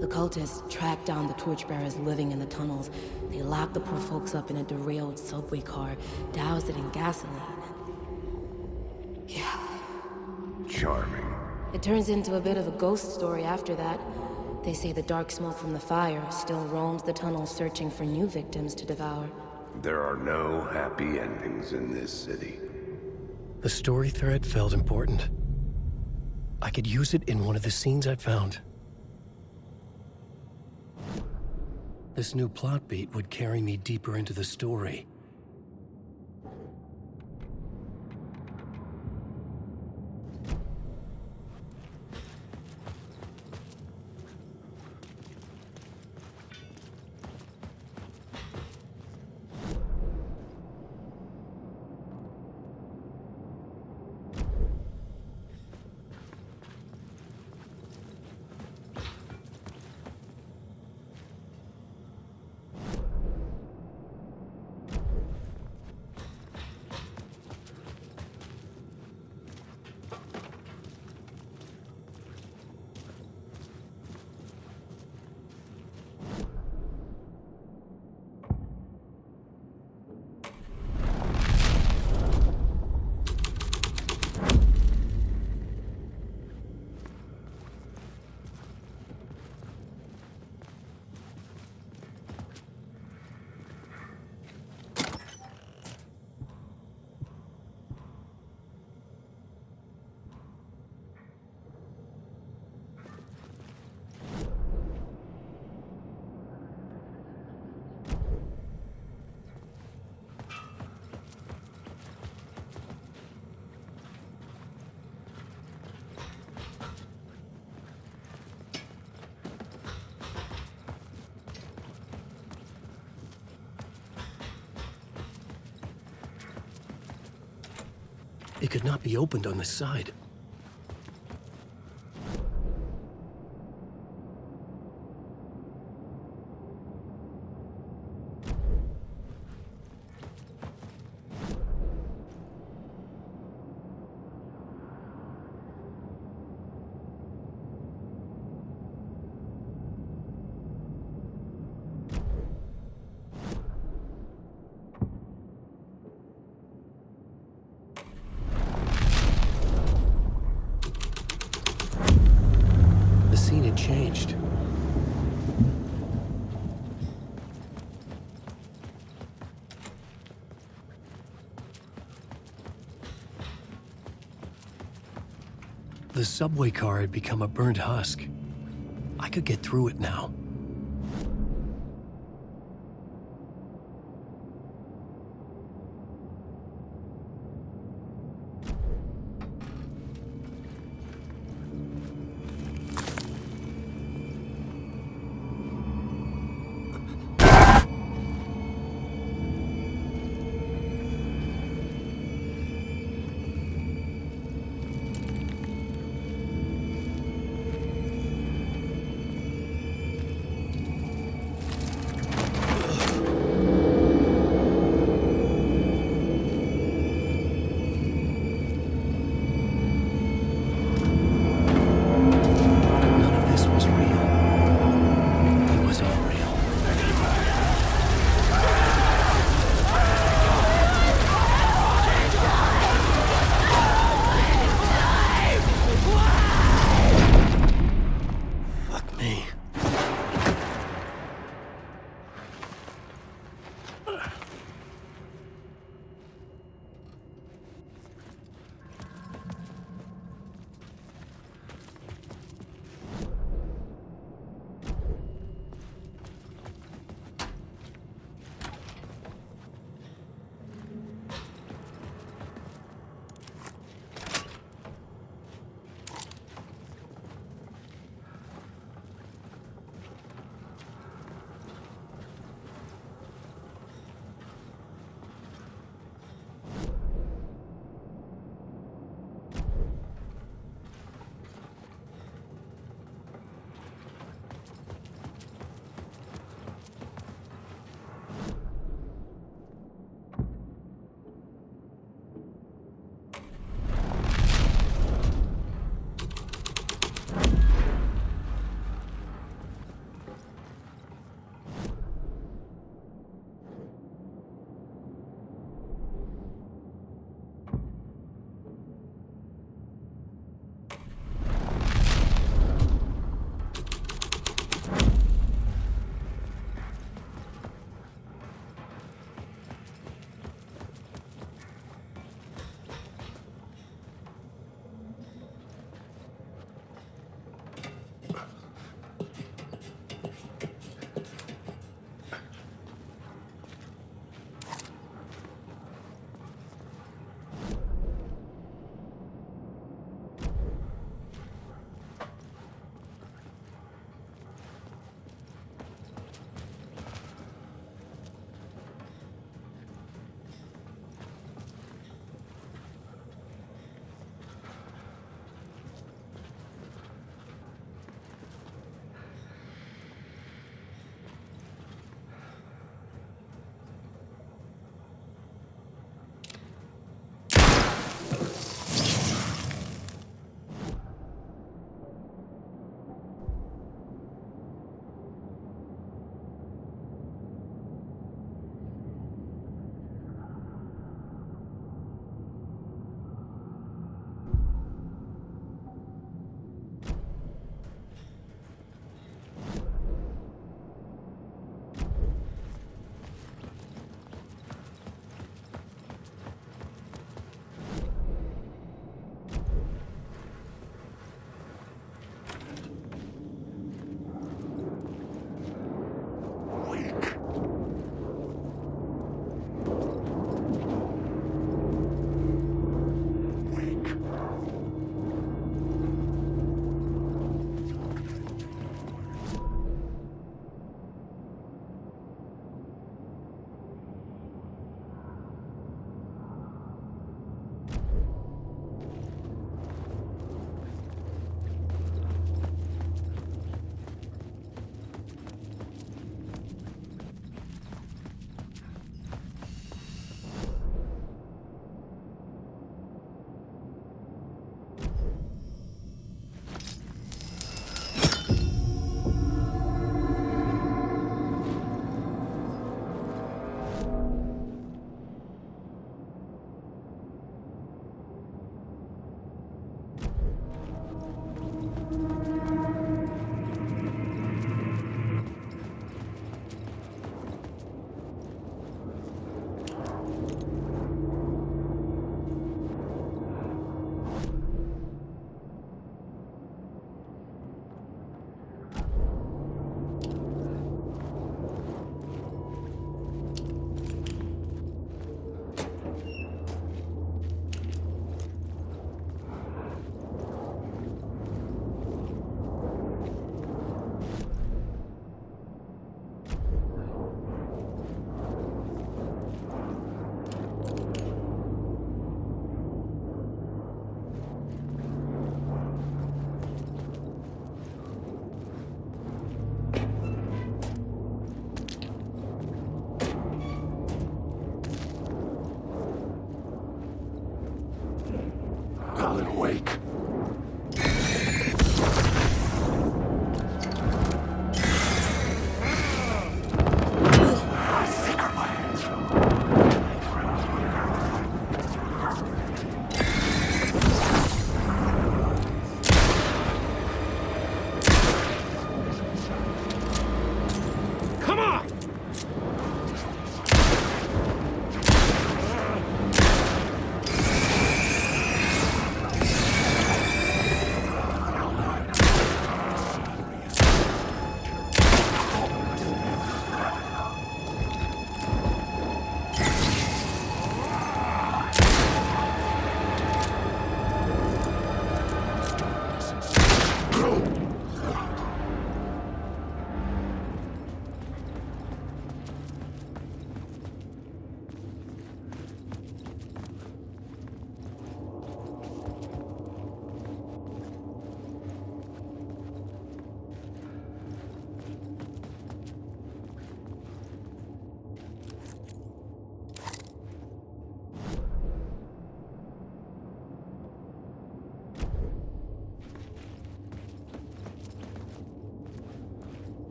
The cultists tracked down the torchbearers living in the tunnels. They locked the poor folks up in a derailed subway car, doused it in gasoline. Yeah. Charming. It turns into a bit of a ghost story after that. They say the dark smoke from the fire still roams the tunnels searching for new victims to devour. There are no happy endings in this city. The story thread felt important. I could use it in one of the scenes I'd found. This new plot beat would carry me deeper into the story. It could not be opened on the side. The scene had changed. The subway car had become a burnt husk. I could get through it now.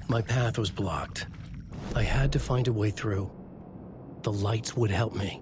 My path was blocked. I had to find a way through. The lights would help me.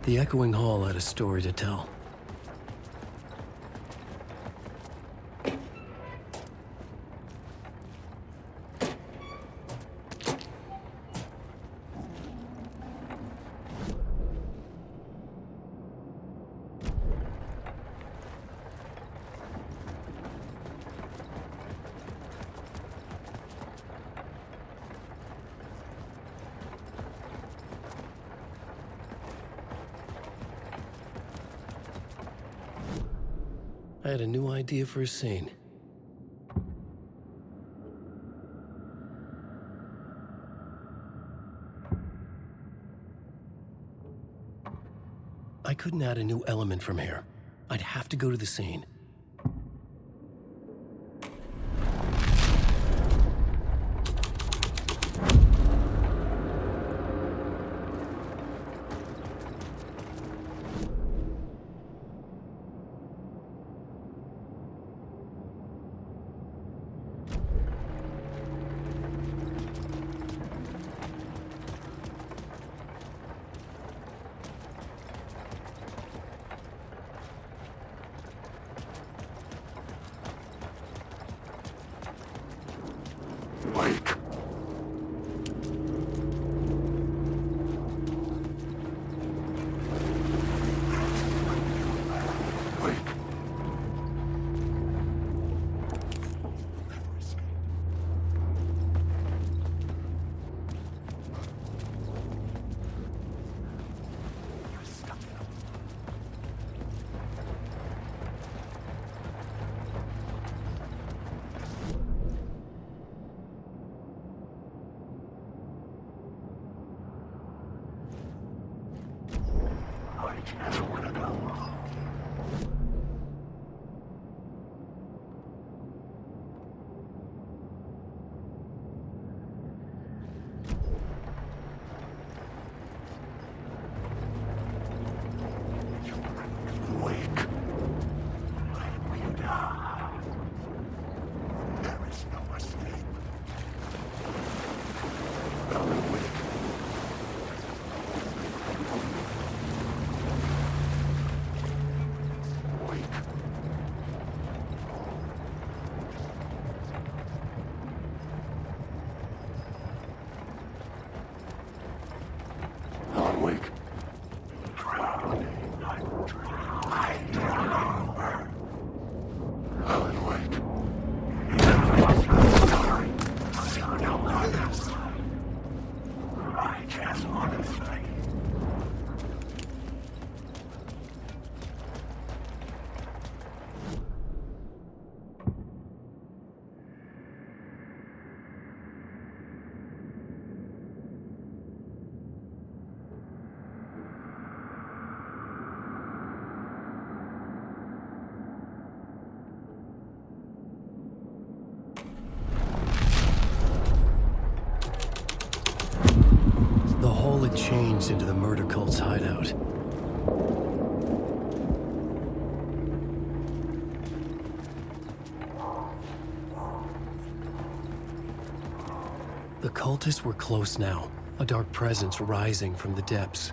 The echoing hall had a story to tell. I had a new idea for a scene. I couldn't add a new element from here. I'd have to go to the scene. Wake. The hole had changed into the murder cult's hideout. The cultists were close now, a dark presence rising from the depths.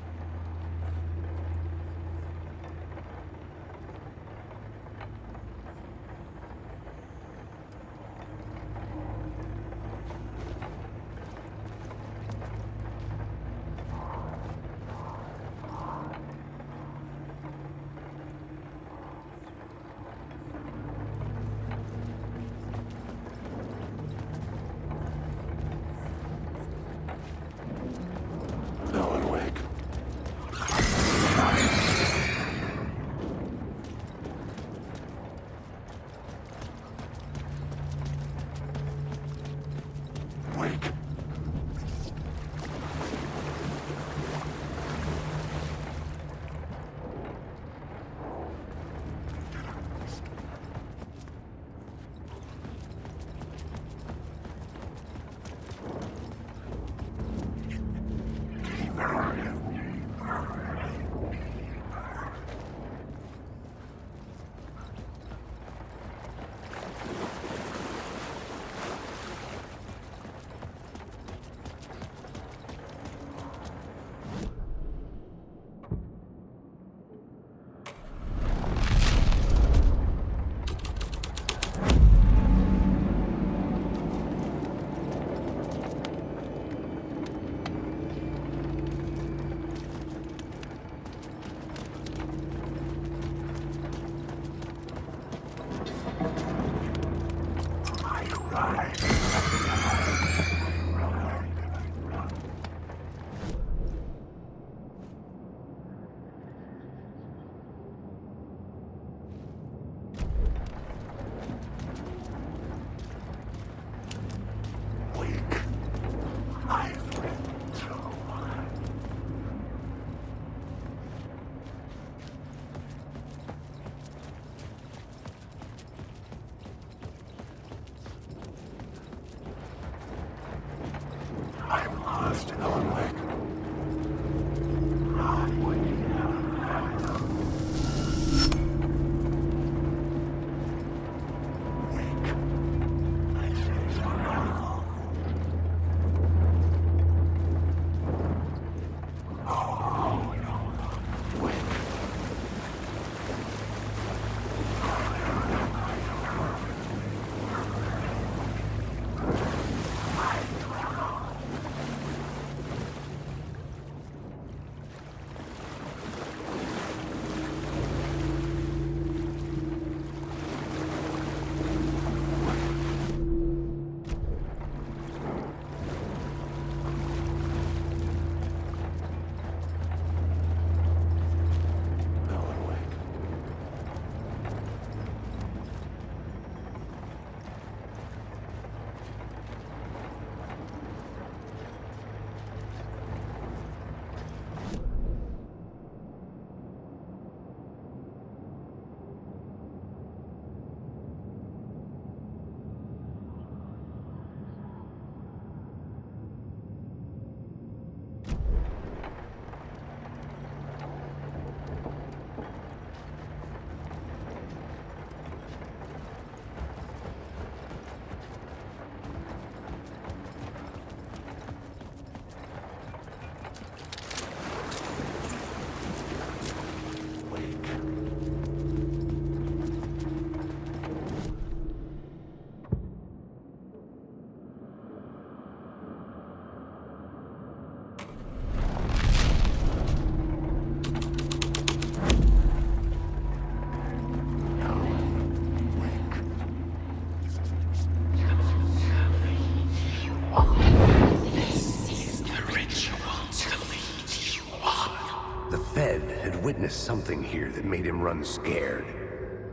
The Fed had witnessed something here that made him run scared.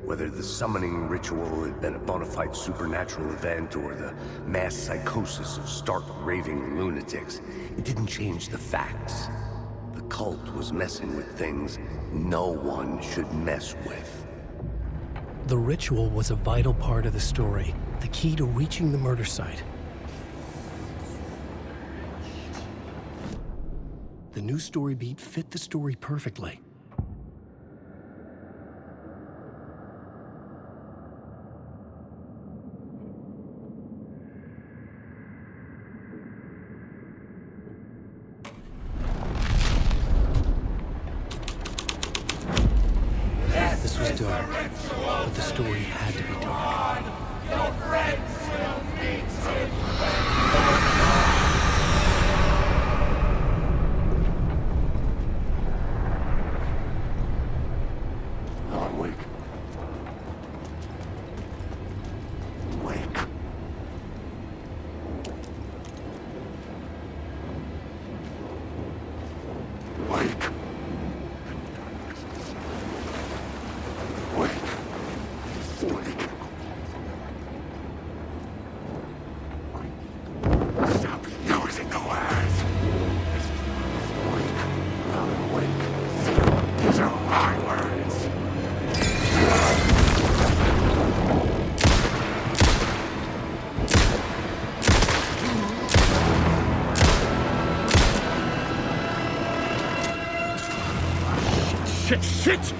Whether the summoning ritual had been a bona fide supernatural event or the mass psychosis of stark raving lunatics, it didn't change the facts. The cult was messing with things no one should mess with. The ritual was a vital part of the story, the key to reaching the murder site. The new story beat fit the story perfectly. This was dark, but the story had to be dark. Your friends will meet him. Shit!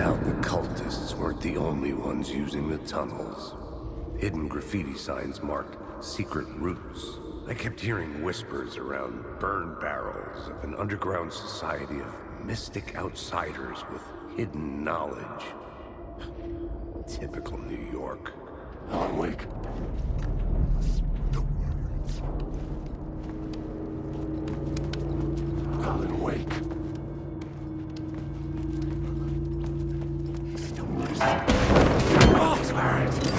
out the cultists weren't the only ones using the tunnels. Hidden graffiti signs marked secret routes. I kept hearing whispers around burn barrels of an underground society of mystic outsiders with hidden knowledge. Typical New York. Alan Wake. Alan Wake. Oh, where is it?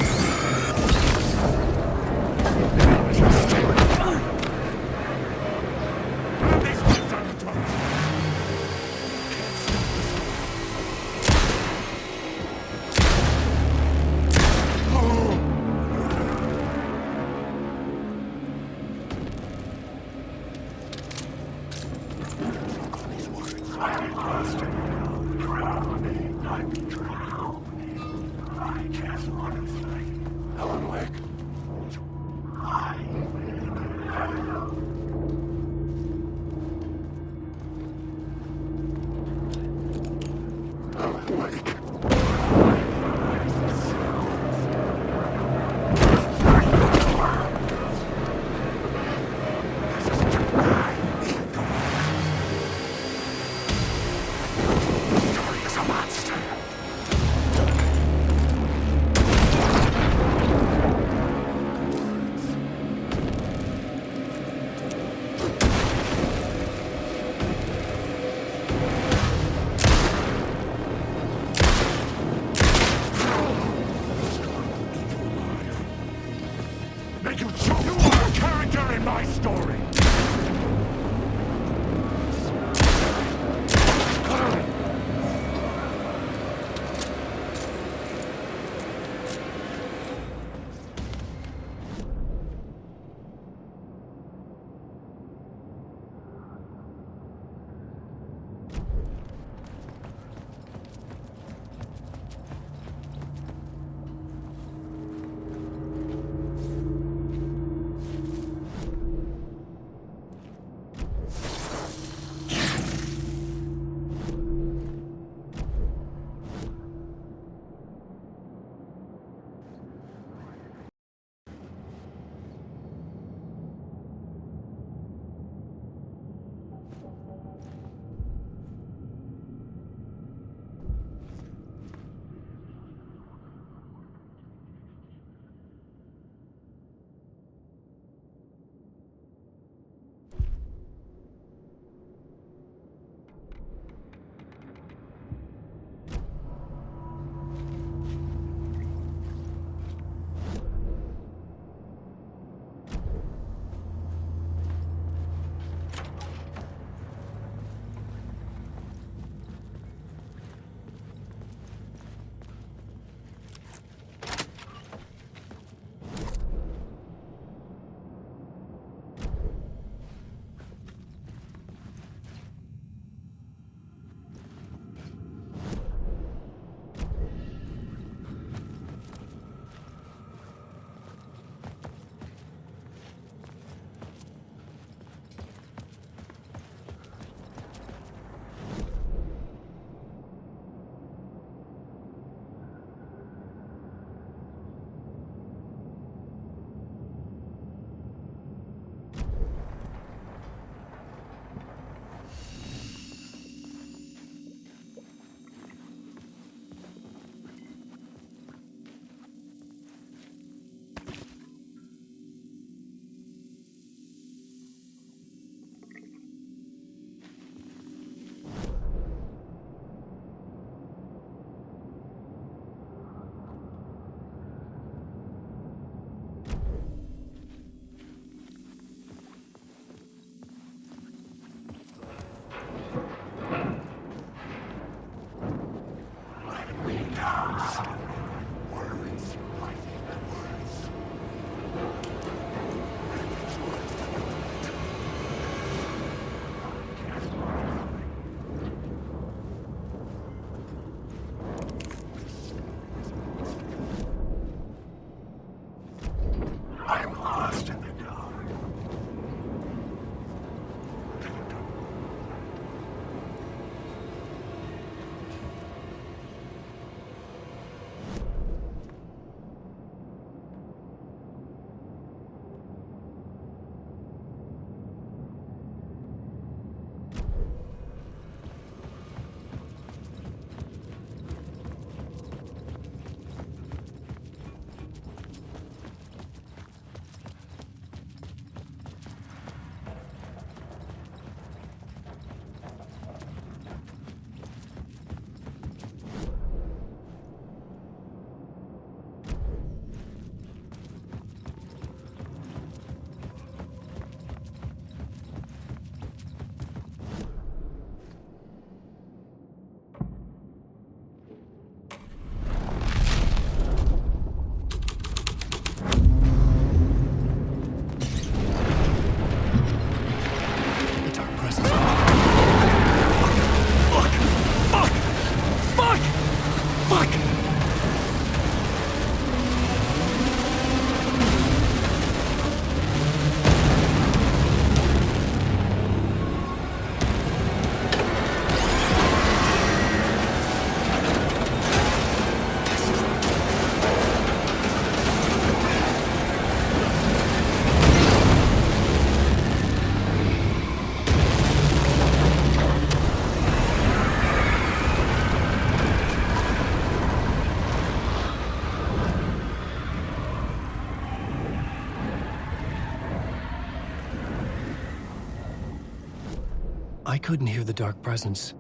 I couldn't hear the dark presence.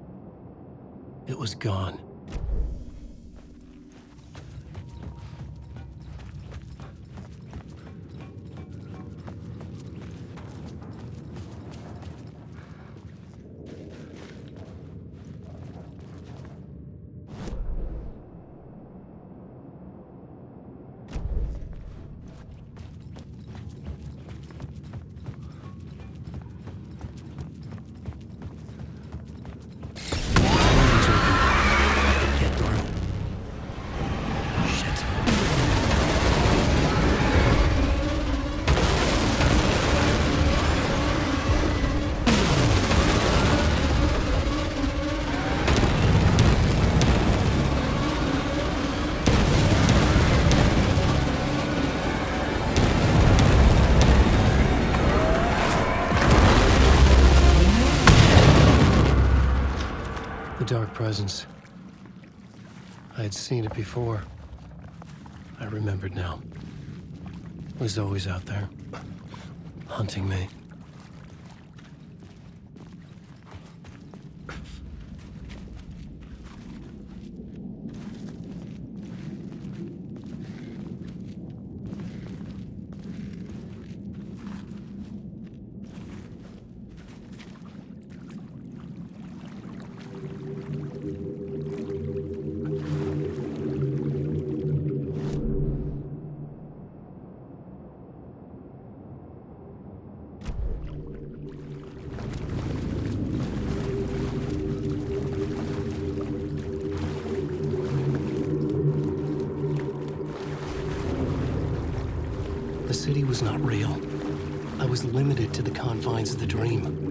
It was gone. Dark presence. I had seen it before. I remembered now. It was always out there, hunting me. The city was not real. I was limited to the confines of the dream.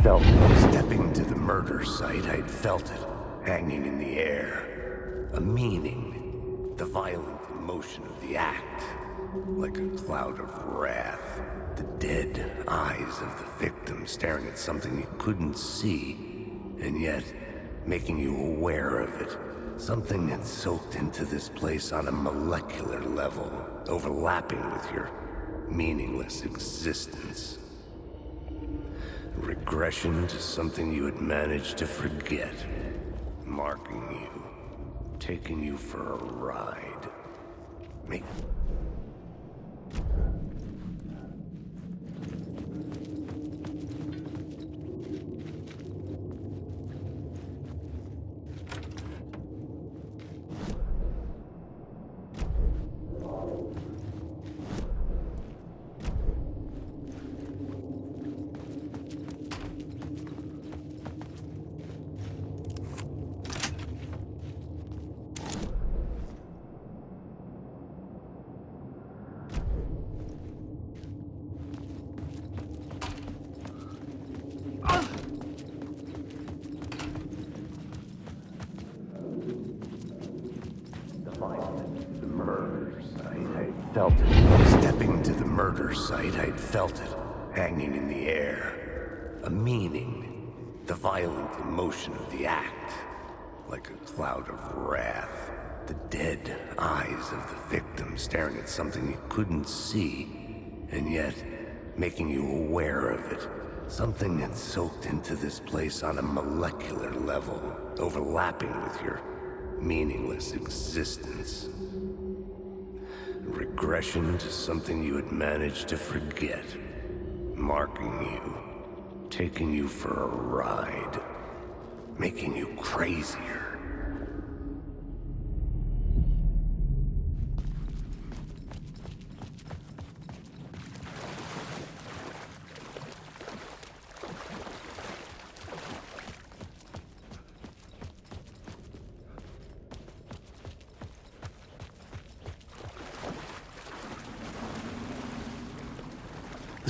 Felt it. Stepping to the murder site, I'd felt it, hanging in the air. A meaning, the violent emotion of the act, like a cloud of wrath. The dead eyes of the victim staring at something you couldn't see, and yet making you aware of it. Something had soaked into this place on a molecular level, overlapping with your meaningless existence. Regression to something you had managed to forget. Marking you. Taking you for a ride. Felt it. Stepping to the murder site, I'd felt it, hanging in the air. A meaning, the violent emotion of the act, like a cloud of wrath. The dead eyes of the victim staring at something you couldn't see, and yet making you aware of it. Something had soaked into this place on a molecular level, overlapping with your meaningless existence. Regression to something you had managed to forget. Marking you. Taking you for a ride. Making you crazier.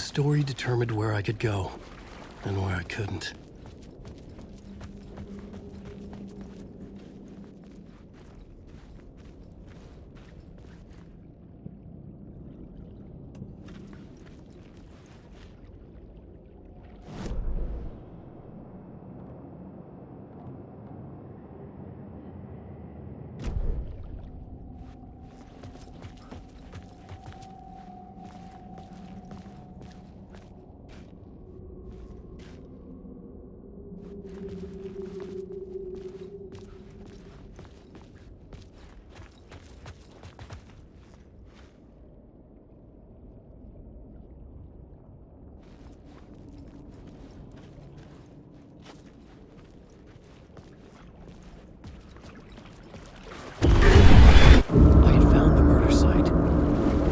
story determined where I could go and where I couldn't.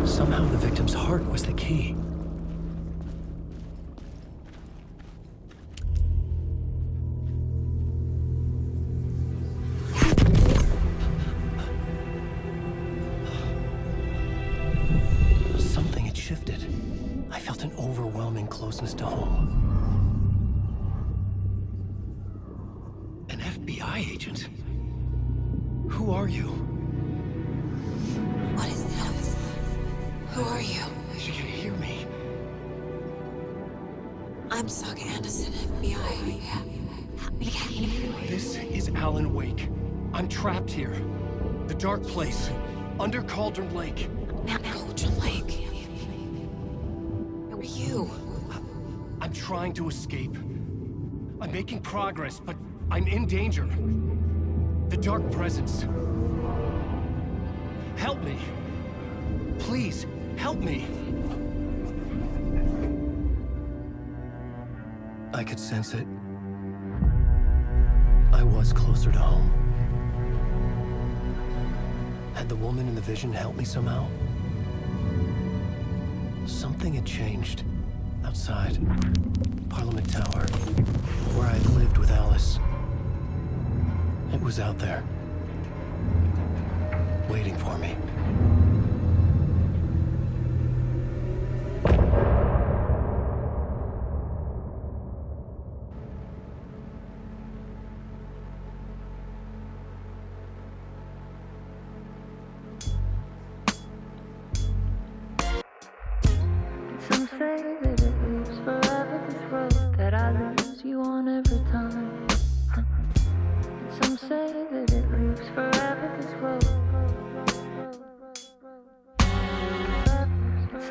Somehow the victim's heart was the key. Something had shifted. I felt an overwhelming closeness to home. An FBI agent? Who are you? What is this? Who are you? She can hear me. I'm Saga Anderson, FBI. This is Alan Wake. I'm trapped here. The dark place. Under Cauldron Lake. Cauldron Lake? Who are you? I'm trying to escape. I'm making progress, but I'm in danger. The dark presence. Help me. Please, help me. I could sense it. I was closer to home. Had the woman in the vision helped me somehow? Something had changed. Outside. Parliament Tower. Where I'd lived with Alice. It was out there. Waiting for me. Some say that it lives forever, this road that I lose you on every time. Some say that it lives forever, this road.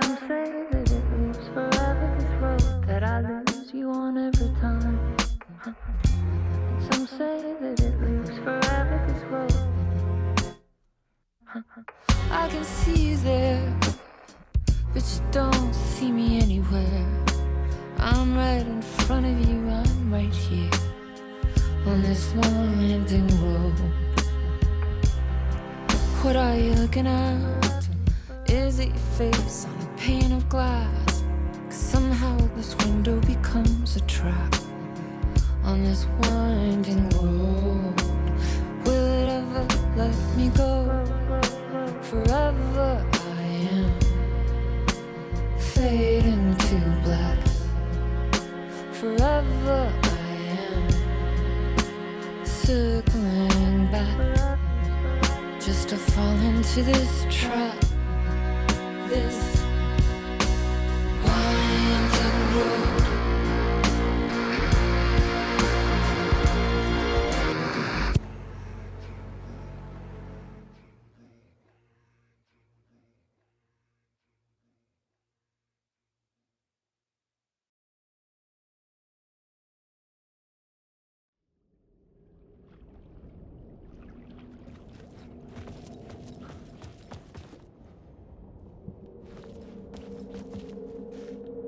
Some say that it lives forever, this road that I lose you on every time. Some say that it lives forever, this road. I can see you there, but you don't see me anywhere. I'm right in front of you, I'm right here on this winding road. What are you looking at? Is it your face on a pane of glass? 'Cause somehow this window becomes a trap on this winding road. Will it ever let me go? Forever I am fading to black. Forever I am circling back, just to fall into this trap, this winding road.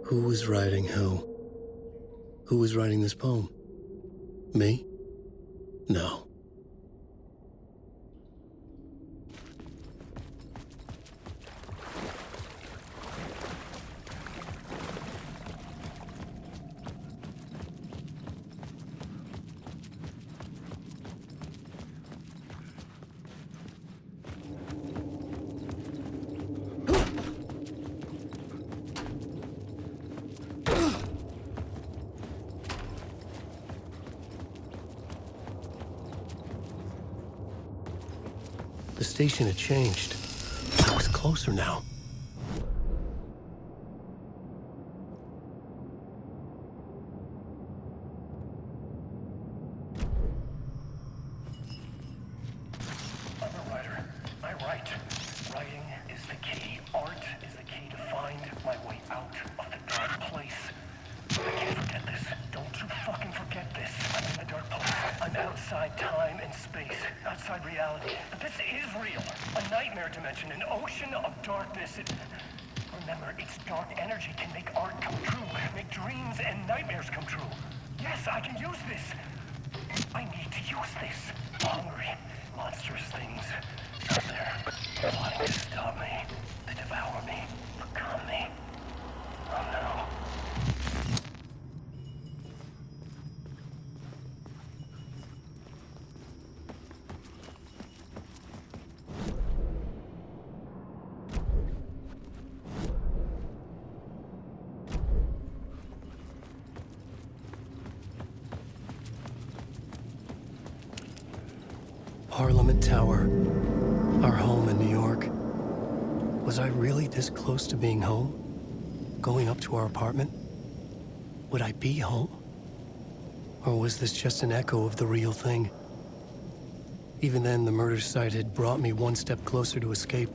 Who was writing who? Who was writing this poem? Me? No. The station had changed. I was closer now. I'm a writer. I write. Writing is the key. Art is the key to find my way out of the dark place. I can't forget this. Don't you fucking forget this. I'm in a dark place. I'm outside time and space. Outside reality. But this is real. A nightmare dimension. An ocean of darkness. Remember, its dark energy can make art come true. Make dreams and nightmares come true. Yes, I can use this. I need to use this. Hungry, monstrous things out there, plotting to stop me, to devour me, become me. Oh no. Parliament Tower. Our home in New York. Was I really this close to being home? Going up to our apartment? Would I be home? Or was this just an echo of the real thing? Even then, the murder site had brought me one step closer to escape.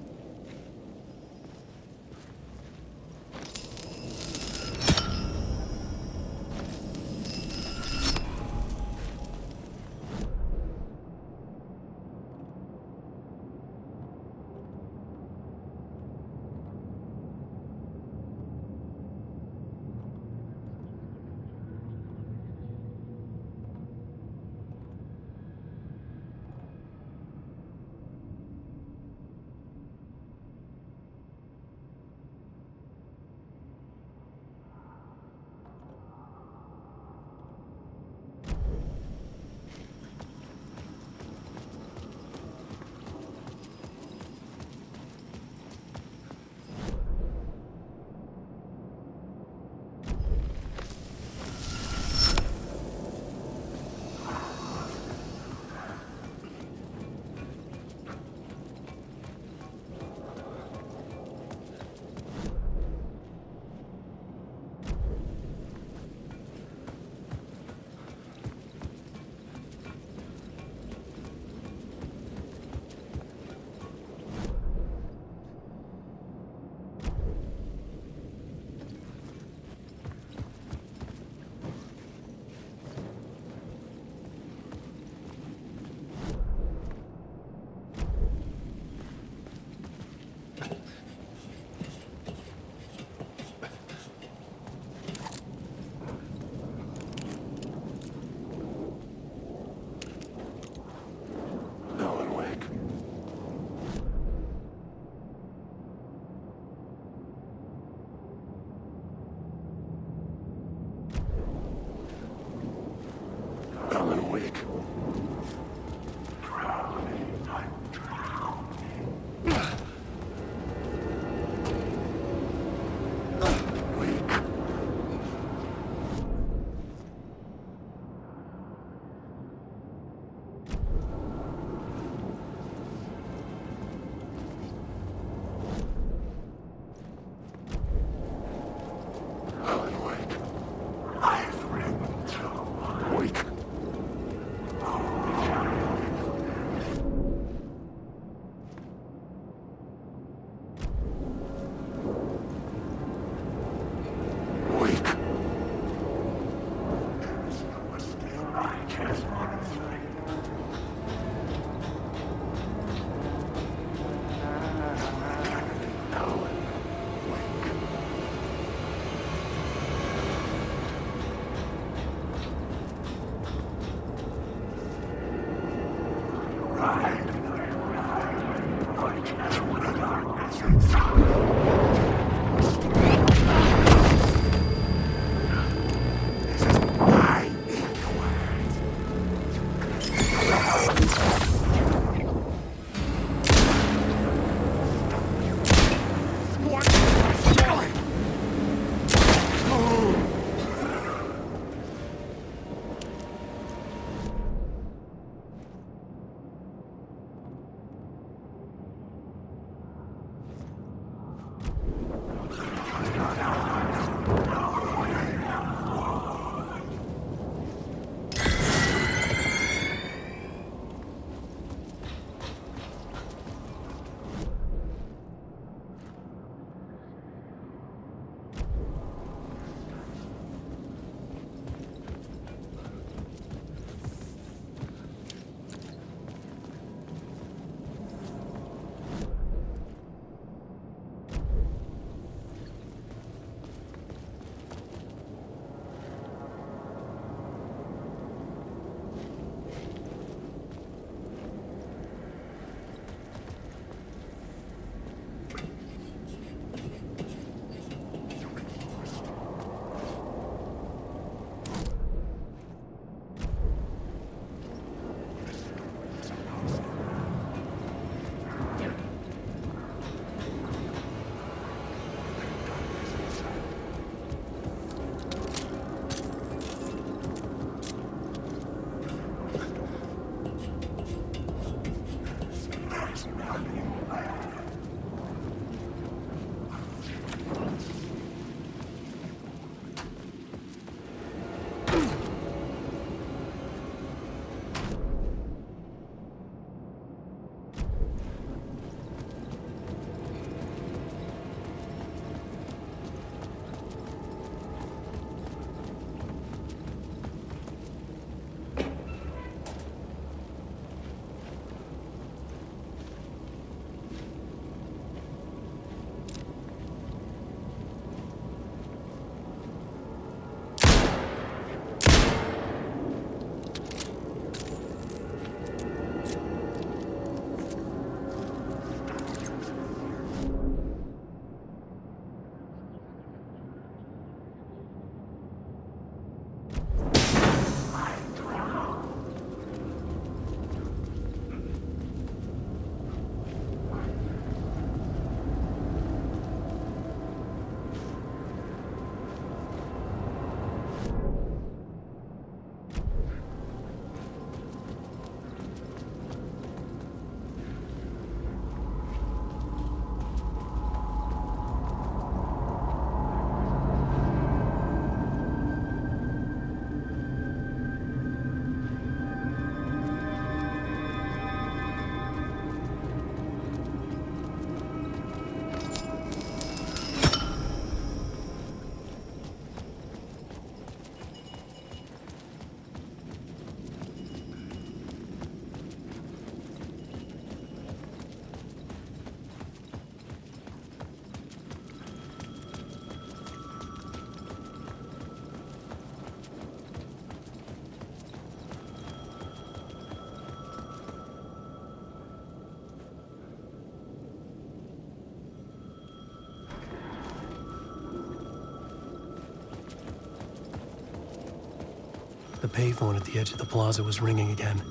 payphone at the edge of the plaza was ringing again.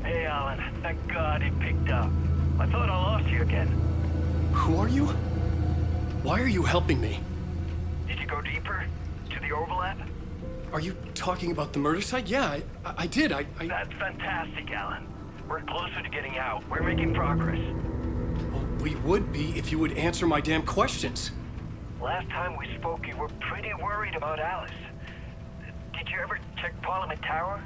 Hey, Alan. Thank God it picked up. I thought I lost you again. Who are you? Why are you helping me? Did you go deeper? To the overlap? Are you talking about the murder site? Yeah, I did. That's fantastic, Alan. We're closer to getting out. We're making progress. Well, we would be if you would answer my damn questions. Last time we spoke, you were pretty worried about Alice. Did you ever check Parliament Tower?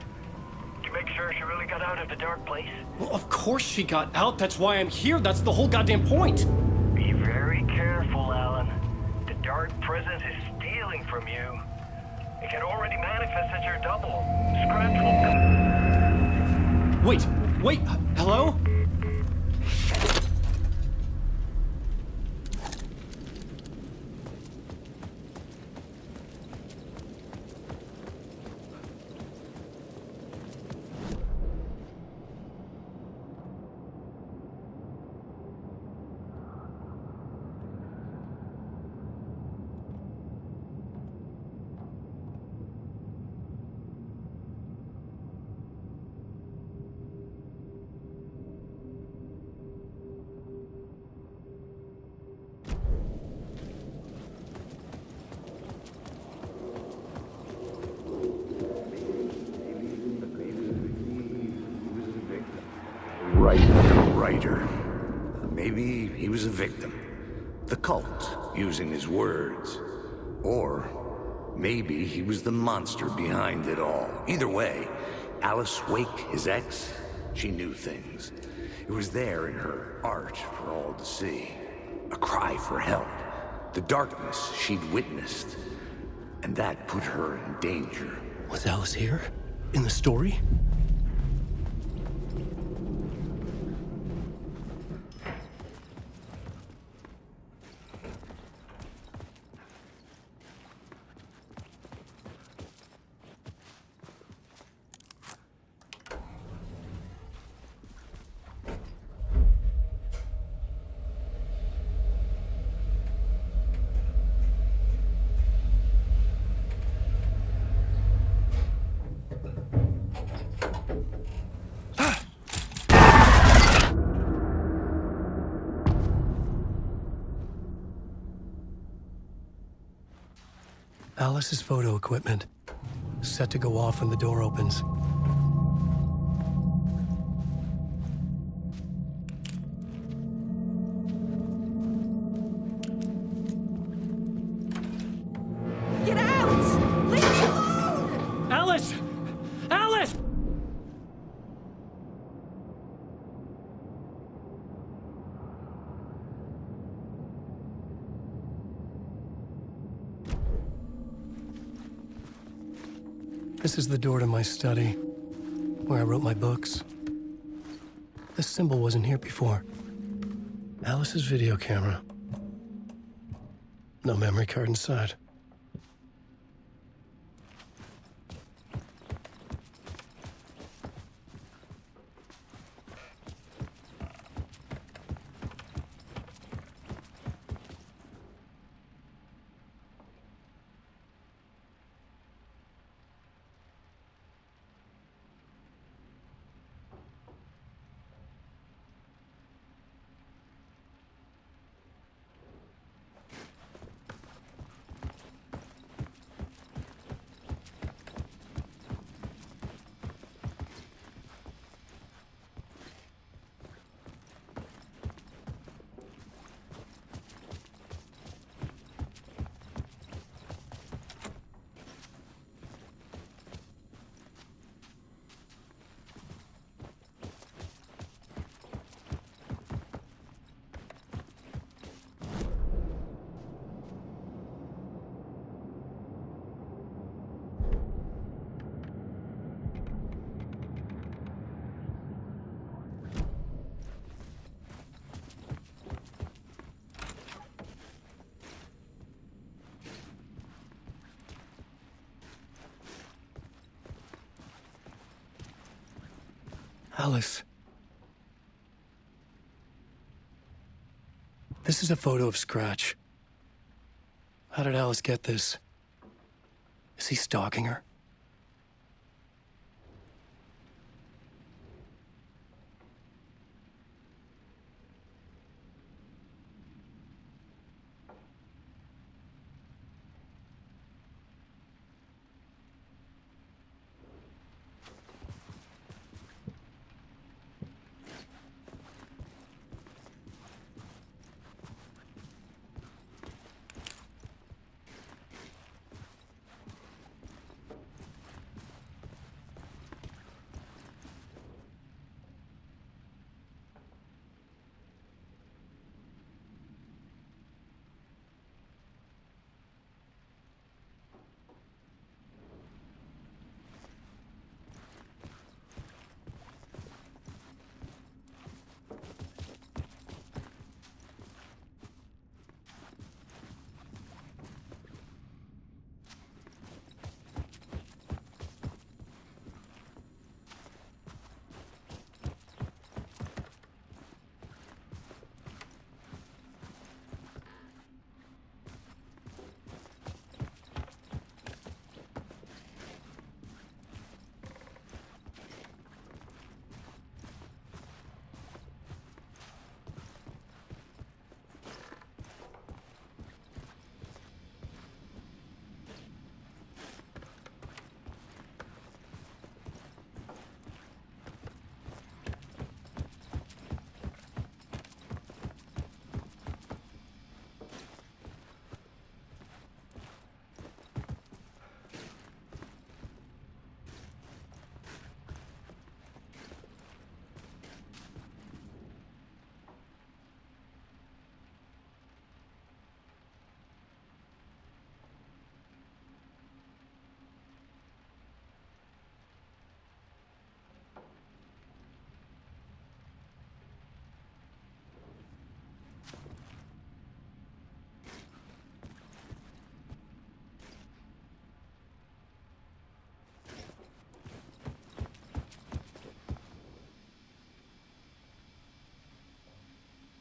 To make sure she really got out of the dark place? Well, of course she got out. That's why I'm here. That's the whole goddamn point. Be very careful, Alan. The dark presence is stealing from you. It can already manifest as your double. Scratch will come. Wait, hello? Writer. Maybe he was a victim. The cult, using his words. Or maybe he was the monster behind it all. Either way, Alice Wake, his ex, she knew things. It was there in her art for all to see. A cry for help. The darkness she'd witnessed. And that put her in danger. Was Alice here? In the story? Alice's photo equipment. Set to go off when the door opens. Get out! Leave me alone! Alice! Alice! This is the door to my study, where I wrote my books. This symbol wasn't here before. Alice's video camera. No memory card inside. Alice. This is a photo of Scratch. How did Alice get this? Is he stalking her?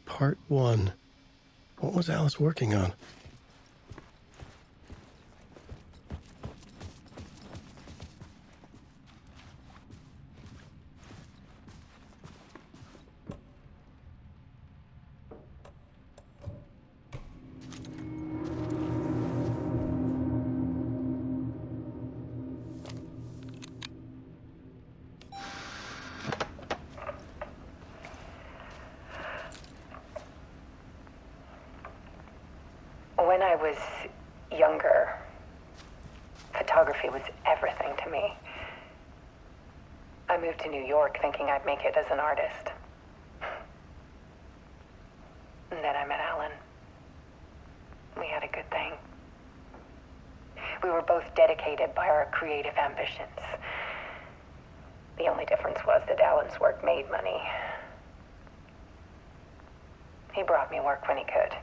Part 1. What was Alice working on? When I was younger, photography was everything to me. I moved to New York thinking I'd make it as an artist. And then I met Alan. We had a good thing. We were both dedicated by our creative ambitions. The only difference was that Alan's work made money. He brought me work when he could.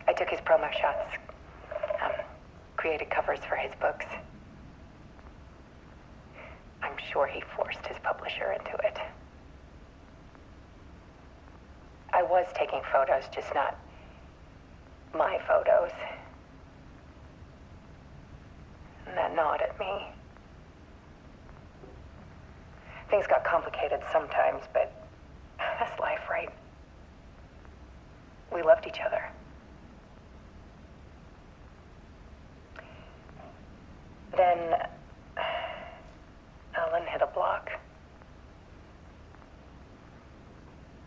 I took his promo shots, created covers for his books. I'm sure he forced his publisher into it. I was taking photos, just not my photos. And that gnawed at me. Things got complicated sometimes, but that's life, right? We loved each other. Then Alan hit a block.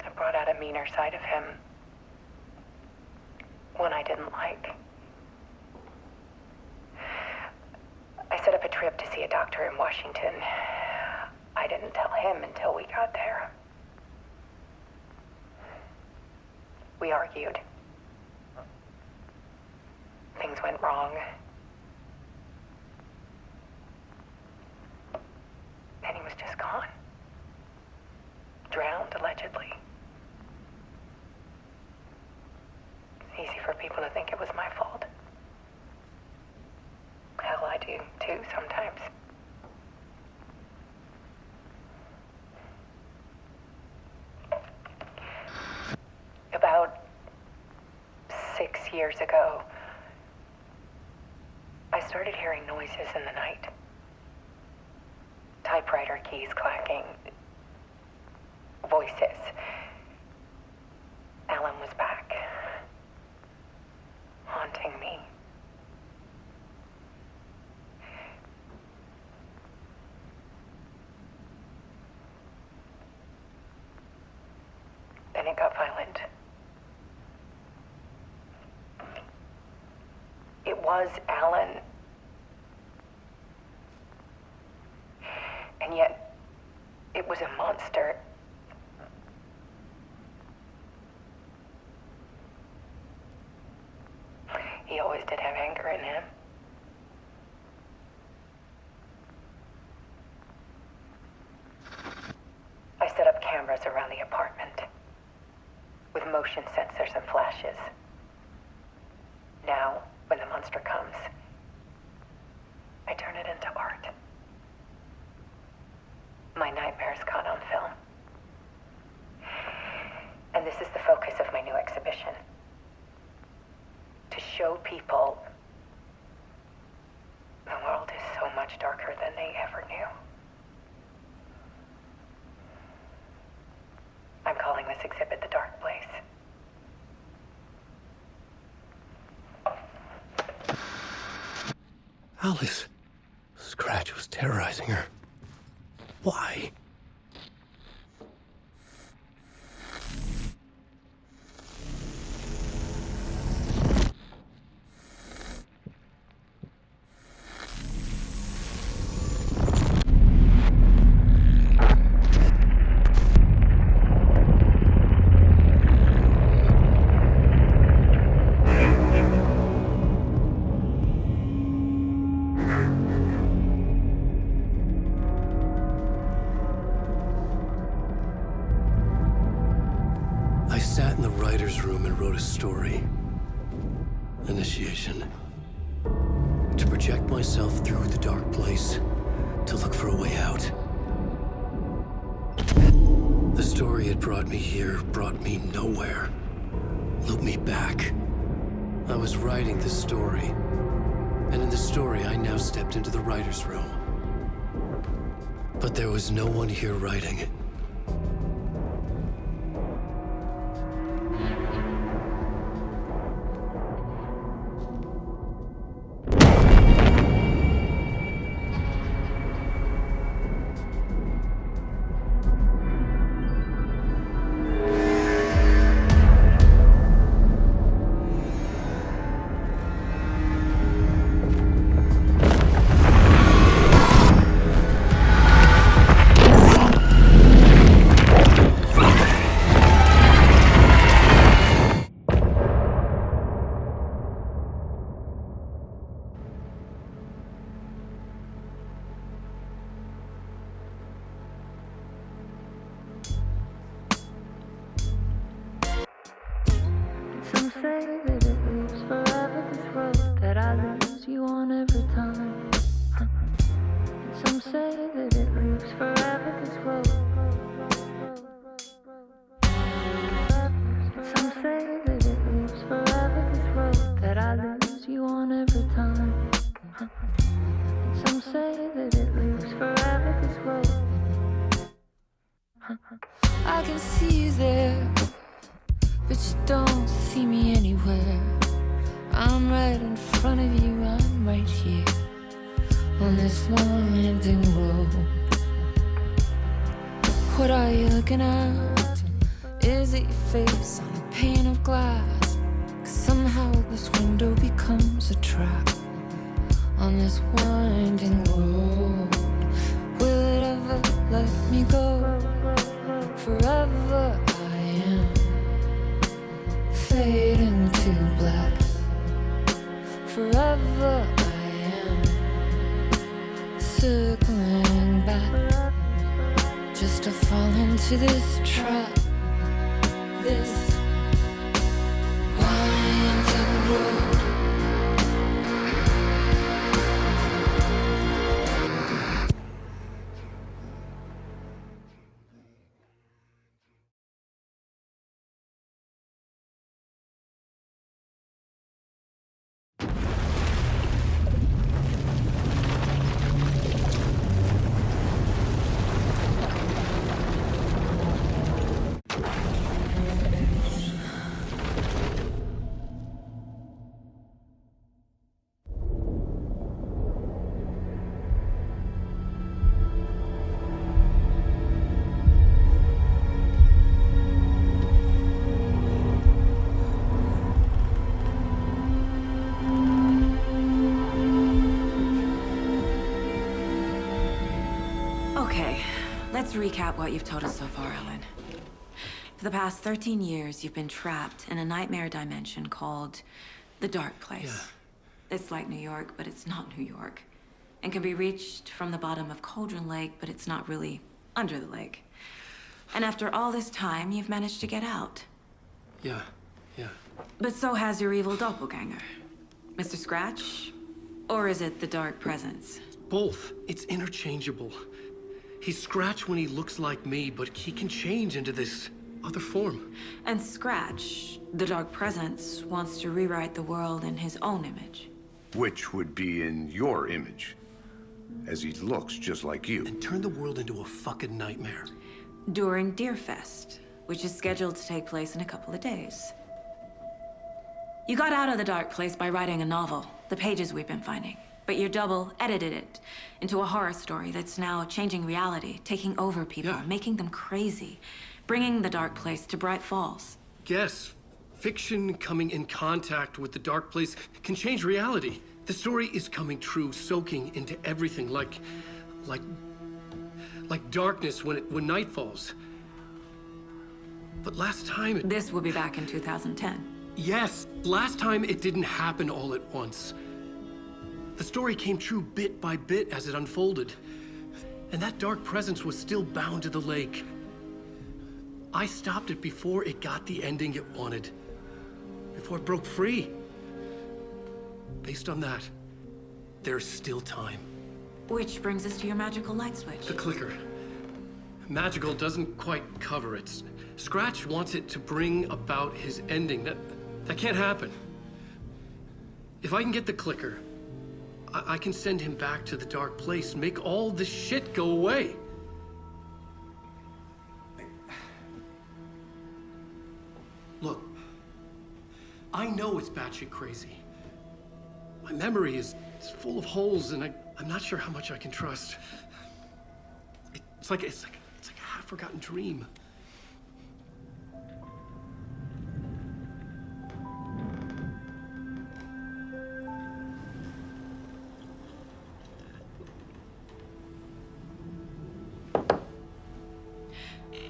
I brought out a meaner side of him. One I didn't like. I set up a trip to see a doctor in Washington. I didn't tell him until we got there. We argued. Things went wrong. And he was just gone. Drowned, allegedly. It's easy for people to think it was my fault. Hell, I do, too, sometimes. About years ago, I started hearing noises in the night. Typewriter keys clacking. Voices. Alan was back. Haunting me. Then it got violent. It was Alan. And yet, it was a monster. He always did have anger in him. I set up cameras around the apartment with motion sensors and flashes. Now, when the monster comes, I turn it into art. My nightmares caught on film. And this is the focus of my new exhibition. To show people the world is so much darker than they ever knew. I'm calling this exhibit The Dark Place. Alice. Scratch was terrorizing her. Why? I sat in the writer's room and wrote a story. Initiation. To project myself through the dark place, to look for a way out. The story had brought me here, brought me nowhere. Looped me back. I was writing the story. And in the story, I now stepped into the writer's room. But there was no one here writing it. Some say that it lives forever, this road that I lose you on every time. And some say that it lives forever, this road. And some say that it lives forever, this road that I lose you on every time. And some say that it lives forever, this road. I can see you there, but you don't see me anywhere. I'm right in front of you, I'm right here on this winding road. What are you looking at? Is it your face on a pane of glass? 'Cause somehow this window becomes a trap on this winding road. Will it ever let me go? Forever I am fading to black. Forever I am circling back, just to fall into this trap, this winding road. Let's recap what you've told us so far, Alan. For the past 13 years, you've been trapped in a nightmare dimension called the Dark Place. It's like New York, but it's not New York. And can be reached from the bottom of Cauldron Lake, but it's not really under the lake. And after all this time, you've managed to get out. Yeah. But so has your evil doppelganger. Mr. Scratch? Or is it the Dark Presence? Both. It's interchangeable. He's Scratch when he looks like me, but he can change into this other form. And Scratch, the Dark Presence, wants to rewrite the world in his own image. Which would be in your image, as he looks just like you. And turn the world into a fucking nightmare. During Deerfest, which is scheduled to take place in a couple of days. You got out of the Dark Place by writing a novel, the pages we've been finding. But your double edited it into a horror story that's now changing reality, taking over people, making them crazy, bringing the Dark Place to Bright Falls. Yes, fiction coming in contact with the Dark Place can change reality. The story is coming true, soaking into everything like darkness when night falls. But last time This will be back in 2010. Yes, last time it didn't happen all at once. The story came true bit by bit as it unfolded. And that dark presence was still bound to the lake. I stopped it before it got the ending it wanted. Before it broke free. Based on that, there's still time. Which brings us to your magical light switch. The clicker. Magical doesn't quite cover it. Scratch wants it to bring about his ending. That can't happen. If I can get the clicker, I can send him back to the Dark Place, make all this shit go away. Look, I know it's batshit crazy. My memory is full of holes, and I'm not sure how much I can trust. It's like a half-forgotten dream.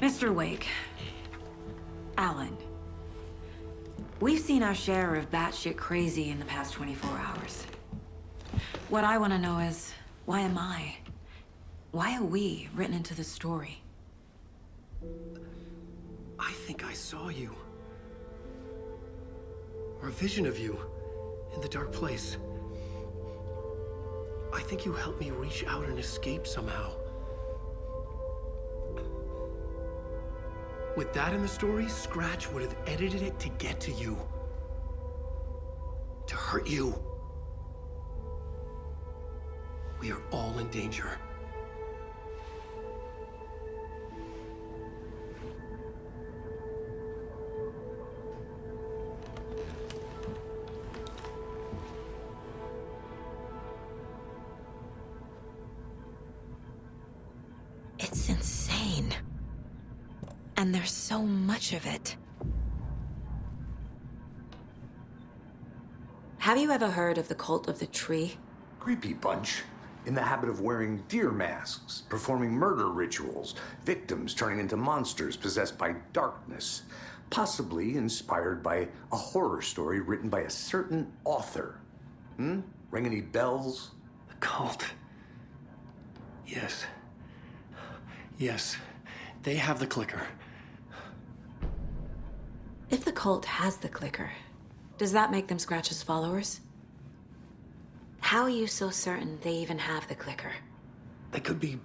Mr. Wake, Alan, we've seen our share of batshit crazy in the past 24 hours. What I want to know is, why am I? Why are we written into the story? I think I saw you. Or a vision of you in the Dark Place. I think you helped me reach out and escape somehow. With that in the story, Scratch would have edited it to get to you. To hurt you. We are all in danger. It's insane. And there's so much of it. Have you ever heard of the Cult of the Tree? Creepy bunch. In the habit of wearing deer masks, performing murder rituals, victims turning into monsters possessed by darkness, possibly inspired by a horror story written by a certain author. Ring any bells? The cult. Yes. Yes. They have the clicker. If the cult has the clicker, does that make them Scratch's followers? How are you so certain they even have the clicker? They could be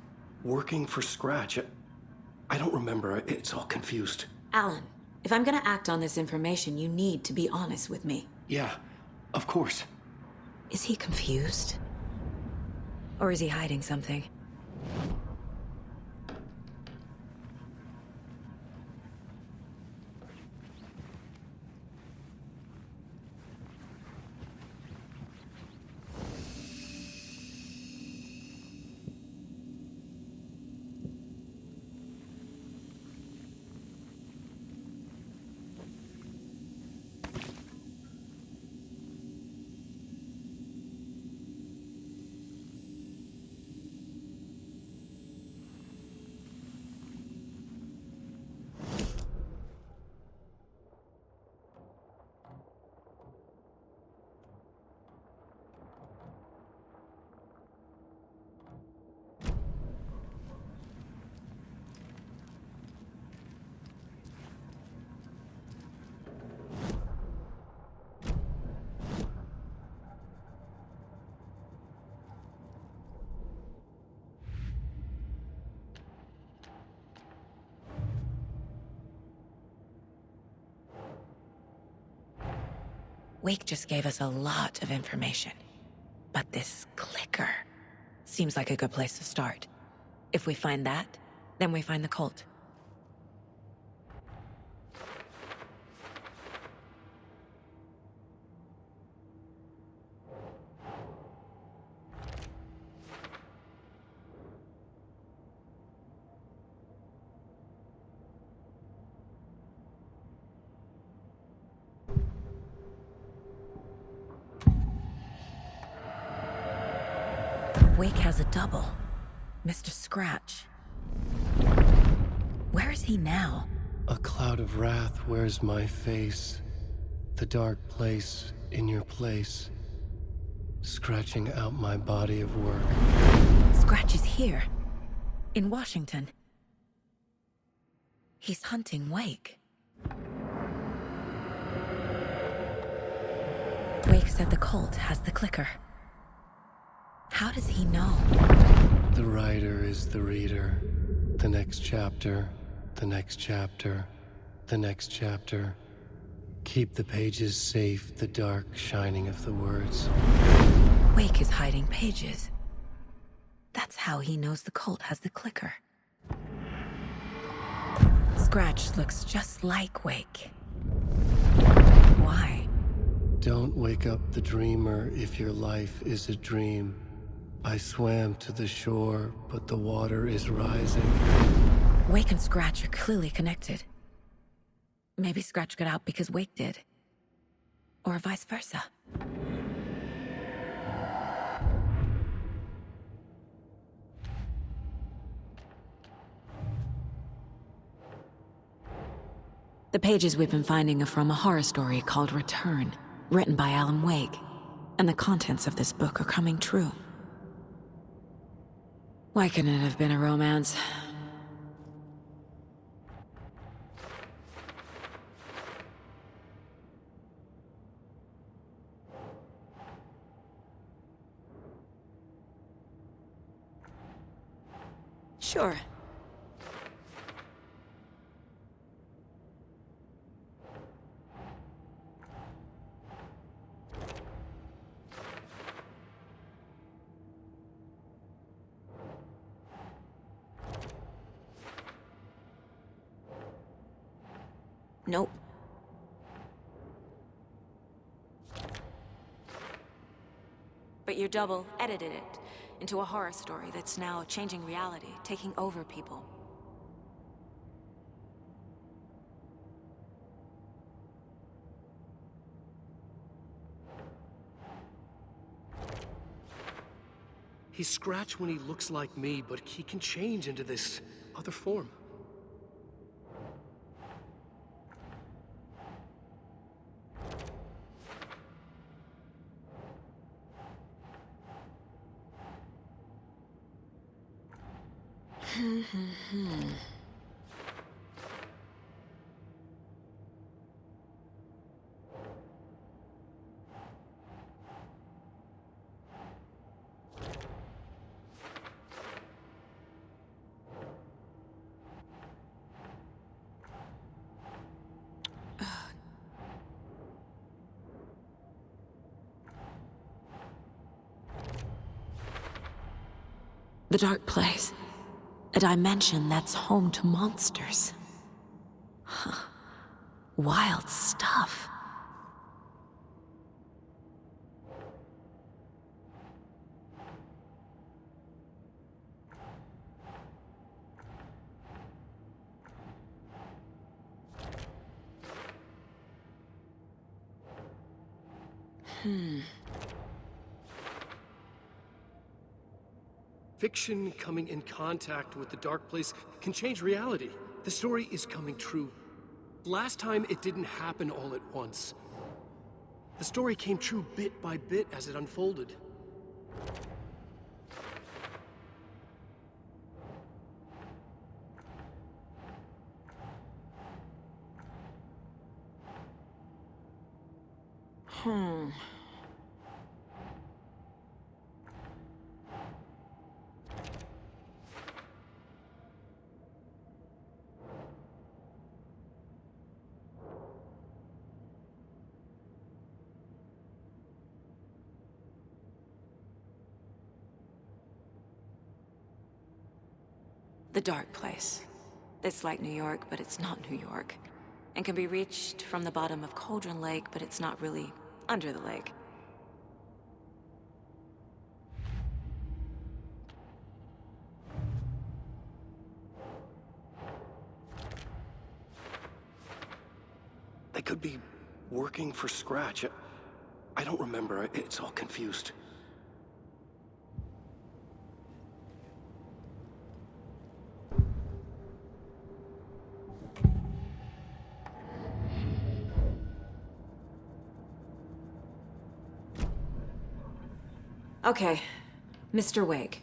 working for Scratch. I don't remember. It's all confused. Alan, if I'm gonna act on this information, you need to be honest with me. Yeah, of course. Is he confused? Or is he hiding something? Wake just gave us a lot of information. But this clicker seems like a good place to start. If we find that, then we find the cult. Wake has a double. Mr. Scratch. Where is he now? A cloud of wrath wears my face. The dark place in your place. Scratching out my body of work. Scratch is here. In Washington. He's hunting Wake. Wake said the cult has the clicker. How does he know? The writer is the reader. The next chapter, the next chapter, the next chapter. Keep the pages safe, the dark shining of the words. Wake is hiding pages. That's how he knows the cult has the clicker. Scratch looks just like Wake. Why? Don't wake up the dreamer if your life is a dream. I swam to the shore, but the water is rising. Wake and Scratch are clearly connected. Maybe Scratch got out because Wake did. Or vice versa. The pages we've been finding are from a horror story called Return, written by Alan Wake. And the contents of this book are coming true. Why couldn't it have been a romance? Sure. Nope. But your double edited it into a horror story that's now changing reality, taking over people. He's Scratch when he looks like me, but he can change into this other form. The dark place. A dimension that's home to monsters. Huh. Wild stuff. Fiction coming in contact with the dark place can change reality. The story is coming true. Last time, it didn't happen all at once. The story came true bit by bit as it unfolded. The dark place. It's like New York, but it's not New York. And can be reached from the bottom of Cauldron Lake, but it's not really under the lake. They could be working for Scratch. I don't remember. It's all confused. Okay, Mr. Wake.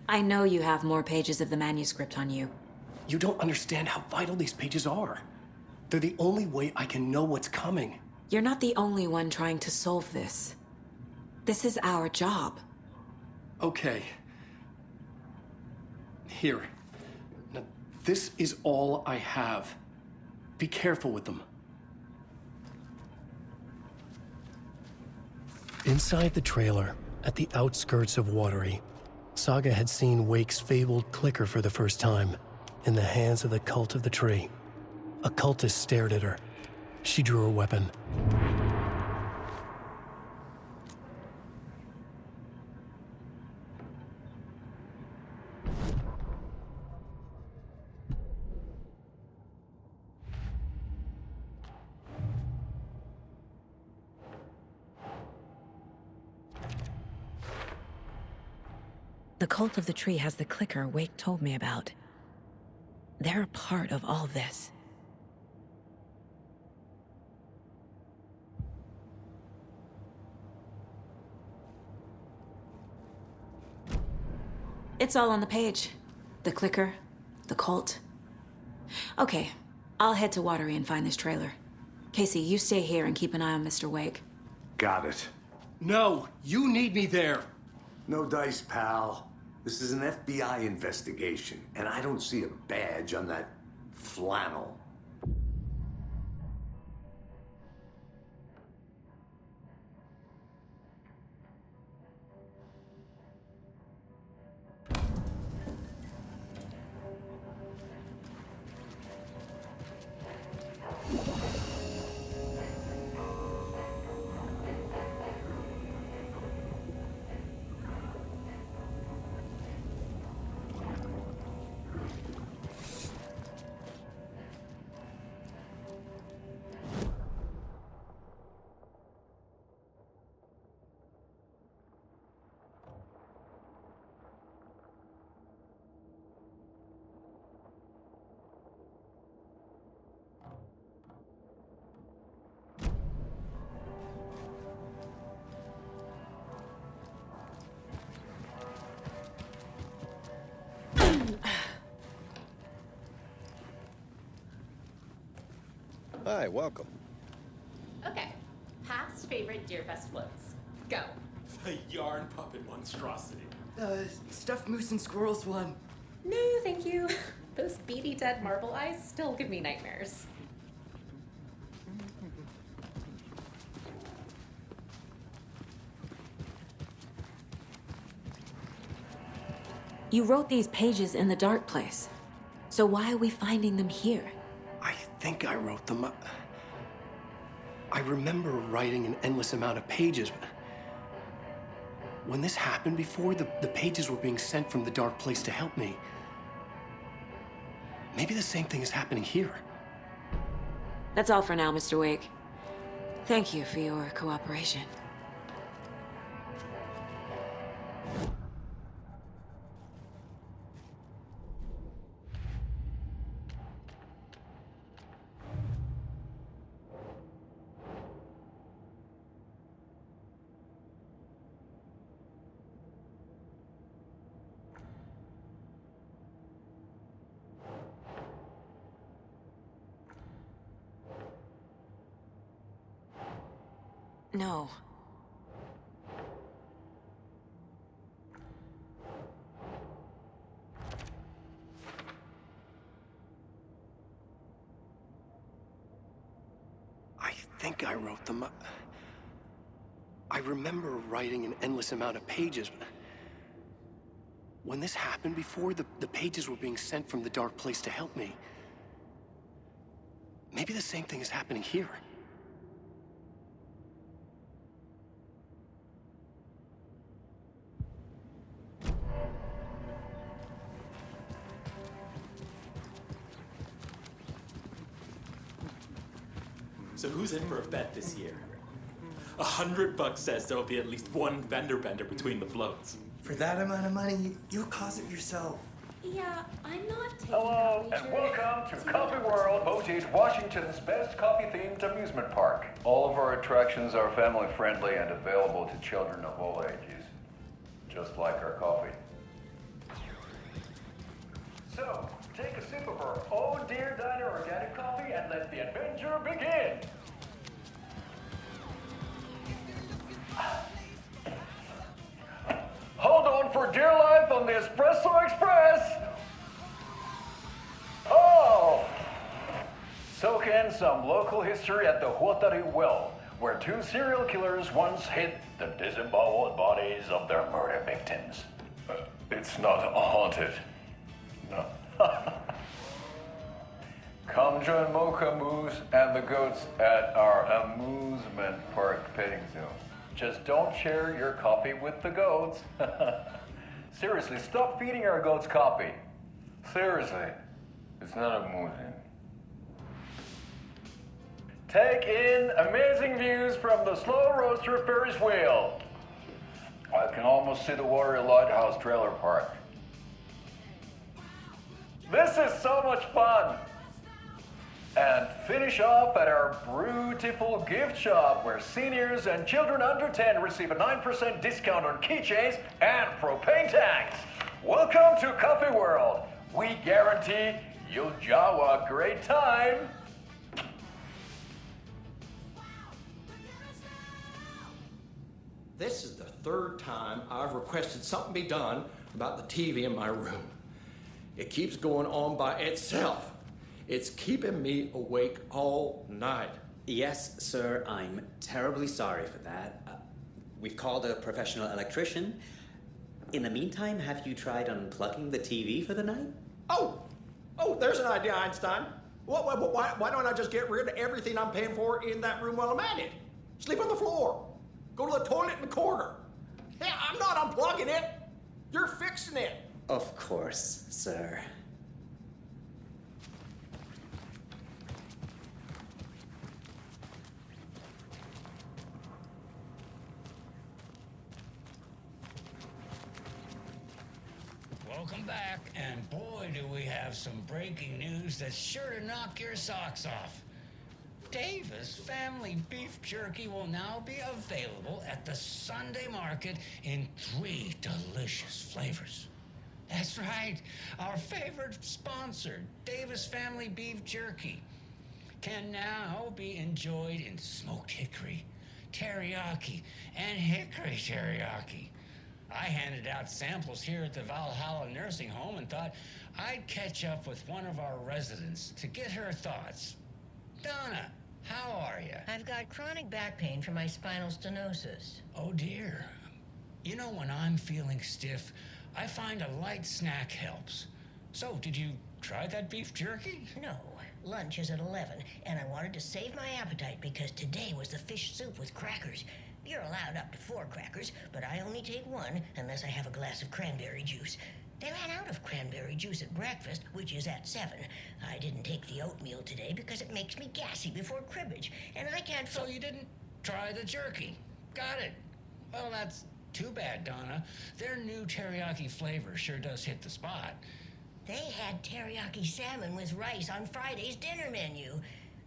I know you have more pages of the manuscript on you. You don't understand how vital these pages are. They're the only way I can know what's coming. You're not the only one trying to solve this. This is our job. Okay. Here. Now, this is all I have. Be careful with them. Inside the trailer, at the outskirts of Watery, Saga had seen Wake's fabled clicker for the first time, in the hands of the Cult of the Tree. A cultist stared at her. She drew her weapon. The Cult of the Tree has the clicker Wake told me about. They're a part of all this. It's all on the page. The clicker, the cult. Okay, I'll head to Watery and find this trailer. Casey, you stay here and keep an eye on Mr. Wake. Got it. No, you need me there. No dice, pal. This is an FBI investigation, and I don't see a badge on that flannel. Hi, welcome. Okay, past favorite Deerfest floats. Go. The yarn puppet monstrosity. Stuffed moose and squirrels one. No, thank you. Those beady dead marble eyes still give me nightmares. You wrote these pages in the dark place. So why are we finding them here? I think I wrote them. I remember writing an endless amount of pages, but when this happened before, the pages were being sent from the dark place to help me. Maybe the same thing is happening here. That's all for now, Mr. Wake. Thank you for your cooperation. No. I think I wrote them. I remember writing an endless amount of pages, but When this happened before, the pages were being sent from the dark place to help me. Maybe the same thing is happening here. So who's in for a bet this year? $100 says there'll be at least one vendor bender between the floats. For that amount of money, you'll cause it yourself. Yeah, I'm not taking Hello, that and wager. welcome to Coffee World, voted Washington's best coffee-themed amusement park. All of our attractions are family-friendly and available to children of all ages, just like our coffee. So, take a sip of our Oh Dear Diner organic coffee and let the adventure begin. Hold on for dear life on the Espresso Express. Oh! Soak in some local history at the Huatari Well, where two serial killers once hid the disemboweled bodies of their murder victims. It's not haunted. No. Come join Mocha Moose and the goats at our amusement park petting zoo. Just don't share your coffee with the goats. Seriously, stop feeding our goats coffee. Seriously, it's not amusing. Take in amazing views from the Slow Roaster Ferris wheel. I can almost see the Watery Lighthouse trailer park. This is so much fun. And finish off at our beautiful gift shop where seniors and children under 10 receive a 9% discount on keychains and propane tanks. Welcome to Coffee World. We guarantee you'll jaw a great time. This is the third time I've requested something be done about the TV in my room. It keeps going on by itself. It's keeping me awake all night. Yes, sir, I'm terribly sorry for that. We've called a professional electrician. In the meantime, have you tried unplugging the TV for the night? Oh, there's an idea, Einstein. Why don't I just get rid of everything I'm paying for in that room while I'm at it? Sleep on the floor. Go to the toilet in the corner. Hey, I'm not unplugging it. You're fixing it. Of course, sir. Welcome back, and boy, do we have some breaking news that's sure to knock your socks off. Davis Family Beef Jerky will now be available at the Sunday market in 3 delicious flavors. That's right, our favorite sponsor, Davis Family Beef Jerky, can now be enjoyed in smoked hickory, teriyaki, and hickory teriyaki. I handed out samples here at the Valhalla Nursing Home and thought I'd catch up with one of our residents to get her thoughts. Donna, how are you? I've got chronic back pain from my spinal stenosis. Oh dear. You know, when I'm feeling stiff, I find a light snack helps. So, did you try that beef jerky? No. Lunch is at 11, and I wanted to save my appetite because today was the fish soup with crackers. You're allowed up to 4 crackers, but I only take 1 unless I have a glass of cranberry juice. They ran out of cranberry juice at breakfast, which is at 7. I didn't take the oatmeal today because it makes me gassy before cribbage, and I can't... So you didn't try the jerky. Got it. Well, that's too bad, Donna. Their new teriyaki flavor sure does hit the spot. They had teriyaki salmon with rice on Friday's dinner menu.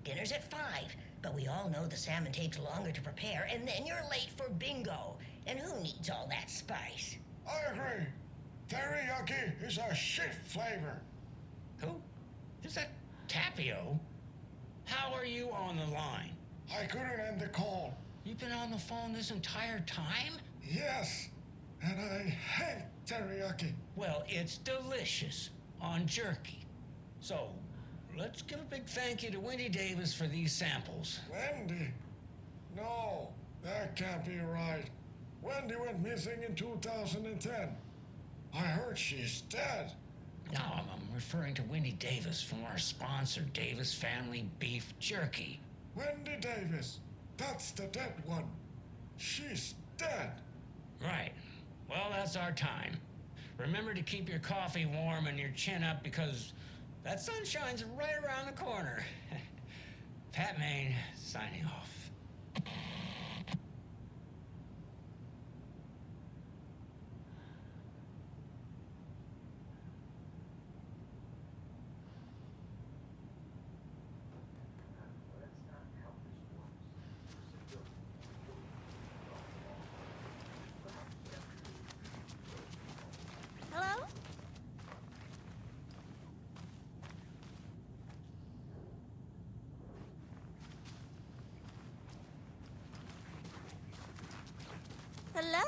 Dinner's at 5, but we all know the salmon takes longer to prepare, and then you're late for bingo. And who needs all that spice? I agree. Teriyaki is a shit flavor. Who? Is that Tapio? How are you on the line? I couldn't end the call. You've been on the phone this entire time? Yes, and I hate teriyaki. Well, it's delicious on jerky. So, let's give a big thank you to Wendy Davis for these samples. Wendy? No, that can't be right. Wendy went missing in 2010. I heard she's dead. No, I'm referring to Wendy Davis from our sponsor, Davis Family Beef Jerky. Wendy Davis. That's the dead one. She's dead. Right. Well, that's our time. Remember to keep your coffee warm and your chin up because that sunshine's right around the corner. Pat Maine, signing off. Hello? Hello?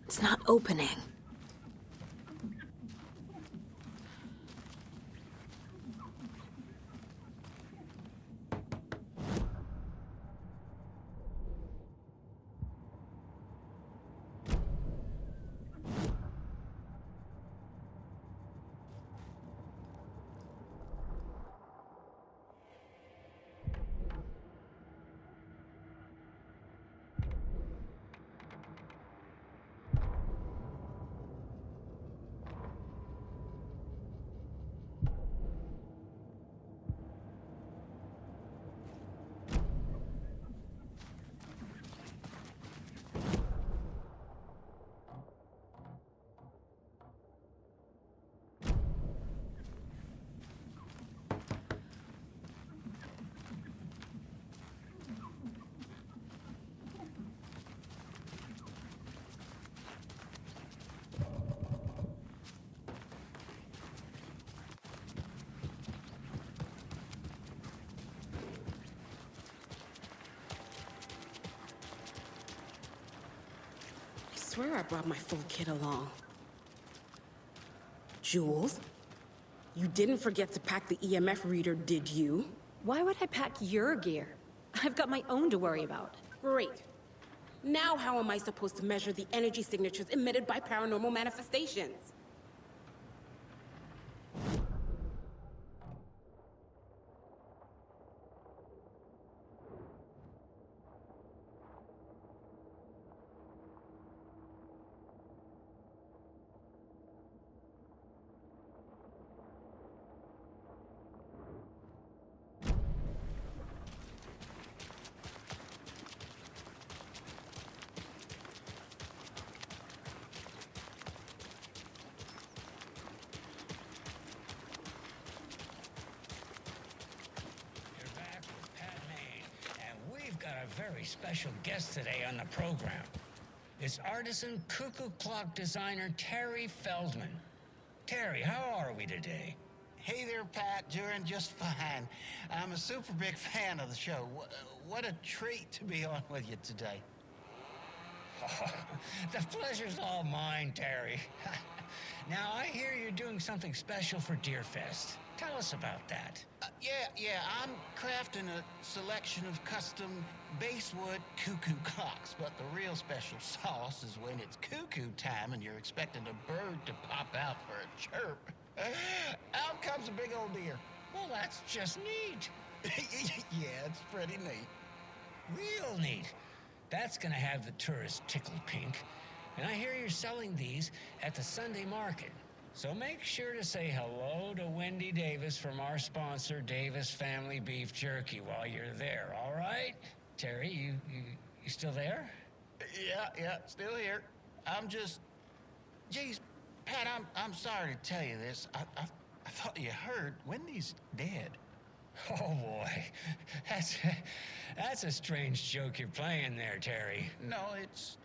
It's not opening. I swear I brought my full kit along. Jules, you didn't forget to pack the EMF reader, did you? Why would I pack your gear? I've got my own to worry about. Great. Now how am I supposed to measure the energy signatures emitted by paranormal manifestations? Very special guest today on the program. It's artisan cuckoo clock designer Terry Feldman. Terry, how are we today? Hey there, Pat. Doing just fine. I'm a super big fan of the show. What a treat to be on with you today. Oh, the pleasure's all mine, Terry. Now, I hear you're doing something special for Deerfest. Tell us about that. Yeah, I'm crafting a selection of custom basswood cuckoo clocks, but the real special sauce is when it's cuckoo time and you're expecting a bird to pop out for a chirp. Out comes a big old deer. Well, that's just neat. Yeah, it's pretty neat. Real neat. That's gonna have the tourists tickled pink. And I hear you're selling these at the Sunday market. So make sure to say hello to Wendy Davis from our sponsor, Davis Family Beef Jerky, while you're there, all right? Terry, you still there? Yeah, still here. I'm just... Geez, Pat, I'm sorry to tell you this. I thought you heard Wendy's dead. Oh boy, that's a strange joke you're playing there, Terry. No, it's...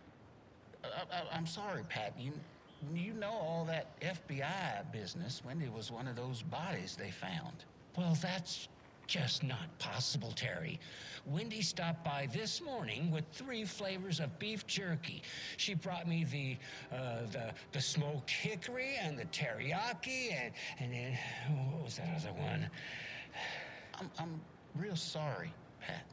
I'm sorry, Pat. You know all that FBI business. Wendy was one of those bodies they found. Well, that's just not possible, Terry. Wendy stopped by this morning with 3 flavors of beef jerky. She brought me the smoked hickory and the teriyaki and then what was that other one? I'm real sorry, Pat.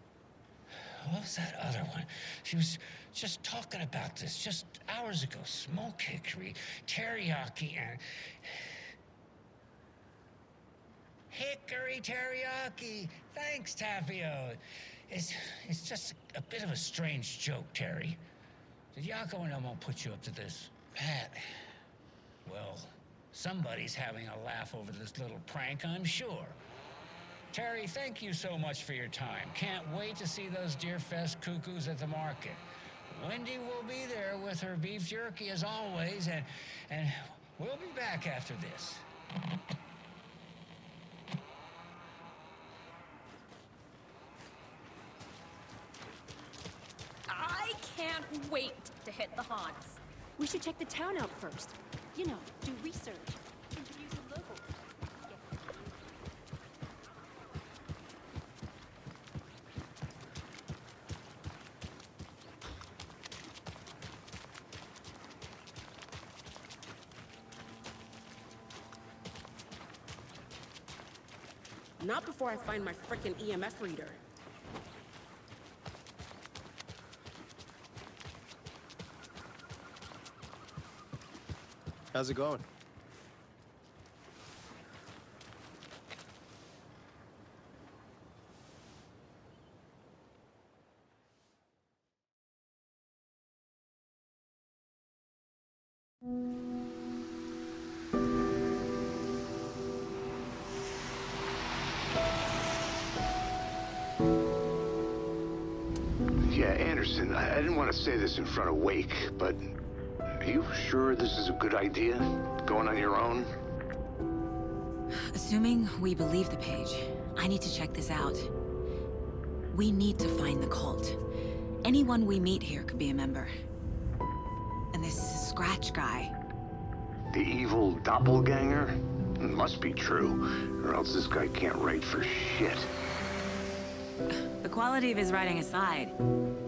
What was that other one? She was just talking about this just hours ago. Smoked hickory, teriyaki, and... Hickory teriyaki! Thanks, Tapio. It's just a bit of a strange joke, Terry. Did Yako and Elmo put you up to this? Pat. Well, somebody's having a laugh over this little prank, I'm sure. Terry, thank you so much for your time. Can't wait to see those Deerfest cuckoos at the market. Wendy will be there with her beef jerky as always, and we'll be back after this. I can't wait to hit the haunts. We should check the town out first. You know, do research, interview some locals. Not before I find my frickin' EMF reader. How's it going? Yeah, Anderson, I didn't want to say this in front of Wake, but are you sure this is a good idea? Going on your own? Assuming we believe the page, I need to check this out. We need to find the cult. Anyone we meet here could be a member. And this Scratch guy. The evil doppelganger? Must be true, or else this guy can't write for shit. The quality of his writing aside,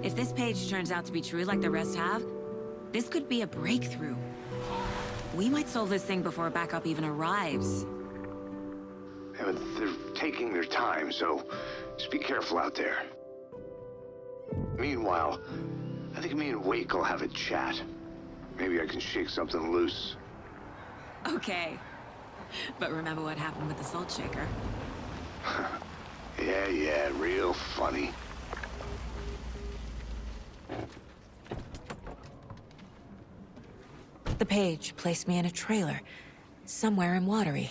if this page turns out to be true like the rest have, this could be a breakthrough. We might solve this thing before backup even arrives. Yeah, but they're taking their time, so just be careful out there. Meanwhile, I think me and Wake will have a chat. Maybe I can shake something loose. Okay. But remember what happened with the salt shaker? Yeah, real funny. The page placed me in a trailer, somewhere in Watery.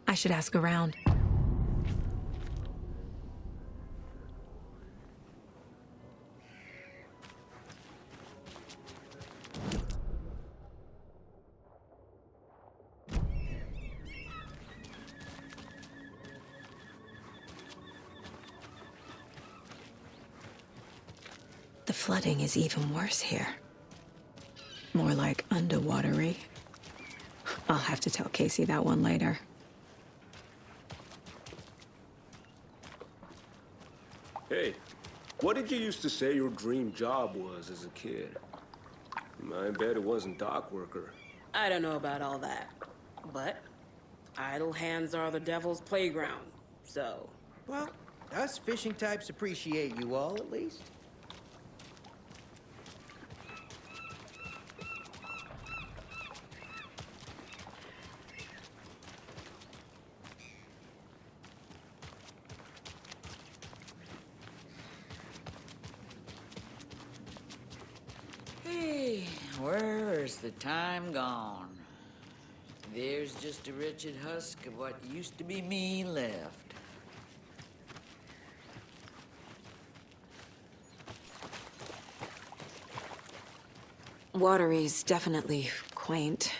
I should ask around. The flooding is even worse here. More like underwatery. I'll have to tell Casey that one later. Hey, what did you used to say your dream job was as a kid? I bet it wasn't dock worker. I don't know about all that. But idle hands are the devil's playground, so... Well, us fishing types appreciate you all, at least. Hey, where's the time gone? There's just a wretched husk of what used to be me left. Watery's definitely quaint.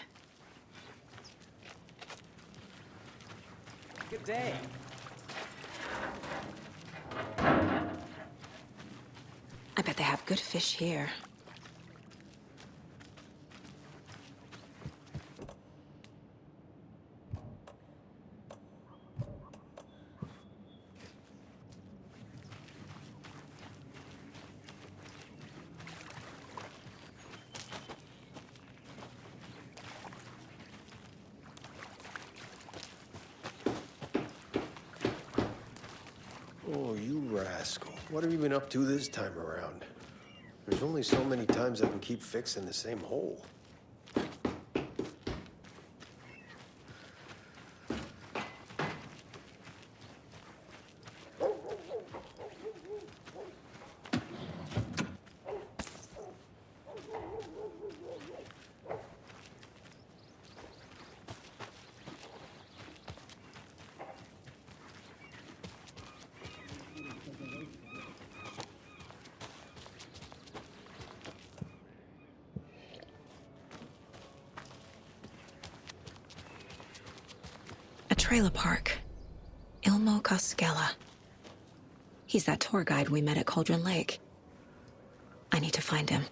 Good day. I bet they have good fish here. Oh, you rascal. What have you been up to this time around? There's only so many times I can keep fixing the same hole. A trailer park. Ilmo Koskela. He's that tour guide we met at Cauldron Lake. I need to find him.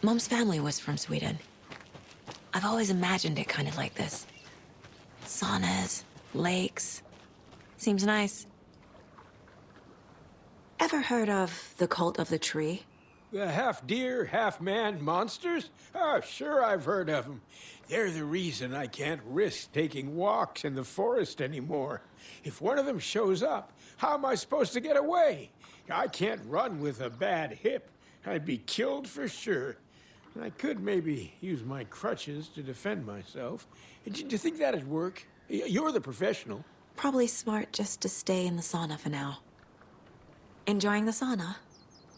Mom's family was from Sweden. I've always imagined it kind of like this. Saunas, lakes. Seems nice. Ever heard of the Cult of the Tree? The half-deer, half-man monsters? Oh, sure I've heard of them. They're the reason I can't risk taking walks in the forest anymore. If one of them shows up, how am I supposed to get away? I can't run with a bad hip. I'd be killed for sure. I could maybe use my crutches to defend myself. Do you think that'd work? You're the professional. Probably smart just to stay in the sauna for now. Enjoying the sauna?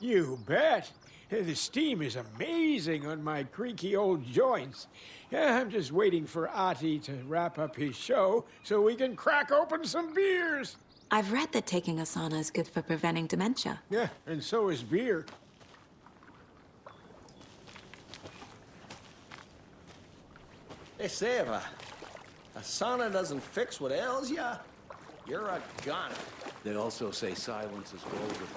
You bet. The steam is amazing on my creaky old joints. I'm just waiting for Ati to wrap up his show so we can crack open some beers. I've read that taking a sauna is good for preventing dementia. Yeah, and so is beer. Hey, Seva, a sauna doesn't fix what ails ya? You're a goner. They also say silence is golden.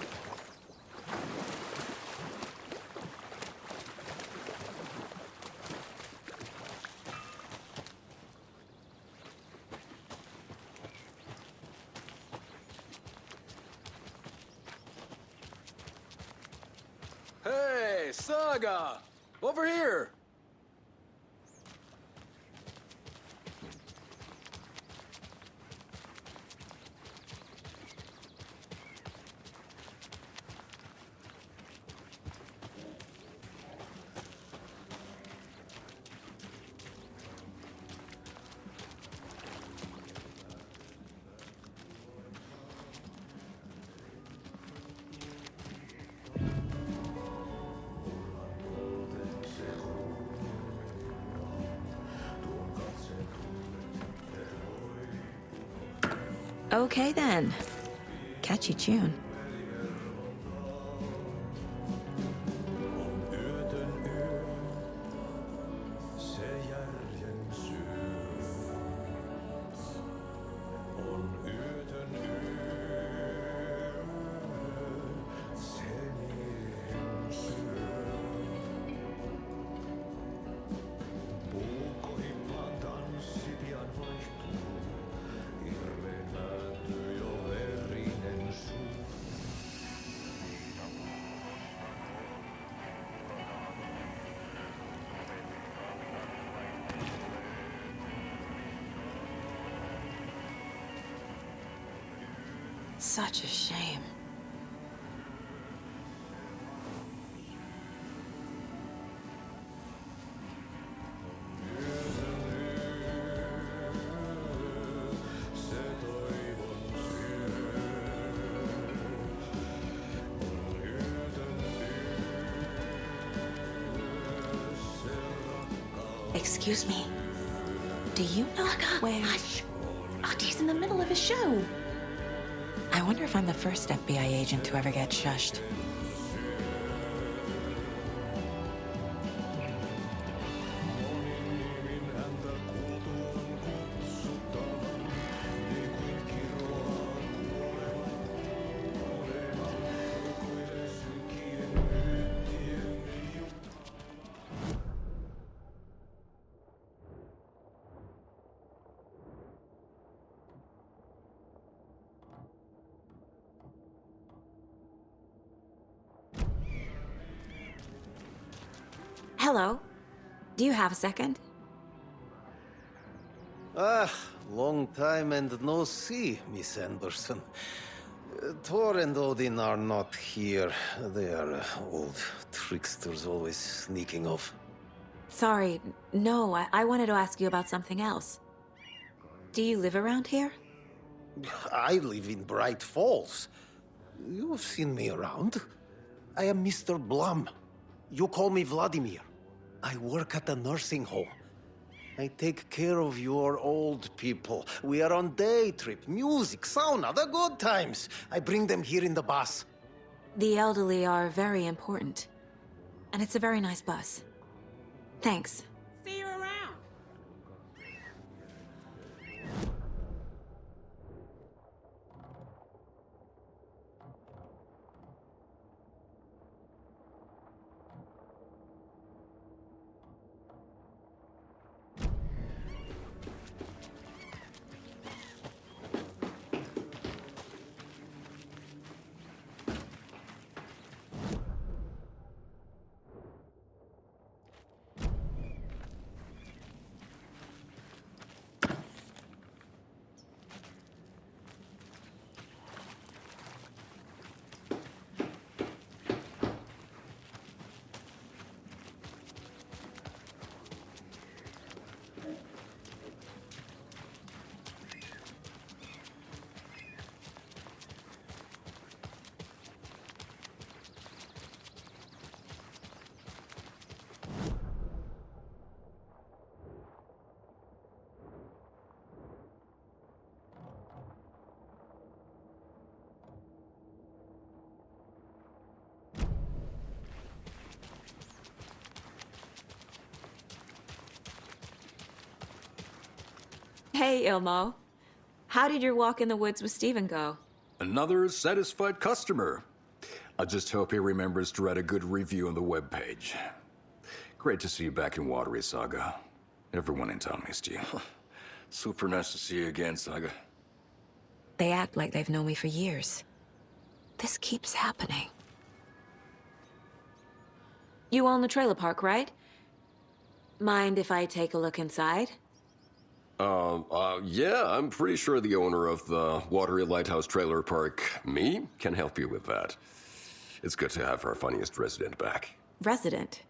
Hey, Saga! Over here! Okay then. Catchy tune. Such a shame. Excuse me. Do you know where... Hush! Artie's in the middle of his show. I wonder if I'm the first FBI agent to ever get shushed. Hello. Do you have a second? Ah, long time and no see, Miss Anderson. Thor and Odin are not here. They are old tricksters always sneaking off. Sorry, no, I wanted to ask you about something else. Do you live around here? I live in Bright Falls. You've seen me around. I am Mr. Blum. You call me Vladimir. I work at a nursing home. I take care of your old people. We are on day trip, music, sauna, the good times. I bring them here in the bus. The elderly are very important. And it's a very nice bus. Thanks. See you around. Hey, Ilmo. How did your walk in the woods with Steven go? Another satisfied customer. I just hope he remembers to write a good review on the webpage. Great to see you back in Watery, Saga. Everyone in town missed you. Super nice to see you again, Saga. They act like they've known me for years. This keeps happening. You own the trailer park, right? Mind if I take a look inside? Yeah, I'm pretty sure the owner of the Watery Lighthouse Trailer Park, me, can help you with that. It's good to have our funniest resident back. Resident?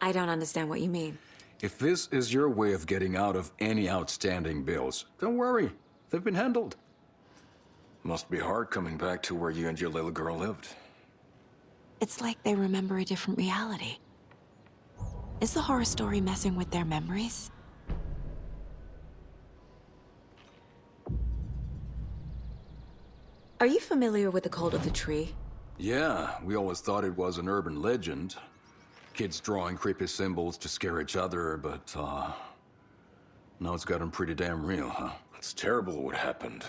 I don't understand what you mean. If this is your way of getting out of any outstanding bills, don't worry. They've been handled. Must be hard coming back to where you and your little girl lived. It's like they remember a different reality. Is the horror story messing with their memories? Are you familiar with the cult of the tree? Yeah, we always thought it was an urban legend. Kids drawing creepy symbols to scare each other, but, now it's gotten pretty damn real, huh? It's terrible what happened.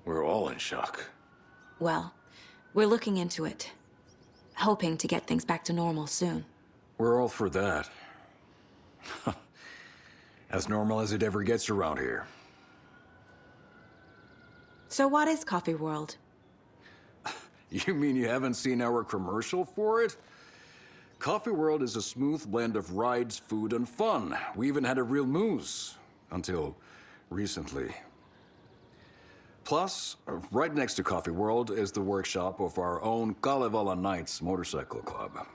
We're all in shock. Well, we're looking into it. Hoping to get things back to normal soon. We're all for that. As normal as it ever gets around here. So what is Coffee World? You mean you haven't seen our commercial for it? Coffee World is a smooth blend of rides, food, and fun. We even had a real moose. Until recently. Plus, right next to Coffee World is the workshop of our own Kalevala Knights Motorcycle Club.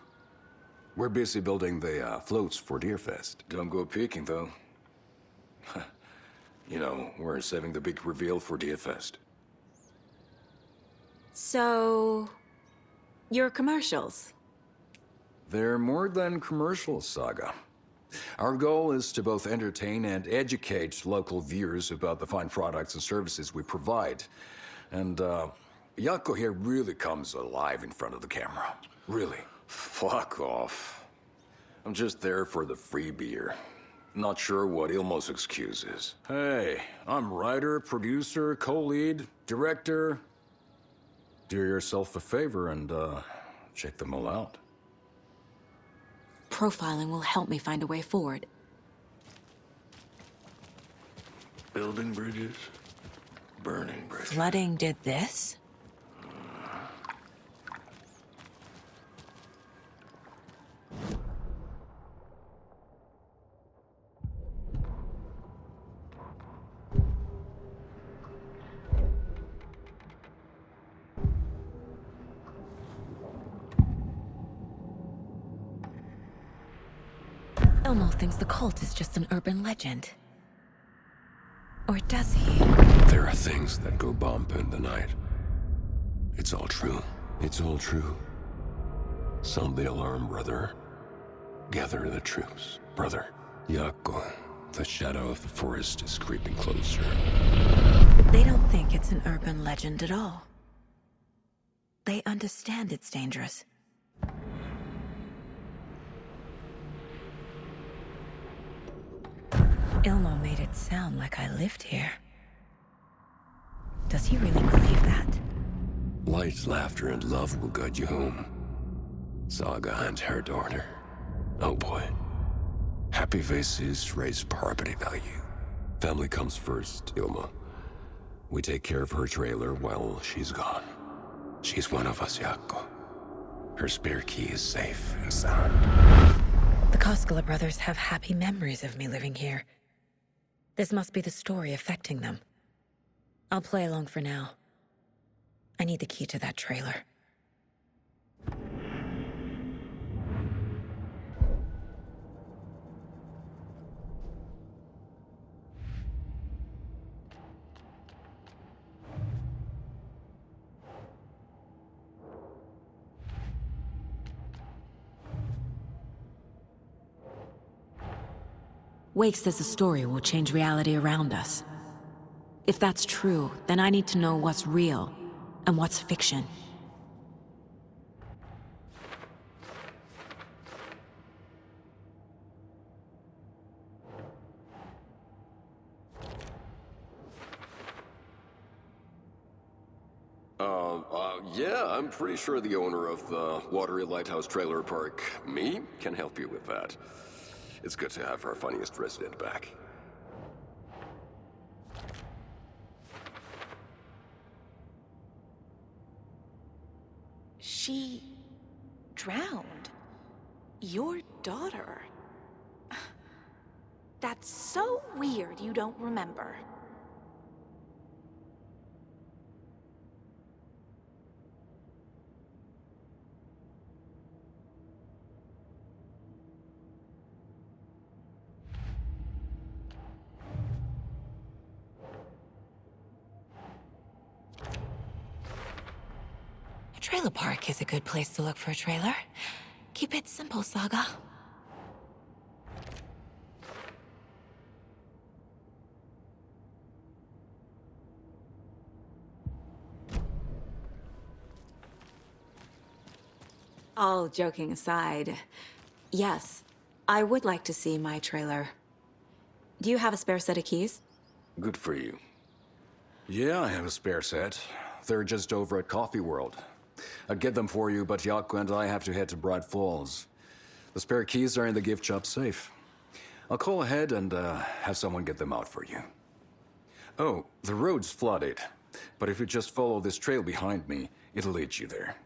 We're busy building the floats for Deerfest. Don't go peeking, though. You know, we're saving the big reveal for Deerfest. So... your commercials? They're more than commercials, Saga. Our goal is to both entertain and educate local viewers about the fine products and services we provide. And, Yako here really comes alive in front of the camera. Really. Fuck off. I'm just there for the free beer. Not sure what Ilmo's excuse is. Hey, I'm writer, producer, co-lead, director. Do yourself a favor and, check them all out. Profiling will help me find a way forward. Building bridges, burning bridges. Flooding did this? Elmo thinks the cult is just an urban legend. Or does he? There are things that go bump in the night. It's all true. It's all true. Sound the alarm, brother. Gather the troops, brother. Accu, the shadow of the forest is creeping closer. They don't think it's an urban legend at all. They understand it's dangerous. Ilmo made it sound like I lived here. Does he really believe that? Light, laughter, and love will guide you home. Saga and her daughter. Oh boy. Happy faces raise property value. Family comes first, Ilma. We take care of her trailer while she's gone. She's one of us, Accu. Her spare key is safe and sound. The Koskela brothers have happy memories of me living here. This must be the story affecting them. I'll play along for now. I need the key to that trailer. Wake says the story will change reality around us. If that's true, then I need to know what's real and what's fiction. Yeah, I'm pretty sure the owner of the Watery Lighthouse Trailer Park, me, can help you with that. It's good to have our funniest resident back. She drowned. Your daughter. That's so weird you don't remember. A trailer park is a good place to look for a trailer. Keep it simple, Saga. All joking aside, yes, I would like to see my trailer. Do you have a spare set of keys? Good for you. Yeah, I have a spare set. They're just over at Coffee World. I'd get them for you, but Accu and I have to head to Bright Falls. The spare keys are in the gift shop safe. I'll call ahead and have someone get them out for you. Oh, the road's flooded, but if you just follow this trail behind me, it'll lead you there.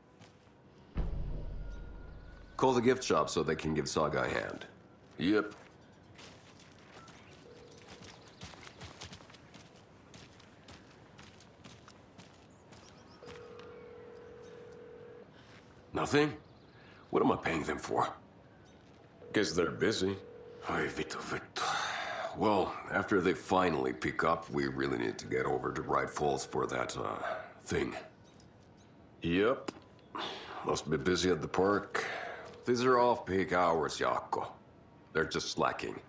Call the gift shop so they can give Saga a hand. Yep. Nothing? What am I paying them for? Guess they're busy. Ay, Vito. Well, after they finally pick up, we really need to get over to Bright Falls for that, thing. Yep. Must be busy at the park. These are off-peak hours, Accu. They're just slacking.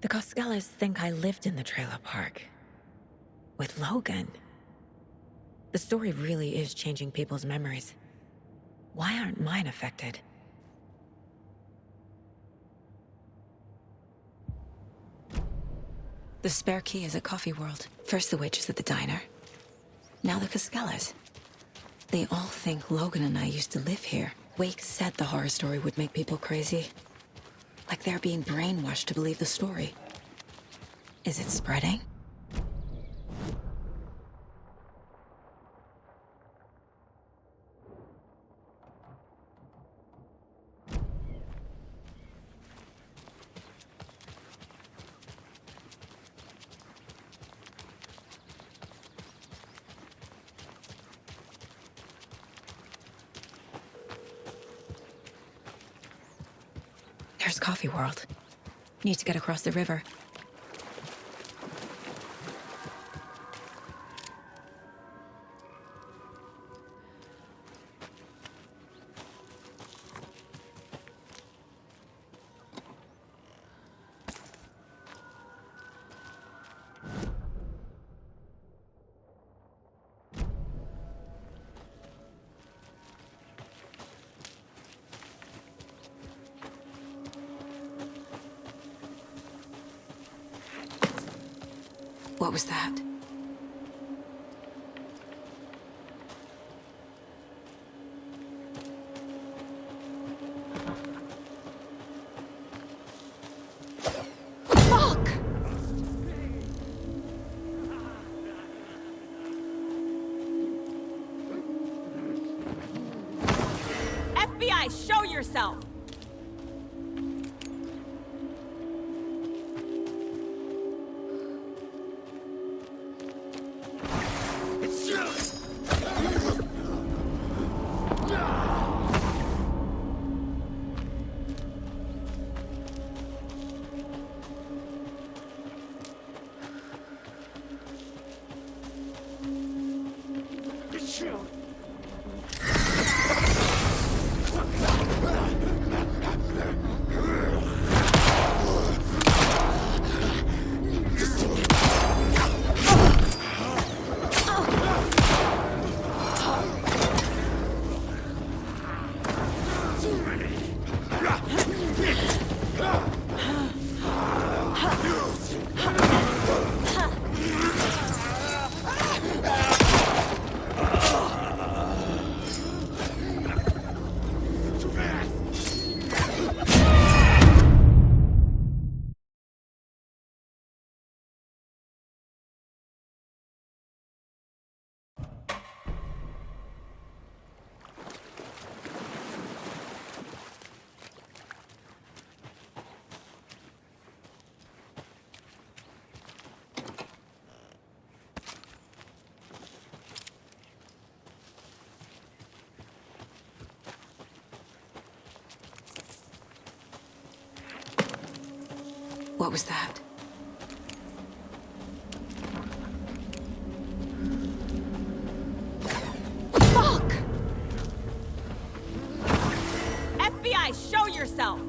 The Koskelas think I lived in the trailer park. With Logan. The story really is changing people's memories. Why aren't mine affected? The spare key is at Coffee World. First the witches at the diner. Now the Koskelas. They all think Logan and I used to live here. Wake said the horror story would make people crazy. Like they're being brainwashed to believe the story. Is it spreading? There's Coffee World. Need to get across the river. What was that? Fuck! FBI, show yourself! What was that? Fuck! FBI, show yourself!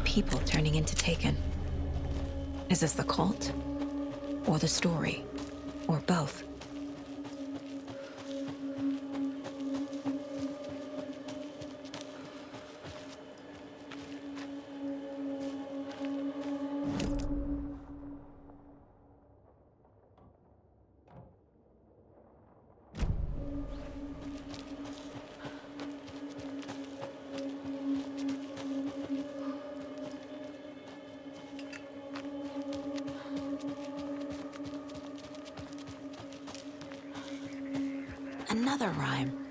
People turning into Taken. Is this the cult? Or the story? Or both? another rhyme.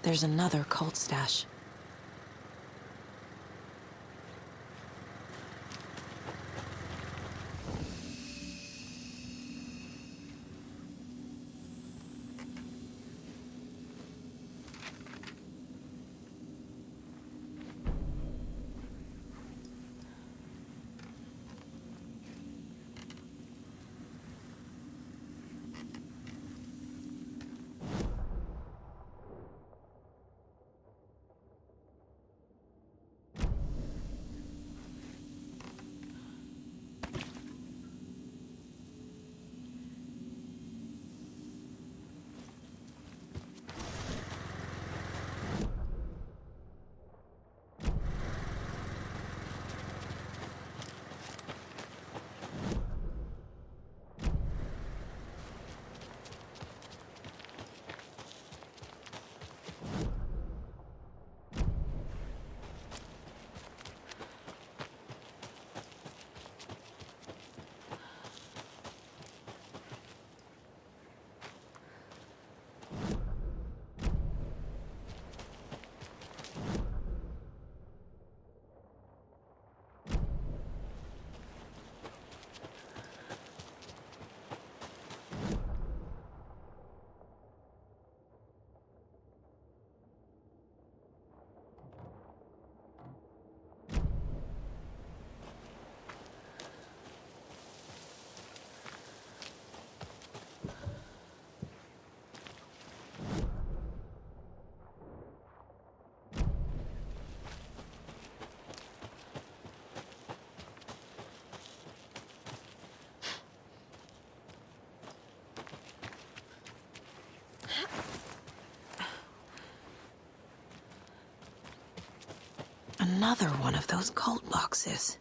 There's another cult stash. Another one of those cult boxes.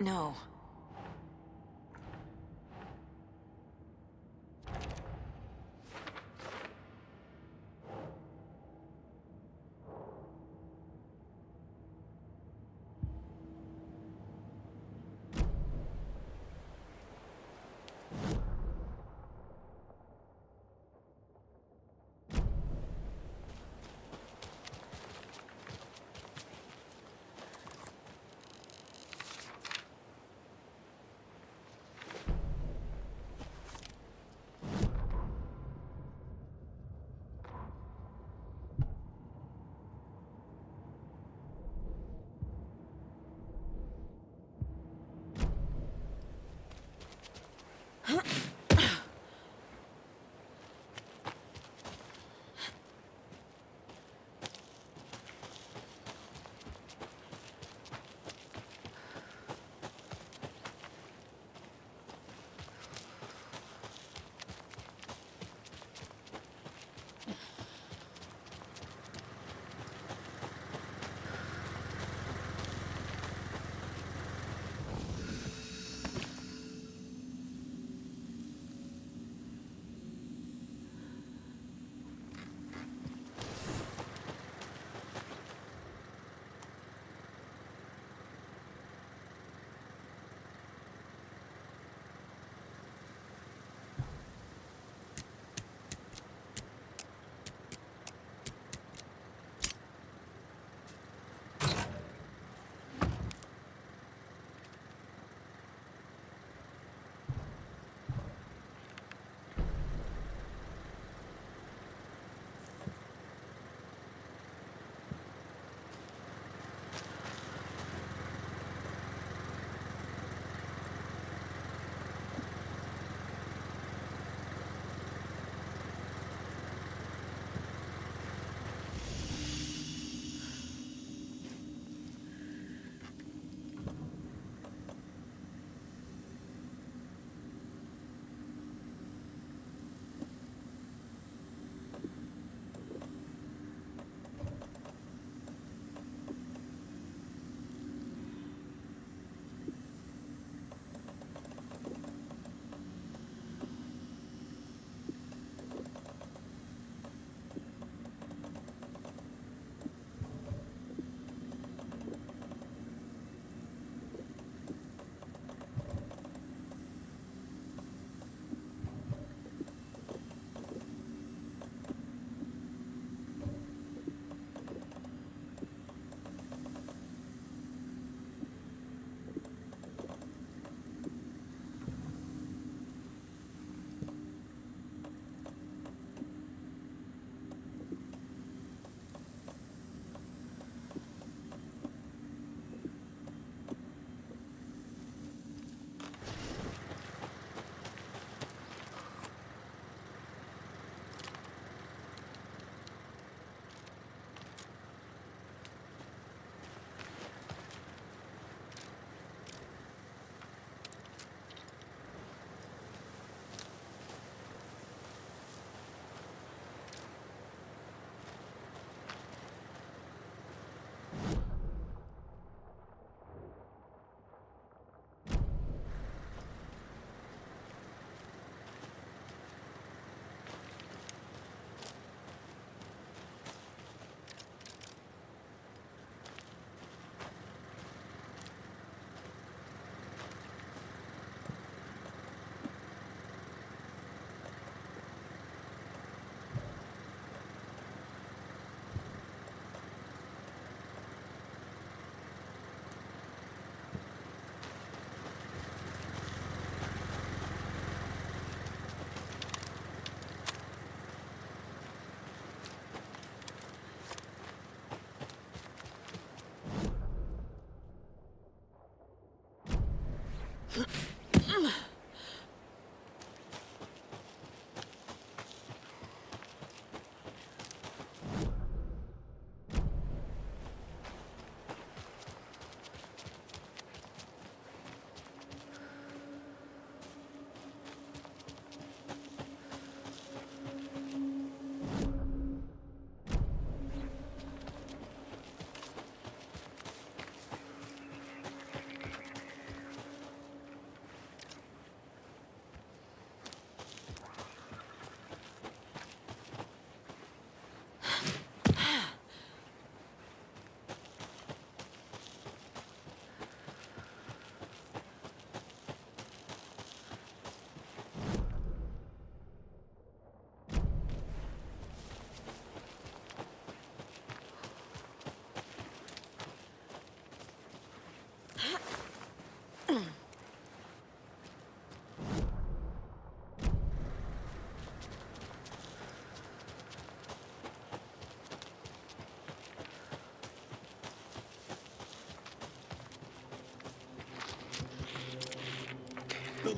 No.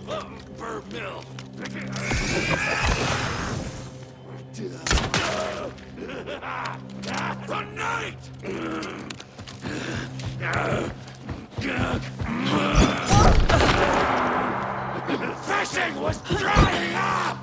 Vermill! The night! Fishing was drying up!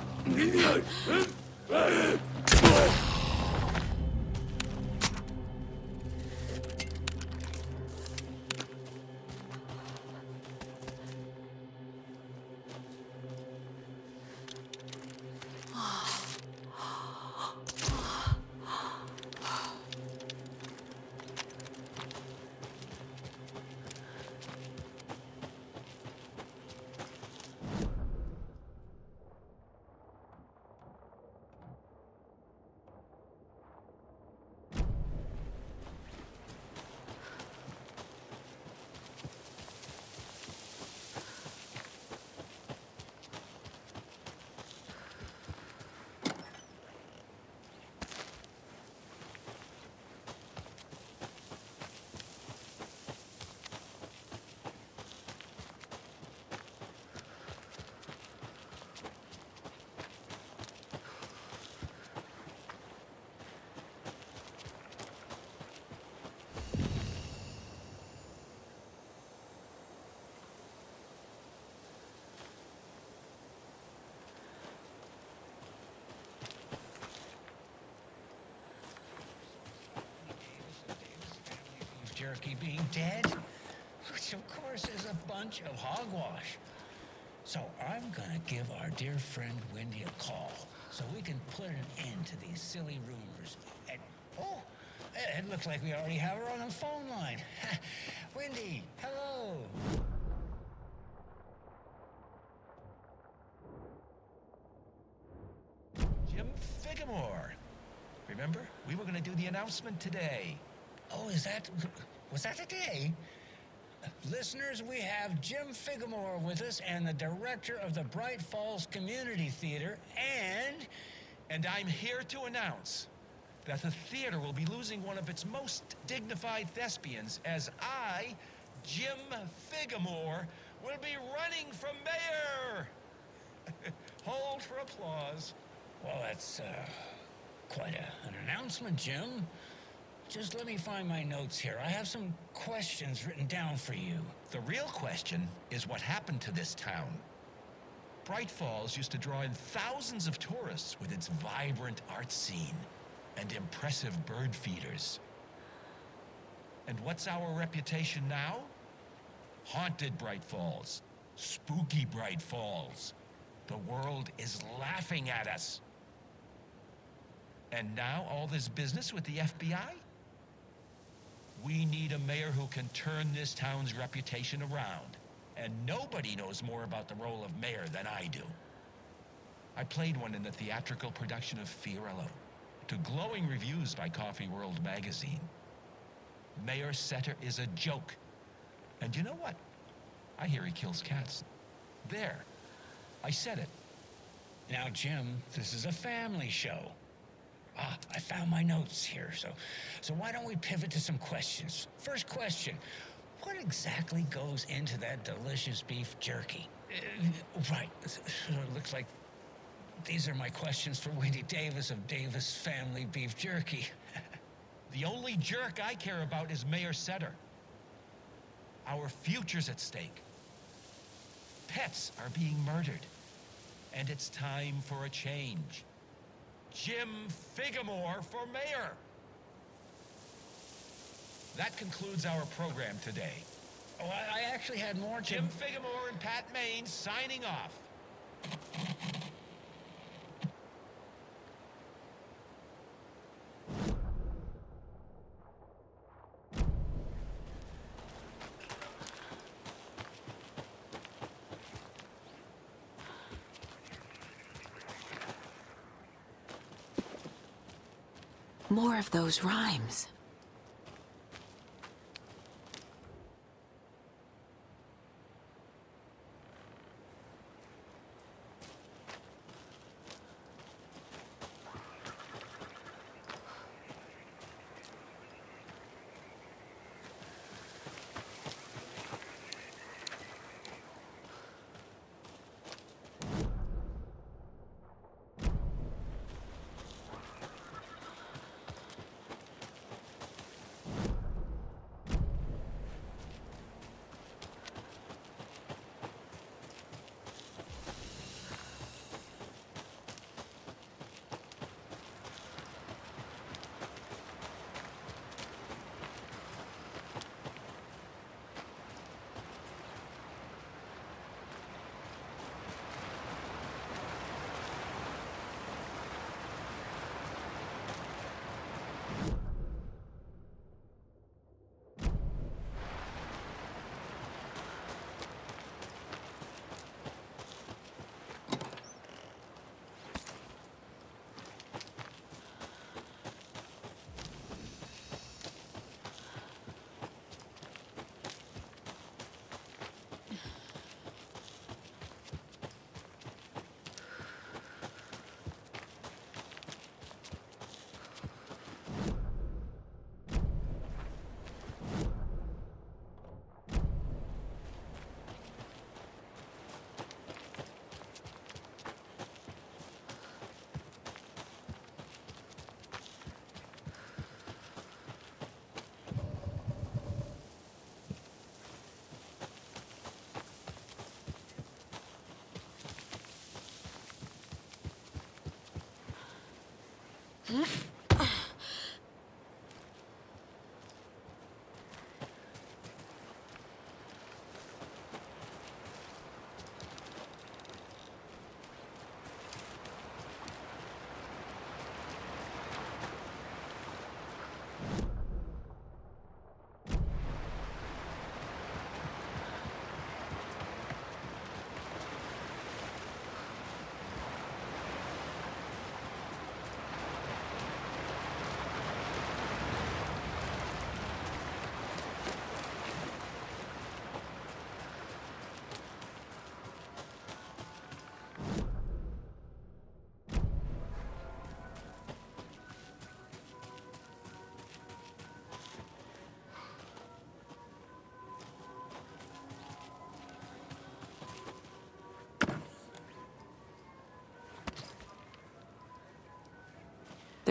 Jerky being dead, which of course is a bunch of hogwash. So I'm gonna give our dear friend Wendy a call so we can put an end to these silly rumors. And, oh, it looks like we already have her on the phone line. Wendy, hello. Jim Figamore. Remember? We were gonna do the announcement today. Oh, was that today? Listeners, we have Jim Figamore with us and the director of the Bright Falls Community Theater, And I'm here to announce that the theater will be losing one of its most dignified thespians as I, Jim Figamore, will be running for mayor! Hold for applause. Well, that's quite an announcement, Jim. Just let me find my notes here. I have some questions written down for you. The real question is what happened to this town. Bright Falls used to draw in thousands of tourists with its vibrant art scene and impressive bird feeders. And what's our reputation now? Haunted Bright Falls. Spooky Bright Falls. The world is laughing at us. And now all this business with the FBI? We need a mayor who can turn this town's reputation around. And nobody knows more about the role of mayor than I do. I played one in the theatrical production of Fiorello, to glowing reviews by Coffee World magazine. Mayor Setter is a joke. And you know what? I hear he kills cats. There. I said it. Now, Jim, this is a family show. I found my notes here, so why don't we pivot to some questions? First question, what exactly goes into that delicious beef jerky? Right, it looks like these are my questions for Wendy Davis of Davis Family Beef Jerky. The only jerk I care about is Mayor Setter. Our future's at stake. Pets are being murdered, and it's time for a change. Jim Figamore for mayor. That concludes our program today. Oh, I actually had more, Jim Figamore and Pat Maine signing off. More of those rhymes.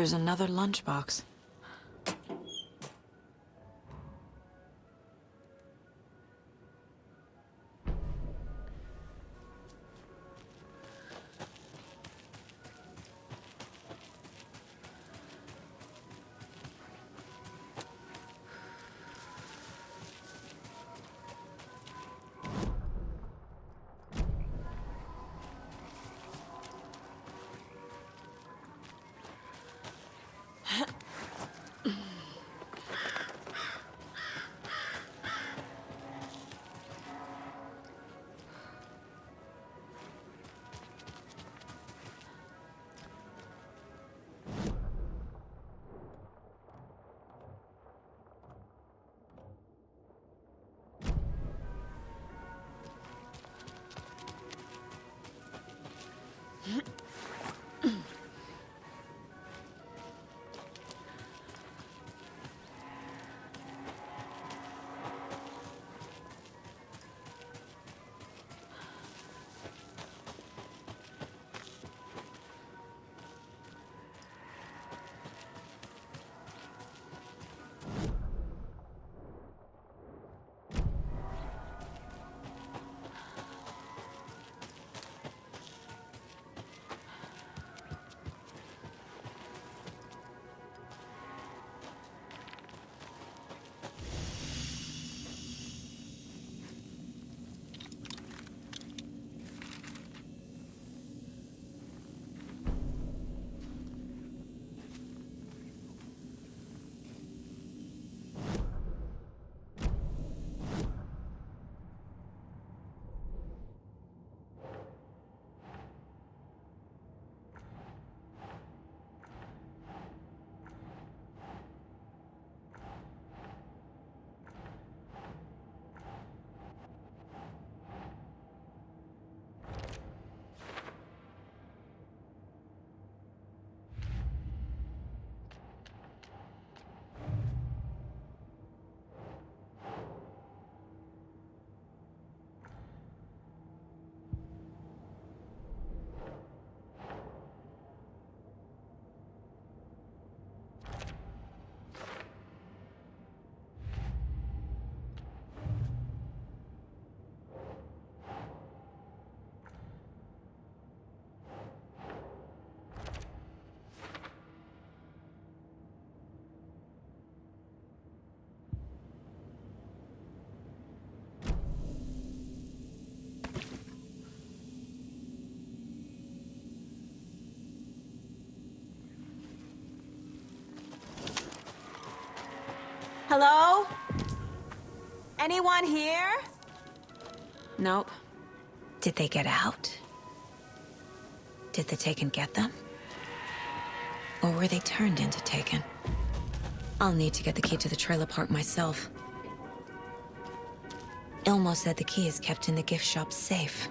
There's another lunchbox. Hello? Anyone here? Nope. Did they get out? Did the Taken get them? Or were they turned into Taken? I'll need to get the key to the trailer park myself. Ilmo said the key is kept in the gift shop safe.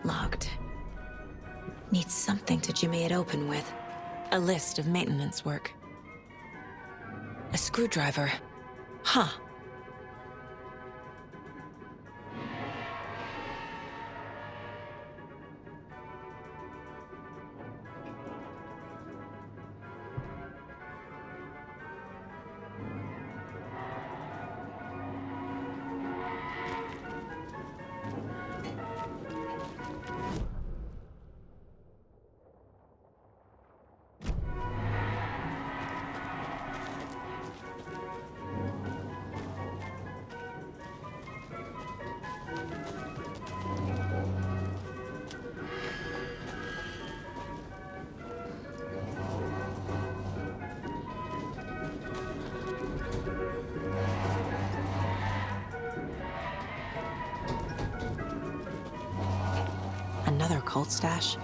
Locked. Needs something to jimmy it open with. A list of maintenance work. A screwdriver. Huh. Another cult stash?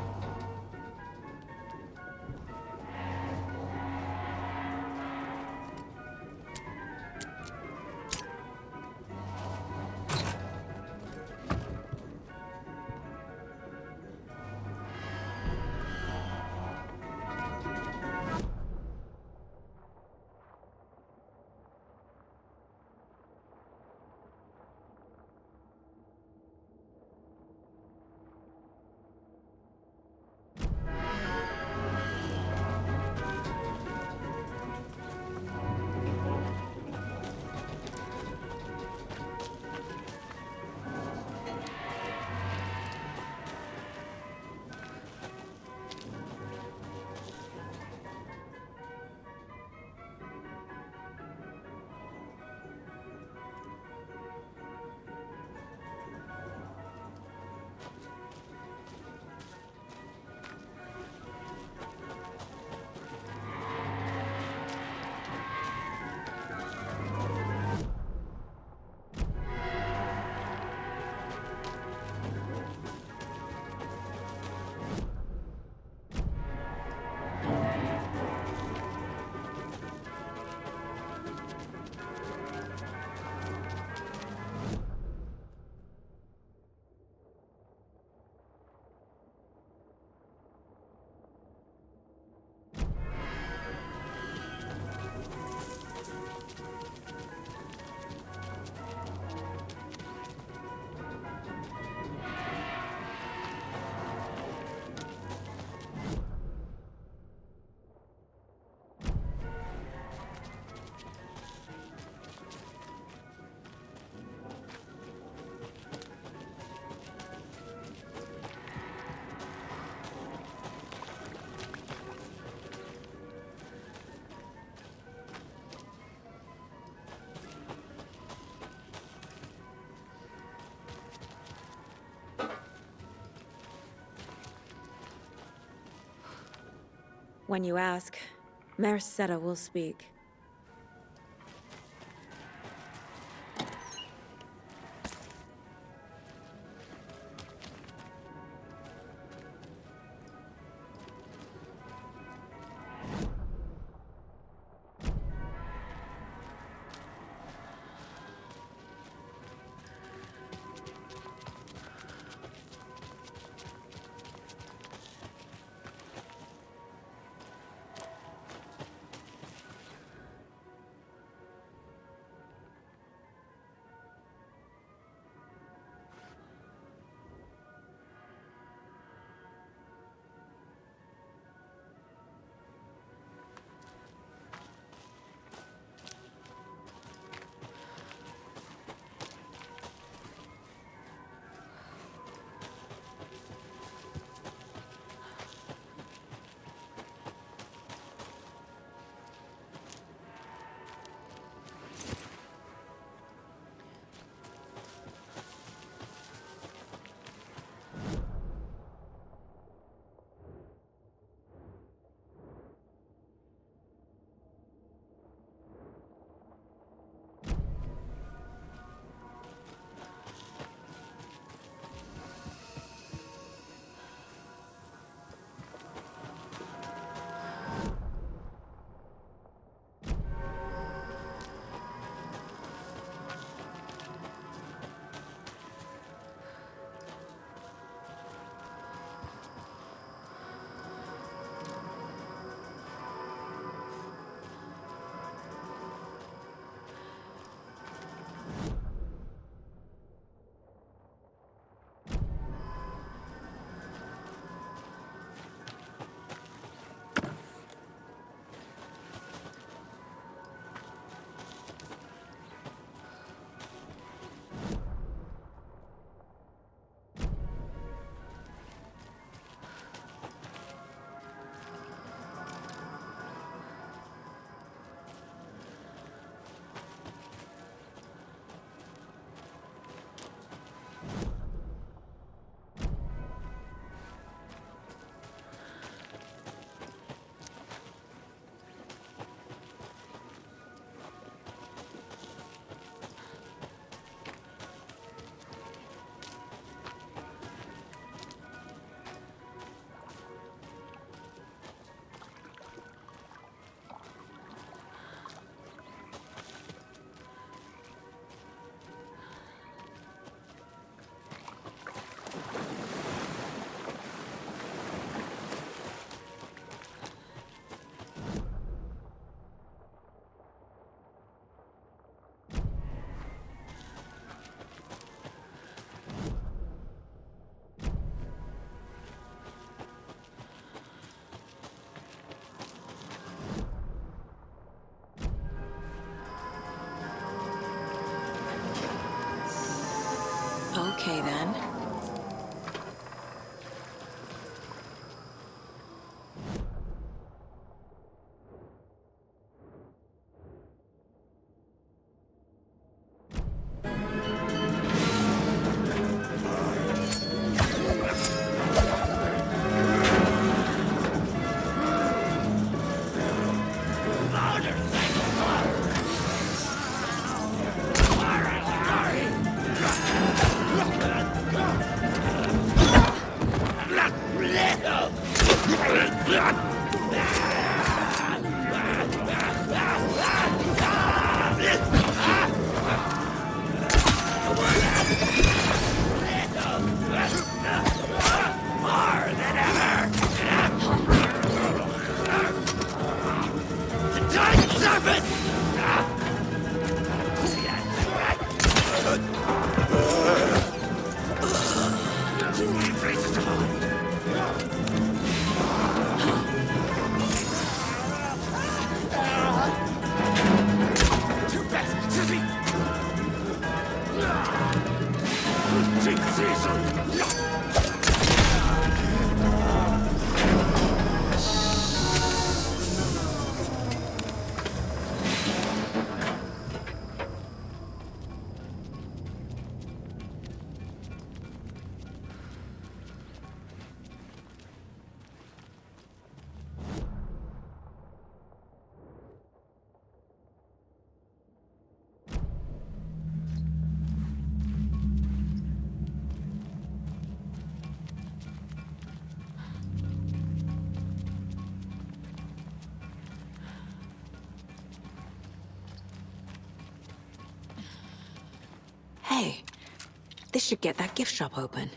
When you ask, Mayor Seta will speak. Okay, then. Hey, this should get that gift shop open.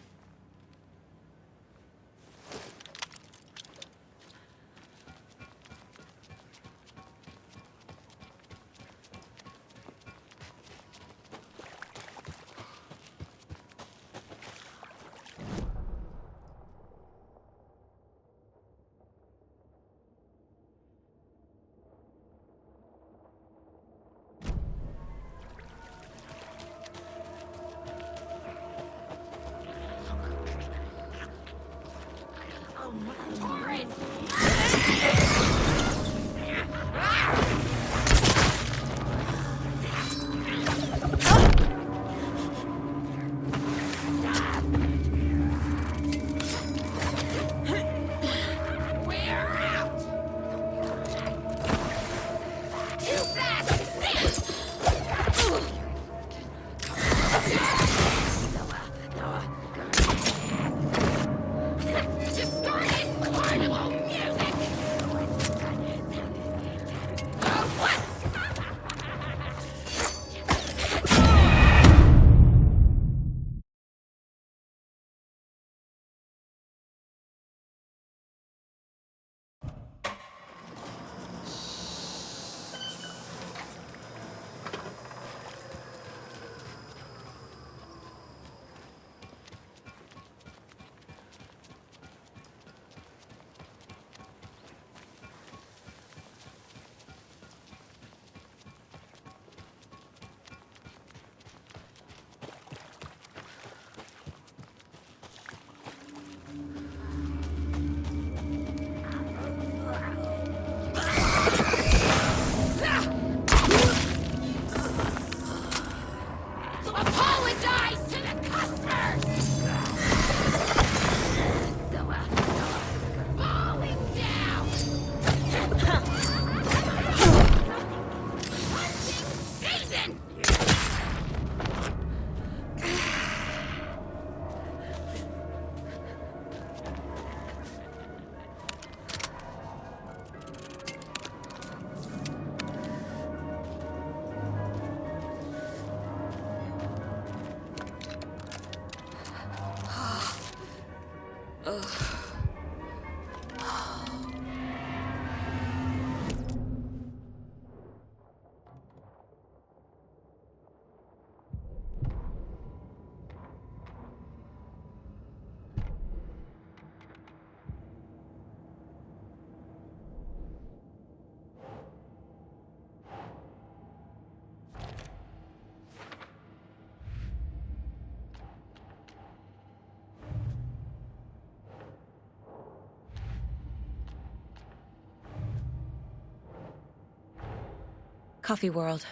Coffee World.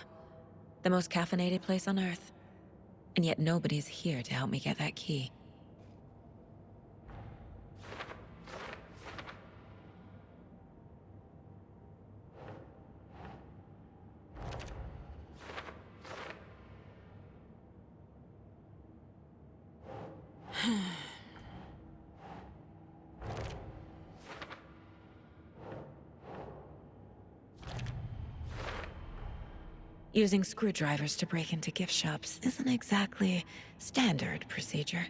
The most caffeinated place on Earth. And yet nobody's here to help me get that key. Using screwdrivers to break into gift shops isn't exactly standard procedure.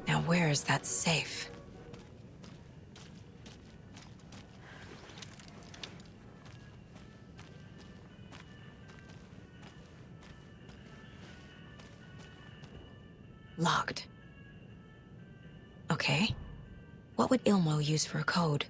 Now where is that safe? Locked. Okay. What would Ilmo use for a code?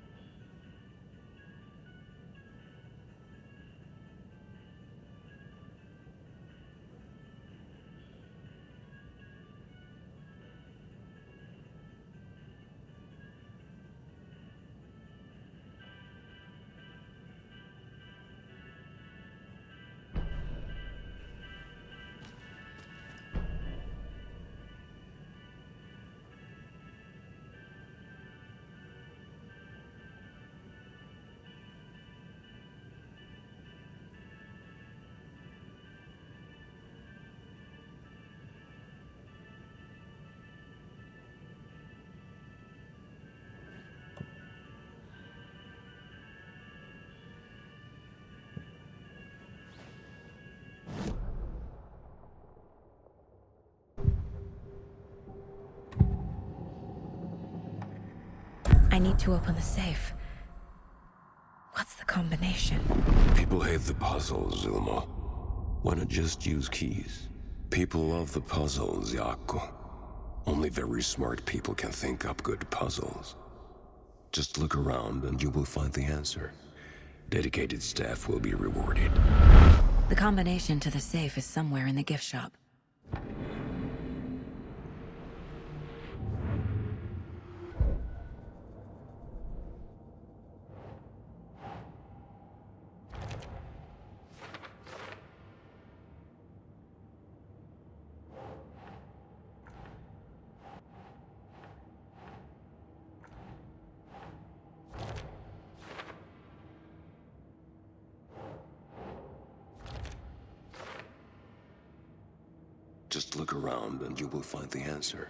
I need to open the safe. What's the combination? People hate the puzzles, Ilmo. Why not just use keys? People love the puzzles, Accu. Only very smart people can think up good puzzles. Just look around and you will find the answer. Dedicated staff will be rewarded. The combination to the safe is somewhere in the gift shop. Just look around and you will find the answer.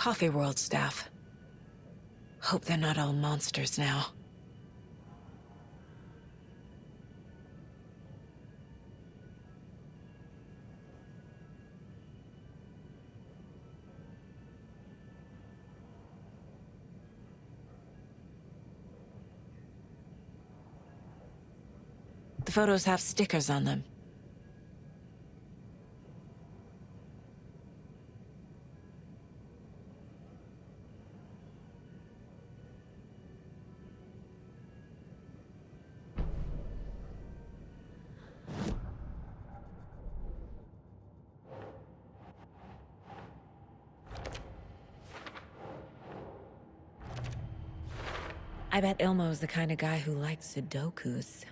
Coffee World staff. Hope they're not all monsters now. The photos have stickers on them. I bet Ilmo's the kind of guy who likes Sudokus.